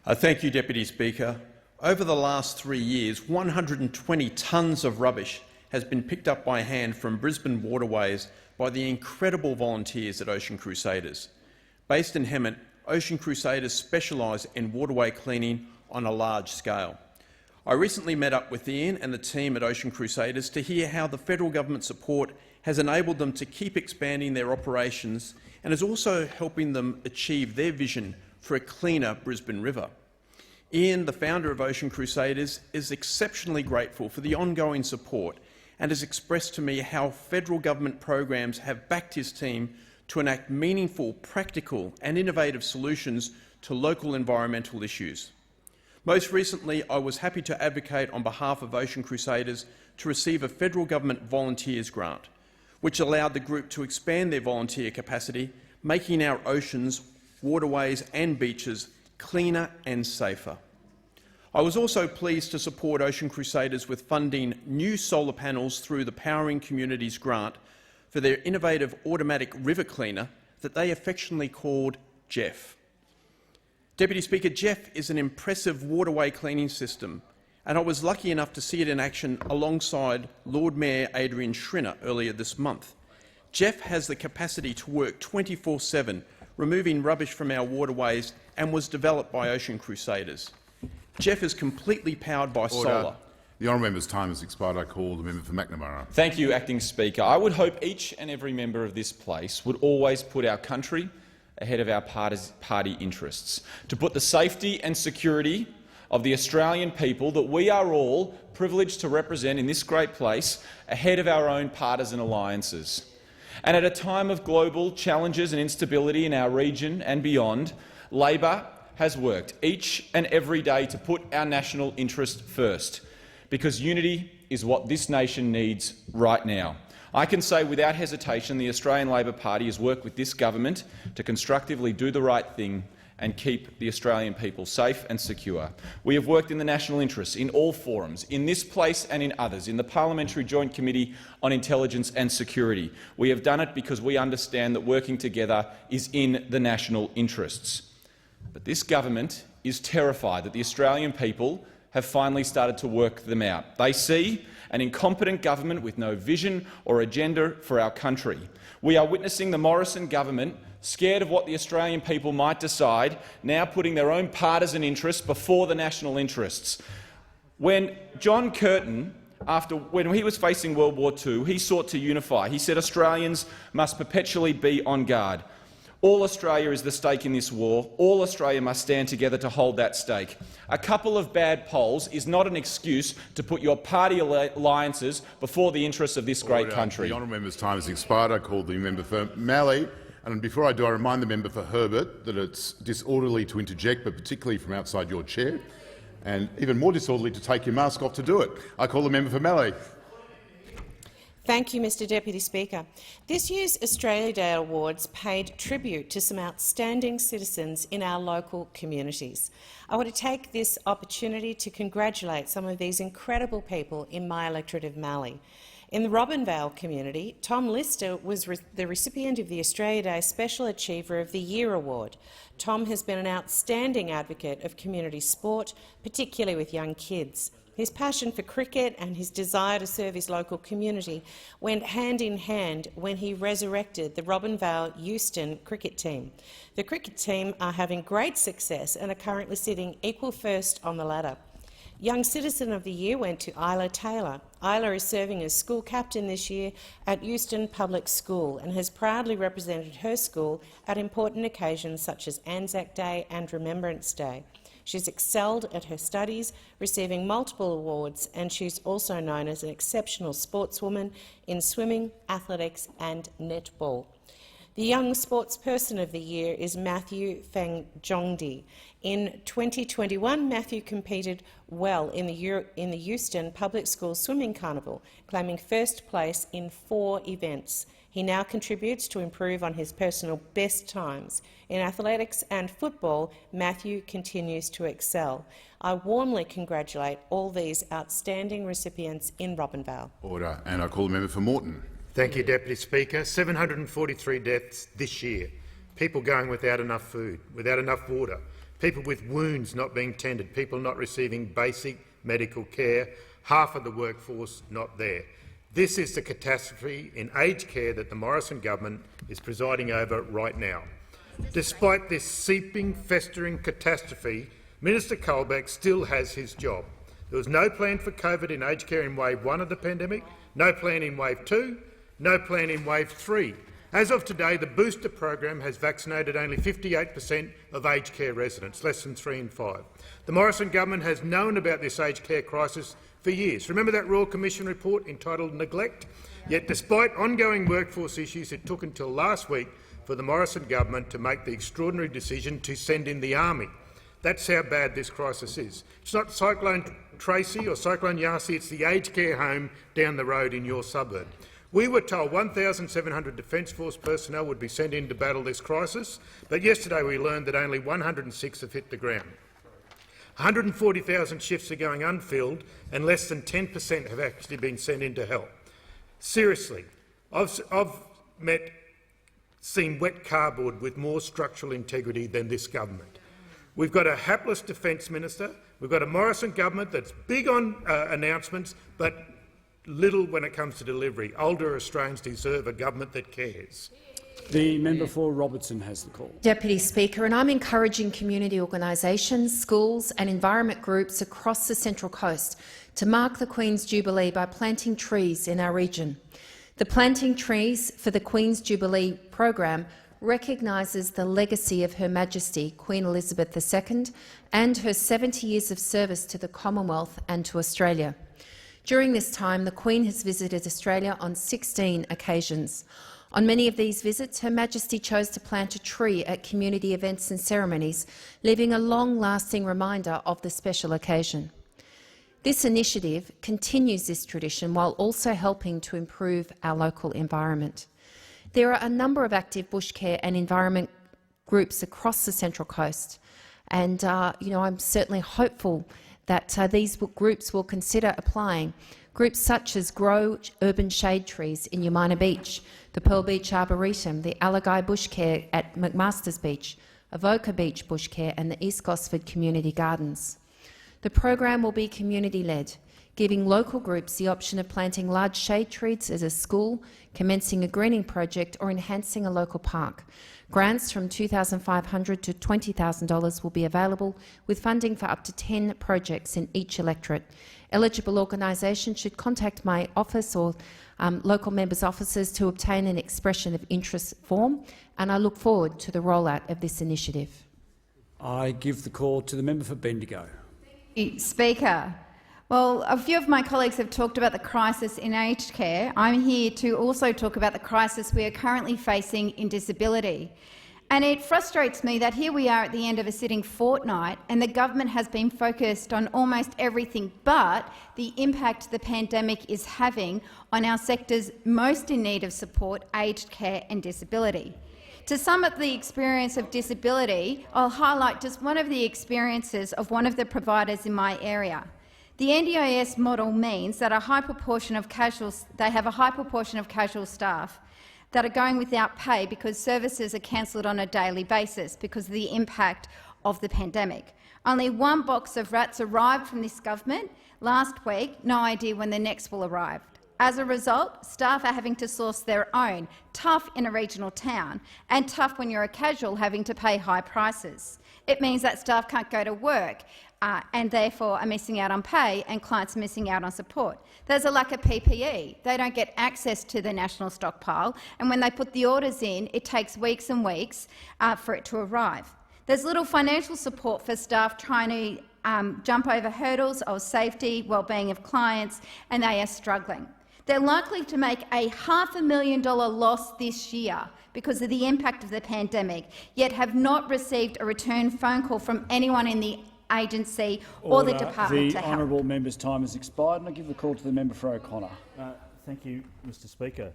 Thank you, Deputy Speaker. Over the last 3 years, 120 tonnes of rubbish has been picked up by hand from Brisbane waterways by the incredible volunteers at Ocean Crusaders. Based in Hemmant, Ocean Crusaders specialise in waterway cleaning on a large scale. I recently met up with Ian and the team at Ocean Crusaders to hear how the federal government support has enabled them to keep expanding their operations and is also helping them achieve their vision for a cleaner Brisbane River. Ian, the founder of Ocean Crusaders, is exceptionally grateful for the ongoing support and has expressed to me how federal government programs have backed his team to enact meaningful, practical and innovative solutions to local environmental issues. Most recently, I was happy to advocate on behalf of Ocean Crusaders to receive a federal government volunteers grant, which allowed the group to expand their volunteer capacity, making our oceans, waterways and beaches cleaner and safer. I was also pleased to support Ocean Crusaders with funding new solar panels through the Powering Communities grant for their innovative automatic river cleaner that they affectionately called Jeff. Deputy Speaker, Jeff is an impressive waterway cleaning system, and I was lucky enough to see it in action alongside Lord Mayor Adrian Schrinner earlier this month. Jeff has the capacity to work 24/7, removing rubbish from our waterways, and was developed by Ocean Crusaders. Jeff is completely powered by solar. The honourable member's time has expired. I call the member for McNamara. Thank you, Acting Speaker. I would hope each and every member of this place would always put our country ahead of our party interests, to put the safety and security of the Australian people that we are all privileged to represent in this great place ahead of our own partisan alliances. And at a time of global challenges and instability in our region and beyond, Labor has worked each and every day to put our national interest first, because unity is what this nation needs right now. I can say without hesitation the Australian Labor Party has worked with this government to constructively do the right thing and keep the Australian people safe and secure. We have worked in the national interest in all forums, in this place and in others, in the Parliamentary Joint Committee on Intelligence and Security. We have done it because we understand that working together is in the national interests. But this government is terrified that the Australian people have finally started to work them out. They see an incompetent government with no vision or agenda for our country. We are witnessing the Morrison government, scared of what the Australian people might decide, now putting their own partisan interests before the national interests. When John Curtin, when he was facing World War II, he sought to unify. He said Australians must perpetually be on guard. All Australia is the stake in this war. All Australia must stand together to hold that stake. A couple of bad polls is not an excuse to put your party alliances before the interests of this great country. The honourable member's time has expired. I call the member for Malley. And before I do, I remind the member for Herbert that it's disorderly to interject, but particularly from outside your chair, and even more disorderly to take your mask off to do it. I call the member for Malley. Thank you, Mr Deputy Speaker. This year's Australia Day Awards paid tribute to some outstanding citizens in our local communities. I want to take this opportunity to congratulate some of these incredible people in my electorate of Mallee. In the Robinvale community, Tom Lister was the recipient of the Australia Day Special Achiever of the Year Award. Tom has been an outstanding advocate of community sport, particularly with young kids. His passion for cricket and his desire to serve his local community went hand in hand when he resurrected the Robinvale Euston cricket team. The cricket team are having great success and are currently sitting equal first on the ladder. Young Citizen of the Year went to Isla Taylor. Isla is serving as school captain this year at Euston Public School and has proudly represented her school at important occasions such as Anzac Day and Remembrance Day. She's excelled at her studies, receiving multiple awards, and she's also known as an exceptional sportswoman in swimming, athletics and netball. The Young Sportsperson of the Year is Matthew Fangjongdi. In 2021, Matthew competed well in the Euston Public School Swimming Carnival, claiming first place in 4 events. He now contributes to improve on his personal best times. In athletics and football, Matthew continues to excel. I warmly congratulate all these outstanding recipients in Robinvale. Order. And I call the member for Moreton. Thank you, Deputy Speaker. 743 deaths this year. People going without enough food, without enough water, people with wounds not being tended, people not receiving basic medical care, half of the workforce not there. This is the catastrophe in aged care that the Morrison government is presiding over right now. Despite this seeping, festering catastrophe, Minister Colbeck still has his job. There was no plan for COVID in aged care in wave 1 of the pandemic, no plan in wave 2, no plan in wave 3. As of today, the booster program has vaccinated only 58% of aged care residents, less than 3 in 5. The Morrison government has known about this aged care crisis for years. Remember that Royal Commission report entitled Neglect? Yet despite ongoing workforce issues, it took until last week for the Morrison government to make the extraordinary decision to send in the army. That's how bad this crisis is. It's not Cyclone Tracy or Cyclone Yasi, it's the aged care home down the road in your suburb. We were told 1,700 Defence Force personnel would be sent in to battle this crisis, but yesterday we learned that only 106 have hit the ground. 140,000 shifts are going unfilled and less than 10% have actually been sent in to help. Seriously, I've seen wet cardboard with more structural integrity than this government. We've got a hapless Defence Minister. We've got a Morrison government that's big on announcements but little when it comes to delivery. Older Australians deserve a government that cares. The member for Robertson has the call. Deputy Speaker, and I'm encouraging community organisations, schools and environment groups across the Central Coast to mark the Queen's Jubilee by planting trees in our region. The Planting Trees for the Queen's Jubilee program recognises the legacy of Her Majesty Queen Elizabeth II and her 70 years of service to the Commonwealth and to Australia. During this time, the Queen has visited Australia on 16 occasions. On many of these visits, Her Majesty chose to plant a tree at community events and ceremonies, leaving a long-lasting reminder of the special occasion. This initiative continues this tradition while also helping to improve our local environment. There are a number of active bush care and environment groups across the Central Coast, and I'm certainly hopeful that these groups will consider applying. Groups such as Grow Urban Shade Trees in Umina Beach, the Pearl Beach Arboretum, the Allagai Bush Care at McMaster's Beach, Avoca Beach Bush Care and the East Gosford Community Gardens. The program will be community-led, giving local groups the option of planting large shade trees as a school, commencing a greening project or enhancing a local park. Grants from $2,500 to $20,000 will be available, with funding for up to 10 projects in each electorate. Eligible organisations should contact my office or local members' offices to obtain an expression of interest form, and I look forward to the rollout of this initiative. I give the call to the member for Bendigo. Speaker, well, a few of my colleagues have talked about the crisis in aged care. I'm here to also talk about the crisis we are currently facing in disability. And it frustrates me that here we are at the end of a sitting fortnight and the government has been focused on almost everything but the impact the pandemic is having on our sectors most in need of support, aged care and disability. To sum up the experience of disability, I'll highlight just one of the experiences of one of the providers in my area. The NDIS model means that they have a high proportion of casual staff that are going without pay because services are cancelled on a daily basis because of the impact of the pandemic. Only one box of rats arrived from this government last week, no idea when the next will arrive. As a result, staff are having to source their own, tough in a regional town, and tough when you're a casual having to pay high prices. It means that staff can't go to work and therefore are missing out on pay and clients are missing out on support. There's a lack of PPE. They don't get access to the national stockpile, and when they put the orders in, it takes weeks and weeks for it to arrive. There's little financial support for staff trying to jump over hurdles of safety, wellbeing of clients, and they are struggling. They're likely to make a $500,000 loss this year because of the impact of the pandemic, yet have not received a return phone call from anyone in the agency or the department to help. The honourable member's time has expired, and I give the call to the member for O'Connor. Thank you, Mr Speaker.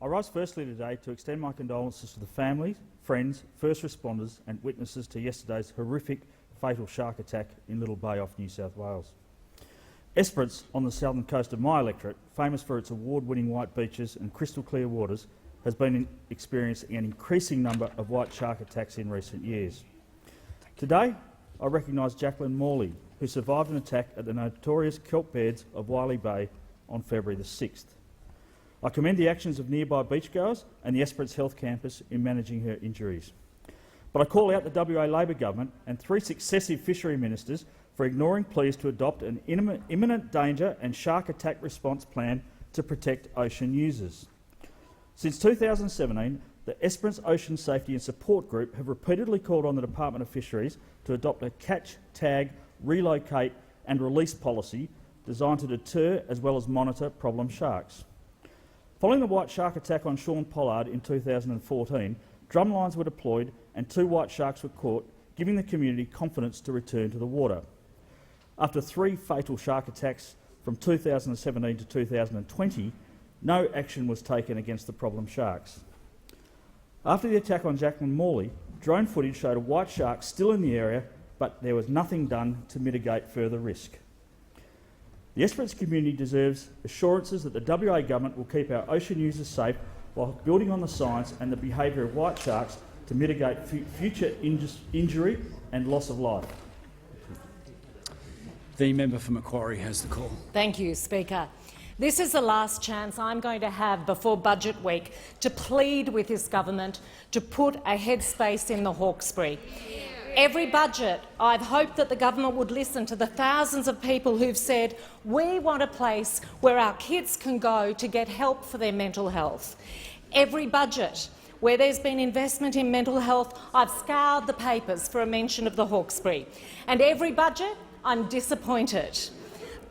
I rise firstly today to extend my condolences to the families, friends, first responders and witnesses to yesterday's horrific fatal shark attack in Little Bay off New South Wales. Esperance, on the southern coast of my electorate, famous for its award-winning white beaches and crystal clear waters, has been experiencing an increasing number of white shark attacks in recent years. Today, I recognise Jacqueline Morley, who survived an attack at the notorious kelp beds of Wylie Bay on February the 6th. I commend the actions of nearby beachgoers and the Esperance Health Campus in managing her injuries. But I call out the WA Labor government and 3 successive fishery ministers for ignoring pleas to adopt an imminent danger and shark attack response plan to protect ocean users. Since 2017, the Esperance Ocean Safety and Support Group have repeatedly called on the Department of Fisheries to adopt a catch, tag, relocate and release policy designed to deter as well as monitor problem sharks. Following the white shark attack on Sean Pollard in 2014, drumlines were deployed and 2 white sharks were caught, giving the community confidence to return to the water. After 3 fatal shark attacks from 2017 to 2020, no action was taken against the problem sharks. After the attack on Jacqueline Morley, drone footage showed a white shark still in the area but there was nothing done to mitigate further risk. The Esperance community deserves assurances that the WA government will keep our ocean users safe while building on the science and the behaviour of white sharks to mitigate future injury and loss of life. The member for Macquarie has the call. Thank you, Speaker. This is the last chance I'm going to have before Budget Week to plead with this government to put a headspace in the Hawkesbury. Every budget, I've hoped that the government would listen to the thousands of people who've said, we want a place where our kids can go to get help for their mental health. Every budget where there's been investment in mental health, I've scoured the papers for a mention of the Hawkesbury. And every budget, I'm disappointed.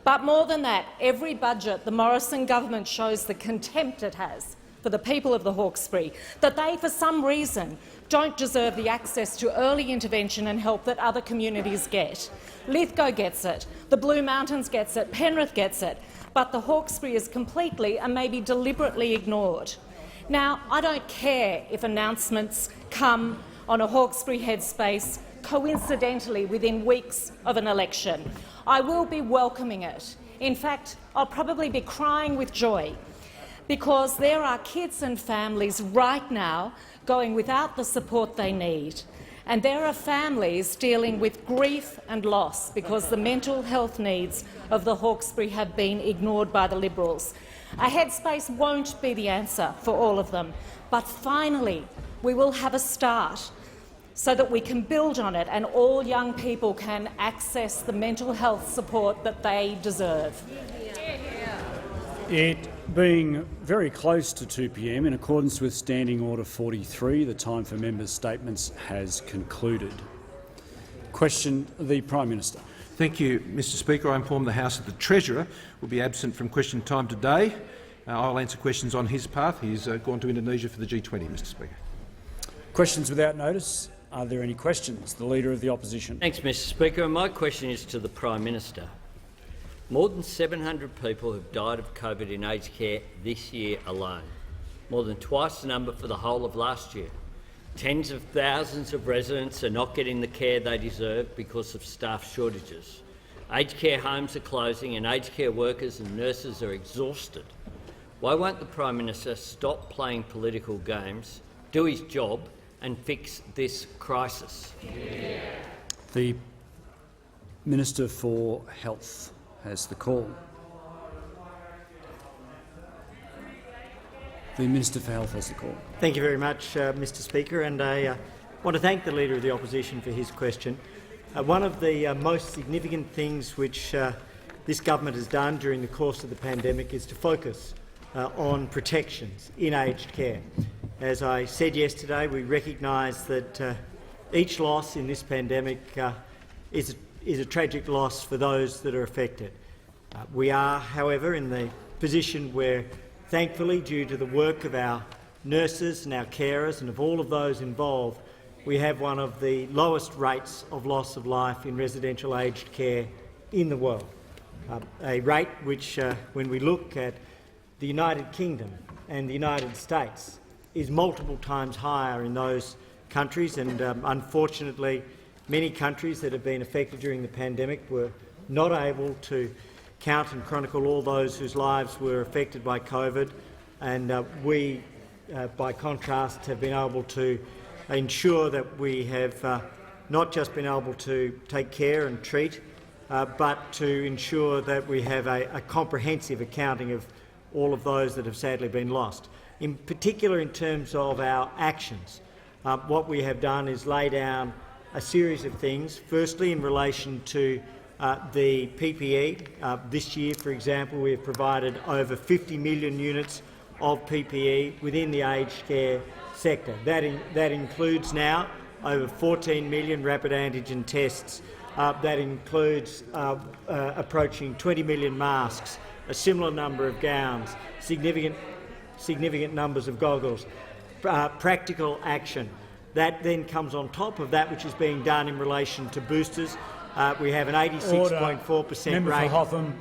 But more than that, every budget the Morrison government shows the contempt it has for the people of the Hawkesbury, that they, for some reason, don't deserve the access to early intervention and help that other communities get. Lithgow gets it, the Blue Mountains gets it, Penrith gets it, but the Hawkesbury is completely and maybe deliberately ignored. Now, I don't care if announcements come on a Hawkesbury headspace coincidentally within weeks of an election. I will be welcoming it. In fact, I'll probably be crying with joy, because there are kids and families right now going without the support they need. And there are families dealing with grief and loss because the mental health needs of the Hawkesbury have been ignored by the Liberals. A headspace won't be the answer for all of them, but finally we will have a start so that we can build on it and all young people can access the mental health support that they deserve. It being very close to 2 p.m, in accordance with Standing Order 43, the time for members' statements has concluded. Question the Prime Minister. Thank you, Mr Speaker. I inform the House that the Treasurer will be absent from question time today. I'll answer questions on his behalf. He's gone to Indonesia for the G20, Mr Speaker. Questions without notice. Are there any questions? The Leader of the Opposition. Thanks, Mr Speaker. My question is to the Prime Minister. More than 700 people have died of COVID in aged care this year alone, more than twice the number for the whole of last year. Tens of thousands of residents are not getting the care they deserve because of staff shortages. Aged care homes are closing and aged care workers and nurses are exhausted. Why won't the Prime Minister stop playing political games, do his job and fix this crisis? The Minister for Health has the call. The Minister for Health has the call. Thank you very much, Mr Speaker, and I want to thank the Leader of the Opposition for his question. One of the most significant things which this government has done during the course of the pandemic is to focus on protections in aged care. As I said yesterday, we recognise that each loss in this pandemic is a tragic loss for those that are affected. We are, however, in the position where, thankfully, due to the work of our nurses and our carers and of all of those involved, we have one of the lowest rates of loss of life in residential aged care in the world. A rate which, when we look at the United Kingdom and the United States, is multiple times higher in those countries, and unfortunately many countries that have been affected during the pandemic were not able to count and chronicle all those whose lives were affected by COVID, and we, by contrast, have been able to ensure that we have not just been able to take care and treat, but to ensure that we have a comprehensive accounting of all of those that have sadly been lost. In particular, in terms of our actions, what we have done is lay down a series of things. Firstly, in relation to the PPE. This year, for example, we have provided over 50 million units of PPE within the aged care sector. That includes now over 14 million rapid antigen tests. That includes approaching 20 million masks, a similar number of gowns, significant numbers of goggles. Practical action. That then comes on top of that which is being done in relation to boosters. We have an 86.4% rate. Hotham.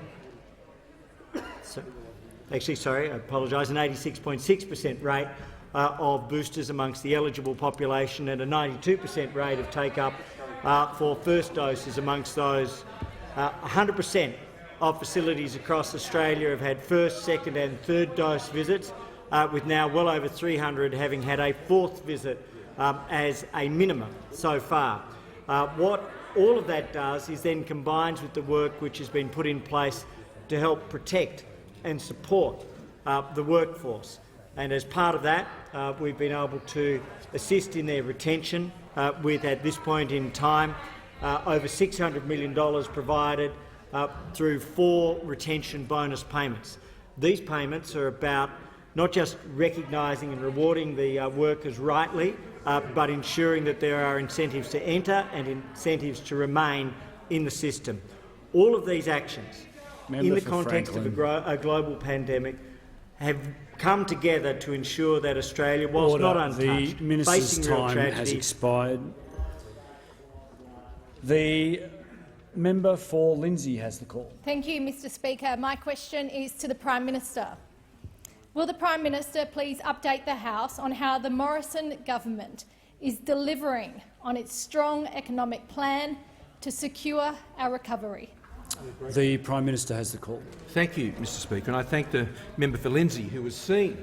Actually, I apologise. An 86.6% rate of boosters amongst the eligible population and a 92% rate of take-up for first doses amongst those. 100% of facilities across Australia have had first, second and third dose visits, with now well over 300 having had a fourth visit as a minimum so far. What all of that does is then combines with the work which has been put in place to help protect and support the workforce. And as part of that, we've been able to assist in their retention with, at this point in time, over $600 million provided through 4 retention bonus payments. These payments are about not just recognising and rewarding the workers rightly, but ensuring that there are incentives to enter and incentives to remain in the system. All of these actions, in the context of a global pandemic, have come together to ensure that Australia, whilst not untouched, the minister's facing real time tragedy, has expired. The member for Lindsay has the call. Thank you, Mr Speaker. My question is to the Prime Minister. Will the Prime Minister please update the House on how the Morrison government is delivering on its strong economic plan to secure our recovery? The Prime Minister has the call. Thank you, Mr Speaker, and I thank the member for Lindsay, who is seeing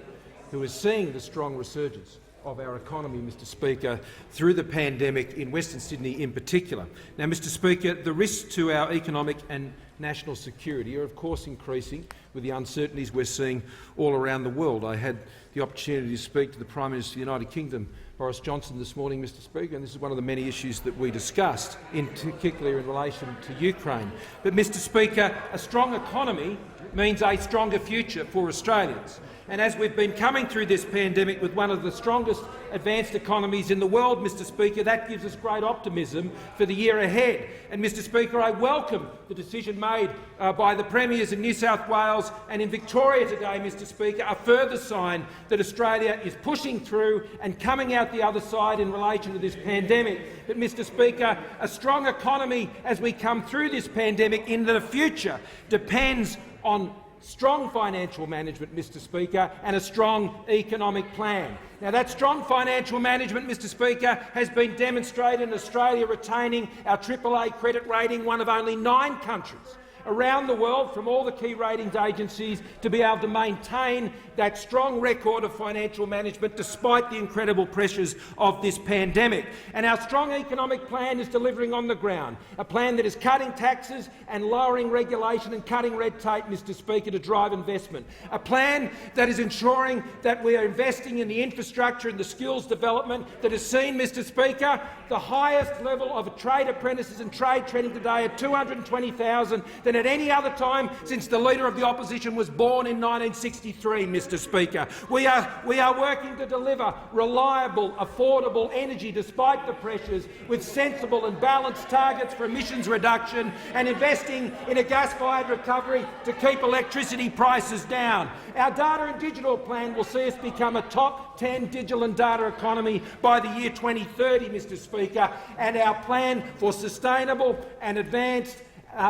the strong resurgence of our economy, Mr Speaker, through the pandemic in Western Sydney in particular. Now, Mr Speaker, the risks to our economic and national security are of course increasing with the uncertainties we're seeing all around the world. I had the opportunity to speak to the Prime Minister of the United Kingdom, Boris Johnson, this morning, Mr Speaker, and this is one of the many issues that we discussed, in particular in relation to Ukraine. But, Mr Speaker, a strong economy means a stronger future for Australians. And as we've been coming through this pandemic with one of the strongest advanced economies in the world, Mr Speaker, that gives us great optimism for the year ahead. And, Mr Speaker, I welcome the decision made by the Premiers in New South Wales and in Victoria today, Mr Speaker, a further sign that Australia is pushing through and coming out the other side in relation to this pandemic. But, Mr Speaker, a strong economy as we come through this pandemic in the future depends on strong financial management, Mr Speaker, and a strong economic plan. Now, that strong financial management, Mr Speaker, has been demonstrated in Australia retaining our AAA credit rating, one of only 9 countries around the world from all the key ratings agencies to be able to maintain that strong record of financial management despite the incredible pressures of this pandemic. And our strong economic plan is delivering on the ground, a plan that is cutting taxes and lowering regulation and cutting red tape, Mr Speaker, to drive investment, a plan that is ensuring that we are investing in the infrastructure and the skills development that has seen, Mr Speaker, the highest level of trade apprentices and trade training today at 220,000 than at any other time since the Leader of the Opposition was born in 1963, Mr Speaker. We are working to deliver reliable, affordable energy despite the pressures, with sensible and balanced targets for emissions reduction and investing in a gas-fired recovery to keep electricity prices down. Our data and digital plan will see us become a top 10 digital and data economy by the year 2030, Mr Speaker, and our plan for sustainable and advanced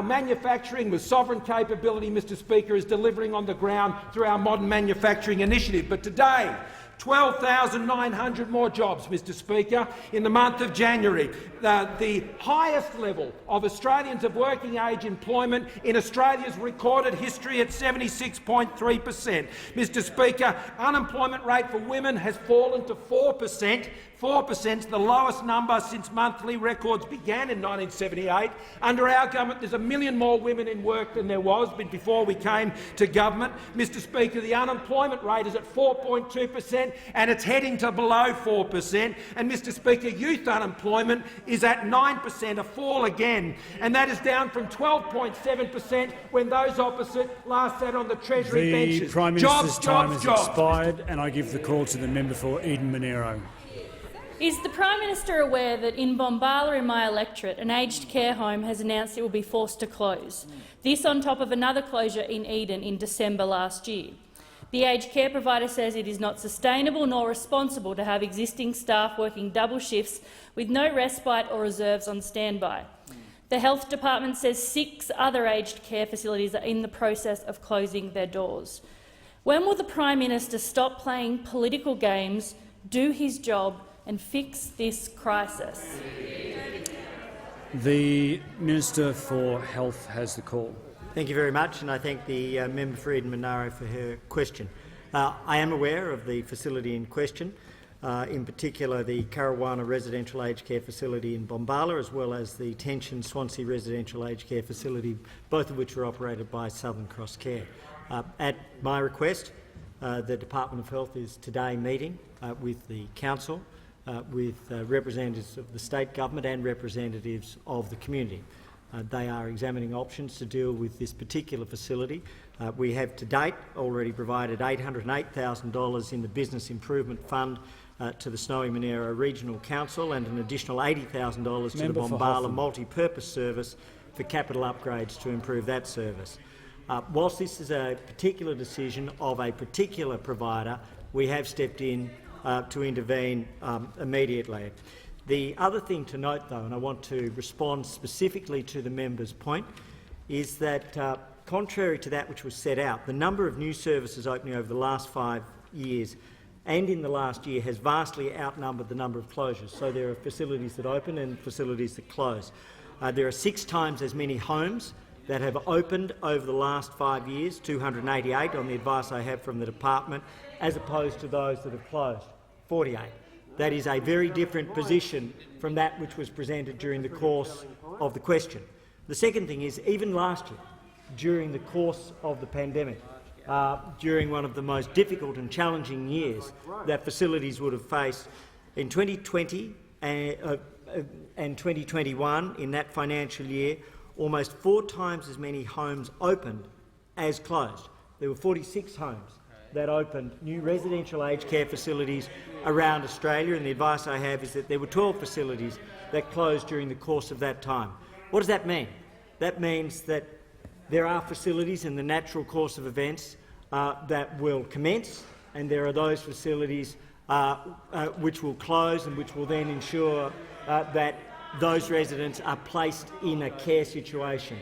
manufacturing with sovereign capability, Mr Speaker, is delivering on the ground through our modern manufacturing initiative. But today, 12,900 more jobs, Mr Speaker, in the month of January, the highest level of Australians of working age employment in Australia's recorded history at 76.3%. Mr Speaker, unemployment rate for women has fallen to 4%. 4%, the lowest number since monthly records began in 1978. Under our government, there's 1 million more women in work than there was before we came to government. Mr Speaker, the unemployment rate is at 4.2% and it's heading to below 4%. And, Mr Speaker, youth unemployment is at 9%, a fall again, and that is down from 12.7% when those opposite last sat on the Treasury benches. The Prime Minister's time has expired, and I give the call to the member for Eden Monero. Is the Prime Minister aware that in Bombala, in my electorate, an aged care home has announced it will be forced to close? This on top of another closure in Eden in December last year. The aged care provider says it is not sustainable nor responsible to have existing staff working double shifts with no respite or reserves on standby. The Health Department says 6 other aged care facilities are in the process of closing their doors. When will the Prime Minister stop playing political games, do his job and fix this crisis? The Minister for Health has the call. Thank you very much, and I thank the member for Eden-Monaro for her question. I am aware of the facility in question, in particular the Currawana Residential Aged Care Facility in Bombala, as well as the Tension Swansea Residential Aged Care Facility, both of which are operated by Southern Cross Care. At my request, the Department of Health is today meeting with the Council, with representatives of the state government and representatives of the community. They are examining options to deal with this particular facility. We have to date already provided $808,000 in the Business Improvement Fund to the Snowy Monaro Regional Council and an additional $80,000 to the Bombala Multi-Purpose Service for capital upgrades to improve that service. Whilst this is a particular decision of a particular provider, we have stepped in to intervene immediately. The other thing to note, though, and I want to respond specifically to the member's point, is that contrary to that which was set out, the number of new services opening over the last 5 years and in the last year has vastly outnumbered the number of closures. So there are facilities that open and facilities that close. There are 6 times as many homes that have opened over the last 5 years, 288 on the advice I have from the department, as opposed to those that have closed, 48. That is a very different position from that which was presented during the course of the question. The second thing is, even last year, during the course of the pandemic, during one of the most difficult and challenging years that facilities would have faced, in 2020 and 2021, in that financial year, almost 4 times as many homes opened as closed. There were 46 homes that opened new residential aged care facilities around Australia, and the advice I have is that there were 12 facilities that closed during the course of that time. What does that mean? That means that there are facilities in the natural course of events that will commence, and there are those facilities which will close and which will then ensure that those residents are placed in a care situation.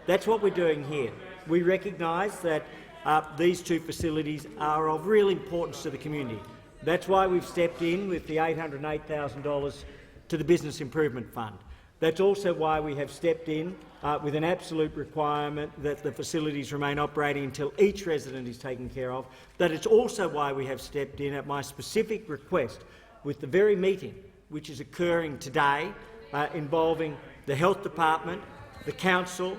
That's what we're doing here. We recognise that these 2 facilities are of real importance to the community. That's why we've stepped in with the $808,000 to the Business Improvement Fund. That's also why we have stepped in with an absolute requirement that the facilities remain operating until each resident is taken care of. That it's also why we have stepped in at my specific request with the very meeting which is occurring today involving the Health Department, the Council,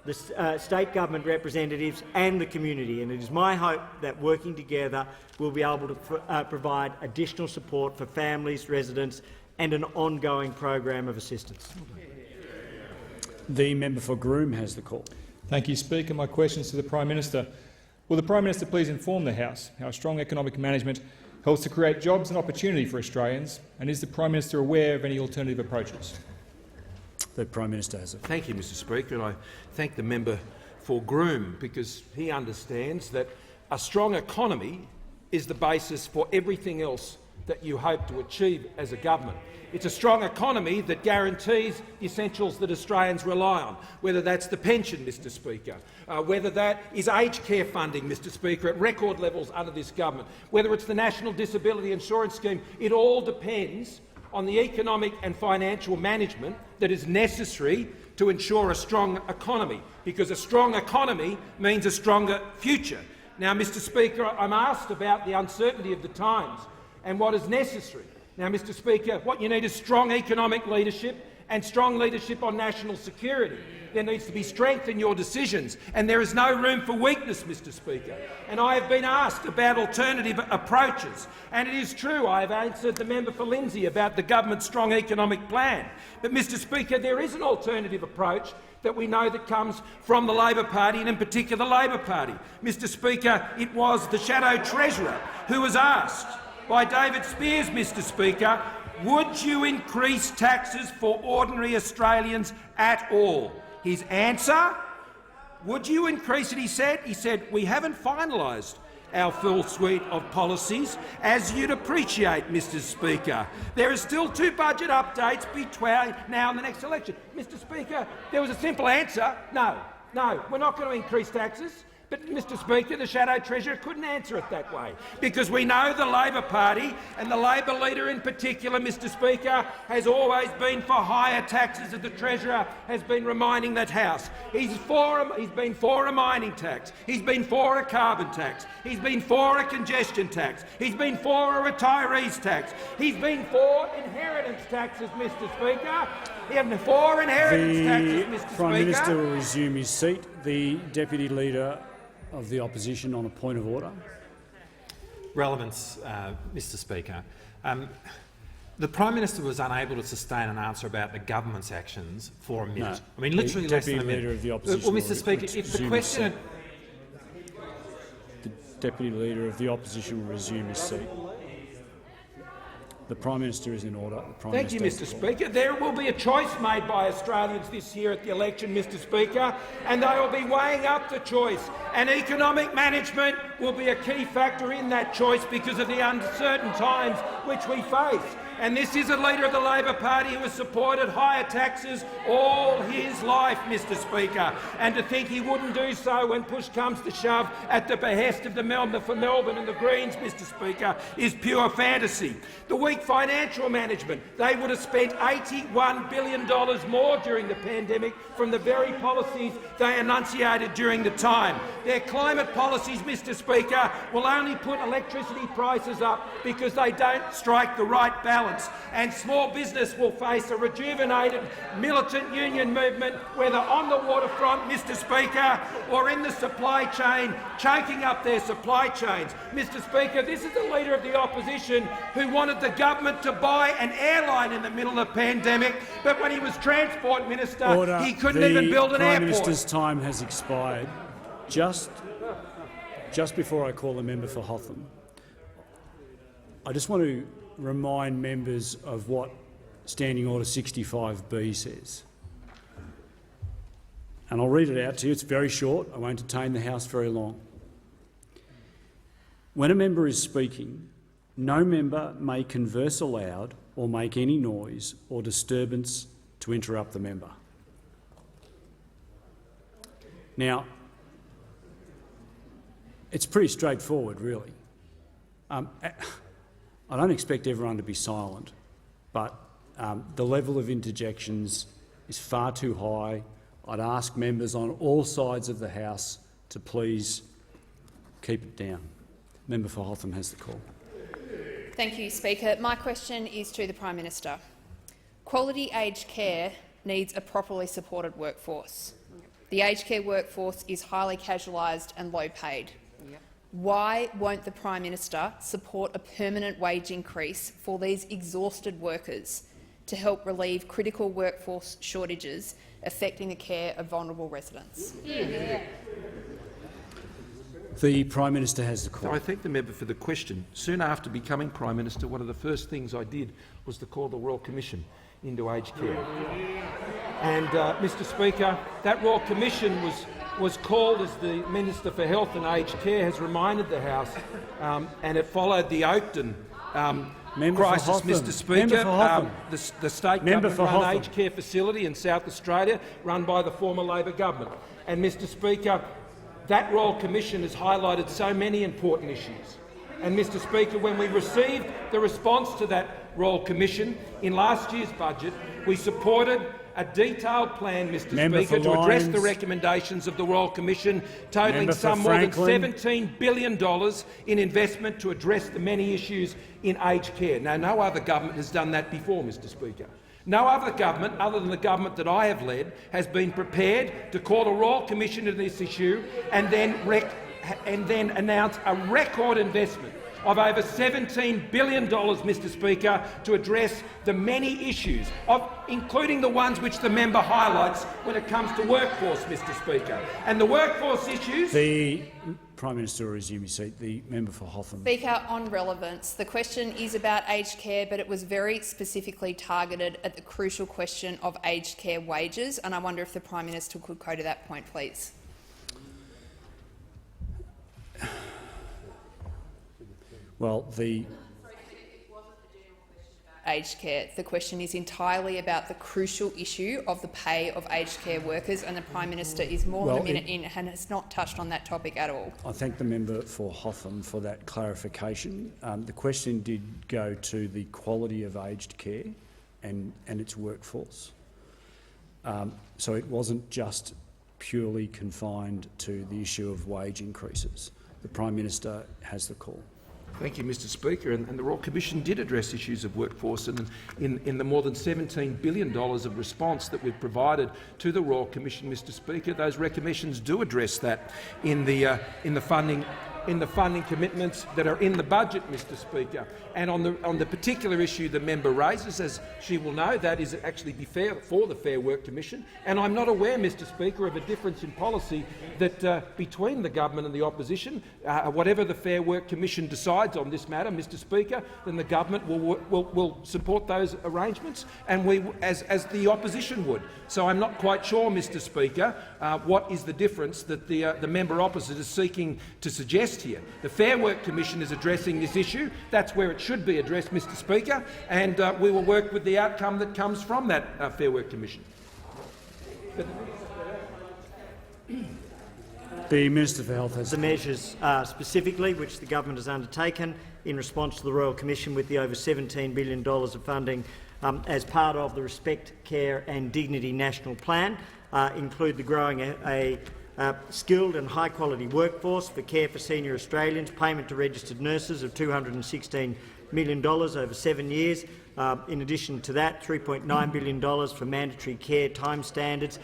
the state government representatives and the community, and it is my hope that working together we'll be able to provide additional support for families, residents and an ongoing program of assistance. The member for Groom has the call. Thank you, Speaker. My question is to the Prime Minister. Will the Prime Minister please inform the House how strong economic management helps to create jobs and opportunity for Australians, and is the Prime Minister aware of any alternative approaches? The Prime Minister has it. Thank you, Mr Speaker, and I thank the member for Groom, because he understands that a strong economy is the basis for everything else that you hope to achieve as a government. It's a strong economy that guarantees the essentials that Australians rely on, whether that's the pension, Mr Speaker, whether that is aged care funding, Mr Speaker, at record levels under this government, whether it's the National Disability Insurance Scheme. It all depends on the economic and financial management that is necessary to ensure a strong economy, because a strong economy means a stronger future. Now, Mr Speaker, I'm asked about the uncertainty of the times and what is necessary. Now, Mr Speaker, what you need is strong economic leadership and strong leadership on national security. There needs to be strength in your decisions, and there is no room for weakness, Mr Speaker. And I have been asked about alternative approaches, and it is true I have answered the member for Lindsay about the government's strong economic plan. But, Mr Speaker, there is an alternative approach that we know that comes from the Labor Party, and in particular the Labor Party. Mr Speaker, it was the Shadow Treasurer who was asked by David Spears, Mr Speaker, would you increase taxes for ordinary Australians at all? His answer, would you increase it, he said, we haven't finalised our full suite of policies, as you'd appreciate, Mr Speaker. There are still 2 budget updates between now and the next election. Mr Speaker, there was a simple answer. No, we're not going to increase taxes. But, Mr Speaker, the Shadow Treasurer couldn't answer it that way, because we know the Labor Party, and the Labor leader in particular, Mr Speaker, has always been for higher taxes, as the Treasurer has been reminding that House. He's been for a mining tax, he's been for a carbon tax, he's been for a congestion tax, he's been for a retirees tax, he's been for inheritance taxes, Mr Speaker. For inheritance taxes, Mr Speaker. The Prime Minister will resume his seat. The Deputy Leader of the Opposition on a point of order. Relevance, Mr Speaker. The Prime Minister was unable to sustain an answer about the government's actions for a minute. No, I mean, literally less than a minute. Leader of the Opposition well, Mr Speaker, if the question... The Deputy Leader of the Opposition will resume his seat. The Prime Minister is in order. Thank you, Mr Speaker. There will be a choice made by Australians this year at the election, Mr Speaker, and they will be weighing up the choice. And economic management will be a key factor in that choice because of the uncertain times which we face. And this is a leader of the Labor Party who has supported higher taxes all his life, Mr Speaker. And to think he wouldn't do so when push comes to shove at the behest of the Melbourne and the Greens, Mr Speaker, is pure fantasy. The weak financial management, they would have spent $81 billion more during the pandemic from the very policies they enunciated during the time. Their climate policies, Mr Speaker, will only put electricity prices up because they don't strike the right balance. And small business will face a rejuvenated militant union movement, whether on the waterfront, Mr Speaker, or in the supply chain, choking up their supply chains. Mr Speaker, this is the Leader of the Opposition who wanted the government to buy an airline in the middle of the pandemic, but when he was Transport Minister, he couldn't even build an airport. The Prime Minister's time has expired. Just before I call the member for Hotham, I just want to remind members of what Standing Order 65B says. And I'll read it out to you. It's very short. I won't detain the House very long. When a member is speaking, no member may converse aloud or make any noise or disturbance to interrupt the member. Now, it's pretty straightforward, really. I don't expect everyone to be silent, but the level of interjections is far too high. I'd ask members on all sides of the House to please keep it down. Member for Hotham has the call. Thank you, Speaker. My question is to the Prime Minister. Quality aged care needs a properly supported workforce. The aged care workforce is highly casualised and low paid. Why won't the Prime Minister support a permanent wage increase for these exhausted workers to help relieve critical workforce shortages affecting the care of vulnerable residents? The Prime Minister has the call. I thank the member for the question. Soon after becoming Prime Minister, one of the first things I did was to call the Royal Commission into aged care. And, Mr Speaker, that Royal Commission was called, as the Minister for Health and Aged Care has reminded the House, and it followed the Oakden crisis, Mr Speaker. The state government-run aged care facility in South Australia, run by the former Labor government. And, Mr Speaker, that Royal Commission has highlighted so many important issues. And, Mr Speaker, when we received the response to that Royal Commission in last year's budget, we supported a detailed plan, Mr Speaker, to address the recommendations of the Royal Commission, totalling some more than $17 billion in investment to address the many issues in aged care. Now, no other government has done that before, Mr Speaker. No other government, other than the government that I have led, has been prepared to call a Royal Commission to this issue and then announce a record investment of over $17 billion, Mr Speaker, to address the many issues, including the ones which the member highlights when it comes to workforce, Mr Speaker. And the workforce issues— The Prime Minister will resume his seat. The member for Hotham. Speaker, on relevance, the question is about aged care, but it was very specifically targeted at the crucial question of aged care wages, and I wonder if the Prime Minister could go to that point, please. Well, the aged care. The question is entirely about the crucial issue of the pay of aged care workers, and the Prime Minister is more than a minute in and has not touched on that topic at all. I thank the member for Hotham for that clarification. The question did go to the quality of aged care and its workforce. So it wasn't just purely confined to the issue of wage increases. The Prime Minister has the call. Thank you, Mr Speaker. And the Royal Commission did address issues of workforce, and in the more than $17 billion of response that we've provided to the Royal Commission, Mr Speaker, those recommendations do address that in the funding commitments that are in the budget, Mr Speaker. And on the particular issue the member raises, as she will know, that is actually for the Fair Work Commission. And I'm not aware, Mr Speaker, of a difference in policy that between the government and the opposition. Whatever the Fair Work Commission decides on this matter, Mr Speaker, then the government will support those arrangements, and we, as the opposition would. So I'm not quite sure, Mr Speaker, what is the difference that the member opposite is seeking to suggest here. The Fair Work Commission is addressing this issue. That's where it should be addressed, Mr Speaker, and we will work with the outcome that comes from that Fair Work Commission. The Minister for Health has the measures specifically which the government has undertaken in response to the Royal Commission with the over $17 billion of funding as part of the Respect, Care and Dignity National Plan include the growing a skilled and high-quality workforce for care for senior Australians, payment to registered nurses of $216 million over 7 years. In addition to that, $3.9 billion for mandatory care time standards,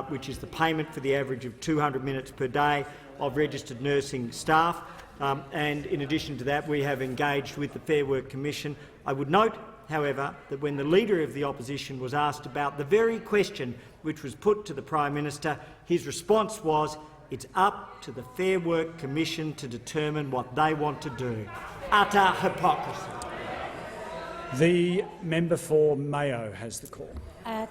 which is the payment for the average of 200 minutes per day of registered nursing staff. And in addition to that, we have engaged with the Fair Work Commission. I would note, however, that when the Leader of the Opposition was asked about the very question which was put to the Prime Minister, his response was, "It's up to the Fair Work Commission to determine what they want to do." Utter hypocrisy. The member for Mayo has the call.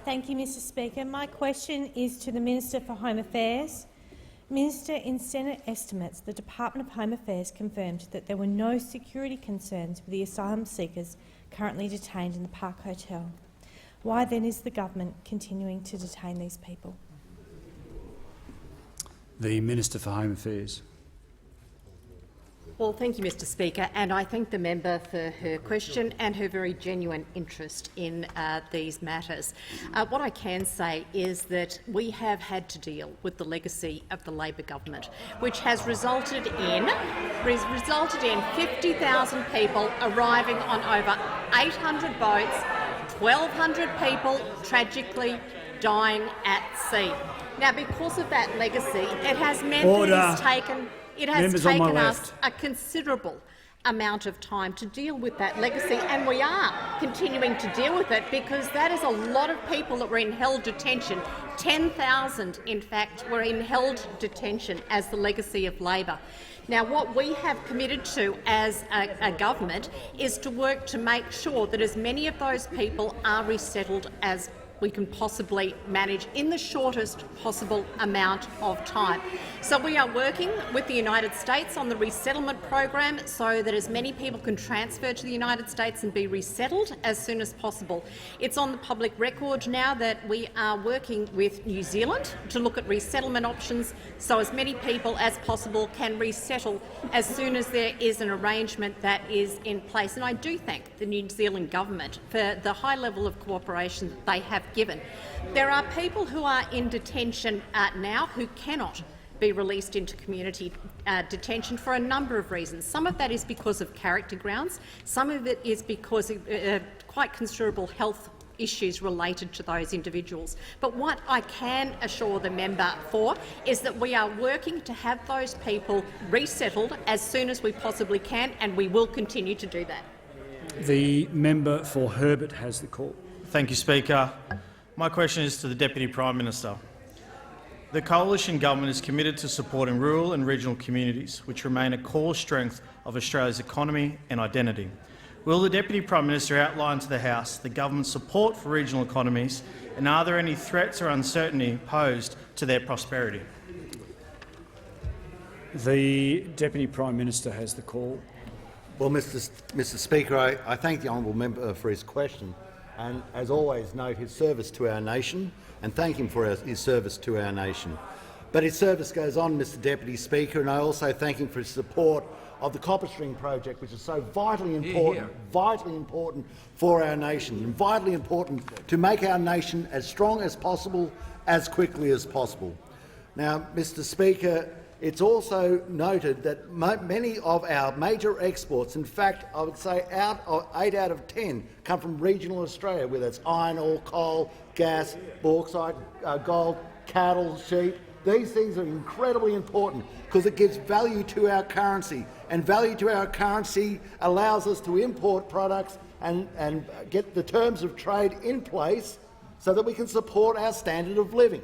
Thank you, Mr Speaker. My question is to the Minister for Home Affairs. Minister, in Senate estimates, the Department of Home Affairs confirmed that there were no security concerns with the asylum seekers currently detained in the Park Hotel. Why then is the government continuing to detain these people? The Minister for Home Affairs. Well, thank you, Mr Speaker, and I thank the member for her question and her very genuine interest in these matters. What I can say is that we have had to deal with the legacy of the Labor government, which has resulted in 50,000 people arriving on over 800 boats, 1,200 people tragically dying at sea. Now, because of that legacy, it has meant that it has taken us a considerable amount of time to deal with that legacy, and we are continuing to deal with it because that is a lot of people that were in held detention. 10,000, in fact, were in held detention as the legacy of Labor. Now, what we have committed to as a government is to work to make sure that as many of those people are resettled as we can possibly manage in the shortest possible amount of time. So we are working with the United States on the resettlement program so that as many people can transfer to the United States and be resettled as soon as possible. It's on the public record now that we are working with New Zealand to look at resettlement options so as many people as possible can resettle as soon as there is an arrangement that is in place. And I do thank the New Zealand government for the high level of cooperation that they have given. There are people who are in detention now who cannot be released into community detention for a number of reasons. Some of that is because of character grounds. Some of it is because of quite considerable health issues related to those individuals. But what I can assure the member for is that we are working to have those people resettled as soon as we possibly can, and we will continue to do that. The member for Herbert has the call. Thank you, Speaker. My question is to the Deputy Prime Minister. The Coalition Government is committed to supporting rural and regional communities, which remain a core strength of Australia's economy and identity. Will the Deputy Prime Minister outline to the House the government's support for regional economies, and are there any threats or uncertainty posed to their prosperity? The Deputy Prime Minister has the call. Well, Mr. Speaker, I thank the honourable member for his question, and as always note his service to our nation and thank him for his service to our nation. But his service goes on, Mr. Deputy Speaker, and I also thank him for his support of the Copper String project, which is so vitally important for our nation, and vitally important to make our nation as strong as possible, as quickly as possible. Now, Mr. Speaker, it's also noted that many of our major exports, in fact, I would say 8 out of 10, come from regional Australia, whether it's iron ore, coal, gas, bauxite, gold, cattle, sheep. These things are incredibly important because it gives value to our currency, and value to our currency allows us to import products and get the terms of trade in place so that we can support our standard of living,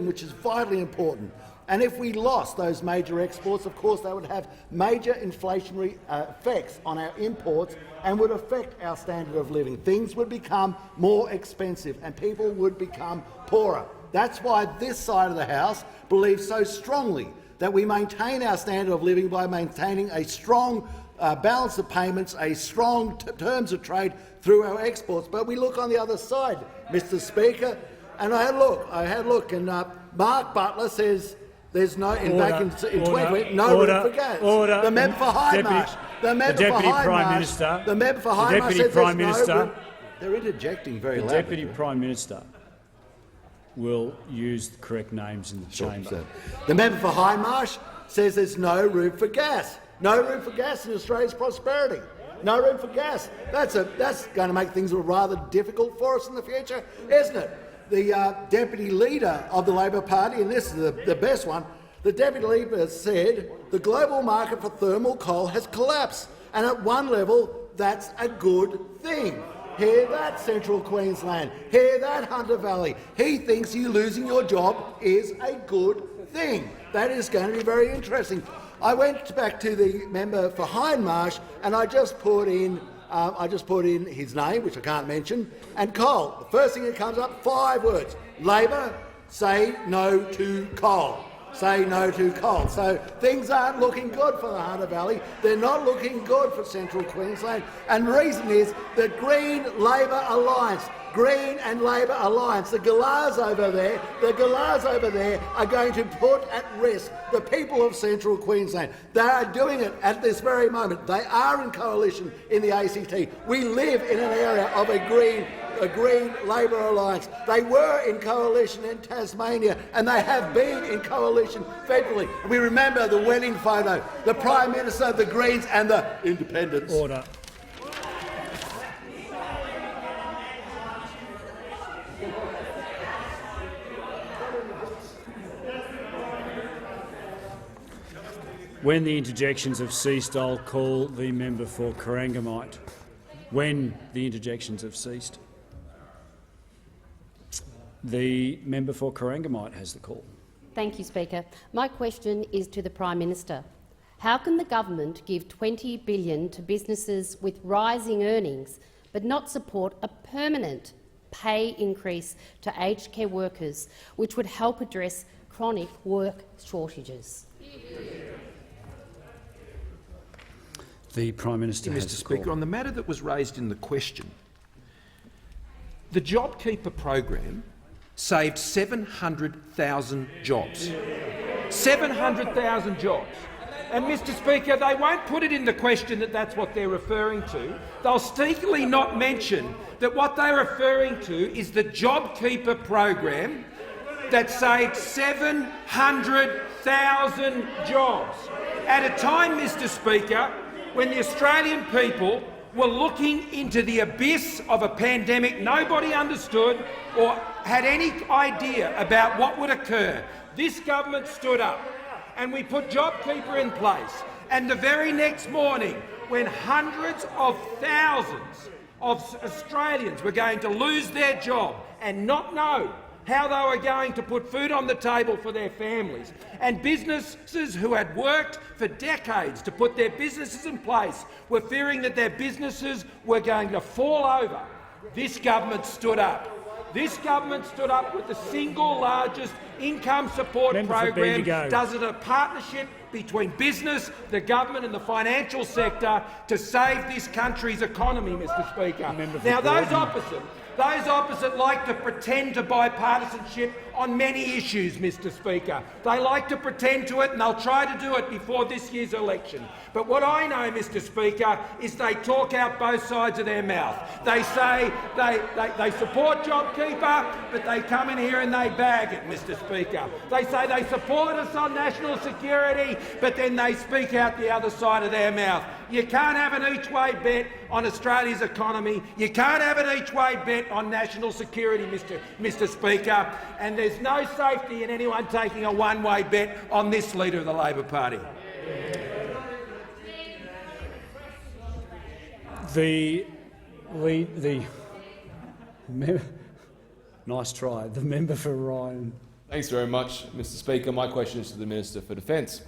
which is vitally important. And if we lost those major exports, of course, that would have major inflationary effects on our imports and would affect our standard of living. Things would become more expensive and people would become poorer. That's why this side of the House believes so strongly that we maintain our standard of living by maintaining a strong balance of payments, a strong terms of trade through our exports. But we look on the other side, Mr. Speaker, and I had a look, and Mark Butler says there's no room for gas. The member for Hindmarsh. The member for Hindmarsh says there's no room. They're interjecting very loudly. The Deputy Prime Minister will use the correct names in the chamber. The member for Hindmarsh says there's no room for gas. No room for gas in Australia's prosperity. No room for gas. That's going to make things rather difficult for us in the future, isn't it? The Deputy Leader of the Labor Party, and this is the best one, the Deputy Leader said the global market for thermal coal has collapsed, and at one level that's a good thing. Hear that, Central Queensland. Hear that, Hunter Valley. He thinks you losing your job is a good thing. That is going to be very interesting. I went back to the member for Hindmarsh and I just put in his name, which I can't mention, and coal. The first thing that comes up, 5 words. Labor, say no to coal. Say no to coal. So things aren't looking good for the Hunter Valley. They're not looking good for Central Queensland. And the reason is the Green Labor Alliance. Green and Labor Alliance. The Galahs over there are going to put at risk the people of Central Queensland. They are doing it at this very moment. They are in coalition in the ACT. We live in an area of a Green Labor Alliance. They were in coalition in Tasmania and they have been in coalition federally. We remember the wedding photo, the Prime Minister, the Greens and the Independents. Order. When the interjections have ceased, I'll call the member for Corangamite. When the interjections have ceased. The member for Corangamite has the call. Thank you, Speaker. My question is to the Prime Minister. How can the government give $20 billion to businesses with rising earnings but not support a permanent pay increase to aged care workers, which would help address chronic work shortages? The Prime Minister has Mr. Speaker, on the matter that was raised in the question, the JobKeeper program saved 700,000 jobs. 700,000 jobs. And, Mr. Speaker, they won't put it in the question that that's what they're referring to. They'll sneakily not mention that what they're referring to is the JobKeeper program that saved 700,000 jobs at a time, Mr. Speaker, when the Australian people were looking into the abyss of a pandemic nobody understood or had any idea about what would occur. This government stood up and we put JobKeeper in place. And the very next morning, when hundreds of thousands of Australians were going to lose their job and not know how they were going to put food on the table for their families, and businesses who had worked for decades to put their businesses in place were fearing that their businesses were going to fall over, this government stood up. This government stood up with the single largest income support program. Does it a partnership between business, the government and the financial sector to save this country's economy, Mr Speaker. Now, those opposite like to pretend to bipartisanship on many issues, Mr Speaker. They like to pretend to it, and they'll try to do it before this year's election. But what I know, Mr Speaker, is they talk out both sides of their mouth. They say they support JobKeeper, but they come in here and they bag it, Mr Speaker. They say they support us on national security, but then they speak out the other side of their mouth. You can't have an each-way bet on Australia's economy. You can't have an each-way bet on national security, Mr Speaker. And there's no safety in anyone taking a one-way bet on this Leader of the Labor Party. Nice try. The member for Ryan. Thanks very much, Mr Speaker. My question is to the Minister for Defence.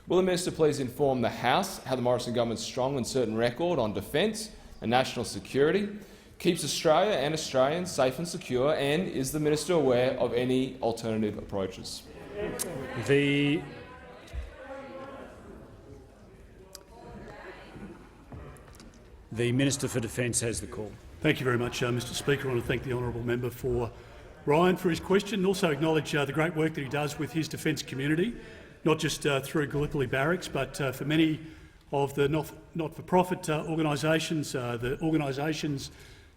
Will the Minister please inform the House how the Morrison government's strong and certain record on defence and national security keeps Australia and Australians safe and secure, and is the Minister aware of any alternative approaches? The Minister for Defence has the call. Thank you very much, Mr Speaker. I want to thank the honourable member for Ryan for his question and also acknowledge the great work that he does with his defence community, not just through Gallipoli Barracks, but for many of the not-for-profit organisations, the organisations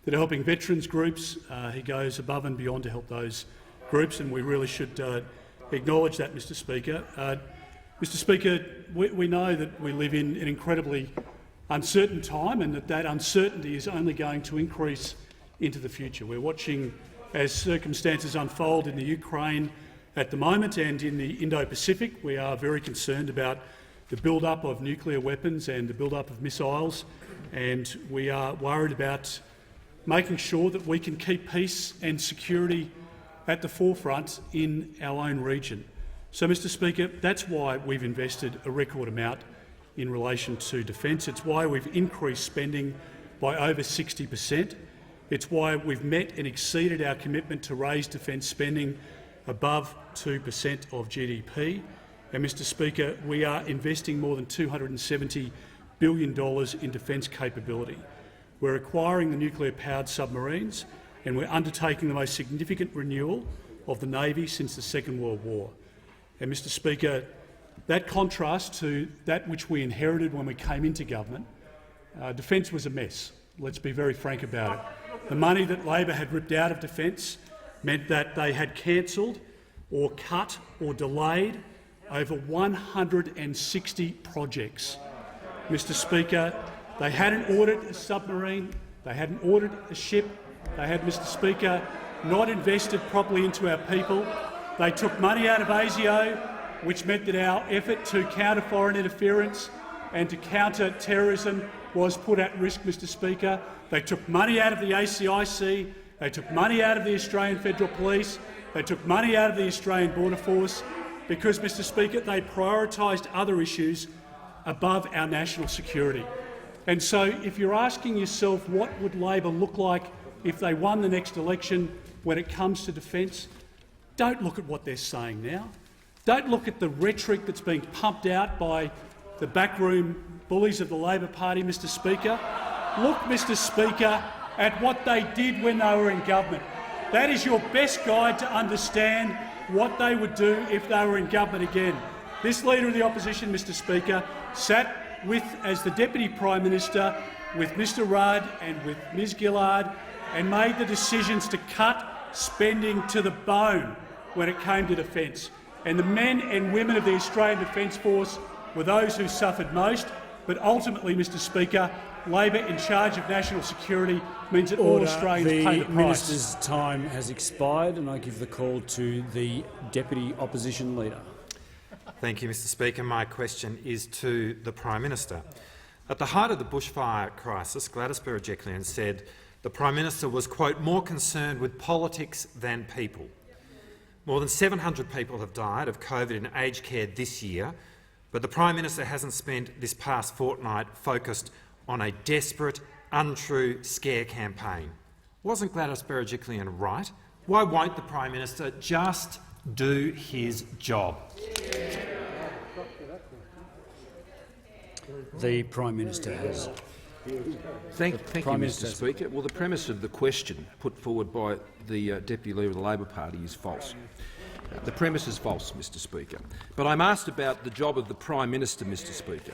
that are helping veterans groups. He goes above and beyond to help those groups, and we really should acknowledge that, Mr Speaker. Mr Speaker, we know that we live in an incredibly uncertain time, and that uncertainty is only going to increase into the future. We're watching as circumstances unfold in the Ukraine at the moment and in the Indo-Pacific. We are very concerned about the build-up of nuclear weapons and the build-up of missiles, and we are worried about making sure that we can keep peace and security at the forefront in our own region. So, Mr Speaker, that's why we've invested a record amount in relation to defence. It's why we've increased spending by over 60%. It's why we've met and exceeded our commitment to raise defence spending above 2% of GDP. And, Mr Speaker, we are investing more than $270 billion in defence capability. We're acquiring the nuclear-powered submarines, and we're undertaking the most significant renewal of the Navy since the Second World War. And, Mr Speaker, that contrasts to that which we inherited when we came into government. Defence was a mess. Let's be very frank about it. The money that Labor had ripped out of defence meant that they had cancelled or cut or delayed over 160 projects. Mr Speaker, they hadn't ordered a submarine, they hadn't ordered a ship, they had, Mr Speaker, not invested properly into our people. They took money out of ASIO, which meant that our effort to counter foreign interference and to counter terrorism was put at risk, Mr Speaker. They took money out of the ACIC, they took money out of the Australian Federal Police, they took money out of the Australian Border Force because, Mr Speaker, they prioritised other issues above our national security. And so if you're asking yourself what would Labor look like if they won the next election when it comes to defence, don't look at what they're saying now. Don't look at the rhetoric that's being pumped out by the backroom bullies of the Labor Party, Mr Speaker. Look, Mr Speaker, at what they did when they were in government. That is your best guide to understand what they would do if they were in government again. This Leader of the Opposition, Mr Speaker, sat with, as the Deputy Prime Minister, with Mr Rudd and with Ms Gillard, and made the decisions to cut spending to the bone when it came to defence. And the men and women of the Australian Defence Force were those who suffered most. But ultimately, Mr Speaker, Labor in charge of national security means that all Australians pay the price. The Minister's time has expired, and I give the call to the Deputy Opposition Leader. Thank you, Mr Speaker. My question is to the Prime Minister. At the height of the bushfire crisis, Gladys Berejiklian said the Prime Minister was, quote, more concerned with politics than people. More than 700 people have died of COVID in aged care this year, but the Prime Minister hasn't spent this past fortnight focused on a desperate, untrue scare campaign. Wasn't Gladys Berejiklian right Why won't the Prime Minister just do his job? The Prime Minister has. Thank you, Mr Speaker. Well, the premise of the question put forward by the Deputy Leader of the Labor Party is false. The premise is false, Mr Speaker. But I'm asked about the job of the Prime Minister, Mr Speaker.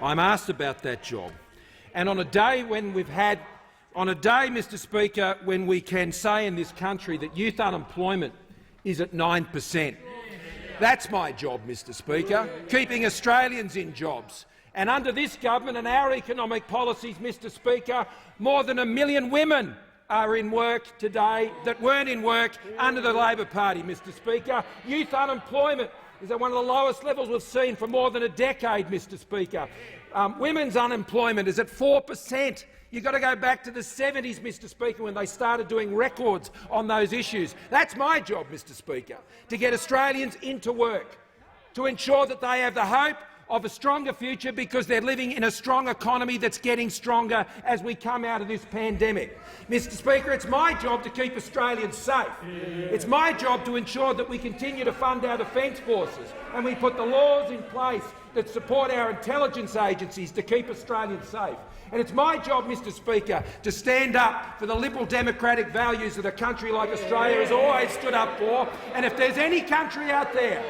I'm asked about that job. And on a day, Mr Speaker, when we can say in this country that youth unemployment is at 9%, that's my job, Mr Speaker, keeping Australians in jobs. And under this government and our economic policies, Mr Speaker, more than 1 million women are in work today that weren't in work under the Labor Party, Mr Speaker. Youth unemployment is at one of the lowest levels we've seen for more than a decade, Mr Speaker. Women's unemployment is at 4%. You've got to go back to the 70s, Mr Speaker, when they started doing records on those issues. That's my job, Mr Speaker, to get Australians into work, to ensure that they have the hope of a stronger future because they're living in a strong economy that's getting stronger as we come out of this pandemic. Mr Speaker, it's my job to keep Australians safe. It's my job to ensure that we continue to fund our defence forces and we put the laws in place that support our intelligence agencies to keep Australians safe. And it's my job, Mr Speaker, to stand up for the liberal democratic values that a country like Australia has always stood up for. And if there's any country out there,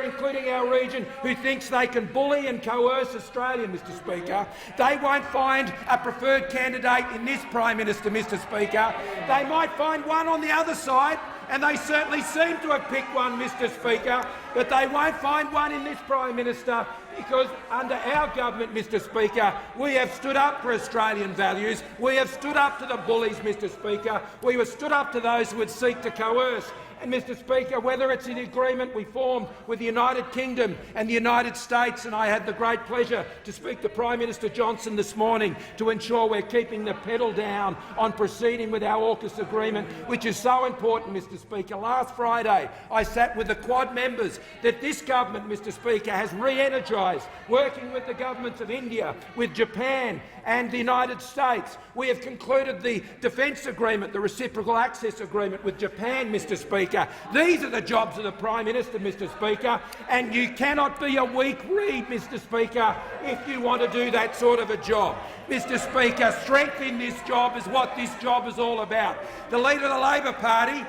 including our region, who thinks they can bully and coerce Australia, Mr Speaker, they won't find a preferred candidate in this Prime Minister, Mr Speaker. They might find one on the other side, and they certainly seem to have picked one, Mr Speaker, but they won't find one in this Prime Minister because under our government, Mr Speaker, we have stood up for Australian values. We have stood up to the bullies, Mr Speaker. We have stood up to those who would seek to coerce. And, Mr Speaker, whether it's an agreement we formed with the United Kingdom and the United States, and I had the great pleasure to speak to Prime Minister Johnson this morning to ensure we're keeping the pedal down on proceeding with our AUKUS agreement, which is so important, Mr Speaker. Last Friday I sat with the Quad members that this government, Mr Speaker, has re-energised, working with the governments of India, with Japan and the United States. We have concluded the defence agreement, the reciprocal access agreement with Japan, Mr Speaker. These are the jobs of the Prime Minister, Mr Speaker, and you cannot be a weak reed, Mr Speaker, if you want to do that sort of a job. Mr Speaker, strength in this job is what this job is all about. The Leader of the Labor Party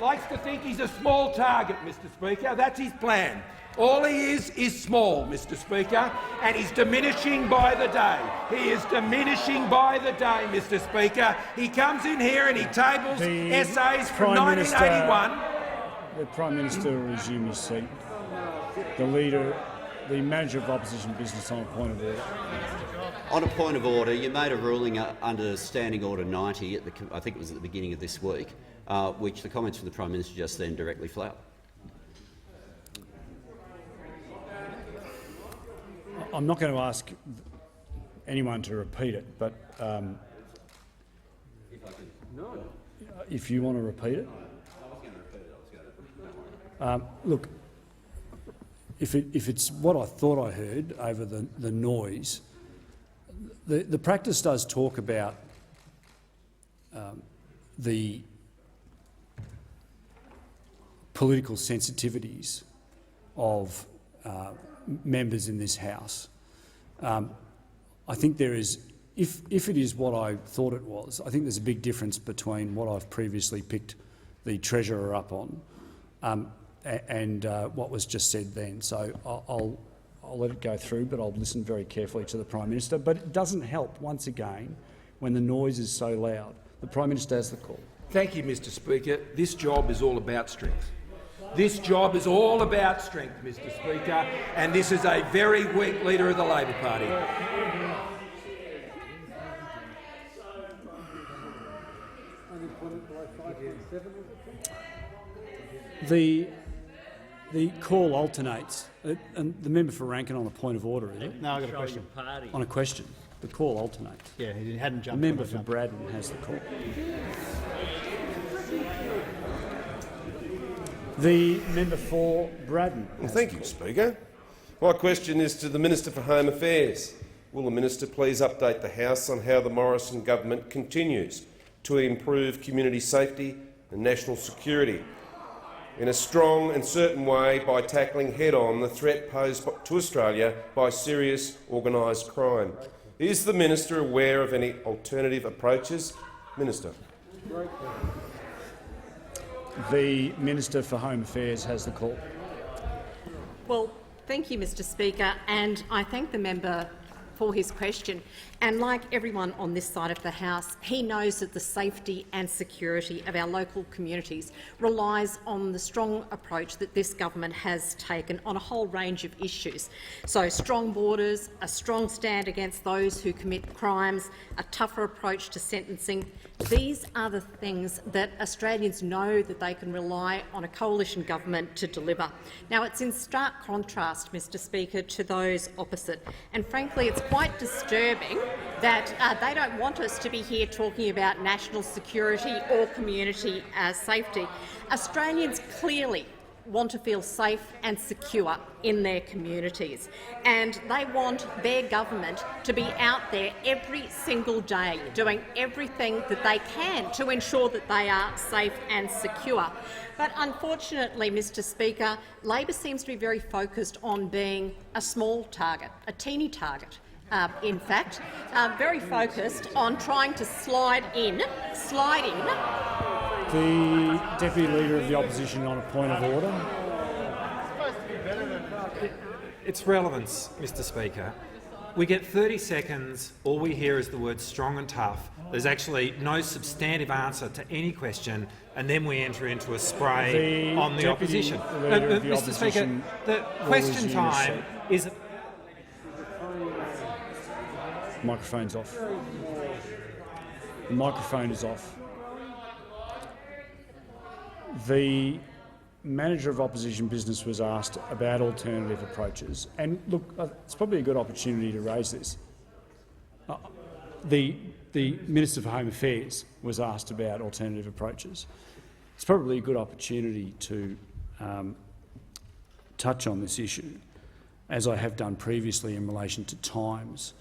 likes to think he's a small target, Mr Speaker. That's his plan. All he is small, Mr Speaker, and he's diminishing by the day. He is diminishing by the day, Mr Speaker. He comes in here and he tables essays from 1981. The Prime Minister will resume his seat. The Manager of Opposition Business on a point of order. On a point of order, you made a ruling under Standing Order 90, I think it was at the beginning of this week, which the comments from the Prime Minister just then directly flout. I'm not going to ask anyone to repeat it, but if you want to repeat it. Look, if it's what I thought I heard over the noise, the practice does talk about the political sensitivities of members in this House. I think there is, if it is what I thought it was, I think there's a big difference between what I've previously picked the Treasurer up on and what was just said then. So I'll let it go through, but I'll listen very carefully to the Prime Minister. But it doesn't help, once again, when the noise is so loud. The Prime Minister has the call. Thank you, Mr Speaker. This job is all about strength. This job is all about strength, Mr Speaker, and this is a very weak Leader of the Labor Party. The call alternates. And the member for Rankin on a point of order, is it? No, I've got a question. On a question. The call alternates. Yeah, he hadn't jumped. The member for Braddon has the call. The member for Braddon. Well, thank you, Speaker. My question is to the Minister for Home Affairs. Will the Minister please update the House on how the Morrison government continues to improve community safety and national security in a strong and certain way by tackling head-on the threat posed to Australia by serious organised crime. Is the minister aware of any alternative approaches? Minister. The Minister for Home Affairs has the call. Well, thank you, Mr Speaker, and I thank the member for his question. And like everyone on this side of the House, he knows that the safety and security of our local communities relies on the strong approach that this government has taken on a whole range of issues. So strong borders, a strong stand against those who commit crimes, a tougher approach to sentencing. These are the things that Australians know that they can rely on a coalition government to deliver. Now, it's in stark contrast, Mr Speaker, to those opposite. And frankly, it's quite disturbing that they don't want us to be here talking about national security or community safety. Australians clearly want to feel safe and secure in their communities, and they want their government to be out there every single day doing everything that they can to ensure that they are safe and secure. But unfortunately, Mr Speaker, Labor seems to be very focused on being a small target, a teeny target. In fact, very focused on trying to slide in. The Deputy Leader of the Opposition on a point of order. It's relevance, Mr Speaker. We get 30 seconds, all we hear is the words strong and tough. There's actually no substantive answer to any question, and then we enter into a spray on the opposition. Mr Speaker, the question time is... Microphone's off. The microphone is off. The Manager of Opposition Business was asked about alternative approaches. And look, it's probably a good opportunity to raise this. The Minister for Home Affairs was asked about alternative approaches. It's probably a good opportunity to touch on this issue, as I have done previously in relation to times.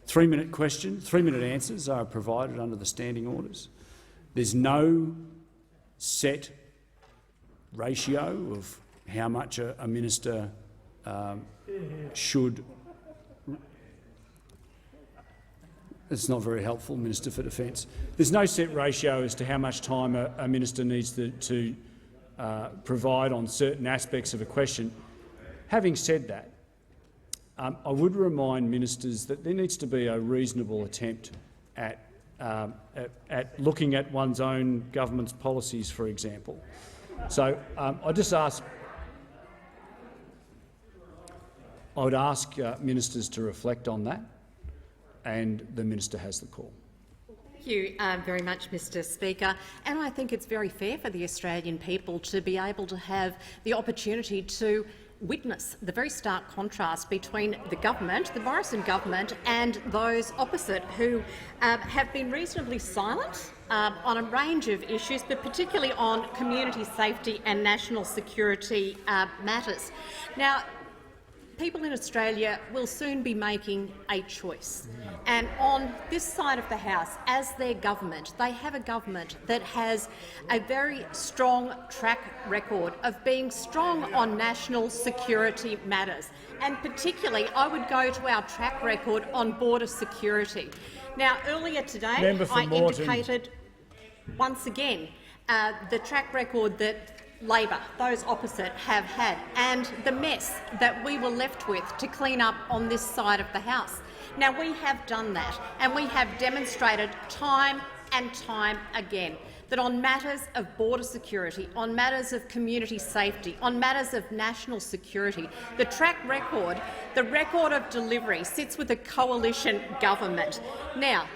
3-minute question, 3-minute answers are provided under the standing orders. There's no set ratio of how much a minister should. It's not very helpful, Minister for Defence. There's no set ratio as to how much time a minister needs to provide on certain aspects of a question. Having said that, I would remind ministers that there needs to be a reasonable attempt at looking at one's own government's policies, for example. So I would ask ministers to reflect on that, and the minister has the call. Thank you very much, Mr Speaker. And I think it's very fair for the Australian people to be able to have the opportunity to witness the very stark contrast between the government, the Morrison government, and those opposite who have been reasonably silent on a range of issues, but particularly on community safety and national security matters. Now, people in Australia will soon be making a choice. And on this side of the House, as their government, they have a government that has a very strong track record of being strong on national security matters. And particularly, I would go to our track record on border security. Now, earlier today, I indicated once again the track record that Labor, those opposite, have had, and the mess that we were left with to clean up on this side of the House. Now, we have done that, and we have demonstrated time and time again that on matters of border security, on matters of community safety, on matters of national security, the track record, the record of delivery sits with a coalition government. Now,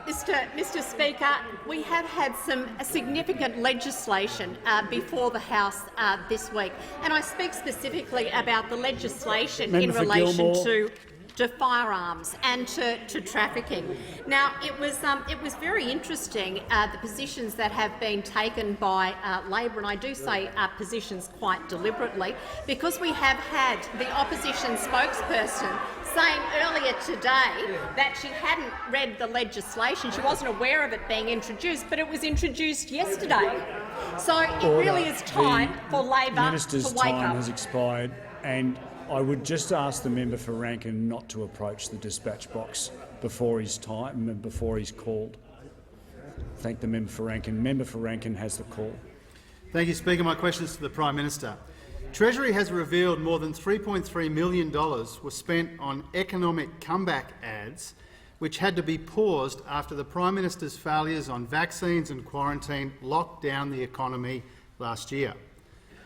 Mr Speaker, we have had some significant legislation before the House this week, and I speak specifically about the legislation in relation to to firearms and to trafficking. Now, it was very interesting, the positions that have been taken by Labor, and I do say positions quite deliberately, because we have had the opposition spokesperson saying earlier today that she hadn't read the legislation. She wasn't aware of it being introduced, but it was introduced yesterday. So it really is time for Labor to Minister's wake time up. has expired, and I would just ask the member for Rankin not to approach the dispatch box before his time and before he's called. Thank the member for Rankin. Member for Rankin has the call. Thank you, Speaker. My question is to the Prime Minister. Treasury has revealed more than $3.3 million was spent on economic comeback ads, which had to be paused after the Prime Minister's failures on vaccines and quarantine locked down the economy last year.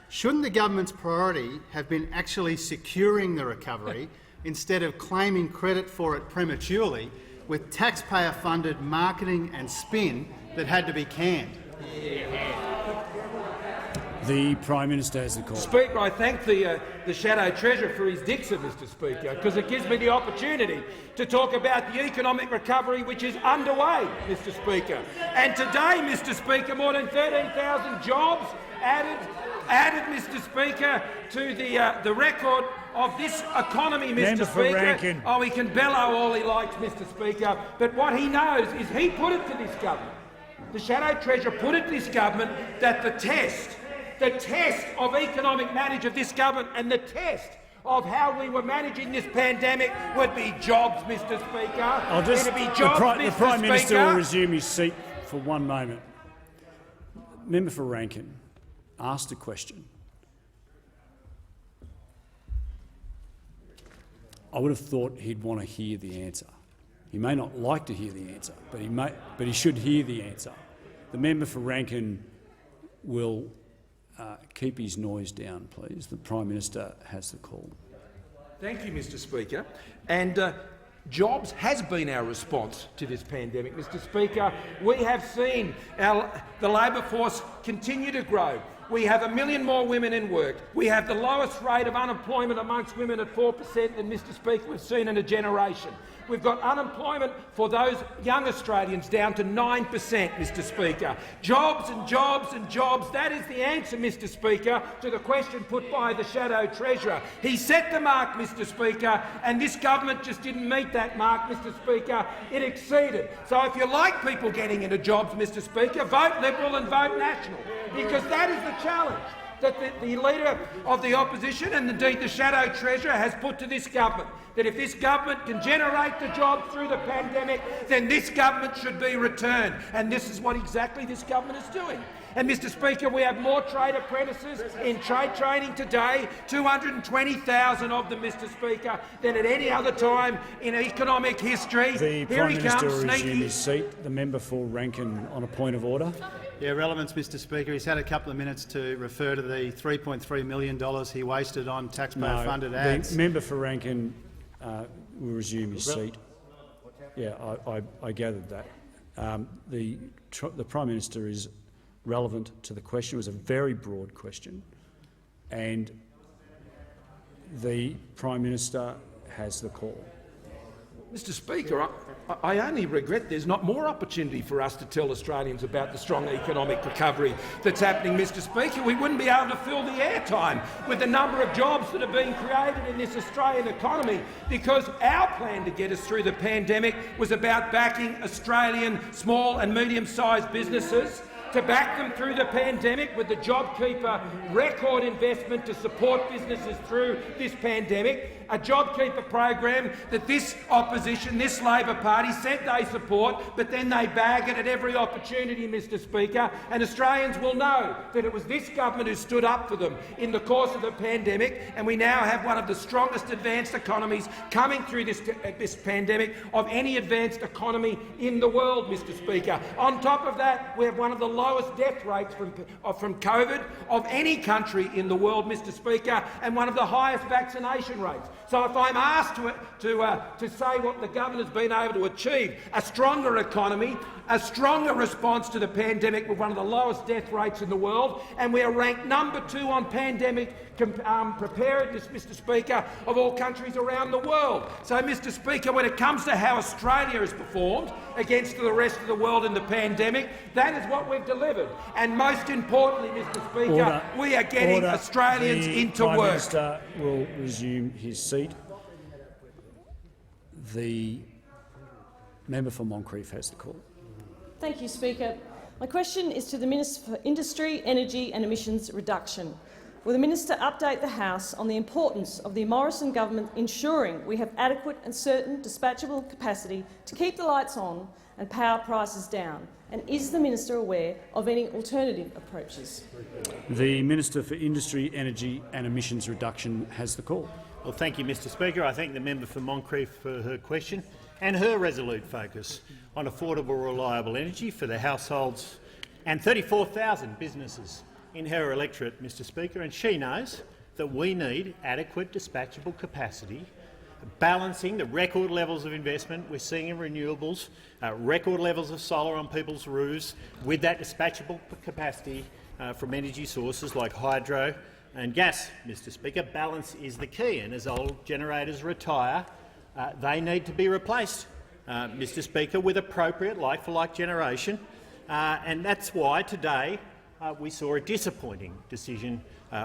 Shouldn't the government's priority have been actually securing the recovery instead of claiming credit for it prematurely with taxpayer-funded marketing and spin that had to be canned? The Prime Minister has the call. Speaker, I thank the Shadow Treasurer for his diction, Mr Speaker, because it gives me the opportunity to talk about the economic recovery which is underway, Mr Speaker. And today, Mr Speaker, more than 13,000 jobs added, Mr Speaker, to the record of this economy, Mr Member for Speaker. Rankin. Oh, he can bellow all he likes, Mr Speaker, but what he knows is he put it to this government. The Shadow Treasurer put it to this government that the test of economic management of this government and the test of how we were managing this pandemic would be jobs, Mr Speaker. It'd be jobs, the Prime Minister will resume his seat for one moment. Member for Rankin asked a question. I would have thought he'd want to hear the answer. He may not like to hear the answer, but he should hear the answer. The member for Rankin will keep his noise down, please. The Prime Minister has the call. Thank you, Mr Speaker. And jobs has been our response to this pandemic, Mr Speaker. We have seen the labour force continue to grow. We have 1 million more women in work. We have the lowest rate of unemployment amongst women at 4% than, Mr Speaker, we've seen in a generation. We've got unemployment for those young Australians down to 9%, Mr Speaker. Jobs and jobs and jobs. That is the answer, Mr Speaker, to the question put by the Shadow Treasurer. He set the mark, Mr Speaker, and this government just didn't meet that mark, Mr Speaker. It exceeded. So if you like people getting into jobs, Mr Speaker, vote Liberal and vote National, because that is the challenge that the Leader of the Opposition and indeed the Shadow Treasurer has put to this government, that if this government can generate the jobs through the pandemic, then this government should be returned. And this is what exactly this government is doing. And, Mr Speaker, we have more trade apprentices in trade training today, 220,000 of them, Mr Speaker, than at any other time in economic history. The Prime Minister will resume his seat. The member for Rankin on a point of order. Yeah, relevance, Mr Speaker. He's had a couple of minutes to refer to the $3.3 million he wasted on taxpayer-funded ads. The member for Rankin will resume his seat. Yeah, I gathered that. The Prime Minister is relevant to the question. It was a very broad question, and the Prime Minister has the call. Mr Speaker, I only regret there's not more opportunity for us to tell Australians about the strong economic recovery that's happening, Mr Speaker. We wouldn't be able to fill the airtime with the number of jobs that are being created in this Australian economy, because our plan to get us through the pandemic was about backing Australian small and medium-sized businesses, to back them through the pandemic with the JobKeeper record investment to support businesses through this pandemic, a JobKeeper program that this opposition, this Labor Party, said they support, but then they bag it at every opportunity, Mr Speaker, and Australians will know that it was this government who stood up for them in the course of the pandemic, and we now have one of the strongest advanced economies coming through this pandemic of any advanced economy in the world, Mr Speaker. On top of that, we have one of the lowest death rates from COVID of any country in the world, Mr Speaker, and one of the highest vaccination rates. So if I'm asked to say what the government has been able to achieve, a stronger economy, a stronger response to the pandemic with one of the lowest death rates in the world, and we are ranked #2 on pandemic preparedness, Mr Speaker, of all countries around the world. So, Mr Speaker, when it comes to how Australia has performed against the rest of the world in the pandemic, that is what we've delivered. And most importantly, Mr Speaker, we are getting Australians into Prime work. Minister will resume his seat. The member for Moncrieff has the call. Thank you, Speaker. My question is to the Minister for Industry, Energy and Emissions Reduction. Will the Minister update the House on the importance of the Morrison government ensuring we have adequate and certain dispatchable capacity to keep the lights on and power prices down? And is the Minister aware of any alternative approaches? The Minister for Industry, Energy and Emissions Reduction has the call. Well, thank you, Mr Speaker. I thank the member for Moncrieff for her question and her resolute focus on affordable, reliable energy for the households and 34,000 businesses in her electorate, Mr Speaker, and she knows that we need adequate dispatchable capacity, balancing the record levels of investment we're seeing in renewables, record levels of solar on people's roofs, with that dispatchable capacity from energy sources like hydro and gas, Mr Speaker. Balance is the key, and as old generators retire, they need to be replaced, Mr Speaker, with appropriate like-for-like generation. And that's why today we saw a disappointing decision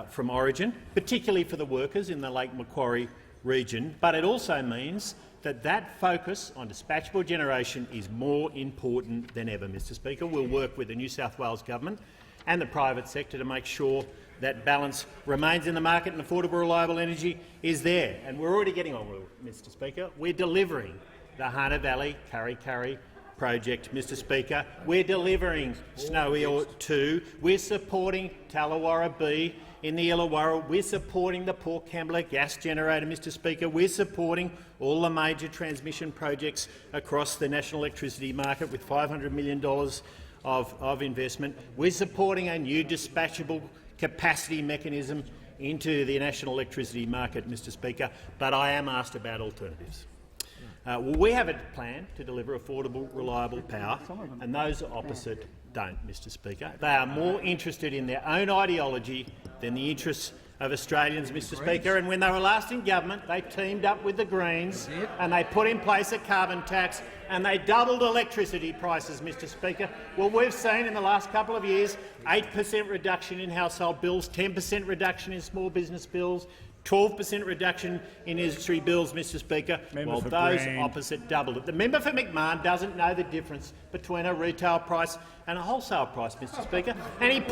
from Origin, particularly for the workers in the Lake Macquarie region. But it also means that that focus on dispatchable generation is more important than ever, Mr Speaker. We'll work with the New South Wales government and the private sector to make sure that balance remains in the market and affordable, reliable energy is there. And we're already getting on with it, Mr Speaker. We're delivering the Hunter Valley Kurri Kurri project, Mr Speaker. We're delivering Snowy 2. We're supporting Tallawarra B in the Illawarra. We're supporting the Port Kembla gas generator, Mr Speaker. We're supporting all the major transmission projects across the national electricity market with $500 million of investment. We're supporting a new dispatchable capacity mechanism into the national electricity market, Mr Speaker, but I am asked about alternatives. We have a plan to deliver affordable, reliable power, and those opposite don't, Mr Speaker. They are more interested in their own ideology than the interests of Australians, Mr Speaker. And when they were last in government, they teamed up with the Greens and they put in place a carbon tax and they doubled electricity prices, Mr Speaker. Well, we've seen in the last couple of years 8% reduction in household bills, 10% reduction in small business bills, 12% reduction in industry bills, Mr Speaker, while those opposite doubled it. The member for McMahon doesn't know the difference between a retail price and a wholesale price, Mr Speaker, and he's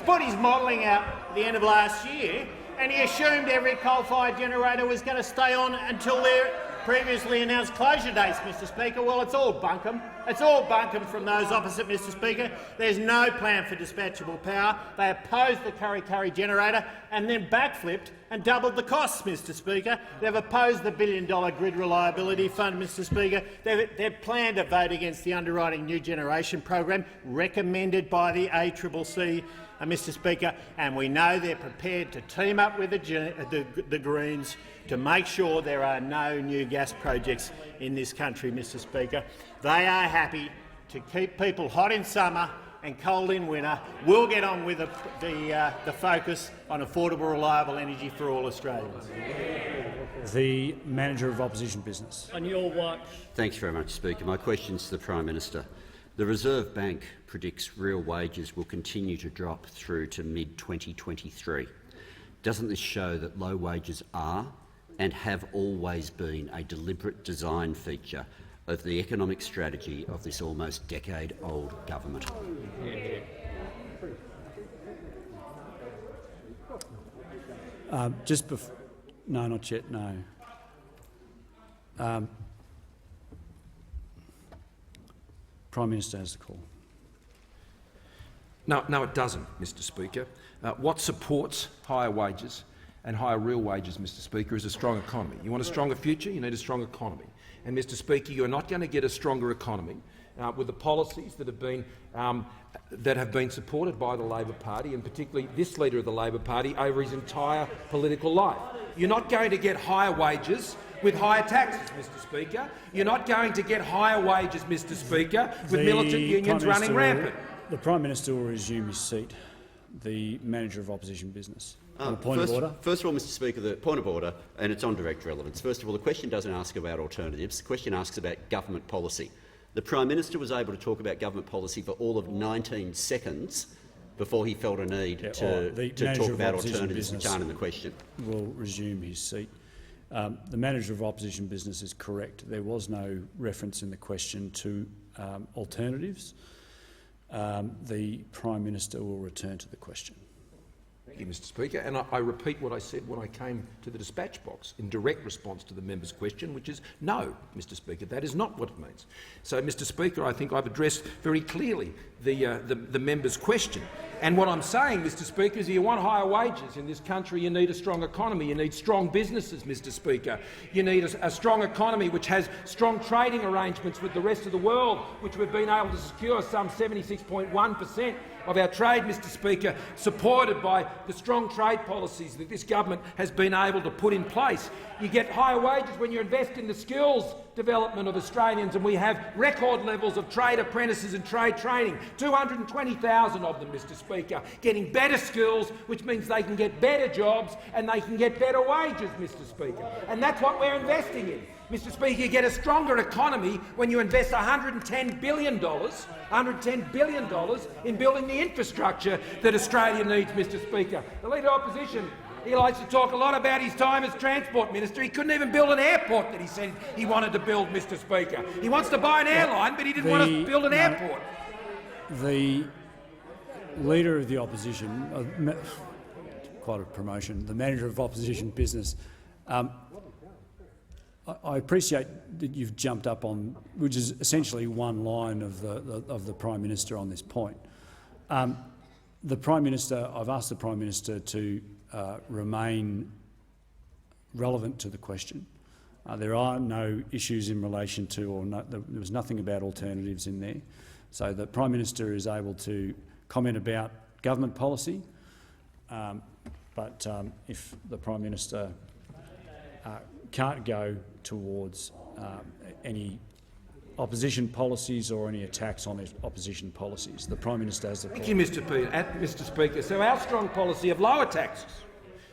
put his modelling out at the end of last year, and he assumed every coal-fired generator was going to stay on until their previously announced closure dates, Mr Speaker. Well, it's all bunkum. It's all bunkum from those opposite, Mr Speaker. There's no plan for dispatchable power. They opposed the Kurri Kurri generator and then backflipped and doubled the costs, Mr Speaker. They've opposed the $1 billion Grid Reliability Fund, Mr Speaker. They've planned to vote against the Underwriting New Generation program recommended by the ACCC, Mr Speaker, and we know they're prepared to team up with the Greens to make sure there are no new gas projects in this country, Mr Speaker. They are happy to keep people hot in summer and cold in winter. We'll get on with the focus on affordable, reliable energy for all Australians. The Manager of Opposition Business. On your watch. Thanks very much, Speaker. My question is to the Prime Minister. The Reserve Bank predicts real wages will continue to drop through to mid-2023. Doesn't this show that low wages are and have always been a deliberate design feature of the economic strategy of this almost decade-old government? No, not yet, no. Prime Minister has the call. No, it doesn't, Mr Speaker. What supports higher wages and higher real wages, Mr Speaker, is a strong economy. You want a stronger future, you need a strong economy. And, Mr Speaker, you're not going to get a stronger economy with the policies that have been supported by the Labor Party, and particularly this Leader of the Labor Party, over his entire political life. You're not going to get higher wages with higher taxes, Mr Speaker. You're not going to get higher wages, Mr Speaker, with militant unions running rampant. The Prime Minister will resume his seat. The Manager of Opposition Business. Point of order. First of all, Mr Speaker, the point of order, and it's on direct relevance. First of all, the question doesn't ask about alternatives. The question asks about government policy. The Prime Minister was able to talk about government policy for all of 19 seconds before he felt a need to talk about alternatives which aren't in the question. Will resume his seat. The Manager of Opposition Business is correct. There was no reference in the question to alternatives. The Prime Minister will return to the question. Thank you, Mr Speaker. And I repeat what I said when I came to the dispatch box in direct response to the member's question, which is no, Mr Speaker, that is not what it means. So, Mr Speaker, I think I've addressed very clearly the member's question. And what I'm saying, Mr Speaker, is you want higher wages in this country, you need a strong economy, you need strong businesses, Mr Speaker. You need a strong economy which has strong trading arrangements with the rest of the world, which we've been able to secure some 76.1% of our trade, Mr Speaker, supported by the strong trade policies that this government has been able to put in place. You get higher wages when you invest in the skills development of Australians, and we have record levels of trade apprentices and trade training, 220,000 of them, Mr Speaker, getting better skills, which means they can get better jobs and they can get better wages, Mr Speaker. And that's what we're investing in. Mr Speaker, you get a stronger economy when you invest $110 billion in building the infrastructure that Australia needs, Mr Speaker. The Leader of Opposition, he likes to talk a lot about his time as Transport Minister. He couldn't even build an airport that he said he wanted to build, Mr Speaker. He wants to buy an airline, but he didn't want to build an airport. The Leader of the Opposition, quite a promotion, the Manager of Opposition Business, I appreciate that you've jumped up on, which is essentially one line of the Prime Minister on this point. The Prime Minister, I've asked the Prime Minister to remain relevant to the question. There are no issues in relation to, or no, there was nothing about alternatives in there. So the Prime Minister is able to comment about government policy, but if the Prime Minister can't go towards any opposition policies or any attacks on opposition policies. The Prime Minister has the floor. Thank you, Mr Speaker. So our strong policy of lower taxes,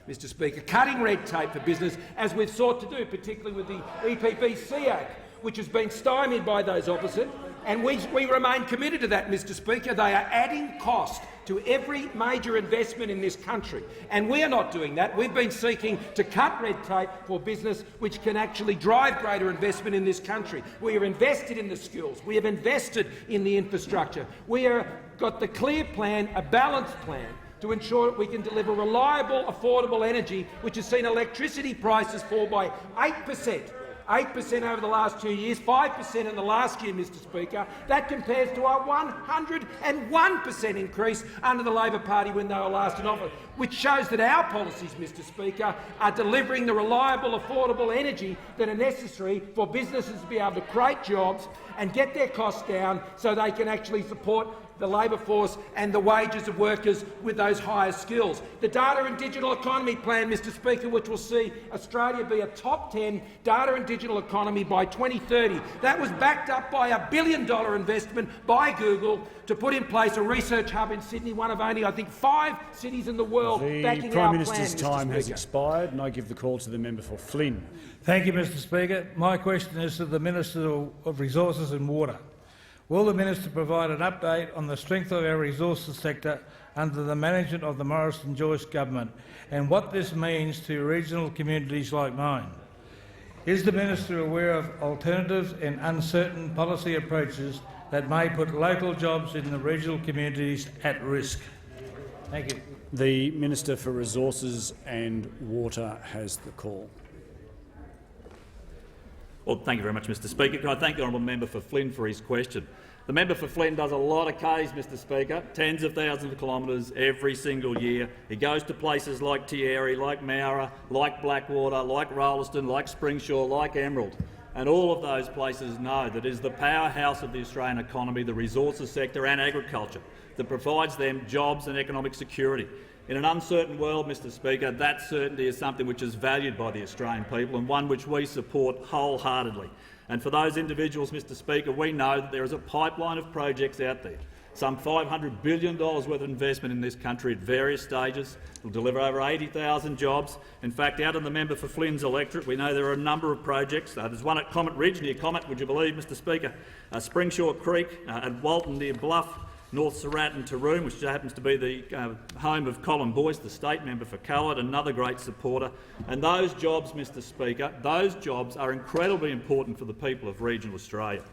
Mr Speaker, cutting red tape for business, as we've sought to do, particularly with the EPBC Act, which has been stymied by those opposite, and we remain committed to that, Mr Speaker. They are adding cost to every major investment in this country, and we are not doing that. We've been seeking to cut red tape for business which can actually drive greater investment in this country. We are invested in the skills. We have invested in the infrastructure. We have got the clear plan, a balanced plan, to ensure that we can deliver reliable, affordable energy, which has seen electricity prices fall by 8%. 8% over the last 2 years, 5% in the last year, Mr Speaker. That compares to our 101% increase under the Labor Party when they were last in office, which shows that our policies, Mr Speaker, are delivering the reliable, affordable energy that are necessary for businesses to be able to create jobs and get their costs down so they can actually support the labour force and the wages of workers with those higher skills. The Data and Digital Economy Plan, Mr Speaker, which will see Australia be a top 10 data and digital economy by 2030. That was backed up by $1 billion investment by Google to put in place a research hub in Sydney, one of only, I think, 5 cities in the world backing our plan. The Prime Minister's time has expired, and I give the call to the member for Flynn. Thank you, Mr Speaker. My question is to the Minister of Resources and Water. Will the Minister provide an update on the strength of our resources sector under the management of the Morrison-Joyce government and what this means to regional communities like mine? Is the Minister aware of alternative and uncertain policy approaches that may put local jobs in the regional communities at risk? Thank you. The Minister for Resources and Water has the call. Well, thank you very much, Mr Speaker. Can I thank the honourable member for Flynn for his question? The member for Flynn does a lot of Ks, Mr Speaker, tens of thousands of kilometres every single year. He goes to places like Tieri, like Mowra, like Blackwater, like Rolleston, like Springsure, like Emerald. And all of those places know that it is the powerhouse of the Australian economy, the resources sector and agriculture, that provides them jobs and economic security. In an uncertain world, Mr Speaker, that certainty is something which is valued by the Australian people and one which we support wholeheartedly. And for those individuals, Mr Speaker, we know that there is a pipeline of projects out there, some $500 billion worth of investment in this country at various stages. It will deliver over 80,000 jobs. In fact, out in the member for Flynn's electorate, we know there are a number of projects. There's one at Comet Ridge near Comet, would you believe, Mr Speaker, Springshaw Creek, at Walton near Bluff, North Surat and Taroom, which happens to be the home of Colin Boyce, the state member for Callard, another great supporter. And those jobs, Mr Speaker, those jobs are incredibly important for the people of regional Australia.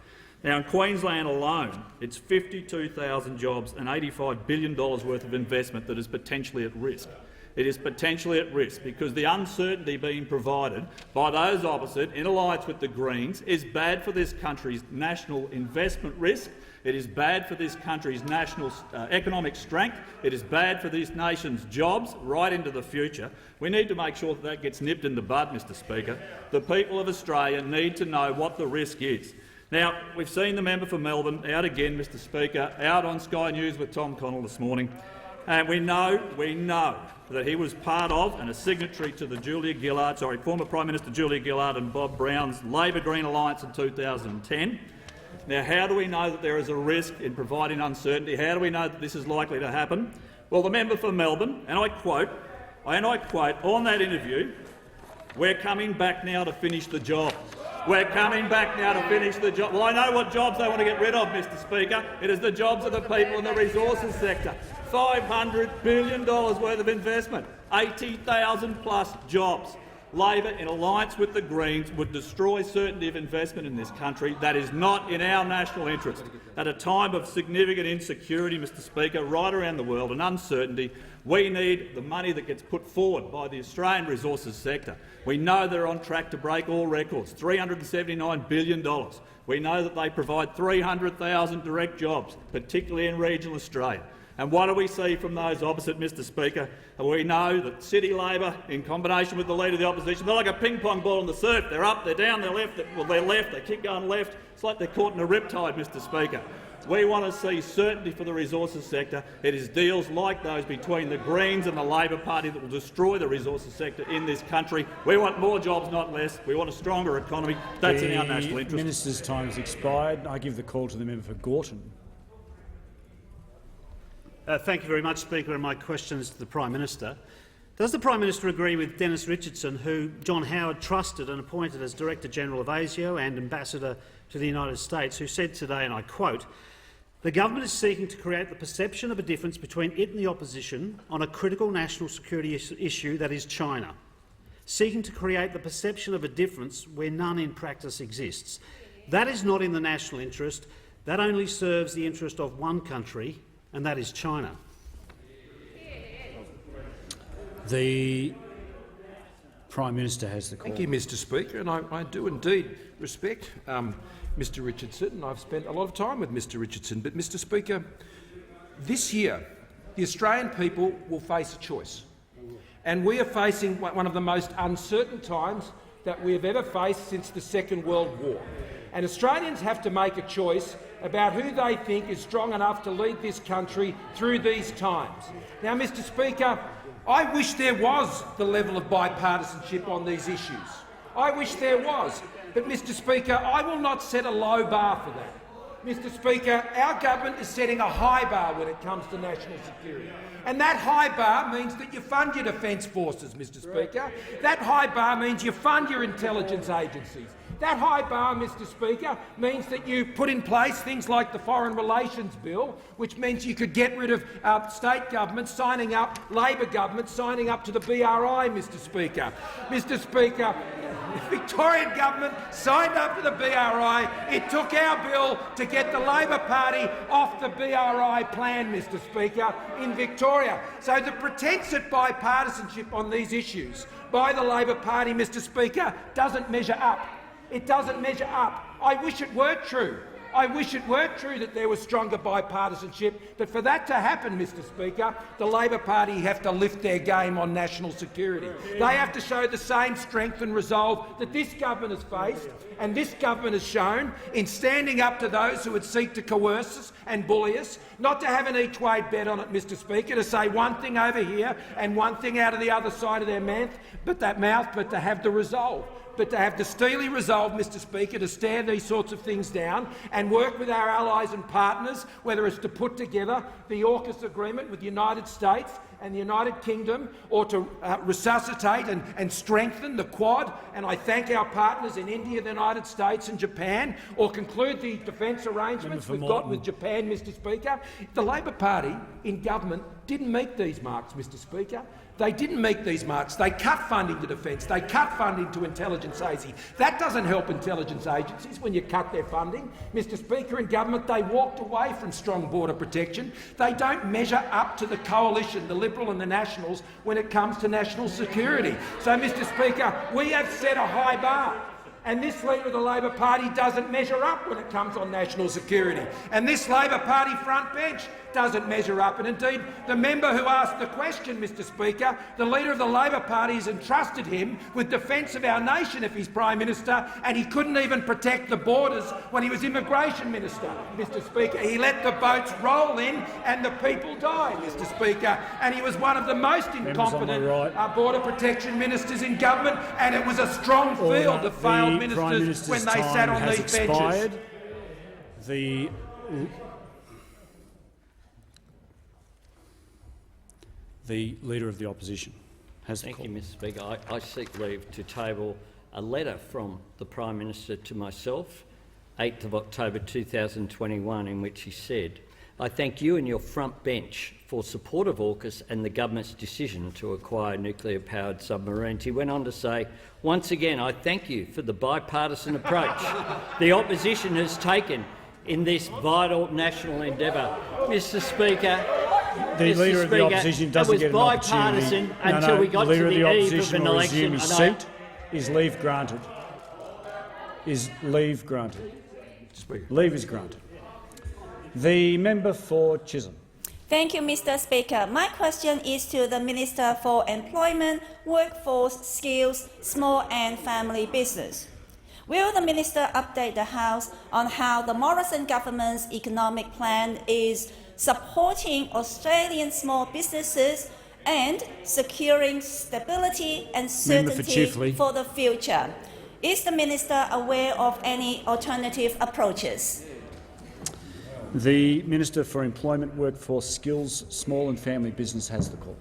Now, in Queensland alone, it's 52,000 jobs and $85 billion worth of investment that is potentially at risk. It is potentially at risk because the uncertainty being provided by those opposite, in alliance with the Greens, is bad for this country's national investment risk. It is bad for this country's national economic strength. It is bad for this nation's jobs right into the future. We need to make sure that that gets nipped in the bud, Mr Speaker. The people of Australia need to know what the risk is. Now, we've seen the member for Melbourne out again, Mr Speaker, out on Sky News with Tom Connell this morning, and we know that he was part of and a signatory to the former Prime Minister Julia Gillard and Bob Brown's Labor-Green alliance in 2010. Now, how do we know that there is a risk in providing uncertainty? How do we know that this is likely to happen? Well, the member for Melbourne, and I quote, on that interview, "We're coming back now to finish the job. We're coming back now to finish the job." Well, I know what jobs they want to get rid of, Mr Speaker. It is the jobs of the people in the resources sector. $500 billion worth of investment, 80,000 plus jobs. Labor, in alliance with the Greens, would destroy certainty of investment in this country. That is not in our national interest. At a time of significant insecurity, Mr Speaker, right around the world, and uncertainty, we need the money that gets put forward by the Australian resources sector. We know they're on track to break all records, $379 billion. We know that they provide 300,000 direct jobs, particularly in regional Australia. And what do we see from those opposite, Mr Speaker? We know that City Labor, in combination with the Leader of the Opposition, they're like a ping-pong ball in the surf. They're up, they're down, they're left, they keep going left. It's like they're caught in a riptide, Mr Speaker. We want to see certainty for the resources sector. It is deals like those between the Greens and the Labor Party that will destroy the resources sector in this country. We want more jobs, not less. We want a stronger economy. That's in our national interest. The minister's time has expired. I give the call to the member for Gorton. Thank you very much, Speaker, and my question is to the Prime Minister. Does the Prime Minister agree with Dennis Richardson, who John Howard trusted and appointed as Director-General of ASIO and Ambassador to the United States, who said today, and I quote, "The government is seeking to create the perception of a difference between it and the opposition on a critical national security issue that is China, seeking to create the perception of a difference where none in practice exists. That is not in the national interest. That only serves the interest of one country, and that is China." The Prime Minister has the call. Thank you, Mr Speaker, and I do indeed respect Mr Richardson, and I've spent a lot of time with Mr Richardson. But, Mr Speaker, this year the Australian people will face a choice, and we are facing one of the most uncertain times that we have ever faced since the Second World War. And Australians have to make a choice about who they think is strong enough to lead this country through these times. Now, Mr Speaker, I wish there was the level of bipartisanship on these issues. I wish there was. But, Mr Speaker, I will not set a low bar for that. Mr Speaker, our government is setting a high bar when it comes to national security. And that high bar means that you fund your defence forces, Mr Speaker. That high bar means you fund your intelligence agencies. That high bar, Mr Speaker, means that you put in place things like the Foreign Relations Bill, which means you could get rid of state governments signing up, Labor governments signing up to the BRI, Mr Speaker. Mr Speaker, the Victorian government signed up to the BRI. It took our bill to get the Labor Party off the BRI plan, Mr Speaker, in Victoria. So the pretence at bipartisanship on these issues by the Labor Party, Mr Speaker, doesn't measure up. It doesn't measure up. I wish it were true. I wish it were true that there was stronger bipartisanship, but for that to happen, Mr Speaker, the Labor Party have to lift their game on national security. They have to show the same strength and resolve that this government has faced and this government has shown in standing up to those who would seek to coerce us and bully us, not to have an each-way bet on it, Mr Speaker, to say one thing over here and one thing out of the other side of their mouth, but to have the resolve. But to have the steely resolve, Mr Speaker, to stare these sorts of things down and and work with our allies and partners, whether it's to put together the AUKUS agreement with the United States and the United Kingdom, or to resuscitate and strengthen the Quad, and I thank our partners in India, the United States and Japan, or conclude the defence arrangements we've got with Japan, Mr Speaker. The Labor Party in government didn't meet these marks, Mr Speaker. They didn't meet these marks. They cut funding to defence. They cut funding to intelligence agencies. That doesn't help intelligence agencies when you cut their funding. Mr Speaker, in government they walked away from strong border protection. They don't measure up to the coalition, the Liberal and the Nationals, when it comes to national security. So, Mr Speaker, we have set a high bar. And this Leader of the Labor Party doesn't measure up when it comes on national security. And this Labor Party front bench doesn't measure up. And indeed, the member who asked the question, Mr Speaker, the Leader of the Labor Party has entrusted him with defence of our nation if he's Prime Minister, and he couldn't even protect the borders when he was Immigration Minister, Mr Speaker. He let the boats roll in and the people die, Mr Speaker. And he was one of the most incompetent border protection ministers in government, and it was a strong field of failed ministers when they sat on these benches. The Leader of the Opposition has the call. Thank you, Mr Speaker. I seek leave to table a letter from the Prime Minister to myself, 8th of October 2021, in which he said, "I thank you and your front bench for support of AUKUS and the government's decision to acquire nuclear-powered submarines." He went on to say, "Once again, I thank you for the bipartisan approach the opposition has taken in this vital national endeavour." Mr Speaker, the Leader of the Opposition doesn't get an opportunity. Until we got to the eve of an election. His seat. Is leave granted? Is leave granted? Leave is granted. The member for Chisholm. Thank you, Mr Speaker. My question is to the Minister for Employment, Workforce, Skills, Small and Family Business. Will the Minister update the House on how the Morrison government's economic plan is supporting Australian small businesses and securing stability and certainty for the future? Is the Minister aware of any alternative approaches? The Minister for Employment, Workforce, Skills, Small and Family Business has the call.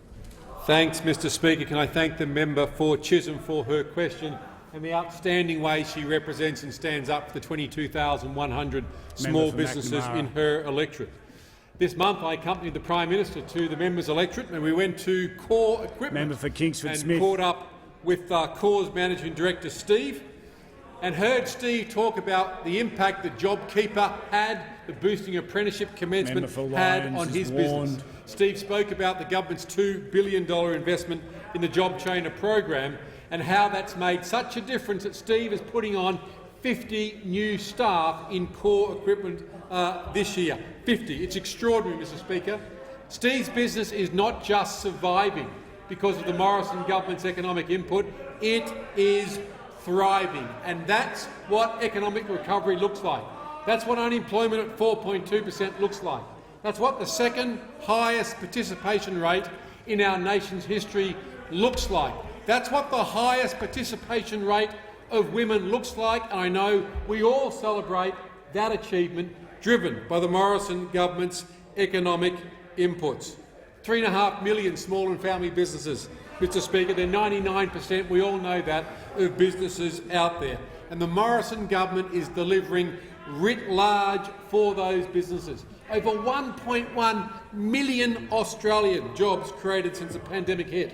Thanks, Mr Speaker. Can I thank the member for Chisholm for her question and the outstanding way she represents and stands up for the 22,100 small businesses in her electorate. This month I accompanied the Prime Minister to the member's electorate and we went to Core Equipment member for Kingsford and Smith. Caught up with Core's Managing Director Steve and heard Steve talk about the impact that JobKeeper had, the boosting apprenticeship commencement had on his business. Steve spoke about the government's $2 billion investment in the Job Trainer program and how that's made such a difference that Steve is putting on 50 new staff in Core Equipment this year. 50. It's extraordinary, Mr Speaker. Steve's business is not just surviving because of the Morrison government's economic input, it is thriving. And that's what economic recovery looks like. That's what unemployment at 4.2% looks like. That's what the second highest participation rate in our nation's history looks like. That's what the highest participation rate of women looks like, and I know we all celebrate that achievement driven by the Morrison government's economic inputs. 3.5 million small and family businesses, Mr Speaker. They're 99%, we all know that, of businesses out there. And the Morrison government is delivering writ large for those businesses. Over 1.1 million Australian jobs created since the pandemic hit.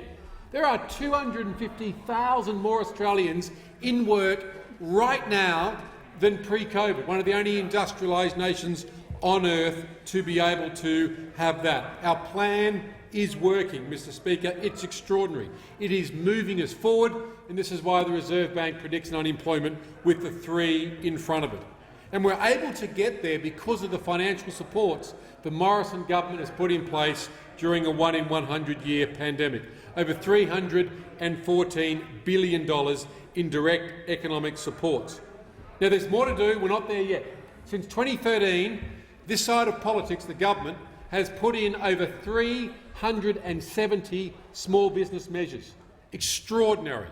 There are 250,000 more Australians in work right now than pre-COVID, one of the only industrialised nations on earth to be able to have that. Our plan is working, Mr Speaker. It's extraordinary. It is moving us forward, and this is why the Reserve Bank predicts an unemployment with the 3 in front of it. And we're able to get there because of the financial supports the Morrison government has put in place during a 1-in-100-year pandemic. Over $314 billion in direct economic supports. Now, there's more to do. We're not there yet. Since 2013, this side of politics, the government, has put in over 370 small business measures. Extraordinary.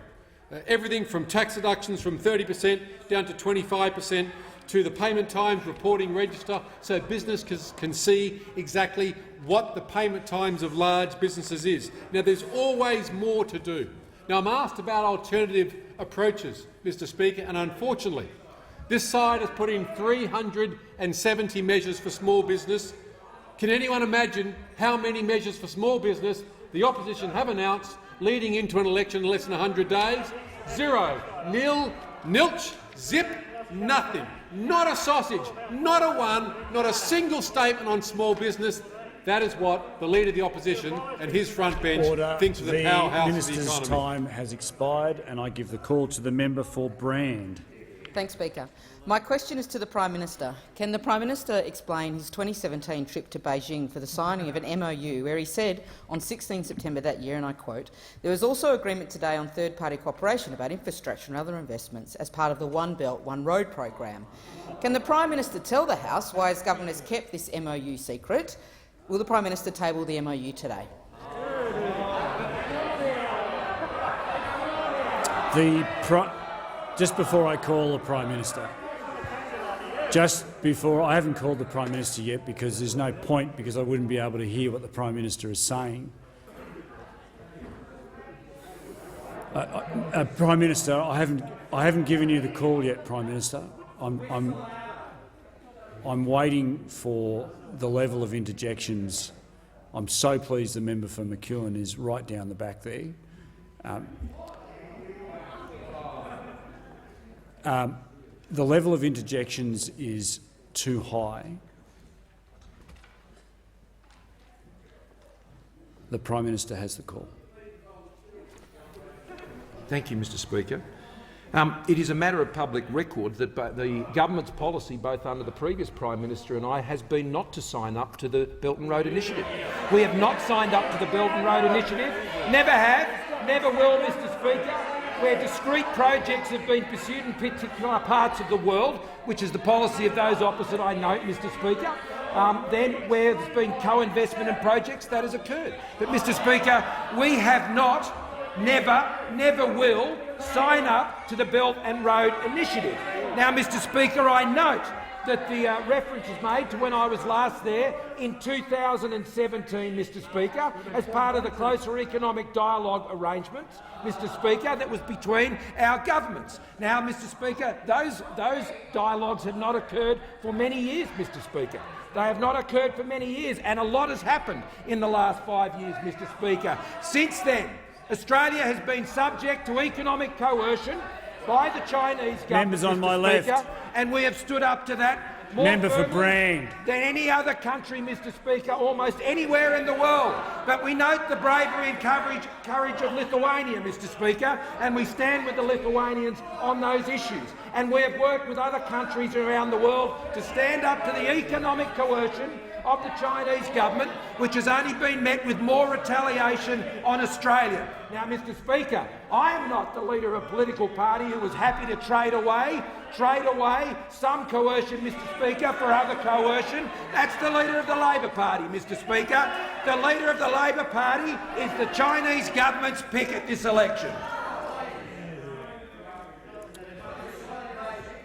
Everything from tax deductions from 30% down to 25%, to the Payment Times reporting register so business can see exactly what the payment times of large businesses is. Now, there's always more to do. Now, I'm asked about alternative approaches, Mr Speaker, and unfortunately, this side has put in 370 measures for small business. Can anyone imagine how many measures for small business the opposition have announced leading into an election in less than 100 days? Zero. Nil. Nilch. Zip. Nothing. Not a sausage. Not a one. Not a single statement on small business. That is what the Leader of the Opposition and his front bench thinks of the powerhouse of the economy. The Minister's time has expired, and I give the call to the member for Brand. Thanks, Speaker. My question is to the Prime Minister. Can the Prime Minister explain his 2017 trip to Beijing for the signing of an MOU where he said on 16 September that year, and I quote, "There was also agreement today on third-party cooperation about infrastructure and other investments as part of the One Belt, One Road program." Can the Prime Minister tell the House why his government has kept this MOU secret? Will the Prime Minister table the MOU today? Just before I call the Prime Minister, I haven't called the Prime Minister yet because there's no point, because I wouldn't be able to hear what the Prime Minister is saying. Prime Minister, I haven't given you the call yet, Prime Minister. I'm waiting for the level of interjections. I'm so pleased the member for McEwen is right down the back there. The level of interjections is too high. The Prime Minister has the call. Thank you, Mr Speaker. It is a matter of public record that the government's policy, both under the previous Prime Minister and I, has been not to sign up to the Belt and Road Initiative. We have not signed up to the Belt and Road Initiative, never have, never will, Mr Speaker, where discrete projects have been pursued in particular parts of the world, which is the policy of those opposite, I note, Mr Speaker, then where there's been co-investment in projects, that has occurred. But, Mr Speaker, we have not, never will sign up to the Belt and Road Initiative. Now, Mr Speaker, I note that the reference is made to when I was last there in 2017, Mr Speaker, as part of the closer economic dialogue arrangements, Mr Speaker, that was between our governments. Now, Mr Speaker, those dialogues have not occurred for many years, Mr Speaker. They have not occurred for many years, and a lot has happened in the last 5 years, Mr Speaker. Since then, Australia has been subject to economic coercion by the Chinese government, Members on Mr. my Speaker, left. And we have stood up to that more Member for firmly Brand. than any other country, Mr Speaker, almost anywhere in the world. But we note the bravery and courage of Lithuania, Mr Speaker, and we stand with the Lithuanians on those issues. And we have worked with other countries around the world to stand up to the economic coercion of the Chinese government, which has only been met with more retaliation on Australia. Now, Mr Speaker, I am not the leader of a political party who was happy to trade away some coercion, Mr Speaker, for other coercion. That's the leader of the Labor Party, Mr Speaker. The leader of the Labor Party is the Chinese government's pick at this election.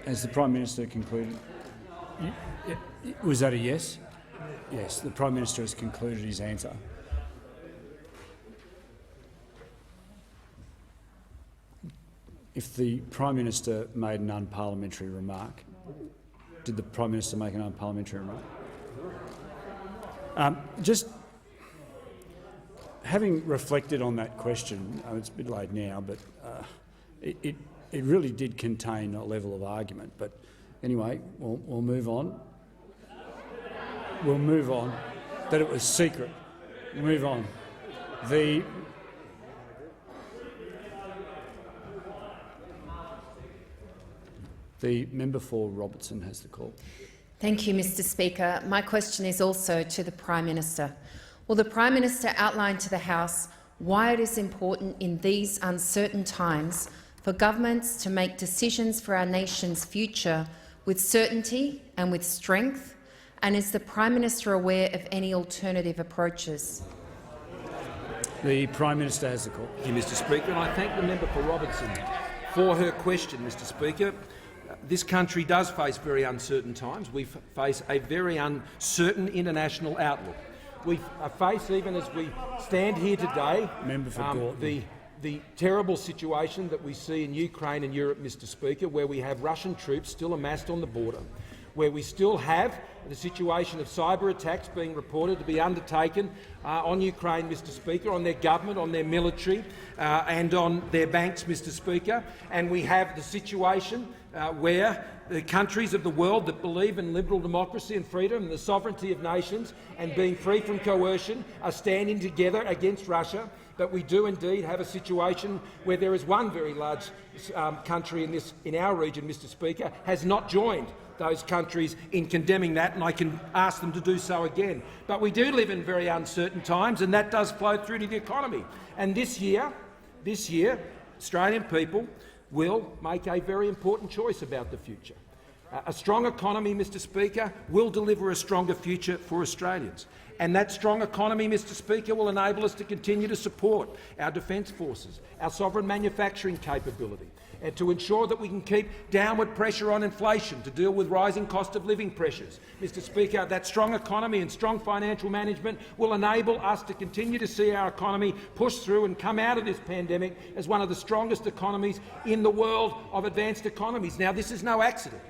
Has the Prime Minister concluded? Was that a yes? Yes, the Prime Minister has concluded his answer. If the Prime Minister made an unparliamentary remark, did the Prime Minister make an unparliamentary remark? Just having reflected on that question, it's a bit late now, but it really did contain a level of argument. But anyway, we'll move on. We'll move on. That it was secret. We'll move on. The member for Robertson has the call. Thank you, Mr Speaker. My question is also to the Prime Minister. Will the Prime Minister outline to the House why it is important in these uncertain times for governments to make decisions for our nation's future with certainty and with strength? And is the Prime Minister aware of any alternative approaches? The Prime Minister has the call. Thank you, Mr Speaker, and I thank the member for Robertson for her question, Mr Speaker. this country does face very uncertain times. We face a very uncertain international outlook. We face, even as we stand here today, the terrible situation that we see in Ukraine and Europe, Mr Speaker, where we have Russian troops still amassed on the border, where we still have the situation of cyber attacks being reported to be undertaken on Ukraine, Mr Speaker, on their government, on their military and on their banks, Mr Speaker. And we have the situation where the countries of the world that believe in liberal democracy and freedom and the sovereignty of nations and being free from coercion are standing together against Russia. But we do indeed have a situation where there is one very large country in our region, Mr Speaker, has not joined those countries in condemning that, and I can ask them to do so again. But we do live in very uncertain times, and that does flow through to the economy. And this year, Australian people will make a very important choice about the future. A strong economy, Mr Speaker, will deliver a stronger future for Australians. And that strong economy, Mr Speaker, will enable us to continue to support our defence forces, our sovereign manufacturing capability, and to ensure that we can keep downward pressure on inflation to deal with rising cost of living pressures. Mr Speaker, that strong economy and strong financial management will enable us to continue to see our economy push through and come out of this pandemic as one of the strongest economies in the world of advanced economies. Now, this is no accident.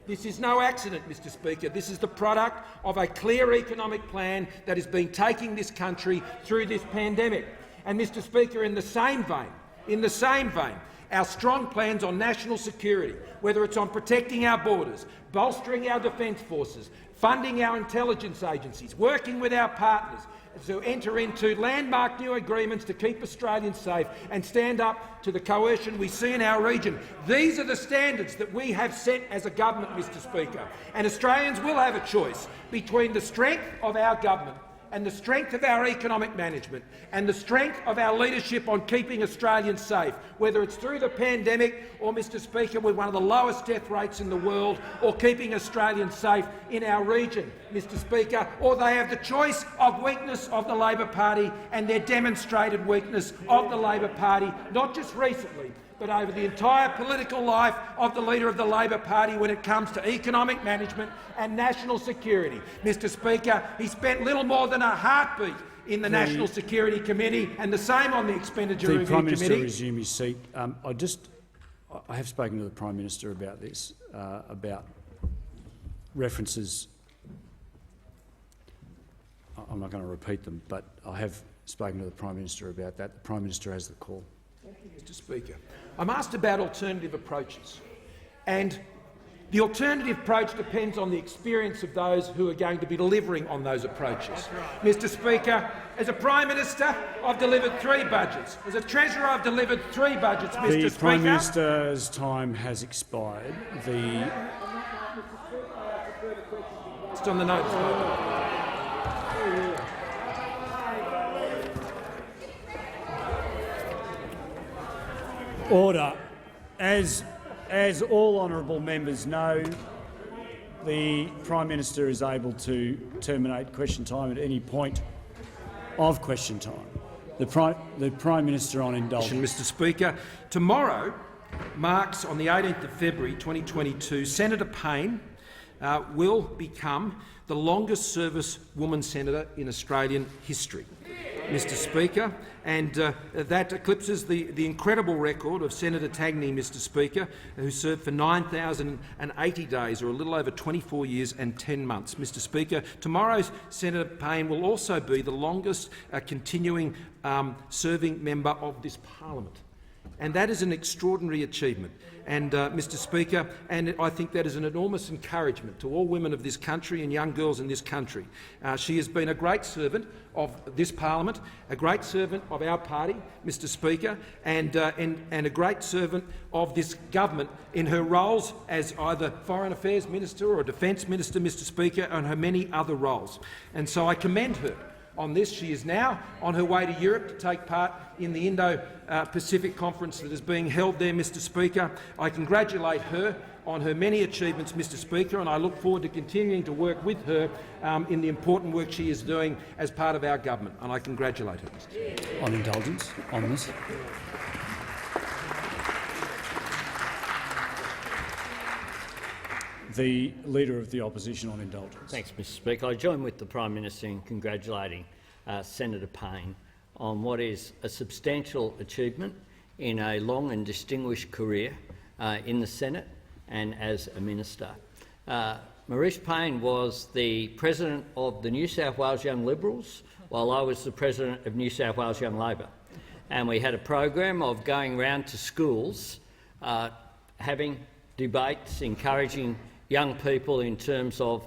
This is no accident, Mr Speaker. This is the product of a clear economic plan that has been taking this country through this pandemic. And, Mr Speaker, in the same vein, our strong plans on national security, whether it's on protecting our borders, bolstering our defence forces, funding our intelligence agencies, working with our partners to enter into landmark new agreements to keep Australians safe and stand up to the coercion we see in our region. These are the standards that we have set as a government, Mr Speaker, and Australians will have a choice between the strength of our government and the strength of our economic management and the strength of our leadership on keeping Australians safe, whether it's through the pandemic or, Mr Speaker, with one of the lowest death rates in the world, or keeping Australians safe in our region, Mr Speaker, or they have the choice of weakness of the Labor Party and their demonstrated weakness of the Labor Party, not just recently, but over the entire political life of the Leader of the Labor Party when it comes to economic management and national security. Mr Speaker, he spent little more than a heartbeat in the National Security Committee and the same on the Expenditure Review Committee. The Prime Minister resume his seat. I have spoken to the Prime Minister about this, about references. I'm not going to repeat them, but I have spoken to the Prime Minister about that. The Prime Minister has the call. Thank you, Mr Speaker. I'm asked about alternative approaches, and the alternative approach depends on the experience of those who are going to be delivering on those approaches. Mr Speaker, as a Prime Minister, I've delivered 3 budgets. As a Treasurer, I've delivered 3 budgets, Mr Speaker. The Prime Minister's time has expired. It's on the notice. Order. As all honourable members know, the Prime Minister is able to terminate question time at any point of question time. The Prime Minister on indulgence. Mr Speaker, tomorrow marks, on the 18th of February 2022, Senator Payne will become the longest service woman senator in Australian history, Mr Speaker, and that eclipses the incredible record of Senator Tagney, Mr Speaker, who served for 9,080 days, or a little over 24 years and 10 months. Mr Speaker, tomorrow's Senator Payne will also be the longest continuing serving member of this parliament. And that is an extraordinary achievement. And, Mr Speaker, and I think that is an enormous encouragement to all women of this country and young girls in this country. She has been a great servant of this parliament, a great servant of our party, Mr Speaker, and a great servant of this government in her roles as either Foreign Affairs Minister or Defence Minister, Mr Speaker, and her many other roles. And so I commend her on this. She is now on her way to Europe to take part in the Indo-Pacific Conference that is being held there, Mr Speaker. I congratulate her on her many achievements, Mr Speaker, and I look forward to continuing to work with her in the important work she is doing as part of our government, and I congratulate her. On indulgence, on this. The Leader of the Opposition on indulgence. Thanks, Mr Speaker. I join with the Prime Minister in congratulating Senator Payne on what is a substantial achievement in a long and distinguished career in the Senate and as a minister. Marise Payne was the President of the New South Wales Young Liberals, while I was the President of New South Wales Young Labor. And we had a program of going round to schools, having debates, encouraging young people in terms of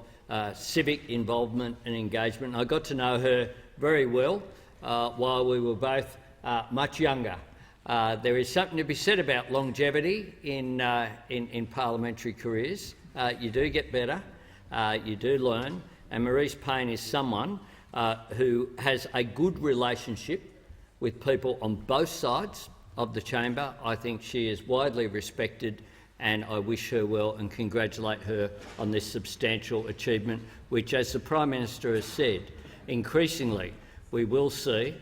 civic involvement and engagement. I got to know her very well while we were both much younger. There is something to be said about longevity in parliamentary careers. You do get better, you do learn, and Marise Payne is someone who has a good relationship with people on both sides of the chamber. I think she is widely respected, and I wish her well and congratulate her on this substantial achievement, which, as the Prime Minister has said, increasingly we will see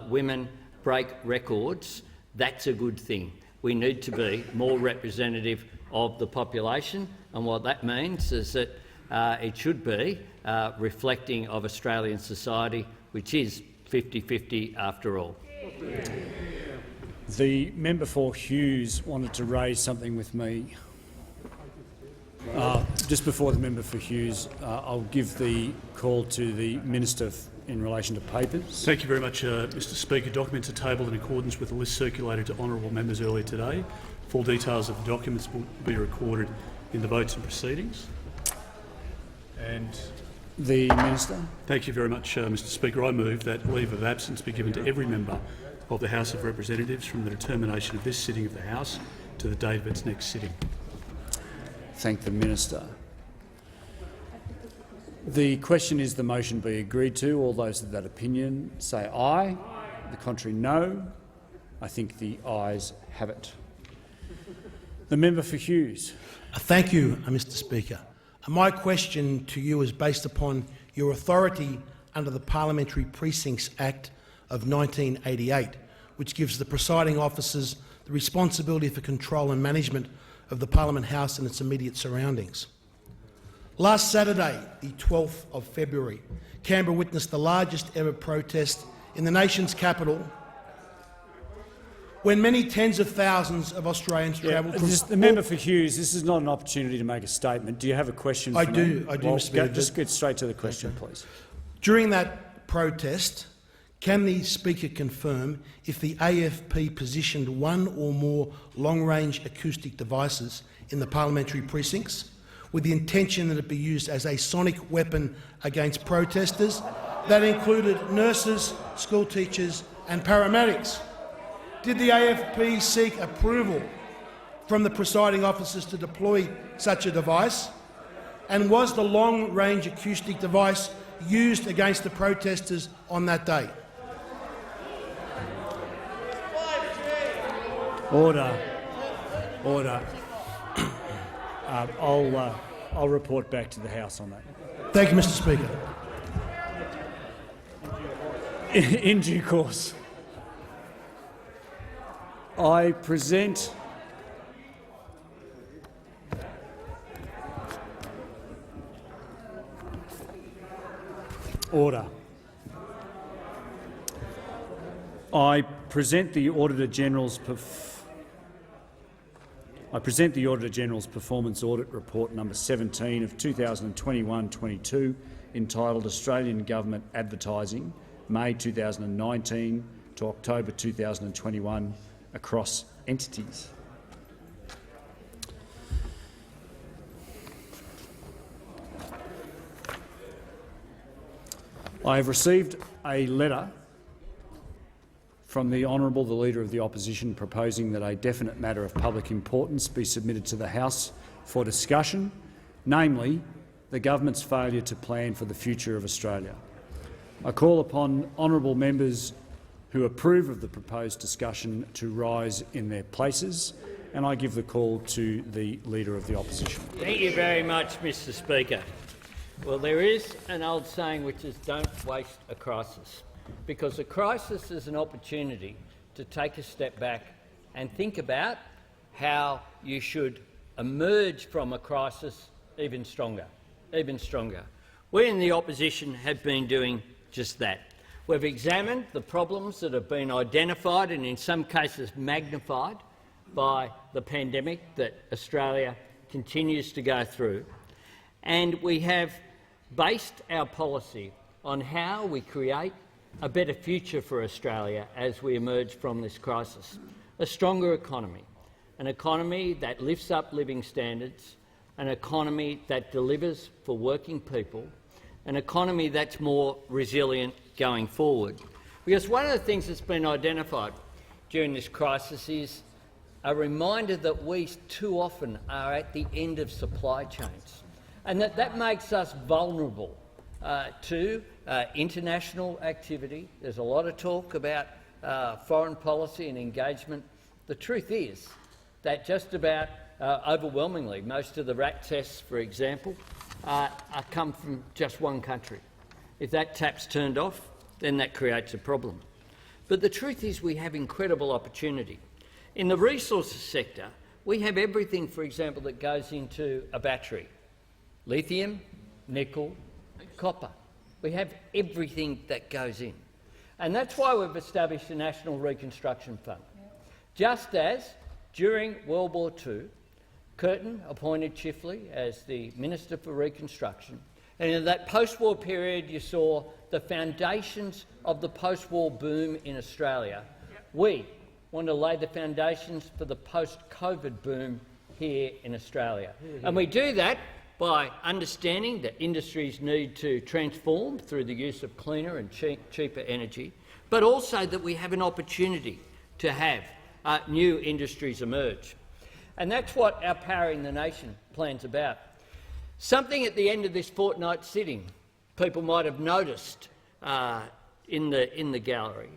women break records. That's a good thing. We need to be more representative of the population, and what that means is that it should be reflecting of Australian society, which is 50-50 after all. The member for Hughes wanted to raise something with me. Just before the member for Hughes, I'll give the call to the Minister in relation to papers. Thank you very much, Mr Speaker. Documents are tabled in accordance with the list circulated to honourable members earlier today. Full details of the documents will be recorded in the votes and proceedings. And the Minister. Thank you very much, Mr Speaker. I move that leave of absence be given to every member of the House of Representatives from the determination of this sitting of the House to the date of its next sitting. Thank the Minister. The question is the motion be agreed to. All those of that opinion say aye. The contrary, no. I think the ayes have it. The member for Hughes. Thank you, Mr Speaker. My question to you is based upon your authority under the Parliamentary Precincts Act of 1988, which gives the presiding officers the responsibility for control and management of the Parliament House and its immediate surroundings. Last Saturday, the 12th of February, Canberra witnessed the largest ever protest in the nation's capital, when many tens of thousands of Australians travelled from— The member for Hughes, this is not an opportunity to make a statement. Do you have a question for me? I do, Mr Speaker. Just get straight to the question, please. During that protest, can the Speaker confirm if the AFP positioned one or more long-range acoustic devices in the parliamentary precincts with the intention that it be used as a sonic weapon against protesters that included nurses, school teachers and paramedics? Did the AFP seek approval from the presiding officers to deploy such a device? And was the long-range acoustic device used against the protesters on that day? Order. Order. I'll report back to the House on that. Thank you, Mr Speaker. In due course. I present order. I present the Auditor General's Performance Audit Report number 17 of 2021-22, entitled Australian Government Advertising, May 2019 to October 2021, across entities. I have received a letter from the Honourable the Leader of the Opposition proposing that a definite matter of public importance be submitted to the House for discussion, namely the government's failure to plan for the future of Australia. I call upon honourable members who approve of the proposed discussion to rise in their places, and I give the call to the Leader of the Opposition. Thank you very much, Mr Speaker. Well, there is an old saying which is don't waste a crisis, because a crisis is an opportunity to take a step back and think about how you should emerge from a crisis even stronger, even stronger. We in the opposition have been doing just that. We've examined the problems that have been identified and in some cases magnified by the pandemic that Australia continues to go through, and we have based our policy on how we create a better future for Australia as we emerge from this crisis. A stronger economy, an economy that lifts up living standards, an economy that delivers for working people, an economy that's more resilient going forward. Because one of the things that's been identified during this crisis is a reminder that we too often are at the end of supply chains, and that makes us vulnerable to international activity. There's a lot of talk about foreign policy and engagement. The truth is that just about overwhelmingly, most of the RAT tests, for example, come from just one country. If that tap's turned off, then that creates a problem. But the truth is we have incredible opportunity. In the resources sector, we have everything, for example, that goes into a battery: lithium, nickel, copper. We have everything that goes in. And that's why we've established a National Reconstruction Fund. Just as during World War II, Curtin appointed Chifley as the Minister for Reconstruction, and in that post-war period you saw the foundations of the post-war boom in Australia. We want to lay the foundations for the post-COVID boom here in Australia. And we do that by understanding that industries need to transform through the use of cleaner and cheaper energy, but also that we have an opportunity to have new industries emerge. And that's what our Powering the Nation plan's about. Something at the end of this fortnight sitting, people might have noticed in the gallery,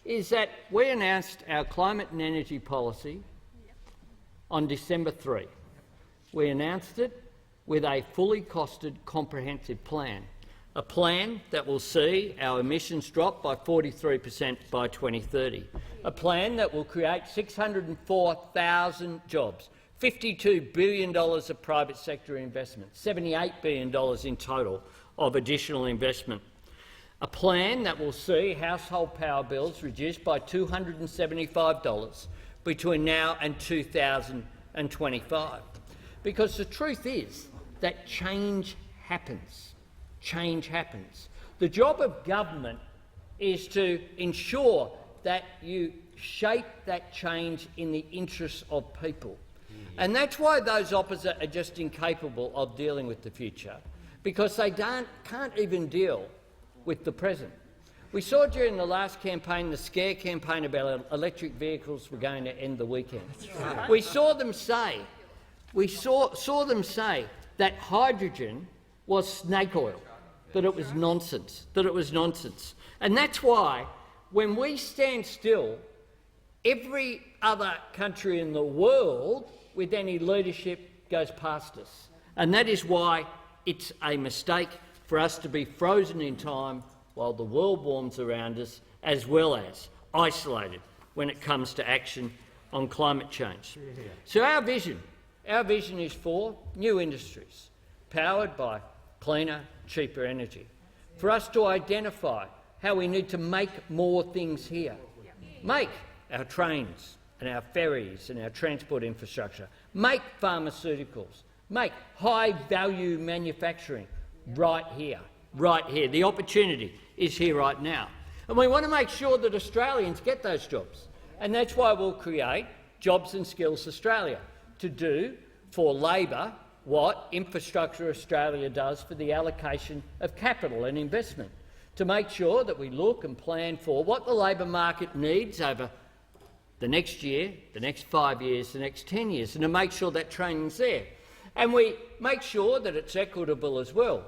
is that we announced our climate and energy policy on December 3. We announced it with a fully costed comprehensive plan, a plan that will see our emissions drop by 43% by 2030, a plan that will create 604,000 jobs, $52 billion of private sector investment, $78 billion in total of additional investment, a plan that will see household power bills reduced by $275 between now and 2025. Because the truth is that change happens. Change happens. The job of government is to ensure that you shape that change in the interests of people. And that's why those opposite are just incapable of dealing with the future, because they can't even deal with the present. We saw during the last campaign, the scare campaign about electric vehicles were going to end the weekend. We saw them say, that hydrogen was snake oil, that it was nonsense, And that's why, when we stand still, every other country in the world with any leadership goes past us. And that is why it's a mistake for us to be frozen in time while the world warms around us, as well as isolated when it comes to action on climate change. So our vision is for new industries, powered by cleaner, cheaper energy, for us to identify how we need to make more things here, make our trains and our ferries and our transport infrastructure, make pharmaceuticals, make high-value manufacturing right here, right here. The opportunity is here right now. And we want to make sure that Australians get those jobs. And that's why we'll create Jobs and Skills Australia, to do for Labor what Infrastructure Australia does for the allocation of capital and investment, to make sure that we look and plan for what the labour market needs over the next year, the next 5 years, the next 10 years, and to make sure that training's there. And we make sure that it's equitable as well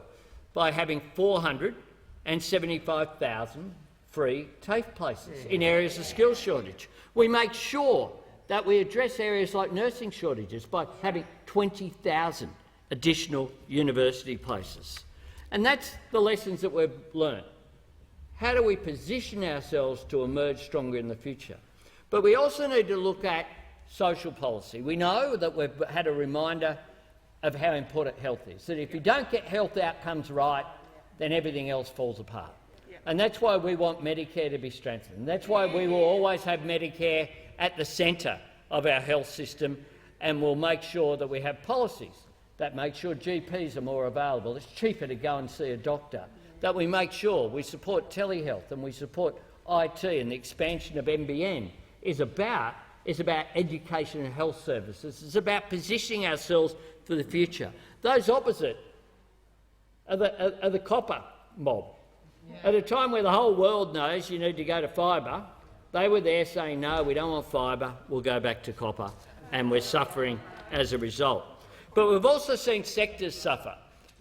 by having 475,000 free TAFE places in areas of skills shortage. We make sure that we address areas like nursing shortages by having 20,000 additional university places. And that's the lessons that we've learnt. How do we position ourselves to emerge stronger in the future? But we also need to look at social policy. We know that we've had a reminder of how important health is, that if you don't get health outcomes right, then everything else falls apart. And that's why we want Medicare to be strengthened. That's why we will always have Medicare at the centre of our health system, and we'll make sure that we have policies that make sure GPs are more available. It's cheaper to go and see a doctor. That we make sure we support telehealth and we support IT, and the expansion of NBN is about education and health services. It's about positioning ourselves for the future. Those opposite are the copper mob. At a time where the whole world knows you need to go to fibre, they were there saying, no, we don't want fibre, we'll go back to copper, and we're suffering as a result. But we've also seen sectors suffer,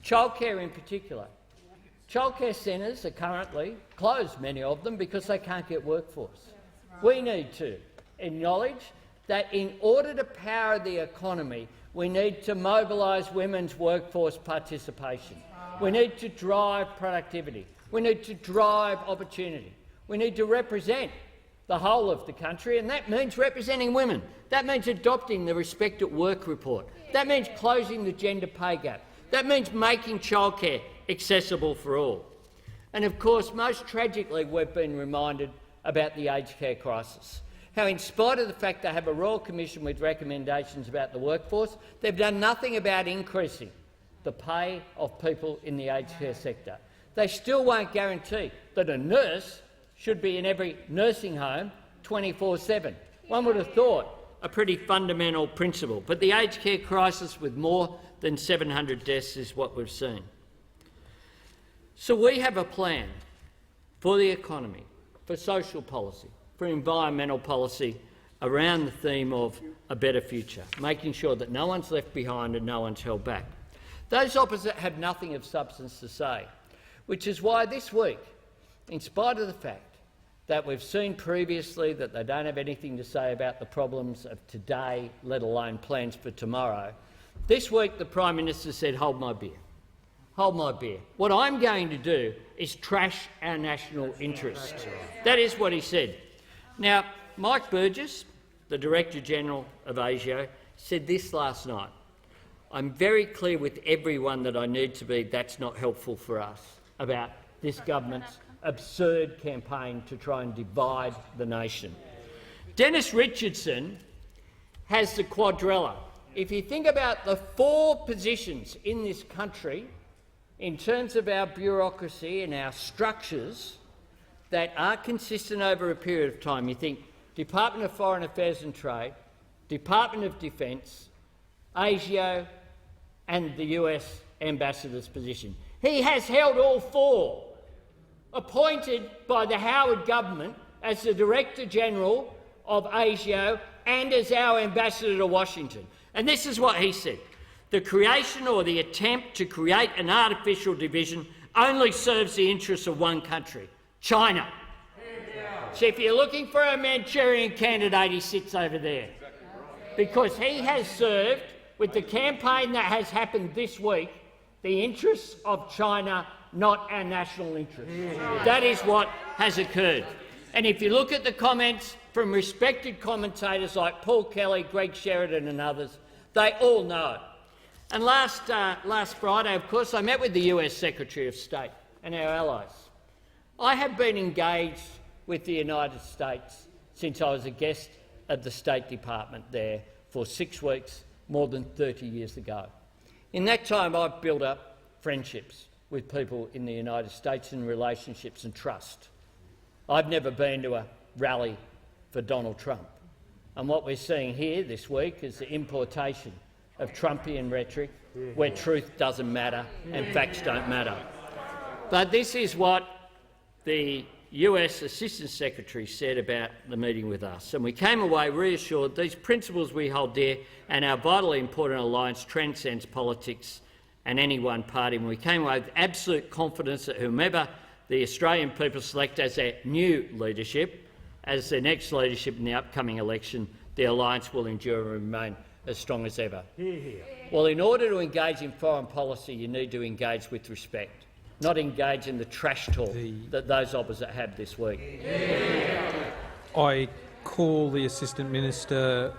childcare in particular. Childcare centres are currently closed, many of them, because they can't get workforce. We need to acknowledge that in order to power the economy, we need to mobilise women's workforce participation. We need to drive productivity. We need to drive opportunity. We need to represent the whole of the country, and that means representing women. That means adopting the Respect at Work report. That means closing the gender pay gap. That means making childcare accessible for all. And of course, most tragically, we've been reminded about the aged care crisis. How, in spite of the fact they have a Royal Commission with recommendations about the workforce, they've done nothing about increasing the pay of people in the aged care sector. They still won't guarantee that a nurse should be in every nursing home 24/7. One would have thought a pretty fundamental principle, but the aged care crisis with more than 700 deaths is what we've seen. So we have a plan for the economy, for social policy, for environmental policy around the theme of a better future, making sure that no one's left behind and no one's held back. Those opposite have nothing of substance to say, which is why this week, in spite of the fact that we've seen previously that they don't have anything to say about the problems of today, let alone plans for tomorrow, this week the Prime Minister said, hold my beer. Hold my beer. What I'm going to do is trash our national interests. That is what he said. Now, Mike Burgess, the Director-General of ASIO, said this last night. I'm very clear with everyone that I need to be, that's not helpful for us, about this government's absurd campaign to try and divide the nation. Dennis Richardson has the quadrella. If you think about the 4 positions in this country in terms of our bureaucracy and our structures that are consistent over a period of time, you think Department of Foreign Affairs and Trade, Department of Defence, ASIO and the US Ambassador's position. He has held all 4, appointed by the Howard government as the Director-General of ASIO and as our Ambassador to Washington. And this is what he said. The creation or the attempt to create an artificial division only serves the interests of one country, China. So if you're looking for a Manchurian candidate, he sits over there. Because he has served, with the campaign that has happened this week, the interests of China, not our national interests. That is what has occurred. And if you look at the comments from respected commentators like Paul Kelly, Greg Sheridan and others, they all know it. And last Friday, of course, I met with the US Secretary of State and our allies. I have been engaged with the United States since I was a guest at the State Department there for 6 weeks, more than 30 years ago. In that time, I've built up friendships with people in the United States and relationships and trust. I've never been to a rally for Donald Trump. And what we're seeing here this week is the importation of Trumpian rhetoric where truth doesn't matter and facts don't matter. But this is what the US Assistant Secretary said about the meeting with us, and we came away reassured these principles we hold dear and our vitally important alliance transcends politics and any one party. And we came away with absolute confidence that whomever the Australian people select as their new leadership, as their next leadership in the upcoming election, the alliance will endure and remain as strong as ever. Well, in order to engage in foreign policy, you need to engage with respect, not engage in the trash talk that those opposite have this week. I call the Assistant Minister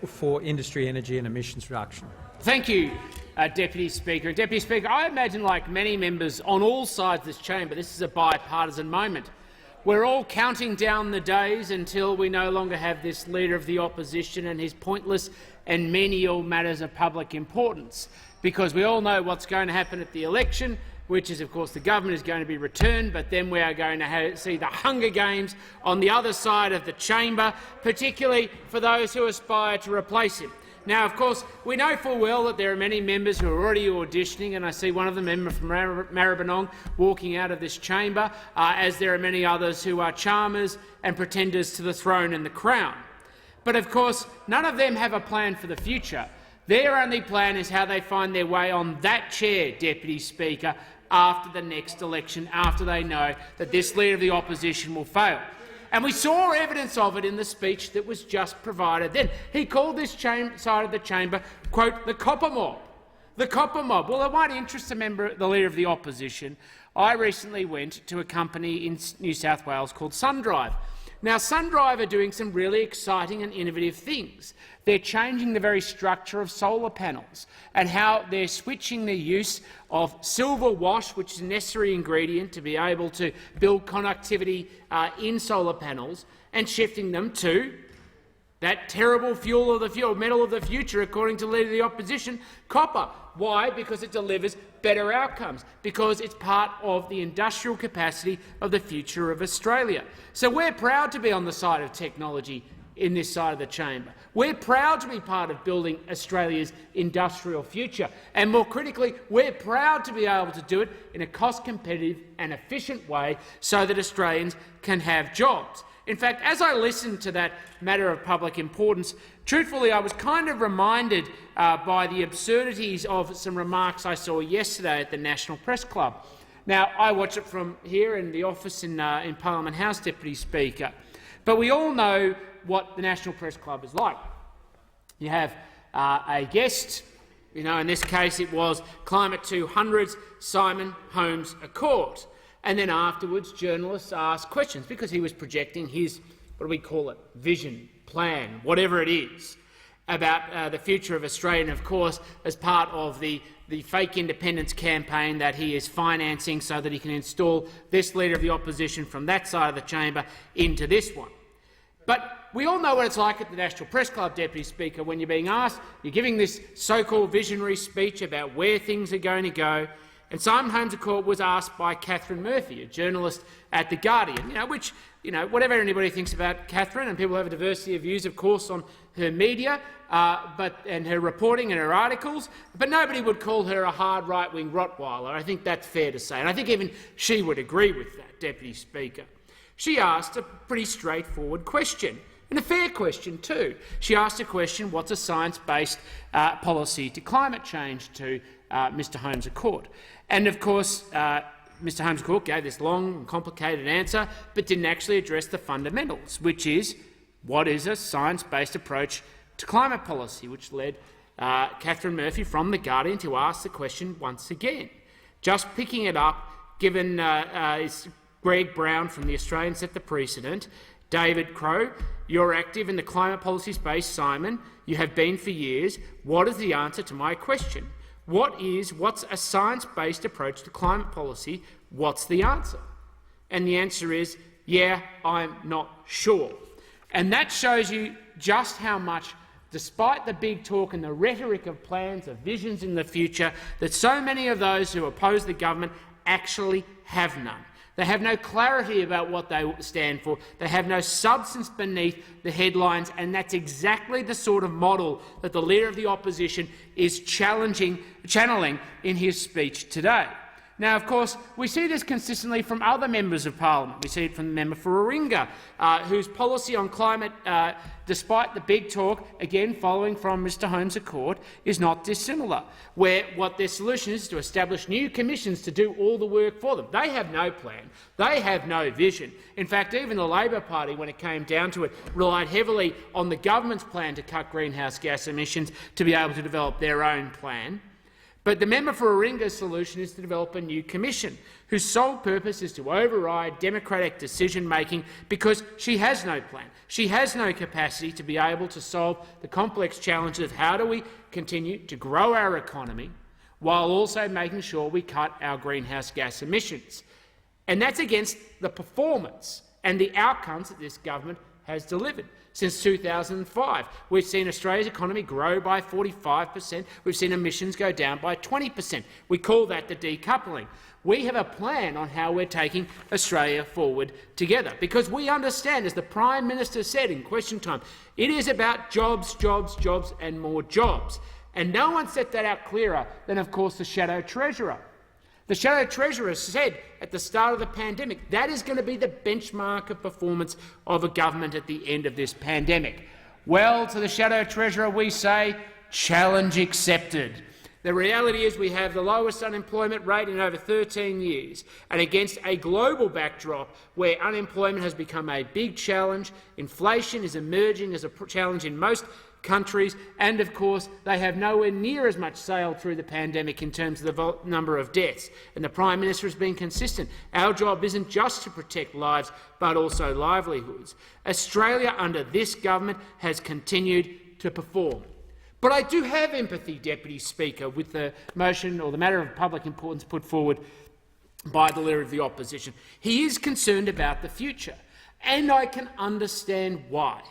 for Industry, Energy and Emissions Reduction. Thank you, Deputy Speaker. Deputy Speaker, I imagine, like many members on all sides of this chamber, this is a bipartisan moment. We're all counting down the days until we no longer have this Leader of the Opposition and his pointless and menial matters of public importance, because we all know what's going to happen at the election, which is, of course, the government is going to be returned, but then we are going to see the Hunger Games on the other side of the chamber, particularly for those who aspire to replace him. Now, of course, we know full well that there are many members who are already auditioning, and I see one of the members from Maribyrnong walking out of this chamber, as there are many others who are charmers and pretenders to the throne and the crown. But, of course, none of them have a plan for the future. Their only plan is how they find their way on that chair, Deputy Speaker, after the next election, after they know that this Leader of the Opposition will fail. And we saw evidence of it in the speech that was just provided then. He called this side of the chamber, quote, the copper mob. The copper mob. Well, it might interest the Leader of the Opposition. I recently went to a company in New South Wales called SunDrive. Now, SunDrive are doing some really exciting and innovative things. They're changing the very structure of solar panels and how they're switching the use of silver wash, which is a necessary ingredient to be able to build conductivity in solar panels, and shifting them to that terrible metal of the future, according to the Leader of the Opposition, copper. Why? Because it delivers better outcomes, because it's part of the industrial capacity of the future of Australia. So we're proud to be on the side of technology in this side of the chamber. We're proud to be part of building Australia's industrial future. And more critically, we're proud to be able to do it in a cost-competitive and efficient way so that Australians can have jobs. In fact, as I listened to that matter of public importance, truthfully, I was kind of reminded by the absurdities of some remarks I saw yesterday at the National Press Club. Now, I watch it from here in the office in Parliament House, Deputy Speaker, but we all know what the National Press Club is like. You have a guest, in this case it was Climate 200's Simon Holmes a Court. And then afterwards, journalists asked questions because he was projecting his, what do we call it, vision, plan, whatever it is, about the future of Australia, and of course, as part of the fake independence campaign that he is financing so that he can install this Leader of the Opposition from that side of the chamber into this one. But we all know what it's like at the National Press Club, Deputy Speaker, when you're being asked, you're giving this so-called visionary speech about where things are going to go. And Simon Holmes a Court was asked by Catherine Murphy, a journalist at The Guardian, which, whatever anybody thinks about Catherine, and people have a diversity of views, of course, on her media and her reporting and her articles, but nobody would call her a hard right-wing Rottweiler. I think that's fair to say, and I think even she would agree with that, Deputy Speaker. She asked a pretty straightforward question, and a fair question too. She asked a question, what's a science-based policy to climate change, to Mr Holmes a Court. And of course, Mr Holmes a Court gave this long and complicated answer, but didn't actually address the fundamentals, which is what is a science-based approach to climate policy, which led Catherine Murphy from The Guardian to ask the question once again. Just picking it up, given Greg Brown from The Australian set the precedent. David Crowe, you're active in the climate policy space, Simon. You have been for years. What is the answer to my question? What's a science-based approach to climate policy? What's the answer? And the answer is, yeah, I'm not sure. And that shows you just how much, despite the big talk and the rhetoric of plans, of visions in the future, that so many of those who oppose the government actually have none. They have no clarity about what they stand for. They have no substance beneath the headlines, and that's exactly the sort of model that the Leader of the Opposition is channeling in his speech today. Now, of course, we see this consistently from other members of parliament. We see it from the member for Warringah, whose policy on climate, despite the big talk, again following from Mr Holmes a Court, is not dissimilar, where what their solution is to establish new commissions to do all the work for them. They have no plan. They have no vision. In fact, even the Labor Party, when it came down to it, relied heavily on the government's plan to cut greenhouse gas emissions to be able to develop their own plan. But the member for Warringah's solution is to develop a new commission, whose sole purpose is to override democratic decision-making because she has no plan. She has no capacity to be able to solve the complex challenges of how do we continue to grow our economy, while also making sure we cut our greenhouse gas emissions. And that's against the performance and the outcomes that this government has delivered. Since 2005, we've seen Australia's economy grow by 45%. We've seen emissions go down by 20%. We call that the decoupling. We have a plan on how we're taking Australia forward together, because we understand, as the Prime Minister said in question time, it is about jobs, jobs, jobs and more jobs. And no one set that out clearer than, of course, the Shadow Treasurer. The Shadow Treasurer said at the start of the pandemic that is going to be the benchmark of performance of a government at the end of this pandemic. Well, to the Shadow Treasurer we say, challenge accepted. The reality is we have the lowest unemployment rate in over 13 years, and against a global backdrop where unemployment has become a big challenge, inflation is emerging as a challenge in most countries, and of course they have nowhere near as much sailed through the pandemic in terms of the number of deaths. And the Prime Minister has been consistent. Our job isn't just to protect lives but also livelihoods. Australia under this government has continued to perform. But I do have empathy, Deputy Speaker, with the motion or the matter of public importance put forward by the Leader of the Opposition. He is concerned about the future, and I can understand why.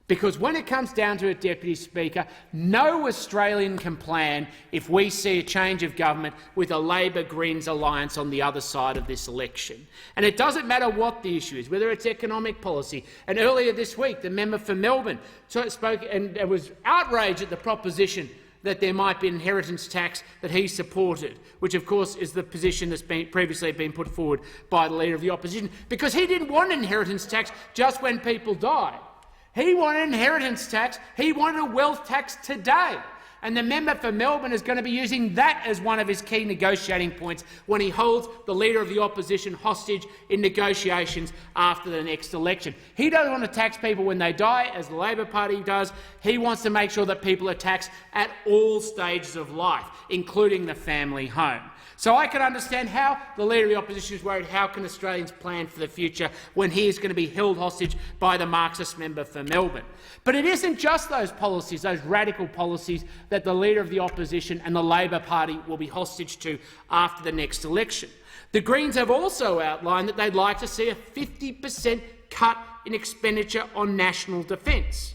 Because when it comes down to it, Deputy Speaker, no Australian can plan if we see a change of government with a Labor-Greens alliance on the other side of this election. And it doesn't matter what the issue is, whether it's economic policy. And earlier this week, the member for Melbourne spoke and was outraged at the proposition that there might be an inheritance tax that he supported, which of course is the position that's previously been put forward by the Leader of the Opposition, because he didn't want an inheritance tax just when people died. He wanted an inheritance tax. He wanted a wealth tax today. And the member for Melbourne is going to be using that as one of his key negotiating points when he holds the Leader of the Opposition hostage in negotiations after the next election. He doesn't want to tax people when they die, as the Labor Party does. He wants to make sure that people are taxed at all stages of life, including the family home. So I can understand how the Leader of the Opposition is worried how can Australians plan for the future when he is going to be held hostage by the Marxist member for Melbourne. But it isn't just those policies, those radical policies, that the Leader of the Opposition and the Labor Party will be hostage to after the next election. The Greens have also outlined that they'd like to see a 50% cut in expenditure on national defence.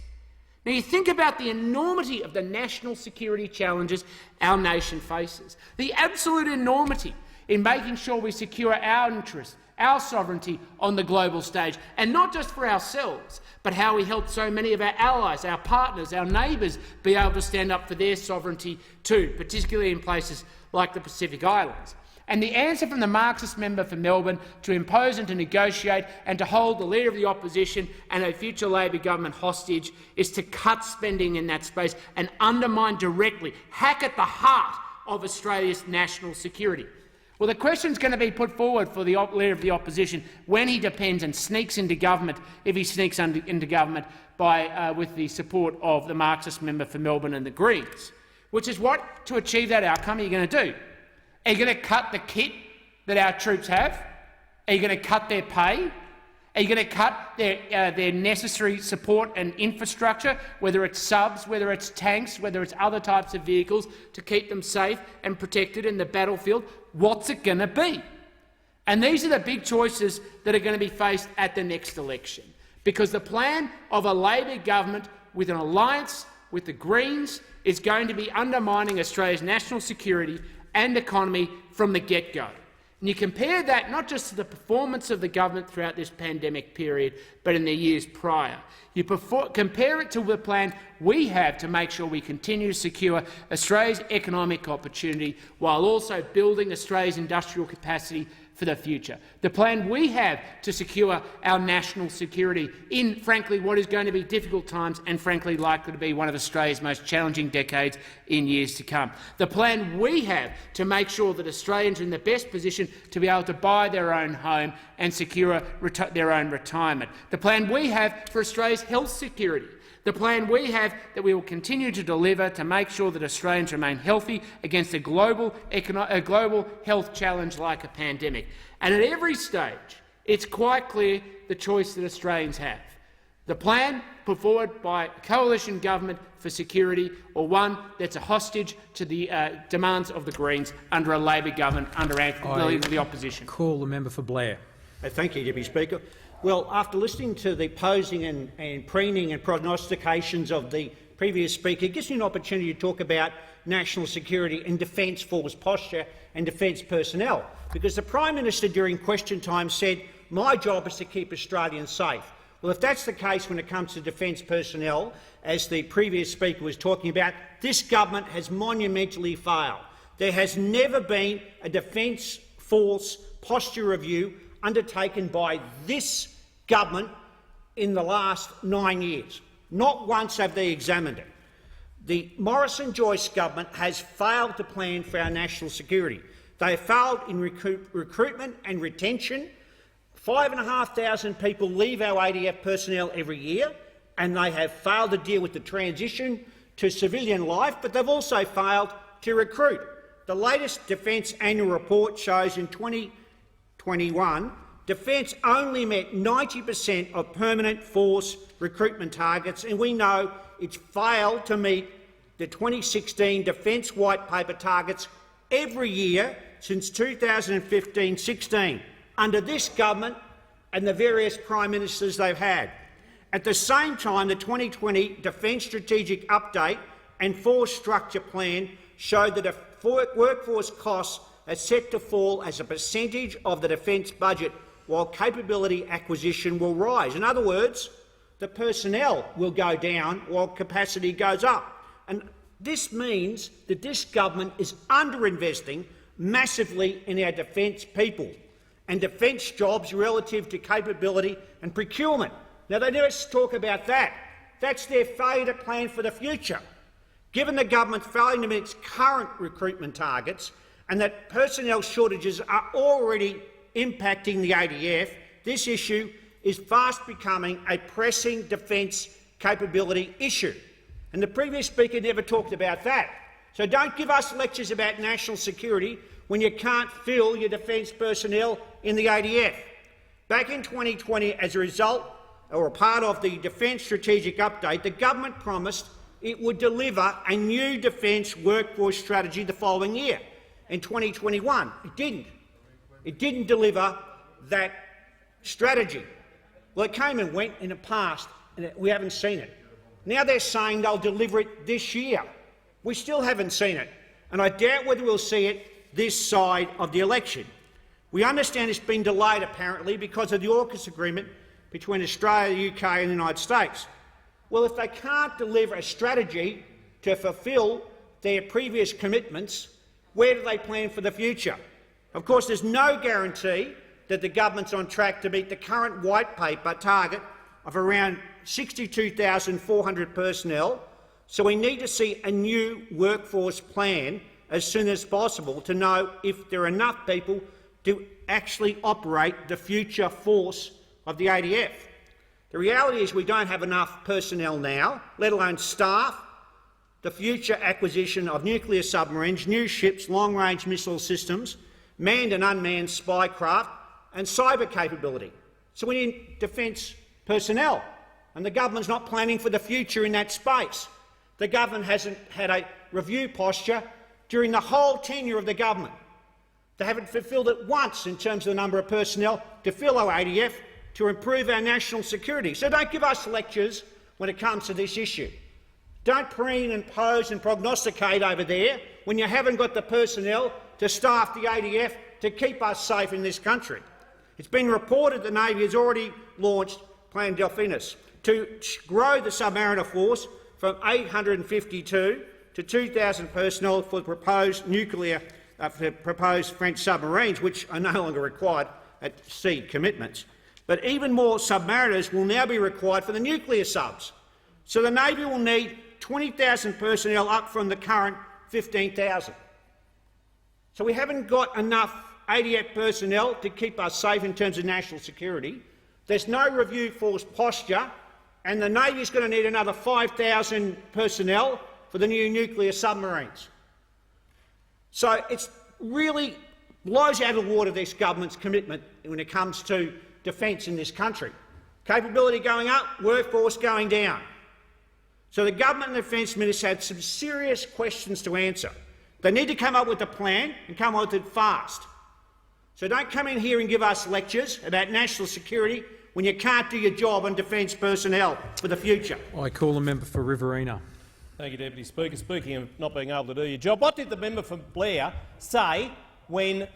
Now, you think about the enormity of the national security challenges our nation faces, the absolute enormity in making sure we secure our interests, our sovereignty on the global stage, and not just for ourselves, but how we help so many of our allies, our partners, our neighbours be able to stand up for their sovereignty too, particularly in places like the Pacific Islands. And the answer from the Marxist member for Melbourne to impose and to negotiate and to hold the Leader of the Opposition and a future Labor government hostage is to cut spending in that space and undermine directly, hack at the heart of Australia's national security. Well, the question is going to be put forward for the Leader of the Opposition when he depends and sneaks into government, if he sneaks into government with the support of the Marxist member for Melbourne and the Greens, which is what, to achieve that outcome, are you going to do? Are you going to cut the kit that our troops have? Are you going to cut their pay? Are you going to cut their necessary support and infrastructure, whether it's subs, whether it's tanks, whether it's other types of vehicles, to keep them safe and protected in the battlefield? What's it going to be? And these are the big choices that are going to be faced at the next election, because the plan of a Labor government with an alliance with the Greens is going to be undermining Australia's national security and economy from the get-go. And you compare that not just to the performance of the government throughout this pandemic period, but in the years prior. You compare it to the plan we have to make sure we continue to secure Australia's economic opportunity while also building Australia's industrial capacity for the future. The plan we have to secure our national security in, frankly, what is going to be difficult times and, frankly, likely to be one of Australia's most challenging decades in years to come. The plan we have to make sure that Australians are in the best position to be able to buy their own home and secure their own retirement. The plan we have for Australia's health security. The plan we have that we will continue to deliver to make sure that Australians remain healthy against a global health challenge like a pandemic. And at every stage, it's quite clear the choice that Australians have. The plan put forward by a coalition government for security, or one that's a hostage to the demands of the Greens under a Labor government under Anthony the opposition. Call the member for Blair. Thank you, Deputy Speaker. Well, after listening to the posing and preening and prognostications of the previous speaker, it gives me an opportunity to talk about national security and defence force posture and defence personnel, because the Prime Minister during question time said, "My job is to keep Australians safe." Well, if that's the case when it comes to defence personnel, as the previous speaker was talking about, this government has monumentally failed. There has never been a defence force posture review undertaken by this government in the last 9 years. Not once have they examined it. The Morrison-Joyce government has failed to plan for our national security. They have failed in recruitment and retention. 5,500 people leave our ADF personnel every year, and they have failed to deal with the transition to civilian life, but they've also failed to recruit. The latest Defence annual report shows in 2021 Defence only met 90% of permanent force recruitment targets, and we know it's failed to meet the 2016 Defence White Paper targets every year since 2015-16, under this government and the various Prime Ministers they've had. At the same time, the 2020 Defence Strategic Update and Force Structure Plan showed that workforce costs are set to fall as a percentage of the defence budget, while capability acquisition will rise. In other words, the personnel will go down while capacity goes up. And this means that this government is underinvesting massively in our defence people and defence jobs relative to capability and procurement. Now, they never talk about that. That's their failure to plan for the future. Given the government's failure to meet its current recruitment targets and that personnel shortages are already impacting the ADF, this issue is fast becoming a pressing defence capability issue. And the previous speaker never talked about that. So don't give us lectures about national security when you can't fill your defence personnel in the ADF. Back in 2020, as a result or a part of the Defence Strategic Update, the government promised it would deliver a new defence workforce strategy the following year. In 2021, it didn't. It didn't deliver that strategy. Well, it came and went in the past, and we haven't seen it. Now they're saying they'll deliver it this year. We still haven't seen it, and I doubt whether we'll see it this side of the election. We understand it's been delayed, apparently, because of the AUKUS agreement between Australia, the UK and the United States. Well, if they can't deliver a strategy to fulfil their previous commitments, where do they plan for the future? Of course, there's no guarantee that the government's on track to meet the current White Paper target of around 62,400 personnel, so we need to see a new workforce plan as soon as possible to know if there are enough people to actually operate the future force of the ADF. The reality is we don't have enough personnel now, let alone staff, the future acquisition of nuclear submarines, new ships, long-range missile systems, manned and unmanned spy craft and cyber capability. So we need defence personnel, and the government's not planning for the future in that space. The government hasn't had a review posture during the whole tenure of the government. They haven't fulfilled it once in terms of the number of personnel to fill our ADF to improve our national security. So don't give us lectures when it comes to this issue. Don't preen and pose and prognosticate over there when you haven't got the personnel to staff the ADF to keep us safe in this country. It's been reported the Navy has already launched Plan Delphinus to grow the Submariner force from 852 to 2,000 personnel for proposed proposed French submarines, which are no longer required at sea commitments. But even more submariners will now be required for the nuclear subs. So the Navy will need 20,000 personnel, up from the current 15,000. So we haven't got enough ADF personnel to keep us safe in terms of national security. There's no review force posture, and the Navy is going to need another 5,000 personnel for the new nuclear submarines. So it really blows out of the water this government's commitment when it comes to defence in this country. Capability going up, workforce going down. So the government and the Defence Minister had some serious questions to answer. They need to come up with a plan and come up with it fast. So don't come in here and give us lectures about national security when you can't do your job on defence personnel for the future. I call the member for Riverina. Thank you, Deputy Speaker. Speaking of not being able to do your job, what did the member for Blair say when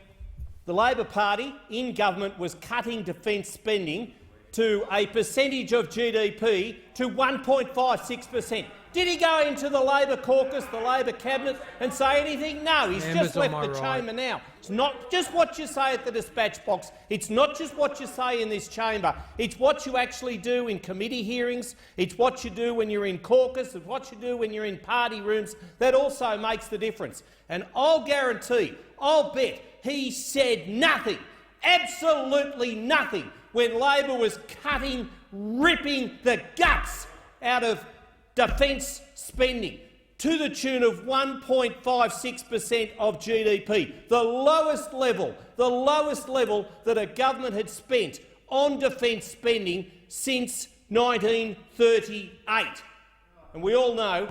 the Labor Party in government was cutting defence spending to a percentage of GDP to 1.56%? Did he go into the Labor caucus, the Labor cabinet, and say anything? No, he's just left the chamber now. It's not just what you say at the dispatch box. It's not just what you say in this chamber. It's what you actually do in committee hearings. It's what you do when you're in caucus. It's what you do when you're in party rooms. That also makes the difference. And I'll guarantee, I'll bet he said nothing, absolutely nothing, when Labor was cutting, ripping the guts out of defence spending to the tune of 1.56% of GDP, the lowest level that a government had spent on defence spending since 1938. And we all know,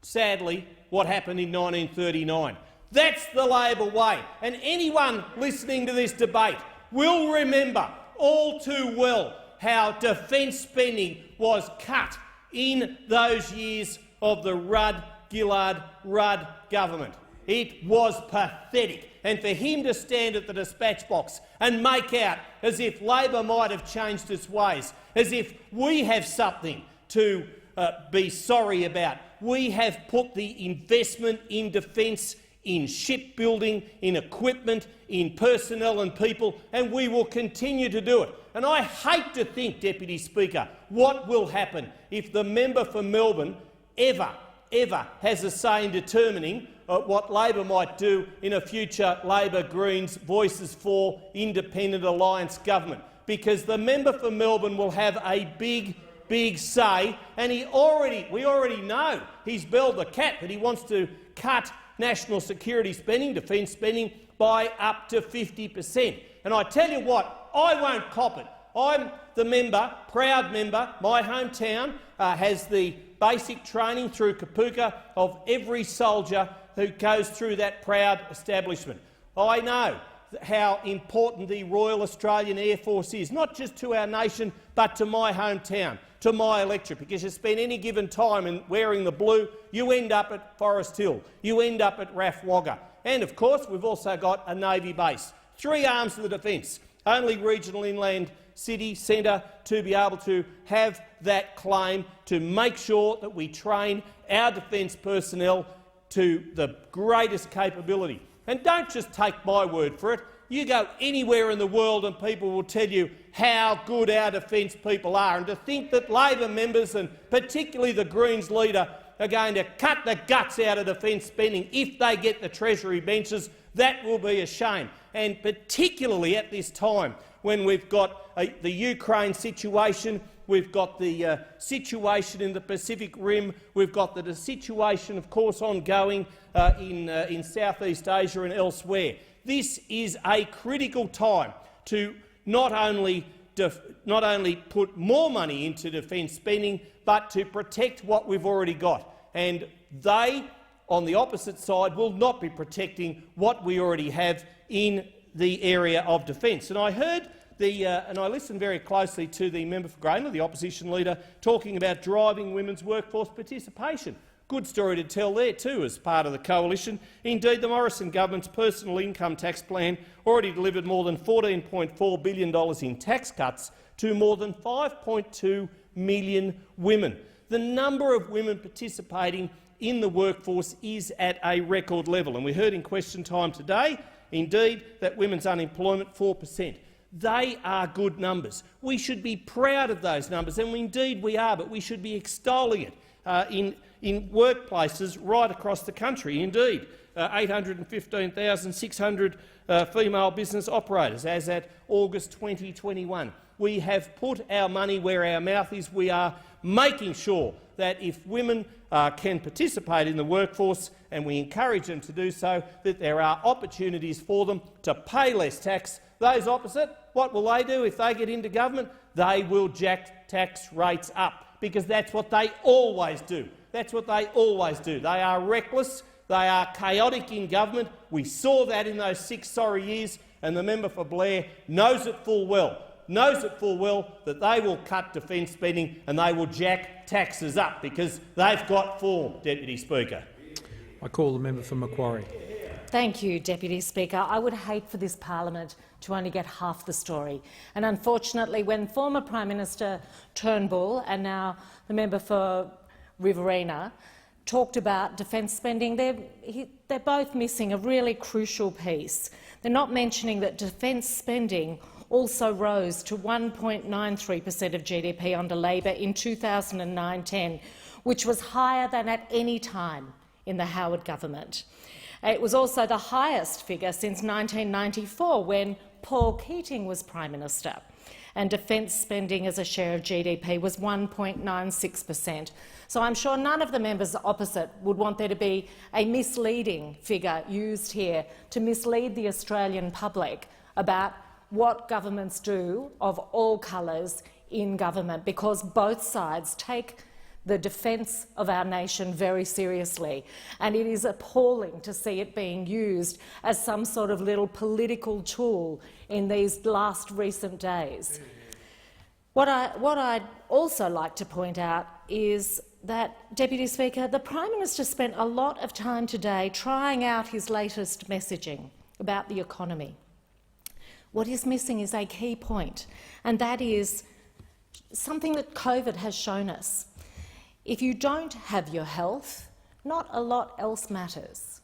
sadly, what happened in 1939. That's the Labor way. And anyone listening to this debate will remember all too well how defence spending was cut in those years of the Rudd-Gillard-Rudd government. It was pathetic. And for him to stand at the dispatch box and make out as if Labor might have changed its ways, as if we have something to be sorry about. We have put the investment in defence, in shipbuilding, in equipment, in personnel and people, and we will continue to do it. And I hate to think, Deputy Speaker, what will happen if the member for Melbourne ever has a say in determining what Labor might do in a future Labor-Greens Voices for Independent Alliance government, because the member for Melbourne will have a big say, and we already know he's belled the cat that he wants to cut national security spending, defence spending, by up to 50%. And I tell you what, I won't cop it. I'm the member, proud member, my hometown has the basic training through Kapooka of every soldier who goes through that proud establishment. I know how important the Royal Australian Air Force is, not just to our nation but to my hometown, to my electorate, because you spend any given time in wearing the blue, you end up at Forest Hill, you end up at RAF Wagga. And of course we've also got a Navy base. Three arms of the defence, only regional inland city centre to be able to have that claim to make sure that we train our defence personnel to the greatest capability. And don't just take my word for it. You go anywhere in the world and people will tell you how good our defence people are. And to think that Labor members, and particularly the Greens leader, are going to cut the guts out of defence spending if they get the Treasury benches, that will be a shame. And particularly at this time when we've got the Ukraine situation, we've got the situation in the Pacific Rim, we've got the situation, of course, ongoing in Southeast Asia and elsewhere. This is a critical time to not only put more money into defence spending, but to protect what we've already got. And they, on the opposite side, will not be protecting what we already have in the area of defence. And I heard and I listened very closely to the member for Grayndler, the opposition leader, talking about driving women's workforce participation. Good story to tell there too as part of the coalition. Indeed, the Morrison government's personal income tax plan already delivered more than $14.4 billion in tax cuts to more than 5.2 million women. The number of women participating in the workforce is at a record level, and we heard in question time today, indeed, that women's unemployment 4%. They are good numbers. We should be proud of those numbers, and indeed we are, but we should be extolling it in workplaces right across the country. Indeed, 815,600 female business operators as at August 2021. We have put our money where our mouth is. We are making sure that if women can participate in the workforce, and we encourage them to do so, that there are opportunities for them to pay less tax. Those opposite, what will they do if they get into government? they will jack tax rates up, because that's what they always do. That's what they always do. They are reckless. They are chaotic in government. We saw that in those 6 sorry years, and the member for Blair knows it full well. That they will cut defence spending and they will jack taxes up because they've got form, Deputy Speaker. I call the member for Macquarie. Thank you, Deputy Speaker. I would hate for this parliament to only get half the story. And unfortunately, when former Prime Minister Turnbull and now the member for Riverina talked about defence spending, they're both missing a really crucial piece. They're not mentioning that defence spending also rose to 1.93% of GDP under Labor in 2009-10, which was higher than at any time in the Howard government. It was also the highest figure since 1994, when Paul Keating was Prime Minister, and defence spending as a share of GDP was 1.96%. So I'm sure none of the members opposite would want there to be a misleading figure used here to mislead the Australian public about what governments do of all colours in government, because both sides take the defence of our nation very seriously, and it is appalling to see it being used as some sort of little political tool in these last recent days. What I'd also like to point out is that, Deputy Speaker, the Prime Minister spent a lot of time today trying out his latest messaging about the economy. What is missing is a key point, and that is something that COVID has shown us. If you don't have your health, not a lot else matters.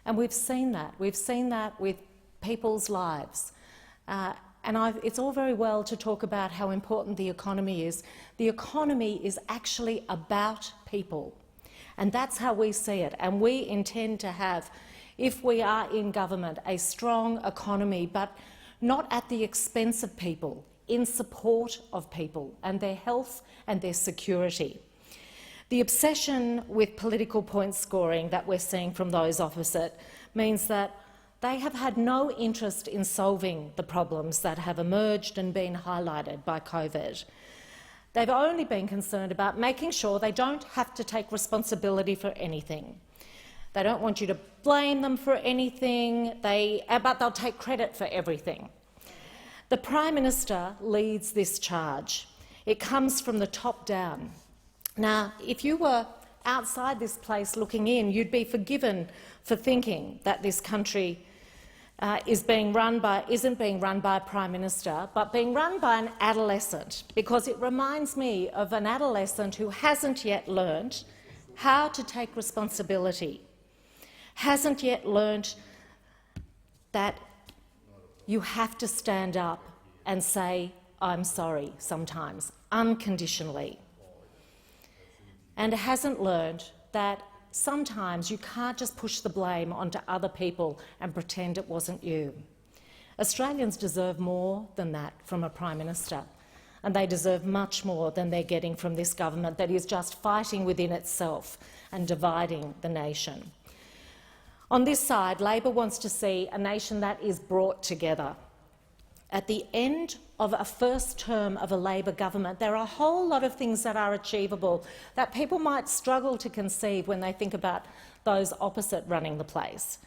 And we've seen that. We've seen that with people's lives. It's all very well to talk about how important the economy is. The economy is actually about people, and that's how we see it. And we intend to have, if we are in government, a strong economy, but not at the expense of people, in support of people and their health and their security. The obsession with political point scoring that we're seeing from those opposite means that they have had no interest in solving the problems that have emerged and been highlighted by COVID. They've only been concerned about making sure they don't have to take responsibility for anything. They don't want you to blame them for anything, but they'll take credit for everything. The Prime Minister leads this charge. It comes from the top down. Now, if you were outside this place looking in, you'd be forgiven for thinking that this country isn't being run by a Prime Minister, but being run by an adolescent, because it reminds me of an adolescent who hasn't yet learnt how to take responsibility, hasn't yet learnt that you have to stand up and say, "I'm sorry," sometimes, unconditionally, and hasn't learnt that sometimes you can't just push the blame onto other people and pretend it wasn't you. Australians deserve more than that from a Prime Minister, and they deserve much more than they're getting from this government that is just fighting within itself and dividing the nation. On this side, Labor wants to see a nation that is brought together. At the end of a first term of a Labor government, there are a whole lot of things that are achievable that people might struggle to conceive when they think about those opposite running the place.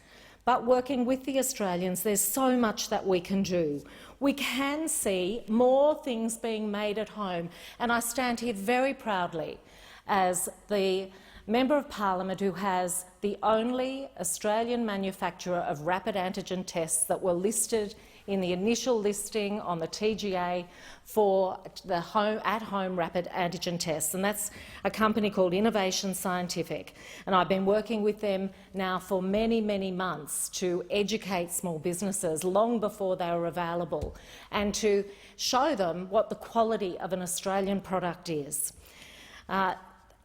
But working with the Australians, there's so much that we can do. We can see more things being made at home, and I stand here very proudly as the Member of Parliament who has the only Australian manufacturer of rapid antigen tests that were listed in the initial listing on the TGA for the at-home rapid antigen tests, and that's a company called Innovation Scientific. And I've been working with them now for many, many months to educate small businesses long before they were available and to show them what the quality of an Australian product is.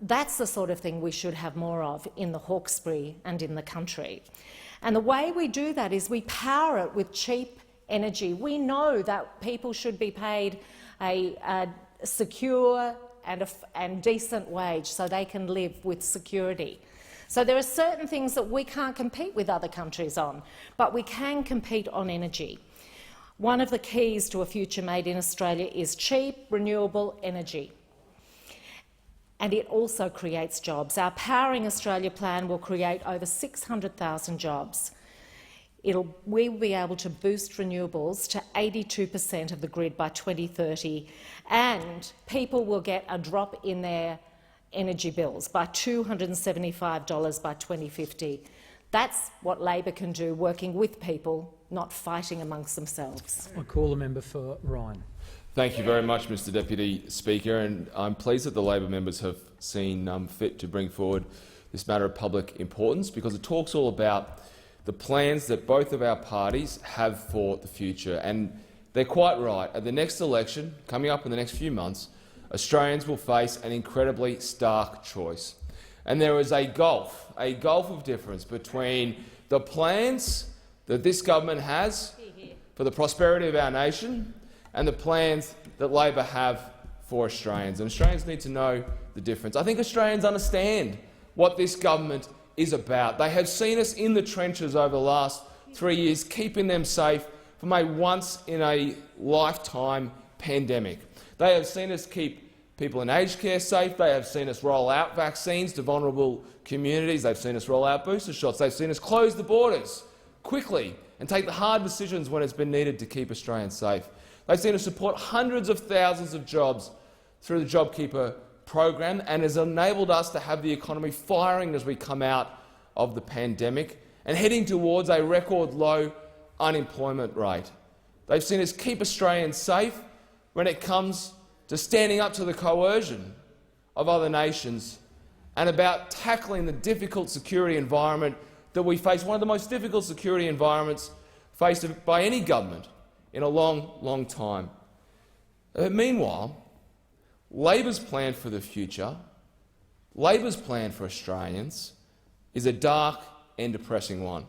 That's the sort of thing we should have more of in the Hawkesbury and in the country. And the way we do that is we power it with cheap energy. We know that people should be paid a secure and decent wage so they can live with security. So there are certain things that we can't compete with other countries on, but we can compete on energy. One of the keys to a future made in Australia is cheap, renewable energy. And it also creates jobs. Our Powering Australia plan will create over 600,000 jobs. We will be able to boost renewables to 82% of the grid by 2030, and people will get a drop in their energy bills by $275 by 2050. That's what Labor can do, working with people, not fighting amongst themselves. I call the member for Ryan. Thank you very much, Mr Deputy Speaker, and I'm pleased that the Labor members have seen fit to bring forward this matter of public importance, because it talks all about the plans that both of our parties have for the future. And they're quite right. At the next election, coming up in the next few months, Australians will face an incredibly stark choice. And there is a gulf of difference between the plans that this government has for the prosperity of our nation and the plans that Labor have for Australians. And Australians need to know the difference. I think Australians understand what this government is about. They have seen us in the trenches over the last 3 years, keeping them safe from a once-in-a-lifetime pandemic. They have seen us keep people in aged care safe. They have seen us roll out vaccines to vulnerable communities. They've seen us roll out booster shots. They've seen us close the borders quickly and take the hard decisions when it's been needed to keep Australians safe. They've seen us support hundreds of thousands of jobs through the JobKeeper program, and has enabled us to have the economy firing as we come out of the pandemic and heading towards a record low unemployment rate. They've seen us keep Australians safe when it comes to standing up to the coercion of other nations and about tackling the difficult security environment that we face, one of the most difficult security environments faced by any government in a long, long time. Meanwhile, Labor's plan for the future, Labor's plan for Australians, is a dark and depressing one.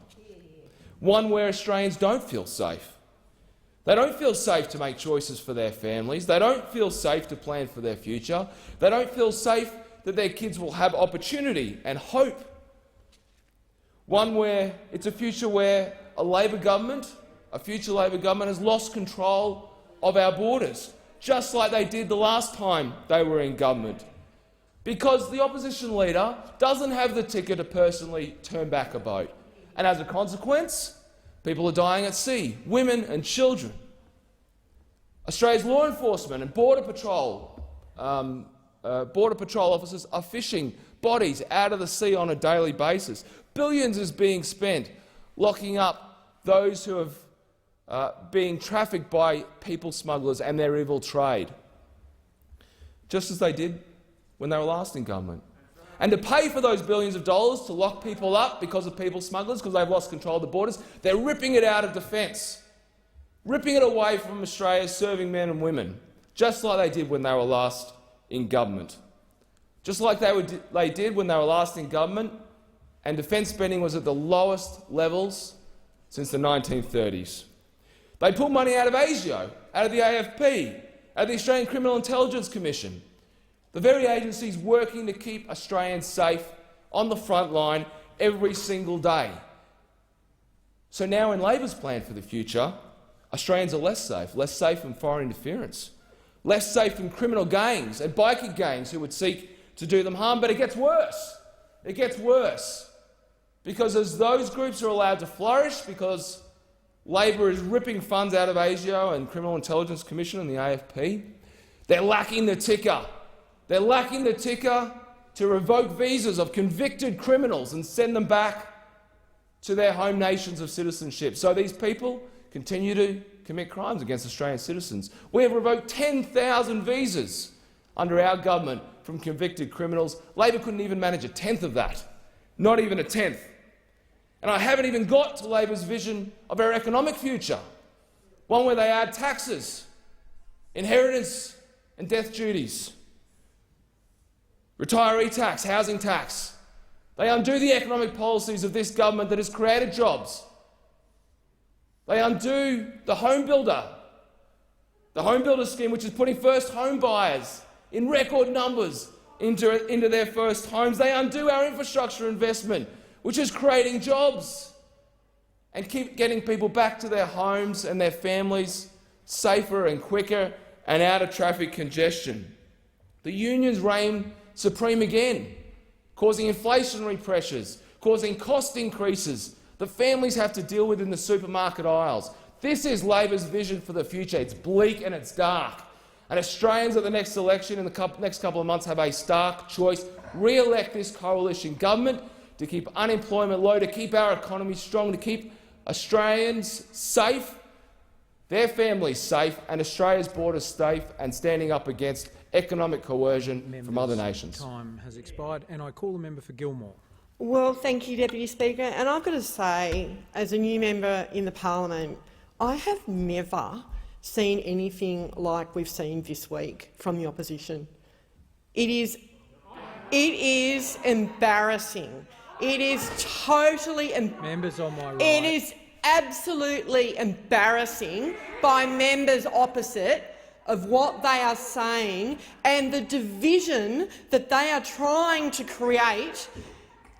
One where Australians don't feel safe. They don't feel safe to make choices for their families. They don't feel safe to plan for their future. They don't feel safe that their kids will have opportunity and hope. One where it's a future where a Labor government, a future Labor government, has lost control of our borders, just like they did the last time they were in government, because the opposition leader doesn't have the ticket to personally turn back a boat. And as a consequence, people are dying at sea, women and children. Australia's law enforcement and Border Patrol officers are fishing bodies out of the sea on a daily basis. Billions is being spent locking up those who have being trafficked by people smugglers and their evil trade, just as they did when they were last in government. And to pay for those billions of dollars to lock people up because of people smugglers, because they've lost control of the borders, they're ripping it out of defence, ripping it away from Australia's serving men and women, just like they did when they were last in government. Just like they did when they were last in government, and defence spending was at the lowest levels since the 1930s. They pull money out of ASIO, out of the AFP, out of the Australian Criminal Intelligence Commission, the very agencies working to keep Australians safe on the front line every single day. So now in Labor's plan for the future, Australians are less safe from foreign interference, less safe from criminal gangs and bikie gangs who would seek to do them harm. But it gets worse. It gets worse. Because as those groups are allowed to flourish, because Labor is ripping funds out of ASIO and Criminal Intelligence Commission and the AFP, they're lacking the ticker. They're lacking the ticker to revoke visas of convicted criminals and send them back to their home nations of citizenship. So these people continue to commit crimes against Australian citizens. We have revoked 10,000 visas under our government from convicted criminals. Labor couldn't even manage a tenth of that, not even a tenth. And I haven't even got to Labor's vision of our economic future, one where they add taxes, inheritance and death duties, retiree tax, housing tax. They undo the economic policies of this government that has created jobs. They undo the home builder scheme, which is putting first home buyers in record numbers into their first homes. They undo our infrastructure investment, which is creating jobs and keep getting people back to their homes and their families safer and quicker and out of traffic congestion. The unions reign supreme again, causing inflationary pressures, causing cost increases that families have to deal with in the supermarket aisles. This is Labor's vision for the future. It's bleak and it's dark. And Australians at the next election in the next couple of months have a stark choice: re-elect this coalition government to keep unemployment low, to keep our economy strong, to keep Australians safe, their families safe, and Australia's borders safe, and standing up against economic coercion from other nations. Time has expired, and I call the member for Gilmore. Well, thank you, Deputy Speaker. And I've got to say, as a new member in the parliament, I have never seen anything like we've seen this week from the opposition. It is embarrassing. It is totally members on my right. It is absolutely embarrassing by members opposite of what they are saying and the division that they are trying to create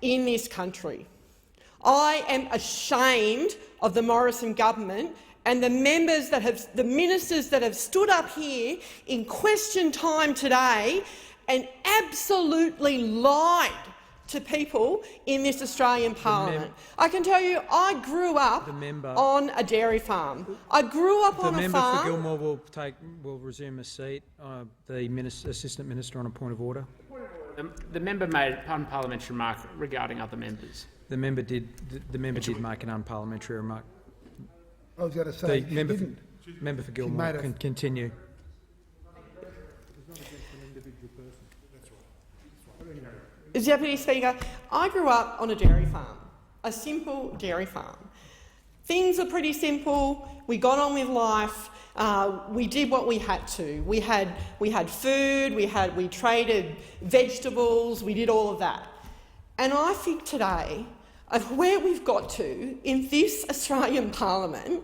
in this country. I am ashamed of the Morrison government and the ministers that have stood up here in question time today and absolutely lied to people in this Australian parliament. I can tell you, I grew up on a dairy farm. I grew up on a farm. The member for Gilmore will resume a seat. The Assistant Minister on a point of order. The member made an unparliamentary remark regarding other members. The member did make an unparliamentary remark. I was going to say, the member for Gilmore can continue. Deputy Speaker, I grew up on a dairy farm, a simple dairy farm. Things are pretty simple. We got on with life. We did what we had to. We had food. We traded vegetables. We did all of that. And I think today of where we've got to in this Australian Parliament,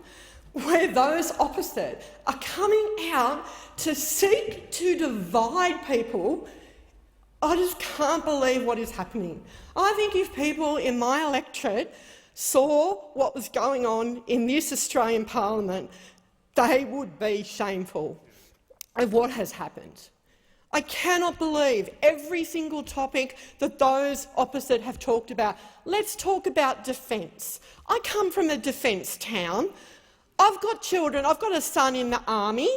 where those opposite are coming out to seek to divide people, I just can't believe what is happening. I think if people in my electorate saw what was going on in this Australian Parliament, they would be shameful of what has happened. I cannot believe every single topic that those opposite have talked about. Let's talk about defence. I come from a defence town. I've got children. I've got a son in the army.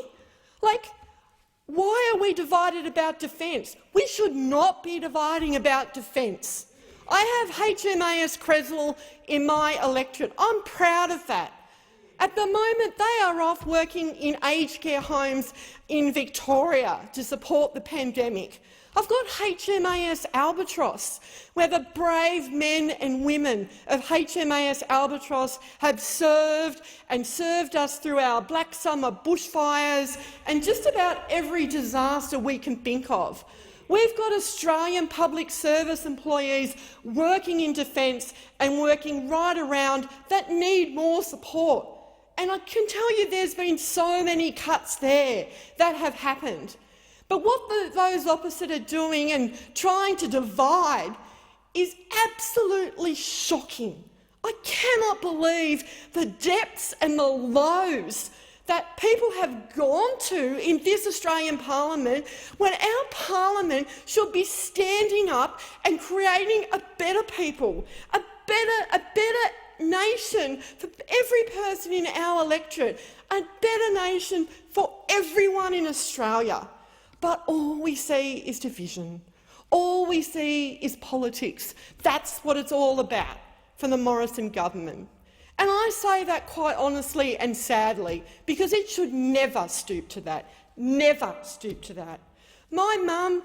Why are we divided about defence? We should not be dividing about defence. I have HMAS Creswell in my electorate. I'm proud of that. At the moment, they are off working in aged care homes in Victoria to support the pandemic. I've got HMAS Albatross, where the brave men and women of HMAS Albatross have served us through our Black Summer bushfires and just about every disaster we can think of. We've got Australian public service employees working in defence and working right around that need more support. And I can tell you there's been so many cuts there that have happened. But what those opposite are doing and trying to divide is absolutely shocking. I cannot believe the depths and the lows that people have gone to in this Australian Parliament when our Parliament should be standing up and creating a better people, a better nation for every person in our electorate, a better nation for everyone in Australia. But all we see is division. All we see is politics. That's what it's all about for the Morrison government. And I say that quite honestly and sadly because it should never stoop to that. Never stoop to that. My mum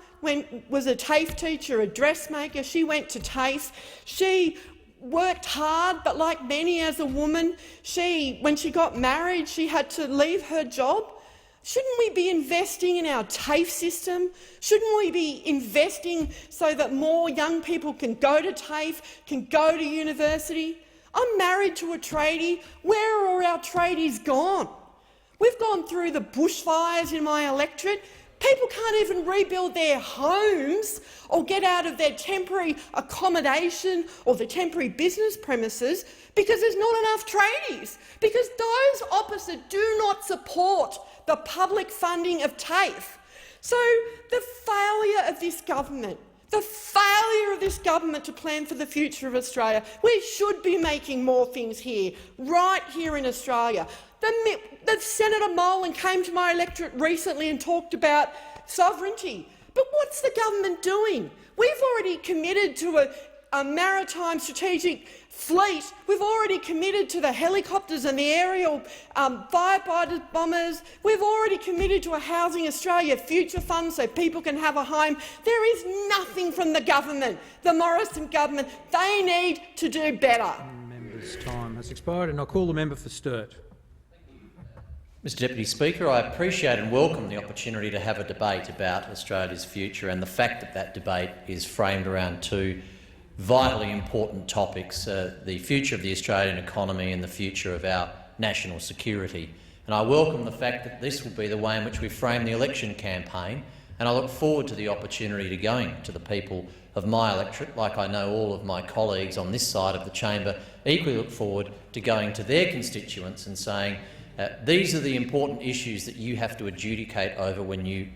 was a TAFE teacher, a dressmaker. She went to TAFE. She worked hard, but like many as a woman, when she got married, she had to leave her job. Shouldn't we be investing in our TAFE system? Shouldn't we be investing so that more young people can go to TAFE, can go to university? I'm married to a tradie. Where are our tradies gone? We've gone through the bushfires in my electorate. People can't even rebuild their homes or get out of their temporary accommodation or the temporary business premises because there's not enough tradies, because those opposite do not support the public funding of TAFE. So the failure of this government to plan for the future of Australia. We should be making more things here, right here in Australia. The Senator Molan came to my electorate recently and talked about sovereignty. But what's the government doing? We've already committed to a maritime strategic fleet. We've already committed to the helicopters and the aerial firefighter bombers. We've already committed to a Housing Australia future fund so people can have a home. There is nothing from the government, the Morrison government. They need to do better. Member's time has expired, and I call the member for Sturt. Mr Deputy Speaker, I appreciate and welcome the opportunity to have a debate about Australia's future and the fact that that debate is framed around two vitally important topics, the future of the Australian economy and the future of our national security. And I welcome the fact that this will be the way in which we frame the election campaign, and I look forward to the opportunity to going to the people of my electorate, like I know all of my colleagues on this side of the chamber equally look forward to going to their constituents and saying, these are the important issues that you have to adjudicate over when you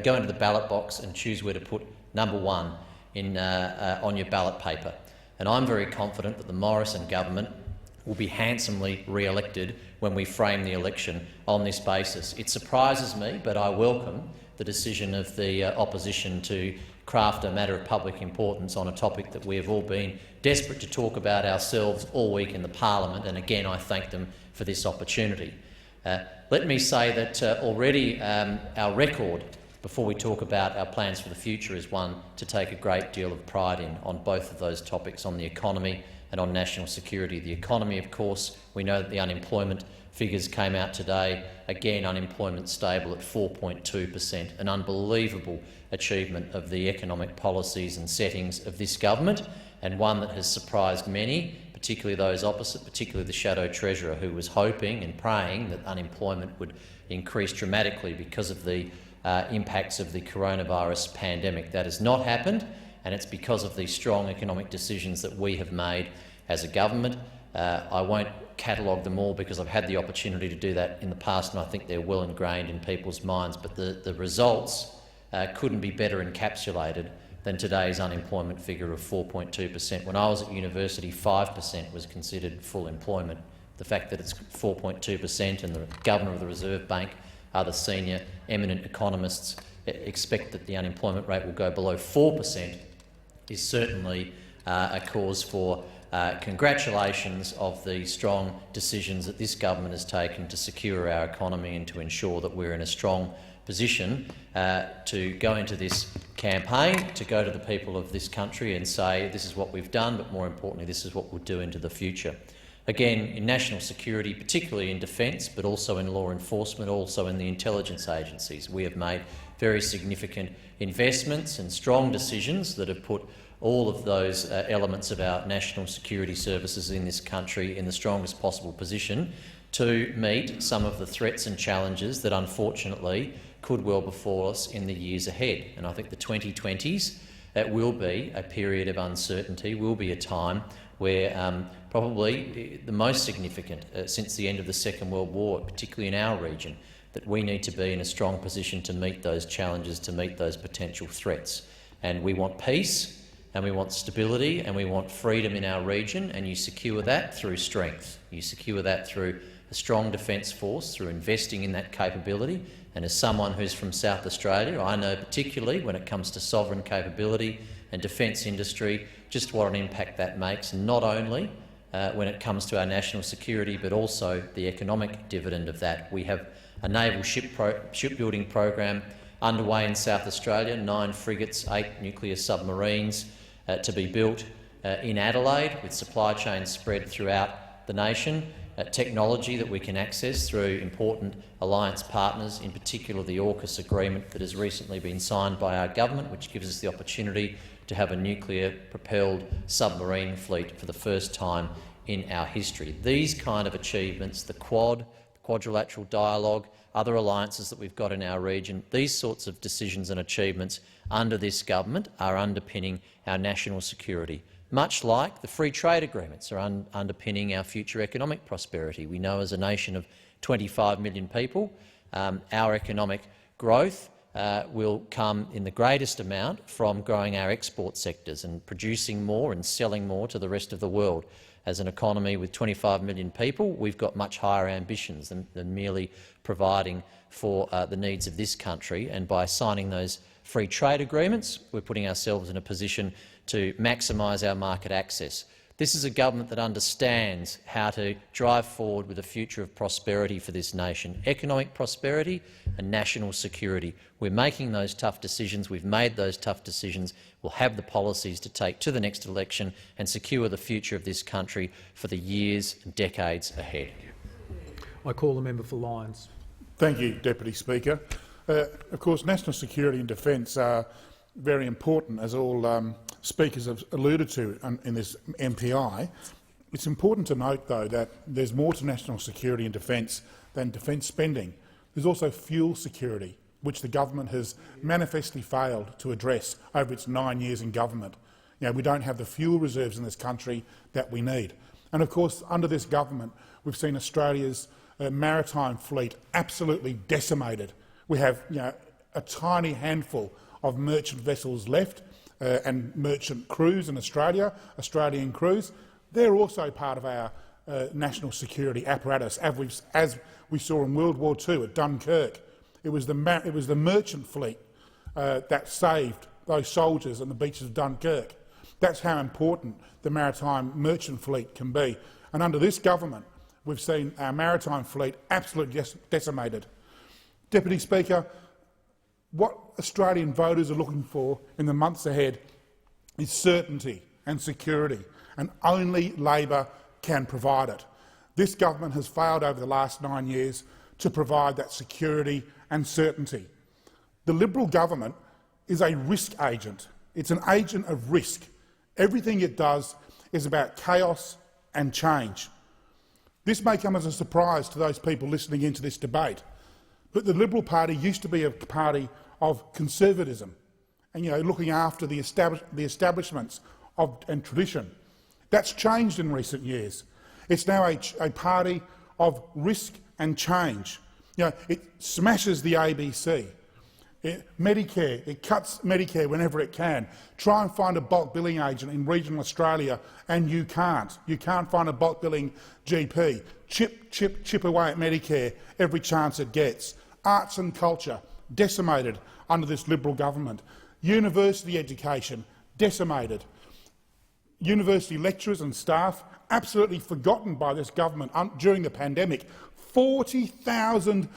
go into the ballot box and choose where to put number 1 on your ballot paper. And I'm very confident that the Morrison government will be handsomely re-elected when we frame the election on this basis. It surprises me, but I welcome the decision of the opposition to craft a matter of public importance on a topic that we have all been desperate to talk about ourselves all week in the parliament, and again I thank them for this opportunity. Let me say that already our record, before we talk about our plans for the future, is one to take a great deal of pride in on both of those topics, on the economy and on national security. The economy, of course, we know that the unemployment figures came out today. Again, unemployment stable at 4.2%, an unbelievable achievement of the economic policies and settings of this government, and one that has surprised many, particularly those opposite, particularly the Shadow Treasurer, who was hoping and praying that unemployment would increase dramatically because of the impacts of the coronavirus pandemic. That has not happened, and it's because of the strong economic decisions that we have made as a government. I won't catalogue them all because I've had the opportunity to do that in the past, and I think they're well ingrained in people's minds, but the results couldn't be better encapsulated than today's unemployment figure of 4.2%. When I was at university, 5% was considered full employment. The fact that it's 4.2% and the Governor of the Reserve Bank, other senior eminent economists expect that the unemployment rate will go below 4% is certainly a cause for congratulations of the strong decisions that this government has taken to secure our economy and to ensure that we're in a strong position to go into this campaign, to go to the people of this country and say this is what we've done, but more importantly this is what we'll do into the future. Again, in national security, particularly in defence, but also in law enforcement, also in the intelligence agencies, we have made very significant investments and strong decisions that have put all of those elements of our national security services in this country in the strongest possible position to meet some of the threats and challenges that unfortunately could well befall us in the years ahead. And I think the 2020s will be a period of uncertainty, will be a time where probably the most significant since the end of the Second World War, particularly in our region, that we need to be in a strong position to meet those challenges, to meet those potential threats. And we want peace, and we want stability, and we want freedom in our region, and you secure that through strength. You secure that through a strong defence force, through investing in that capability. And as someone who's from South Australia, I know particularly when it comes to sovereign capability and defence industry just what an impact that makes, not only when it comes to our national security but also the economic dividend of that. We have a naval shipbuilding program underway in South Australia, 9 frigates, 8 nuclear submarines to be built in Adelaide, with supply chains spread throughout the nation, technology that we can access through important alliance partners, in particular the AUKUS agreement that has recently been signed by our government, which gives us the opportunity to have a nuclear-propelled submarine fleet for the first time in our history. These kind of achievements, the Quad quadrilateral dialogue, other alliances that we've got in our region. These sorts of decisions and achievements under this government are underpinning our national security, much like the free trade agreements are underpinning our future economic prosperity. We know as a nation of 25 million people, our economic growth will come in the greatest amount from growing our export sectors and producing more and selling more to the rest of the world. As an economy with 25 million people, we've got much higher ambitions than merely providing for the needs of this country, and by signing those free trade agreements, we're putting ourselves in a position to maximise our market access. This is a government that understands how to drive forward with a future of prosperity for this nation, economic prosperity and national security. We're making those tough decisions. We've made those tough decisions. We'll have the policies to take to the next election and secure the future of this country for the years and decades ahead. I call the member for Lyons. Thank you, Deputy Speaker. Of course, national security and defence are very important, as all speakers have alluded to in this MPI. It's important to note, though, that there's more to national security and defence than defence spending. There's also fuel security, which the government has manifestly failed to address over its 9 years in government. We don't have the fuel reserves in this country that we need. And of course, under this government, we've seen Australia's maritime fleet absolutely decimated. We have a tiny handful of merchant vessels left, and merchant crews in Australia, Australian crews. They're also part of our national security apparatus, as we saw in World War II at Dunkirk. It was the merchant fleet that saved those soldiers on the beaches of Dunkirk. That's how important the maritime merchant fleet can be. And under this government, we've seen our maritime fleet absolutely decimated. Deputy Speaker, what Australian voters are looking for in the months ahead is certainty and security, and only Labor can provide it. This government has failed over the last 9 years to provide that security and certainty. The Liberal government is a risk agent. It's an agent of risk. Everything it does is about chaos and change. This may come as a surprise to those people listening into this debate, but the Liberal Party used to be a party of conservatism and looking after the establishments and tradition. That's changed in recent years. It's now a party of risk and change. It smashes the ABC. Medicare, it cuts Medicare whenever it can. Try and find a bulk billing agent in regional Australia and you can't. You can't find a bulk billing GP. Chip away at Medicare every chance it gets. Arts and culture, decimated under this Liberal government. University education, decimated. University lecturers and staff, absolutely forgotten by this government during the pandemic. 40,000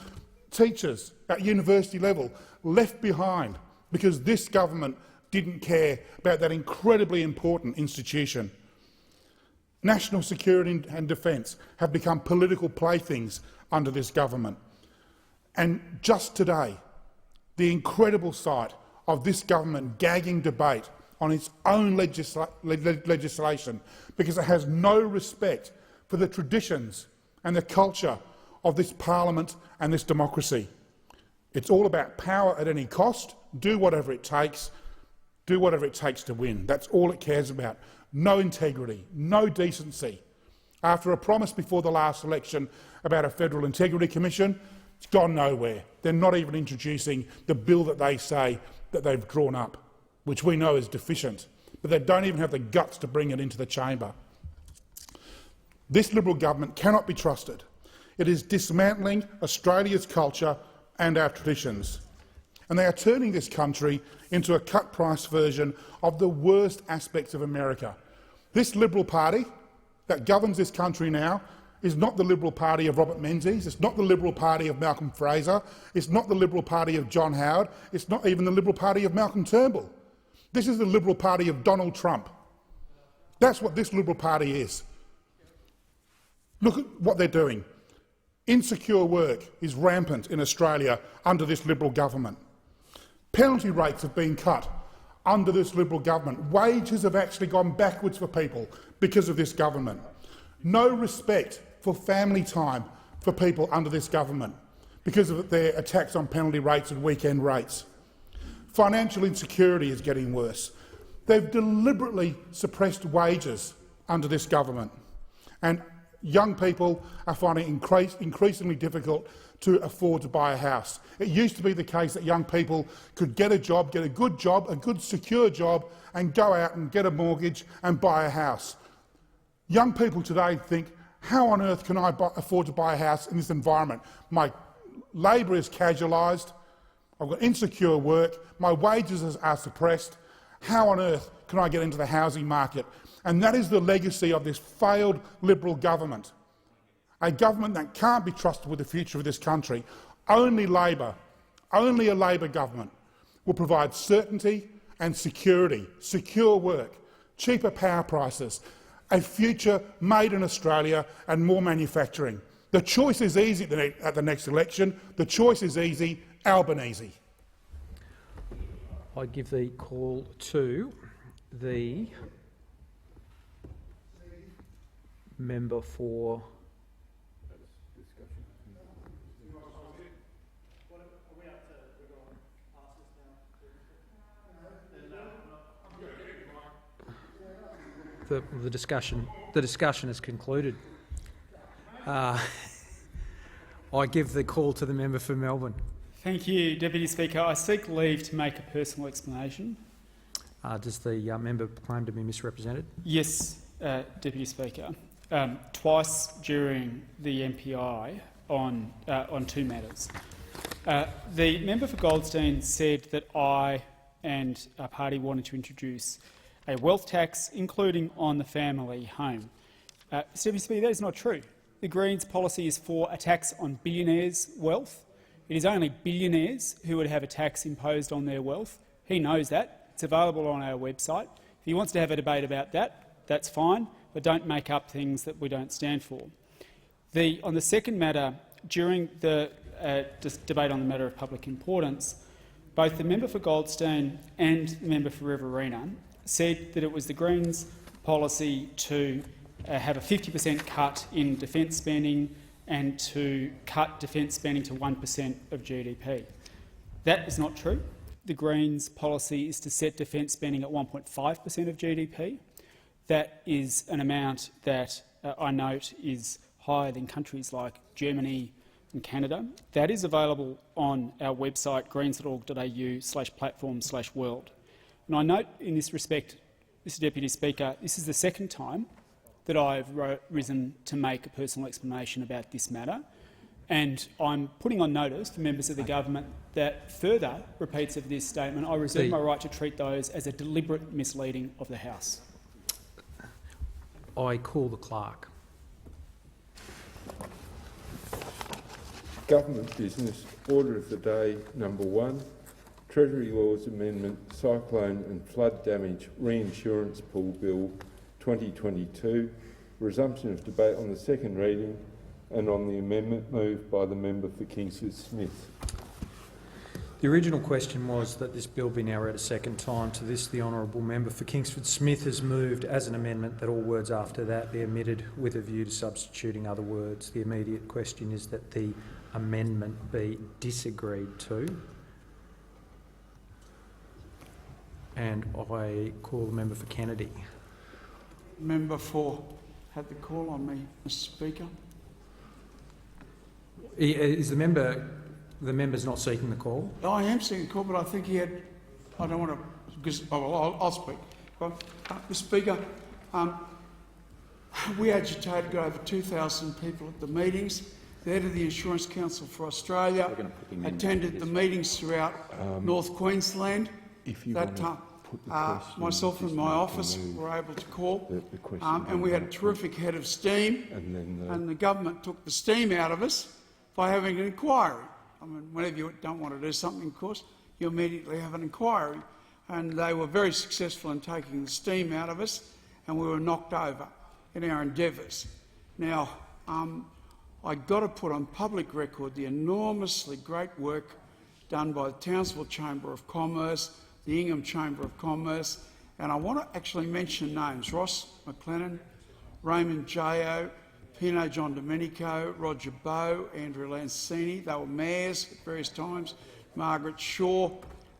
teachers at university level left behind because this government didn't care about that incredibly important institution. National security and defence have become political playthings under this government. And just today, the incredible sight of this government gagging debate on its own legislation because it has no respect for the traditions and the culture of this parliament and this democracy. It's all about power at any cost, do whatever it takes to win. That's all it cares about. No integrity, no decency. After a promise before the last election about a Federal Integrity Commission, it's gone nowhere. They're not even introducing the bill that they say that they've drawn up, which we know is deficient, but they don't even have the guts to bring it into the chamber. This Liberal government cannot be trusted. It is dismantling Australia's culture and our traditions, and they are turning this country into a cut-price version of the worst aspects of America. This Liberal Party that governs this country now is not the Liberal Party of Robert Menzies, it's not the Liberal Party of Malcolm Fraser, it's not the Liberal Party of John Howard, it's not even the Liberal Party of Malcolm Turnbull. This is the Liberal Party of Donald Trump. That's what this Liberal Party is. Look at what they're doing. Insecure work is rampant in Australia under this Liberal government. Penalty rates have been cut under this Liberal government. Wages have actually gone backwards for people because of this government. No respect for family time for people under this government because of their attacks on penalty rates and weekend rates. Financial insecurity is getting worse. They've deliberately suppressed wages under this government, and young people are finding it increasingly difficult to afford to buy a house. It used to be the case that young people could get a job, get a good secure job, and go out and get a mortgage and buy a house. Young people today think, how on earth can I afford to buy a house in this environment? My labour is casualised, I've got insecure work, my wages are suppressed. How on earth can I get into the housing market? And that is the legacy of this failed Liberal government, a government that can't be trusted with the future of this country. Only Labor, only a Labor government will provide certainty and security, secure work, cheaper power prices, a future made in Australia and more manufacturing. The choice is easy at the next election. The choice is easy, Albanese. I give the call to the member for the discussion. The discussion is concluded. I give the call to the member for Melbourne. Thank you, Deputy Speaker. I seek leave to make a personal explanation. Does the member claim to be misrepresented? Yes, Deputy Speaker. Twice during the MPI on two matters. The member for Goldstein said that I and our party wanted to introduce a wealth tax, including on the family home. Deputy Speaker, that is not true. The Greens' policy is for a tax on billionaires' wealth. It is only billionaires who would have a tax imposed on their wealth. He knows that. It's available on our website. If he wants to have a debate about that, that's fine, but don't make up things that we don't stand for. On the second matter, during the debate on the matter of public importance, both the member for Goldstein and the member for Riverina said that it was the Greens' policy to have a 50% cut in defence spending and to cut defence spending to 1% of GDP. That is not true. The Greens' policy is to set defence spending at 1.5% of GDP. That is an amount that I note is higher than countries like Germany and Canada. That is available on our website, greens.org.au/platform/world. And I note in this respect, Mr Deputy Speaker, this is the second time that I've risen to make a personal explanation about this matter, and I'm putting on notice to members of the government that further repeats of this statement, I reserve my right to treat those as a deliberate misleading of the House. I call the clerk. Government business, order of the day number 1, Treasury Laws Amendment, Cyclone and Flood Damage Reinsurance Pool Bill 2022, resumption of debate on the second reading and on the amendment moved by the member for Kingsford Smith. The original question was that this bill be now read a second time. To this, the honourable member for Kingsford Smith has moved as an amendment that all words after that be omitted with a view to substituting other words. The immediate question is that the amendment be disagreed to. And I call the member for Kennedy. Member for had the call on me, Mr Speaker. Is the member's not seeking the call? I am seeking the call, but I think he had. I don't want to. Because I'll speak. Mr Speaker, we agitated over 2,000 people at the meetings. The head of the Insurance Council for Australia attended the meetings throughout North Queensland. Myself and my office were able to call, and we had a terrific head of steam, and the government took the steam out of us by having an inquiry. I mean, whenever you don't want to do something, of course, you immediately have an inquiry. And they were very successful in taking the steam out of us, and we were knocked over in our endeavours. Now, I've got to put on public record the enormously great work done by the Townsville Chamber of Commerce, the Ingham Chamber of Commerce, and I want to actually mention names: Ross McLennan, Raymond Jayo, Pino John Domenico, Roger Bowe, Andrew Lancini. They were mayors at various times. Margaret Shaw,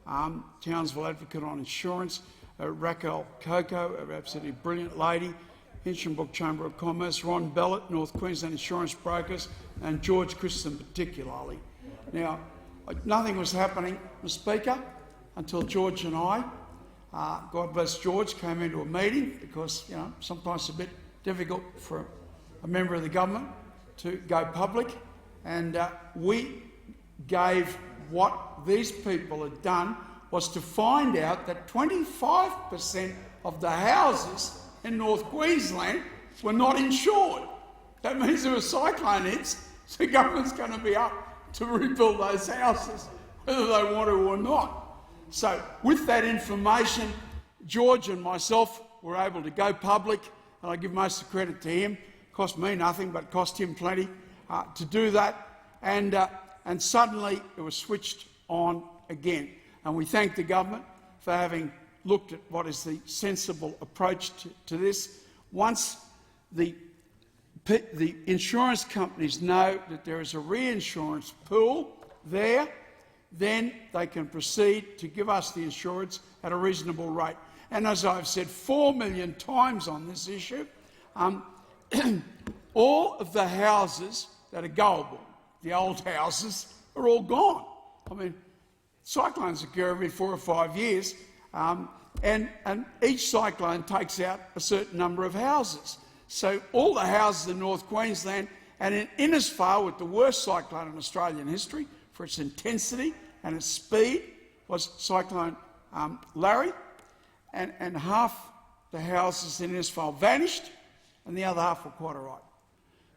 Townsville Advocate on Insurance. Raquel Coco, an absolutely brilliant lady. Hinchinbrook Chamber of Commerce. Ron Bellett, North Queensland Insurance Brokers. And George Christen particularly. Now, nothing was happening, Mr. Speaker, until George and I, God bless George, came into a meeting because, you know, sometimes it's a bit difficult for a member of the government to go public, and we gave what these people had done was to find out that 25% of the houses in North Queensland were not insured. That means there were cyclone hits, so the government's going to be up to rebuild those houses, whether they want to or not. So with that information, George and myself were able to go public, and I give most of the credit to him. It cost me nothing, but it cost him plenty to do that. And suddenly it was switched on again. And we thank the government for having looked at what is the sensible approach to this. Once the insurance companies know that there is a reinsurance pool there, then they can proceed to give us the insurance at a reasonable rate. And as I've said 4 million times on this issue, all of the houses that are goable, the old houses, are all gone. I mean, cyclones occur every 4 or 5 years, and each cyclone takes out a certain number of houses. So all the houses in North Queensland, and in Innisfail, with the worst cyclone in Australian history for its intensity and its speed, was Cyclone Larry, and half the houses in Innisfail vanished, and the other half were quite all right.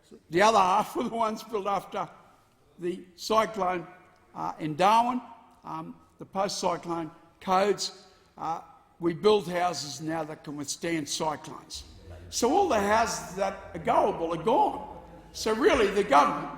So the other half were the ones built after the cyclone in Darwin, the post-cyclone codes. We build houses now that can withstand cyclones. So all the houses that are goable are gone. So really the government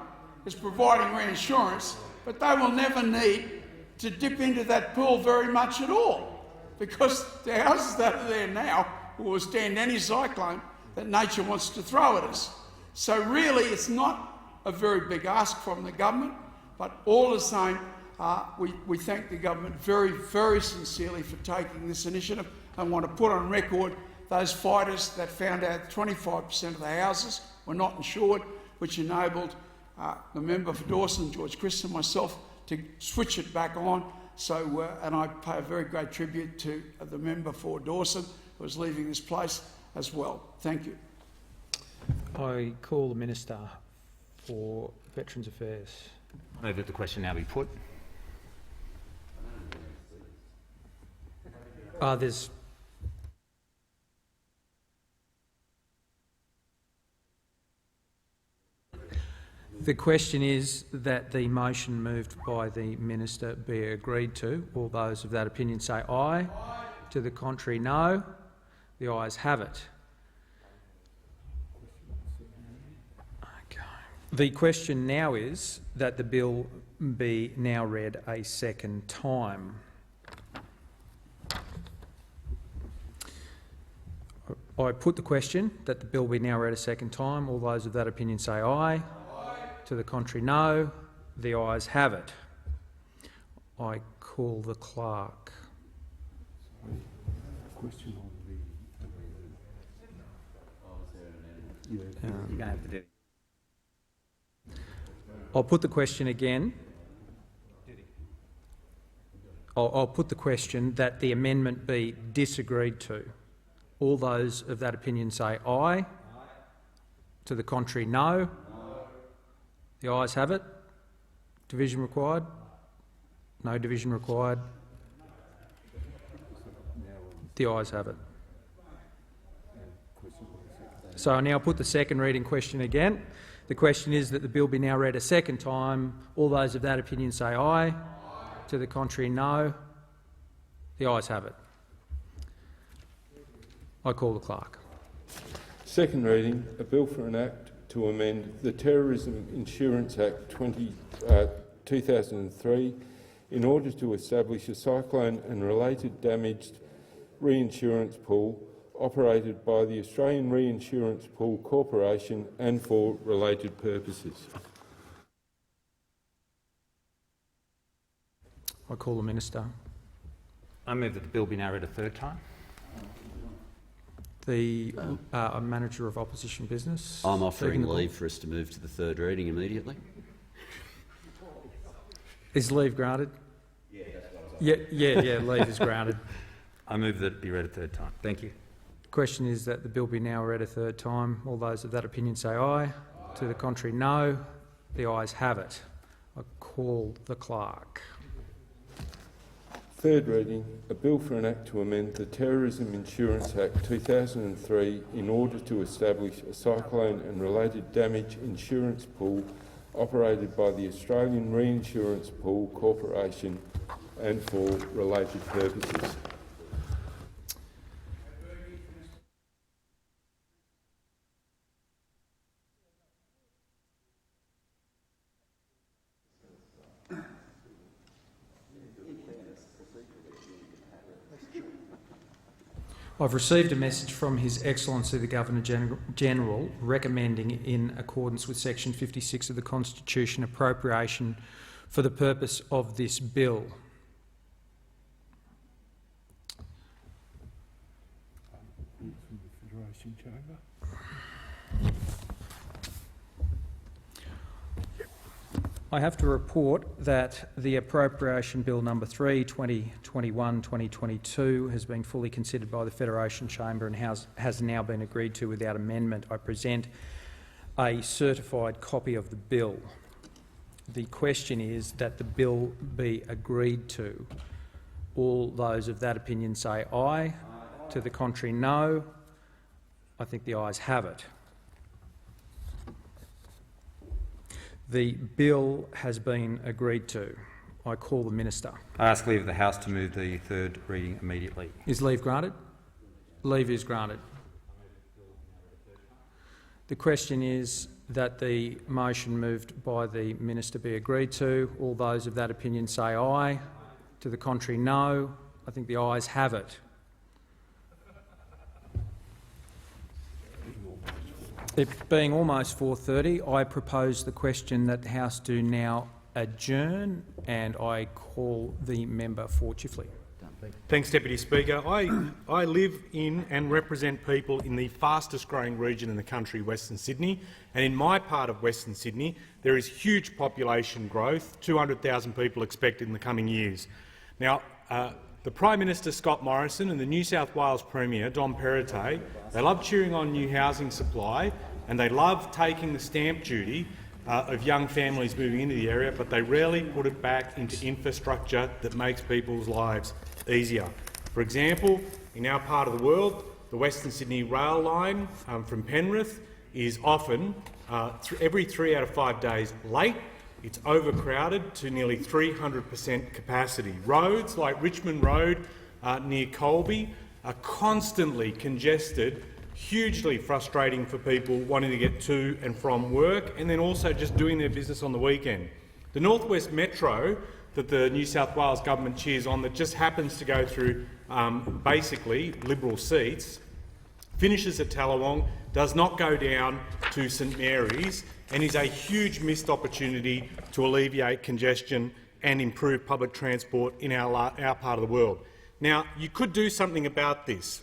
is providing reinsurance, but they will never need to dip into that pool very much at all, because the houses that are there now will withstand any cyclone that nature wants to throw at us. So really it's not a very big ask from the government, but all the same, we thank the government very, very sincerely for taking this initiative, and want to put on record those fighters that found out 25% of the houses were not insured, which enabled the member for Dawson, George Christen, myself, to switch it back on. So, and I pay a very great tribute to the member for Dawson, who is leaving this place as well. Thank you. I call the Minister for Veterans Affairs. I move that the question now be put. The question is that the motion moved by the Minister be agreed to. All those of that opinion say aye. To the contrary, no. The ayes have it. Okay. The question now is that the bill be now read a second time. I put the question that the bill be now read a second time. All those of that opinion say aye. To the contrary, no. The ayes have it. I call the clerk. I'll put the question again. I'll put the question that the amendment be disagreed to. All those of that opinion say aye. To the contrary, no. The ayes have it. Division required? No division required. The ayes have it. So I now put the second reading question again. The question is that the bill be now read a second time. All those of that opinion say aye. To the contrary, no. The ayes have it. I call the clerk. Second reading, a bill for an act to amend the Terrorism Insurance Act 2003 in order to establish a cyclone and related damaged reinsurance pool operated by the Australian Reinsurance Pool Corporation and for related purposes. I call the Minister. I move that the bill be now read a third time. The Manager of Opposition Business. I'm offering leave for us to move to the third reading immediately. Is leave granted? Yeah, leave is granted. I move that it be read a third time. Thank you. The question is that the bill be now read a third time. All those of that opinion say aye. To the contrary, no. The ayes have it. I call the clerk. Third reading, a bill for an act to amend the Terrorism Insurance Act 2003 in order to establish a cyclone and related damage insurance pool operated by the Australian Reinsurance Pool Corporation and for related purposes. I've received a message from His Excellency the Governor-General recommending, in accordance with Section 56 of the Constitution, appropriation for the purpose of this bill. I have to report that the Appropriation Bill No. 3, 2021-2022 has been fully considered by the Federation Chamber and has now been agreed to without amendment. I present a certified copy of the bill. The question is that the bill be agreed to. All those of that opinion say aye. To the contrary, no. I think the ayes have it. The bill has been agreed to. I call the Minister. I ask leave of the House to move the third reading immediately. Is leave granted? Leave is granted. The question is that the motion moved by the Minister be agreed to. All those of that opinion say aye. To the contrary, no. I think the ayes have it. It being almost 4:30, I propose the question that the House do now adjourn, and I call the member for Chifley. Thanks, Deputy Speaker. I live in and represent people in the fastest growing region in the country, Western Sydney, and in my part of Western Sydney there is huge population growth, 200,000 people expected in the coming years. Now, the Prime Minister Scott Morrison and the New South Wales Premier Dom Perrottet, they love cheering on new housing supply and they love taking the stamp duty of young families moving into the area, but they rarely put it back into infrastructure that makes people's lives easier. For example, in our part of the world, the Western Sydney rail line from Penrith is often, every 3 out of 5 days, late. It's overcrowded to nearly 300% capacity. Roads like Richmond Road near Colby are constantly congested, hugely frustrating for people wanting to get to and from work and then also just doing their business on the weekend. The North West Metro that the New South Wales government cheers on, that just happens to go through basically Liberal seats, finishes at Tallawong, does not go down to St Mary's, and is a huge missed opportunity to alleviate congestion and improve public transport in our part of the world. Now, you could do something about this.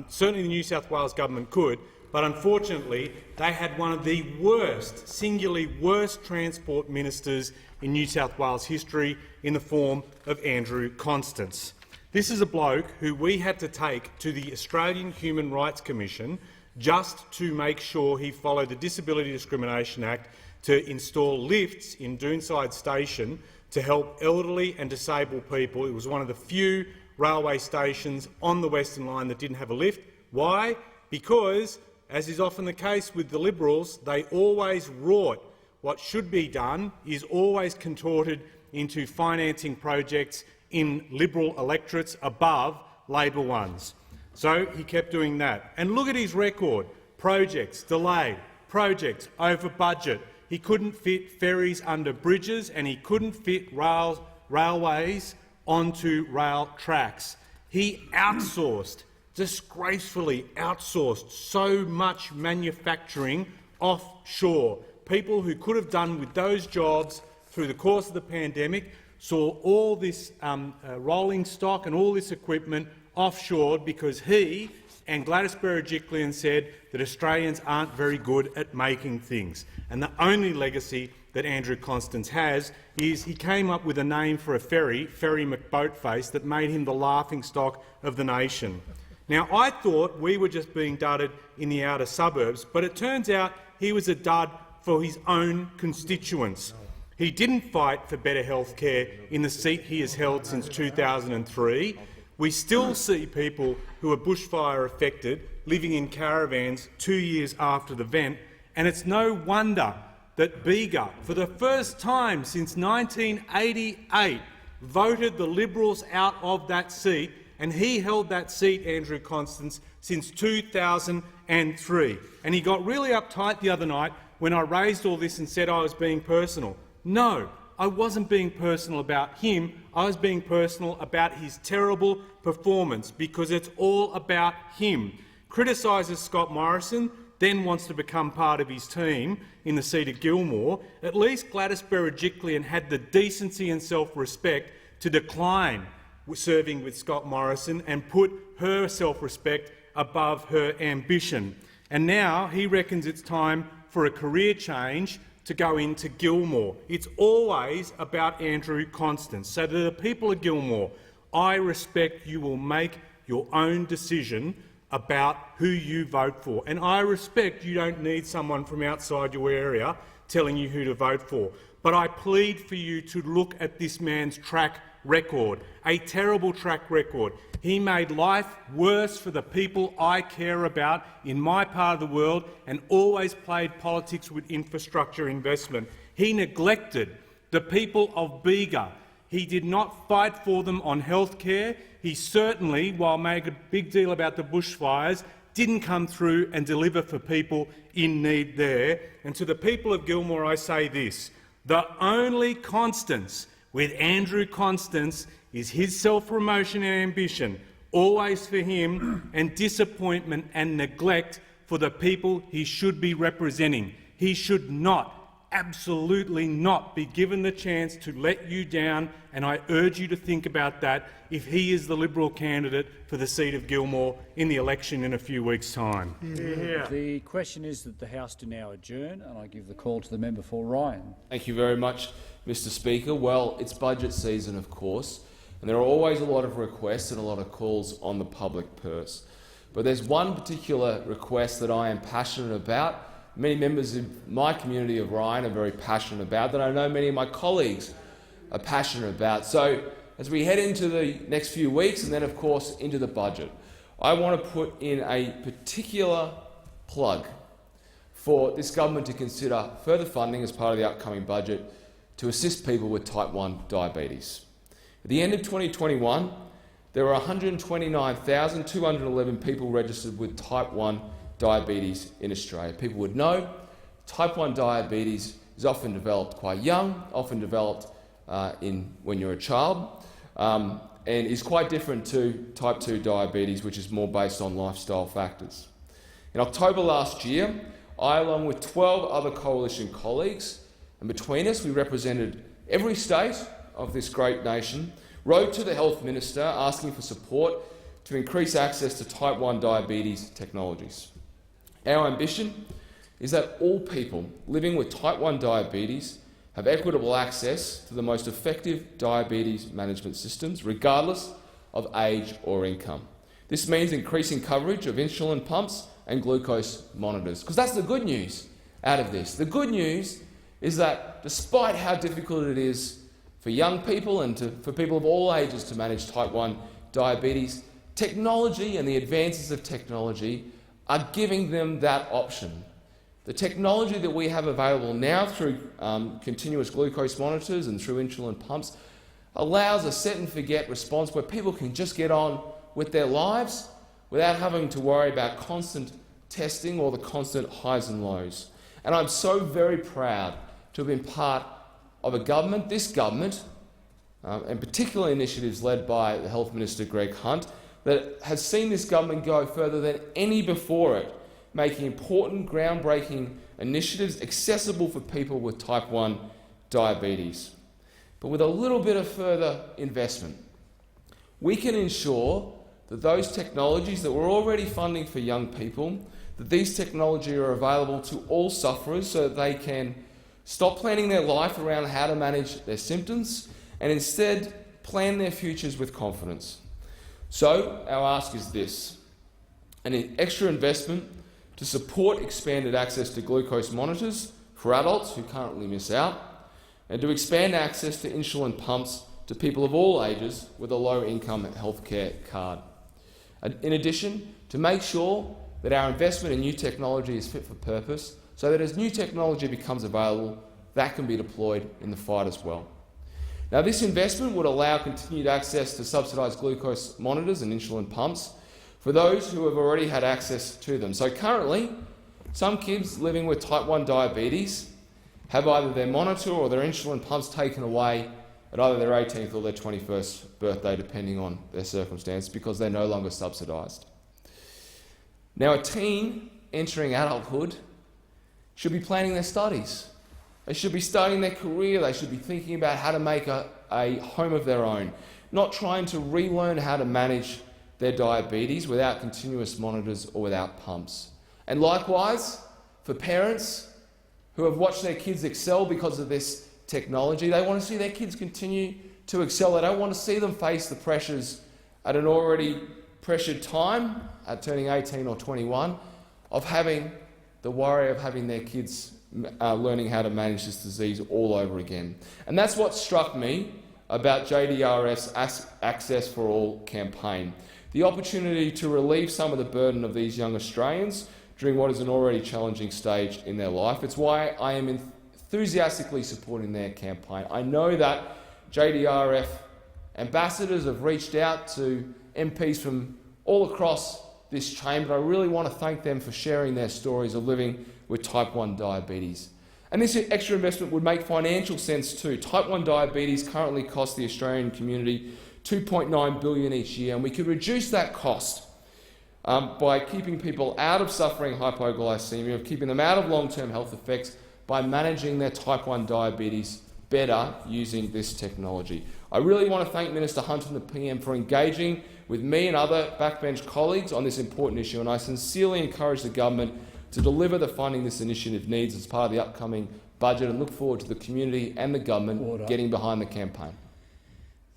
Certainly the New South Wales government could, but unfortunately they had one of the worst, singularly worst transport ministers in New South Wales history in the form of Andrew Constance. This is a bloke who we had to take to the Australian Human Rights Commission just to make sure he followed the Disability Discrimination Act to install lifts in Doonside Station to help elderly and disabled people. It was one of the few railway stations on the Western Line that didn't have a lift. Why? Because, as is often the case with the Liberals, they always wrought what should be done is always contorted into financing projects in Liberal electorates above Labor ones. So he kept doing that. And look at his record. Projects delayed, projects over budget. He couldn't fit ferries under bridges and he couldn't fit railways onto rail tracks. He outsourced disgracefully outsourced so much manufacturing offshore. People who could have done with those jobs through the course of the pandemic saw all this rolling stock and all this equipment offshored because he and Gladys Berejiklian said that Australians aren't very good at making things. And the only legacy that Andrew Constance has is he came up with a name for a ferry, Ferry McBoatface, that made him the laughingstock of the nation. Now, I thought we were just being dudded in the outer suburbs, but it turns out he was a dud for his own constituents. He didn't fight for better health care in the seat he has held since 2003. We still see people who are bushfire affected living in caravans 2 years after the event, and it's no wonder that Bega, for the first time since 1988, voted the Liberals out of that seat, and he held that seat, Andrew Constance, since 2003. And he got really uptight the other night when I raised all this and said I was being personal. No, I wasn't being personal about him. I was being personal about his terrible performance, because it's all about him. Criticises Scott Morrison, then wants to become part of his team in the seat of Gilmore. At least Gladys Berejiklian had the decency and self-respect to decline serving with Scott Morrison and put her self-respect above her ambition. And now he reckons it's time for a career change to go into Gilmore. It's always about Andrew Constance. So to the people of Gilmore, I respect you will make your own decision about who you vote for. And I respect you don't need someone from outside your area telling you who to vote for. But I plead for you to look at this man's track record, a terrible track record. He made life worse for the people I care about in my part of the world and always played politics with infrastructure investment. He neglected the people of Bega. He did not fight for them on health care. He certainly, while making a big deal about the bushfires, didn't come through and deliver for people in need there. And to the people of Gilmore, I say this: the only constants with Andrew Constance is his self-promotion and ambition, always for him, and disappointment and neglect for the people he should be representing. He should not, absolutely not, be given the chance to let you down, and I urge you to think about that if he is the Liberal candidate for the seat of Gilmore in the election in a few weeks' time. Yeah. The question is that the House do now adjourn, and I give the call to the member for Ryan. Thank you very much, Mr Speaker. Well, it's budget season, of course, and there are always a lot of requests and a lot of calls on the public purse. But there's one particular request that I am passionate about, many members of my community of Ryan are very passionate about, that I know many of my colleagues are passionate about. So as we head into the next few weeks and then, of course, into the budget, I want to put in a particular plug for this government to consider further funding as part of the upcoming budget to assist people with type 1 diabetes. At the end of 2021, there were 129,211 people registered with type 1 diabetes in Australia. People would know type 1 diabetes is often developed quite young, often developed when you're a child, and is quite different to type 2 diabetes, which is more based on lifestyle factors. In October last year, I, along with 12 other coalition colleagues, and between us we represented every state of this great nation, wrote to the Health Minister asking for support to increase access to type 1 diabetes technologies. Our ambition is that all people living with type 1 diabetes have equitable access to the most effective diabetes management systems, regardless of age or income. This means increasing coverage of insulin pumps and glucose monitors, because that's the good news out of this. The good news is that despite how difficult it is for young people and for people of all ages to manage type 1 diabetes, technology and the advances of technology are giving them that option. The technology that we have available now through continuous glucose monitors and through insulin pumps allows a set-and-forget response where people can just get on with their lives without having to worry about constant testing or the constant highs and lows. And I'm so very proud to have been part of a government, this government, and particularly initiatives led by the Health Minister Greg Hunt, that has seen this government go further than any before it, making important, groundbreaking initiatives accessible for people with type 1 diabetes. But with a little bit of further investment, we can ensure that those technologies that we're already funding for young people, that these technologies are available to all sufferers so that they can stop planning their life around how to manage their symptoms and instead plan their futures with confidence. So our ask is this: an extra investment to support expanded access to glucose monitors for adults who currently miss out, and to expand access to insulin pumps to people of all ages with a low-income healthcare card. In addition, to make sure that our investment in new technology is fit for purpose, so that as new technology becomes available, that can be deployed in the fight as well. Now, this investment would allow continued access to subsidised glucose monitors and insulin pumps for those who have already had access to them. So currently, some kids living with type 1 diabetes have either their monitor or their insulin pumps taken away at either their 18th or their 21st birthday, depending on their circumstance, because they're no longer subsidised. Now, a teen entering adulthood should be planning their studies. They should be starting their career. They should be thinking about how to make a home of their own, not trying to relearn how to manage their diabetes without continuous monitors or without pumps. And likewise, for parents who have watched their kids excel because of this technology, they want to see their kids continue to excel. They don't want to see them face the pressures at an already pressured time, at turning 18 or 21, of having the worry of having their kids learning how to manage this disease all over again. And that's what struck me about JDRF's Access for All campaign. The opportunity to relieve some of the burden of these young Australians during what is an already challenging stage in their life. It's why I am enthusiastically supporting their campaign. I know that JDRF ambassadors have reached out to MPs from all across this chamber. I really want to thank them for sharing their stories of living with type 1 diabetes. And this extra investment would make financial sense too. Type 1 diabetes currently costs the Australian community $2.9 billion each year, and we could reduce that cost by keeping people out of suffering hypoglycemia, of keeping them out of long-term health effects, by managing their type 1 diabetes better using this technology. I really want to thank Minister Hunt and the PM for engaging with me and other backbench colleagues on this important issue, and I sincerely encourage the government to deliver the funding this initiative needs as part of the upcoming budget, and look forward to the community and the government getting behind the campaign.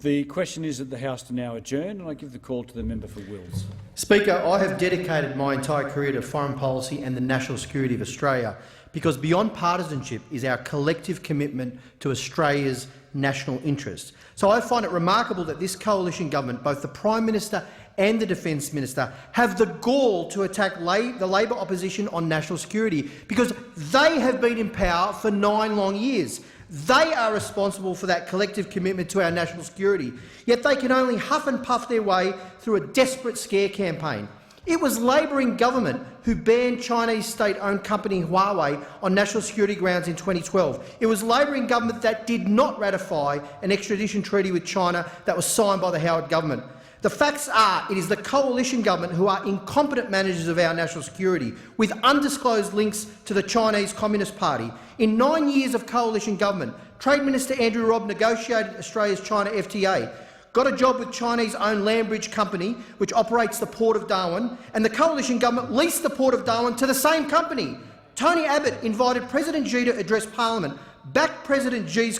The question is that the House to now adjourn, and I give the call to the member for Wills. Speaker, I have dedicated my entire career to foreign policy and the national security of Australia, because beyond partisanship is our collective commitment to Australia's national interest. So I find it remarkable that this coalition government, both the Prime Minister and the Defence Minister, have the gall to attack the Labor opposition on national security, because they have been in power for 9 long years. They are responsible for that collective commitment to our national security, yet they can only huff and puff their way through a desperate scare campaign. It was Labor in government who banned Chinese state-owned company Huawei on national security grounds in 2012. It was Labor in government that did not ratify an extradition treaty with China that was signed by the Howard government. The facts are it is the coalition government who are incompetent managers of our national security, with undisclosed links to the Chinese Communist Party. In 9 years of coalition government, Trade Minister Andrew Robb negotiated Australia's China FTA, got a job with Chinese-owned Landbridge Company, which operates the Port of Darwin, and the coalition government leased the Port of Darwin to the same company. Tony Abbott invited President Xi to address Parliament, backed President Xi's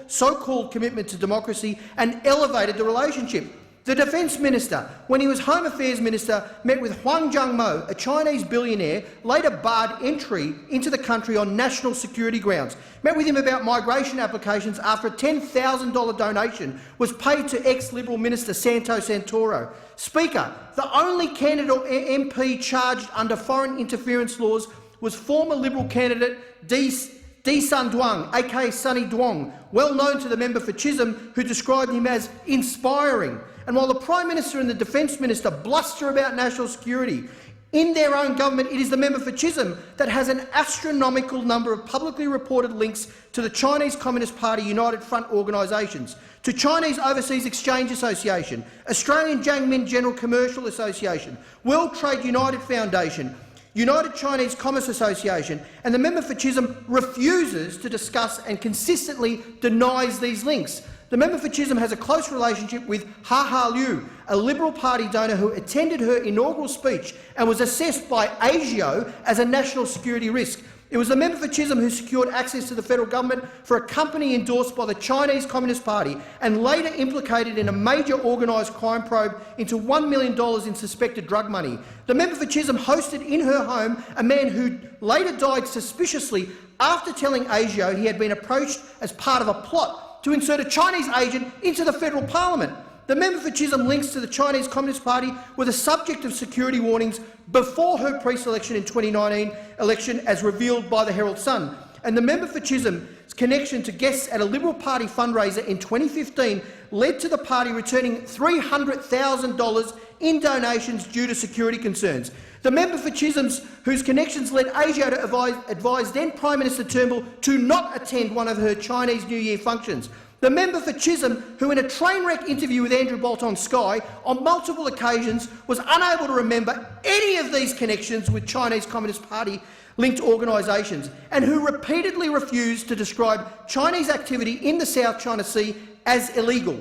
so-called commitment to democracy, and elevated the relationship. The Defence Minister, when he was Home Affairs Minister, met with Huang Zhangmo, a Chinese billionaire, later barred entry into the country on national security grounds. Met with him about migration applications after a $10,000 donation was paid to ex-Liberal Minister Santo Santoro. Speaker, the only candidate or MP charged under foreign interference laws was former Liberal candidate Di Sun Duong, aka Sunny Duong, well known to the member for Chisholm, who described him as inspiring. And while the Prime Minister and the Defence Minister bluster about national security, In their own government, it is the member for Chisholm that has an astronomical number of publicly reported links to the Chinese Communist Party United Front organisations, to Chinese Overseas Exchange Association, Australian Jiangmin General Commercial Association, World Trade United Foundation, United Chinese Commerce Association, and the member for Chisholm refuses to discuss and consistently denies these links. The member for Chisholm has a close relationship with Ha Liu, a Liberal Party donor who attended her inaugural speech and was assessed by ASIO as a national security risk. It was the member for Chisholm who secured access to the federal government for a company endorsed by the Chinese Communist Party and later implicated in a major organised crime probe into $1 million in suspected drug money. The member for Chisholm hosted in her home a man who later died suspiciously after telling ASIO he had been approached as part of a plot to insert a Chinese agent into the federal parliament. The member for Chisholm links to the Chinese Communist Party were the subject of security warnings before her pre-selection in 2019 election, as revealed by the Herald Sun. And the member for Chisholm's connection to guests at a Liberal Party fundraiser in 2015 led to the party returning $300,000 in donations due to security concerns. The member for Chisholm's, whose connections led ASIO to advise then Prime Minister Turnbull to not attend one of her Chinese New Year functions. The member for Chisholm, who in a train wreck interview with Andrew Bolt on Sky on multiple occasions was unable to remember any of these connections with Chinese Communist Party-linked organisations, and who repeatedly refused to describe Chinese activity in the South China Sea as illegal.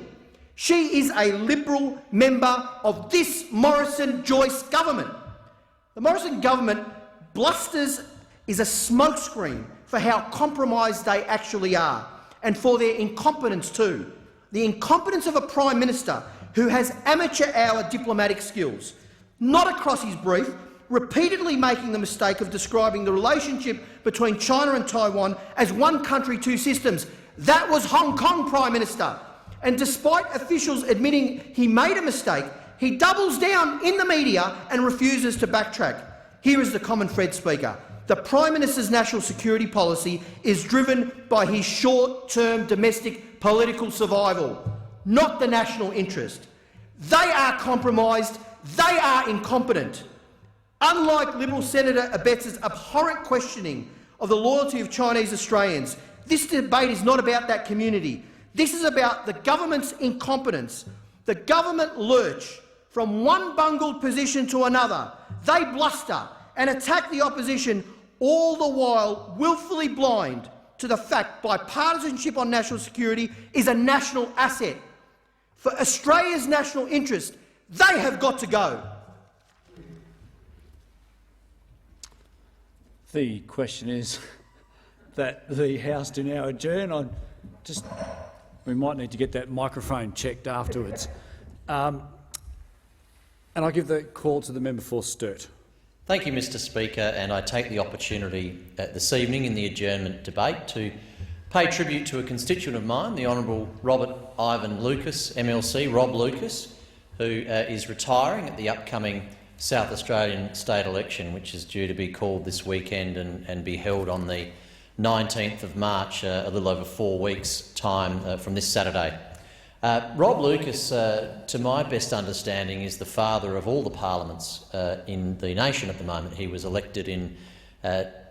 She is a Liberal member of this Morrison-Joyce government. The Morrison government blusters is a smokescreen for how compromised they actually are, and for their incompetence too. The incompetence of a Prime Minister who has amateur-hour diplomatic skills, not across his brief, repeatedly making the mistake of describing the relationship between China and Taiwan as one country, two systems. That was Hong Kong, Prime Minister. And despite officials admitting he made a mistake, he doubles down in the media and refuses to backtrack. Here is the common thread, Speaker. The Prime Minister's national security policy is driven by his short-term domestic political survival, not the national interest. They are compromised. They are incompetent. Unlike Liberal Senator Abetts's abhorrent questioning of the loyalty of Chinese Australians, this debate is not about that community. This is about the government's incompetence. The government lurch from one bungled position to another. They bluster and attack the opposition, all the while wilfully blind to the fact bipartisanship on national security is a national asset. For Australia's national interest, they have got to go. The question is that the House do now adjourn. We might need to get that microphone checked afterwards. And I give the call to the member for Sturt. Thank you, Mr Speaker, and I take the opportunity this evening in the adjournment debate to pay tribute to a constituent of mine, the Honourable Robert Ivan Lucas, MLC, Rob Lucas, who is retiring at the upcoming South Australian state election, which is due to be called this weekend and be held on the 19th of March, a little over 4 weeks' time from this Saturday. Rob Lucas, to my best understanding, is the father of all the parliaments in the nation at the moment. He was elected in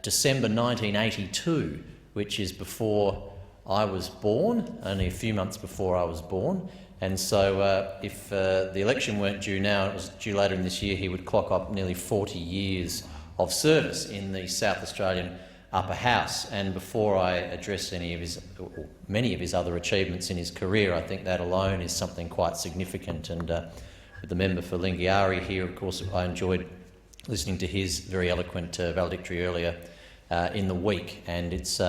December 1982, which is before I was born, only a few months before I was born. And so if the election weren't due now, it was due later in this year, he would clock up nearly 40 years of service in the South Australian Upper House. And before I address many of his other achievements in his career, I think that alone is something quite significant. And with the member for Lingiari here, of course, I enjoyed listening to his very eloquent valedictory earlier in the week, and it's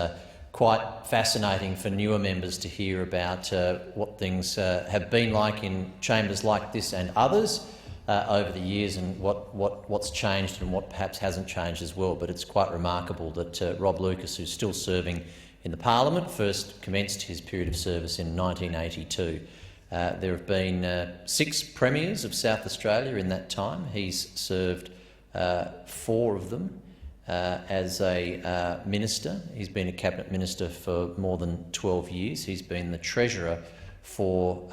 quite fascinating for newer members to hear about what things have been like in chambers like this and others over the years, and what's changed and what perhaps hasn't changed as well. But it's quite remarkable that Rob Lucas, who's still serving in the parliament, first commenced his period of service in 1982. There have been 6 premiers of South Australia in that time. He's served 4 of them as a minister. He's been a cabinet minister for more than 12 years. He's been the treasurer for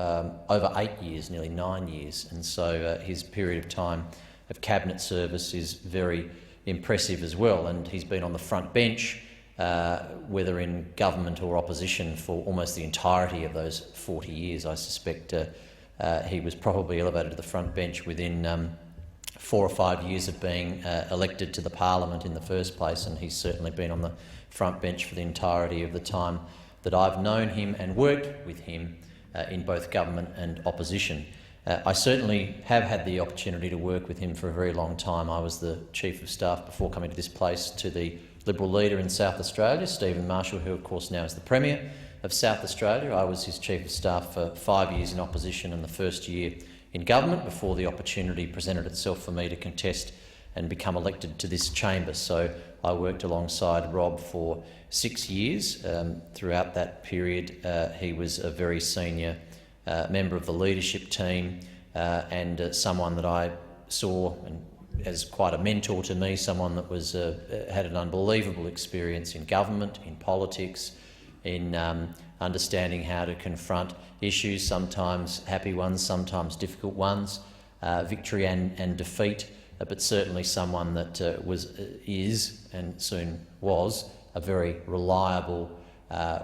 over 8 years, nearly 9 years, and so his period of time of cabinet service is very impressive as well, and he's been on the front bench, whether in government or opposition, for almost the entirety of those 40 years. I suspect he was probably elevated to the front bench within 4 or 5 years of being elected to the parliament in the first place, and he's certainly been on the front bench for the entirety of the time that I've known him and worked with him in both government and opposition. I certainly have had the opportunity to work with him for a very long time. I was the Chief of Staff before coming to this place to the Liberal leader in South Australia, Stephen Marshall, who of course now is the Premier of South Australia. I was his Chief of Staff for 5 years in opposition and the first year in government before the opportunity presented itself for me to contest and become elected to this chamber. So I worked alongside Rob for 6 years. Throughout that period, he was a very senior member of the leadership team and someone that I saw as quite a mentor to me, someone that was had an unbelievable experience in government, in politics, in understanding how to confront issues, sometimes happy ones, sometimes difficult ones, victory and defeat, but certainly someone that is and soon was a very reliable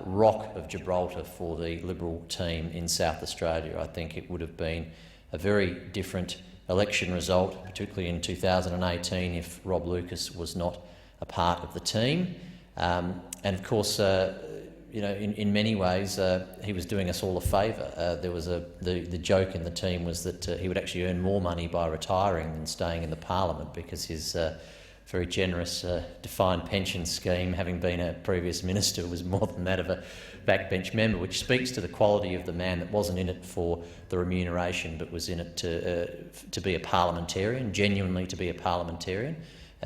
rock of Gibraltar for the Liberal team in South Australia. I think it would have been a very different election result, particularly in 2018, if Rob Lucas was not a part of the team. And of course, you know, in many ways, he was doing us all a favour. There was the joke in the team was that he would actually earn more money by retiring than staying in the parliament, because his very generous defined pension scheme, having been a previous minister, was more than that of a backbench member, which speaks to the quality of the man that wasn't in it for the remuneration but was in it to be a parliamentarian, genuinely to be a parliamentarian.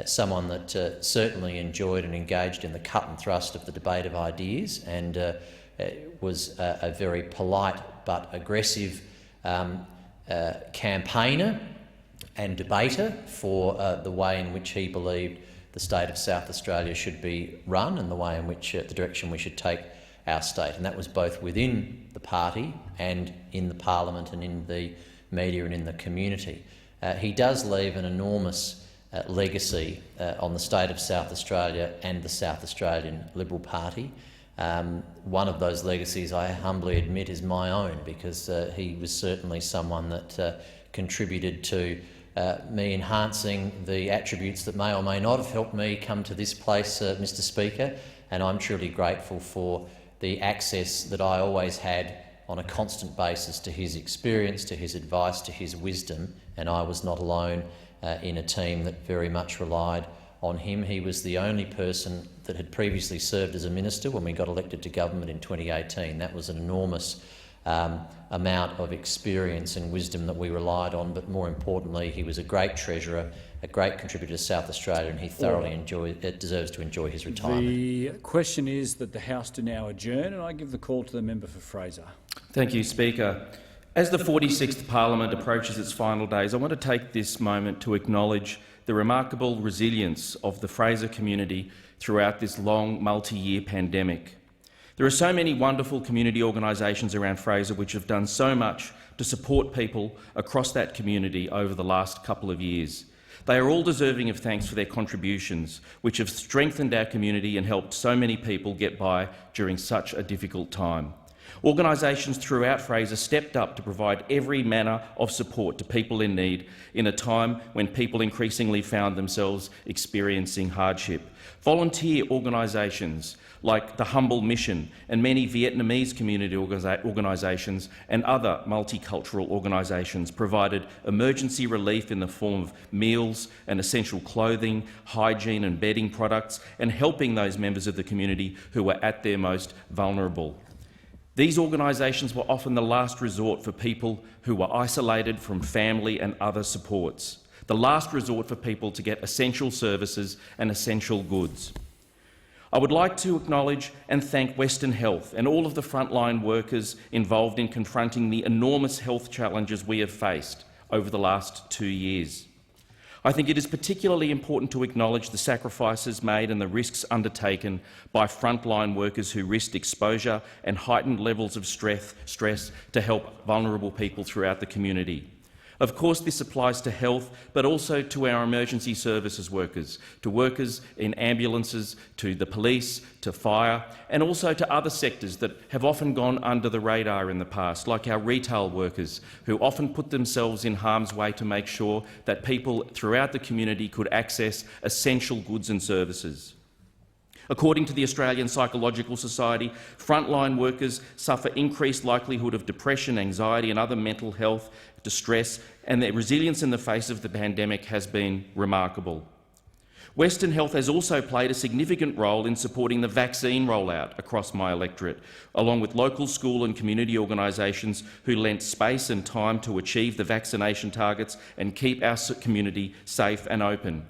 Someone that certainly enjoyed and engaged in the cut and thrust of the debate of ideas, and was a very polite but aggressive campaigner and debater for the way in which he believed the state of South Australia should be run and the way in which the direction we should take our state. And that was both within the party and in the parliament and in the media and in the community. He does leave an enormous legacy on the state of South Australia and the South Australian Liberal Party. One of those legacies, I humbly admit, is my own, because he was certainly someone that contributed to me enhancing the attributes that may or may not have helped me come to this place, Mr Speaker, and I'm truly grateful for the access that I always had on a constant basis to his experience, to his advice, to his wisdom, and I was not alone in a team that very much relied on him. He was the only person that had previously served as a minister when we got elected to government in 2018. That was an enormous amount of experience and wisdom that we relied on, but more importantly, he was a great treasurer, a great contributor to South Australia, and he thoroughly deserves to enjoy his retirement. The question is that the House do now adjourn, and I give the call to the member for Fraser. Thank you, Speaker. As the 46th Parliament approaches its final days, I want to take this moment to acknowledge the remarkable resilience of the Fraser community throughout this long, multi-year pandemic. There are so many wonderful community organisations around Fraser which have done so much to support people across that community over the last couple of years. They are all deserving of thanks for their contributions, which have strengthened our community and helped so many people get by during such a difficult time. Organisations throughout Fraser stepped up to provide every manner of support to people in need in a time when people increasingly found themselves experiencing hardship. Volunteer organisations like the Humble Mission and many Vietnamese community organisations and other multicultural organisations provided emergency relief in the form of meals and essential clothing, hygiene and bedding products, and helping those members of the community who were at their most vulnerable. These organisations were often the last resort for people who were isolated from family and other supports, the last resort for people to get essential services and essential goods. I would like to acknowledge and thank Western Health and all of the frontline workers involved in confronting the enormous health challenges we have faced over the last 2 years. I think it is particularly important to acknowledge the sacrifices made and the risks undertaken by frontline workers who risked exposure and heightened levels of stress to help vulnerable people throughout the community. Of course, this applies to health, but also to our emergency services workers, to workers in ambulances, to the police, to fire, and also to other sectors that have often gone under the radar in the past, like our retail workers, who often put themselves in harm's way to make sure that people throughout the community could access essential goods and services. According to the Australian Psychological Society, frontline workers suffer increased likelihood of depression, anxiety and other mental health distress, and their resilience in the face of the pandemic has been remarkable. Western Health has also played a significant role in supporting the vaccine rollout across my electorate, along with local school and community organisations who lent space and time to achieve the vaccination targets and keep our community safe and open.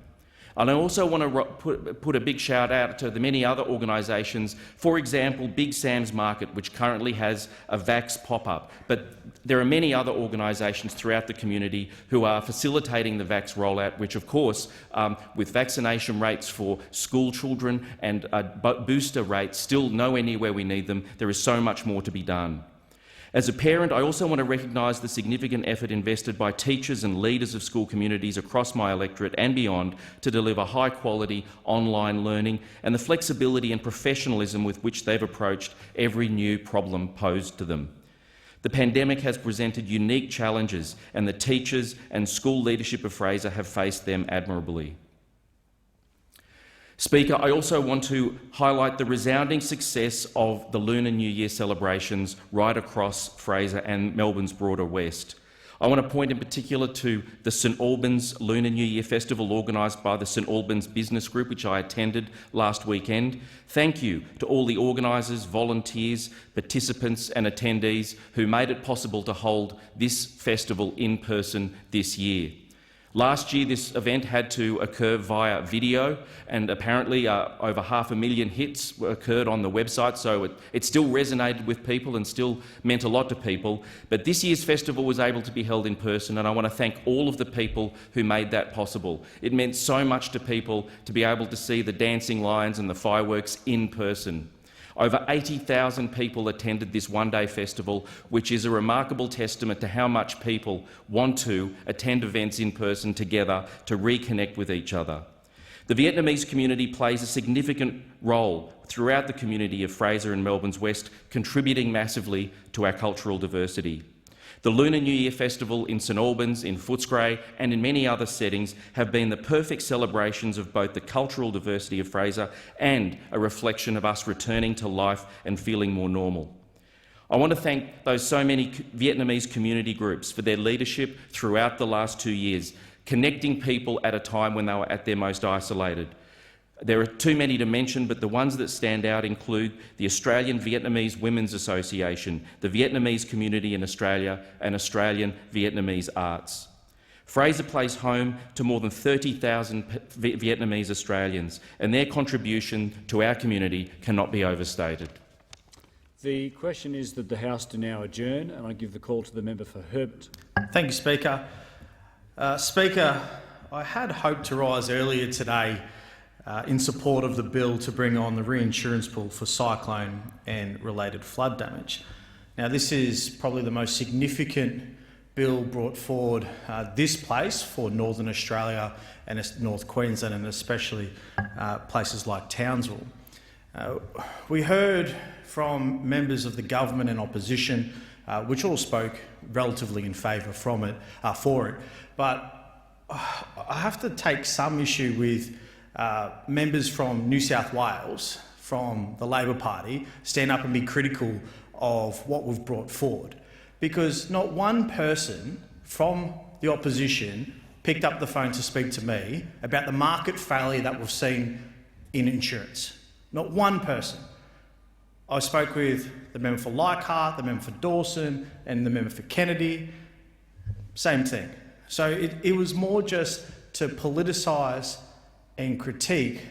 And I also want to put a big shout out to the many other organisations, for example, Big Sam's Market, which currently has a Vax pop-up. But there are many other organisations throughout the community who are facilitating the Vax rollout, which of course, with vaccination rates for school children and booster rates still nowhere near where we need them, there is so much more to be done. As a parent, I also want to recognise the significant effort invested by teachers and leaders of school communities across my electorate and beyond to deliver high-quality online learning and the flexibility and professionalism with which they've approached every new problem posed to them. The pandemic has presented unique challenges, and the teachers and school leadership of Fraser have faced them admirably. Speaker, I also want to highlight the resounding success of the Lunar New Year celebrations right across Fraser and Melbourne's broader west. I want to point in particular to the St Albans Lunar New Year Festival organised by the St Albans Business Group, which I attended last weekend. Thank you to all the organisers, volunteers, participants and attendees who made it possible to hold this festival in person this year. Last year, this event had to occur via video, and apparently over 500,000 hits occurred on the website, so it still resonated with people and still meant a lot to people. But this year's festival was able to be held in person, and I want to thank all of the people who made that possible. It meant so much to people to be able to see the dancing lions and the fireworks in person. Over 80,000 people attended this one-day festival, which is a remarkable testament to how much people want to attend events in person together to reconnect with each other. The Vietnamese community plays a significant role throughout the community of Fraser and Melbourne's West, contributing massively to our cultural diversity. The Lunar New Year Festival in St Albans, in Footscray and in many other settings have been the perfect celebrations of both the cultural diversity of Fraser and a reflection of us returning to life and feeling more normal. I want to thank those so many Vietnamese community groups for their leadership throughout the last 2 years, connecting people at a time when they were at their most isolated. There are too many to mention, but the ones that stand out include the Australian Vietnamese Women's Association, the Vietnamese community in Australia, and Australian Vietnamese Arts. Fraser plays home to more than 30,000 Vietnamese Australians, and their contribution to our community cannot be overstated. The question is that the House do now adjourn, and I give the call to the member for Herbert. Thank you, Speaker. Speaker, I had hoped to rise earlier today in support of the bill to bring on the reinsurance pool for cyclone and related flood damage. Now, this is probably the most significant bill brought forward this place for Northern Australia and North Queensland, and especially places like Townsville. We heard from members of the government and opposition, which all spoke relatively in favour for it, but I have to take some issue with members from New South Wales, from the Labor Party, stand up and be critical of what we've brought forward. Because not one person from the opposition picked up the phone to speak to me about the market failure that we've seen in insurance. Not one person. I spoke with the member for Leichhardt, the member for Dawson and the member for Kennedy. Same thing. So it was more just to politicise and critique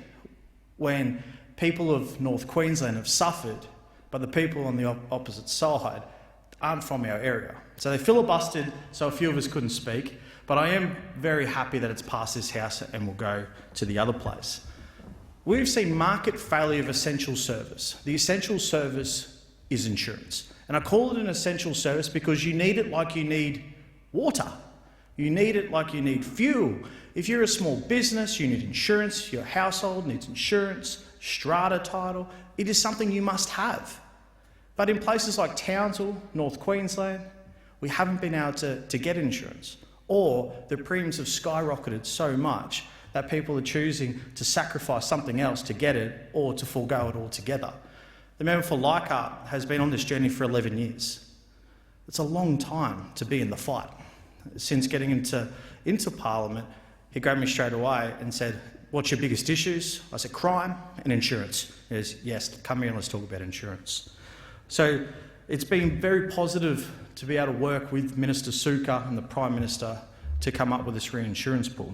when people of North Queensland have suffered, but the people on the opposite side aren't from our area. So they filibustered, so a few of us couldn't speak, but I am very happy that it's passed this House and will go to the other place. We've seen market failure of essential service. The essential service is insurance. And I call it an essential service because you need it like you need water. You need it like you need fuel. If you're a small business, you need insurance, your household needs insurance, strata title. It is something you must have. But in places like Townsville, North Queensland, we haven't been able to get insurance, or the premiums have skyrocketed so much that people are choosing to sacrifice something else to get it or to forego it altogether. The member for Leichhardt has been on this journey for 11 years. It's a long time to be in the fight. Since getting into Parliament, he grabbed me straight away and said, "What's your biggest issues?" I said, "Crime and insurance." He goes, "Yes, come here and let's talk about insurance." So it's been very positive to be able to work with Minister Sukkar and the Prime Minister to come up with this reinsurance pool.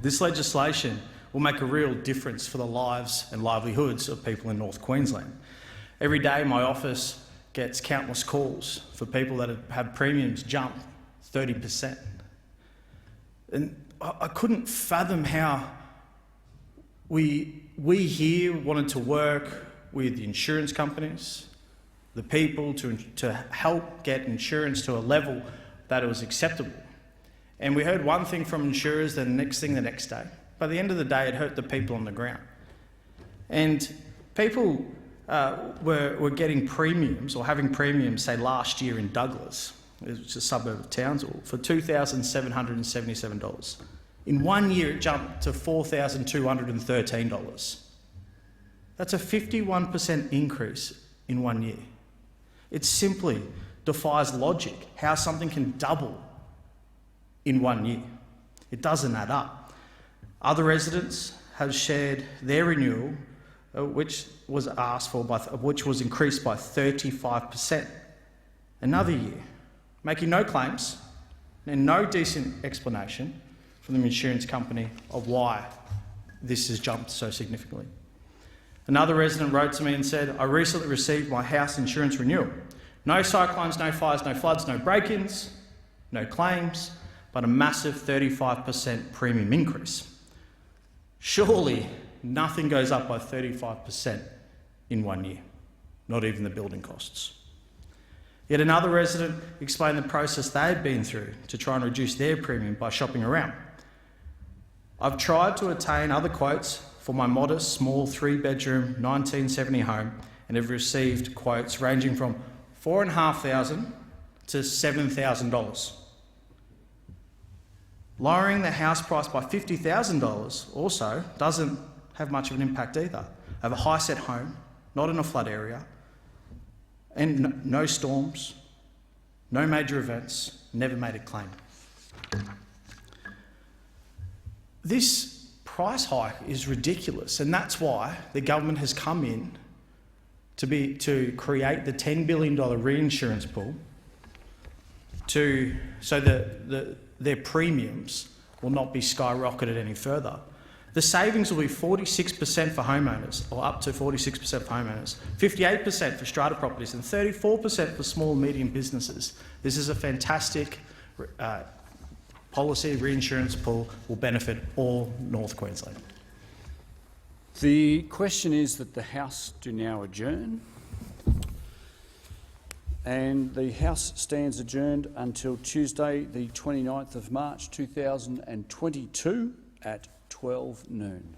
This legislation will make a real difference for the lives and livelihoods of people in North Queensland. Every day my office gets countless calls for people that have had premiums jump 30%. And I couldn't fathom how we here wanted to work with the insurance companies, the people to help get insurance to a level that it was acceptable. And we heard one thing from insurers, then the next thing the next day. By the end of the day, it hurt the people on the ground. And people were getting premiums, or having premiums, say last year in Douglas, which is a suburb of Townsville, for $2,777. In 1 year, it jumped to $4,213. That's a 51% increase in 1 year. It simply defies logic how something can double in 1 year. It doesn't add up. Other residents have shared their renewal, which was asked for, which was increased by 35%. Another year, making no claims and no decent explanation from the insurance company of why this has jumped so significantly. Another resident wrote to me and said, "I recently received my house insurance renewal. No cyclones, no fires, no floods, no break-ins, no claims, but a massive 35% premium increase. Surely nothing goes up by 35% in 1 year, not even the building costs." Yet another resident explained the process they had been through to try and reduce their premium by shopping around. "I've tried to attain other quotes for my modest, small 3-bedroom 1970 home and have received quotes ranging from $4,500 to $7,000. Lowering the house price by $50,000 also doesn't have much of an impact either. I have a high-set home, not in a flood area, and no storms, no major events, never made a claim." This price hike is ridiculous, and that's why the government has come in to create the $10 billion reinsurance pool so that their premiums will not be skyrocketed any further. The savings will be 46% for homeowners, or up to 46% for homeowners, 58% for strata properties and 34% for small and medium businesses. This is a fantastic policy. Reinsurance pool will benefit all North Queensland. The question is that the House do now adjourn, and the House stands adjourned until Tuesday the 29th of March 2022 at 12 noon.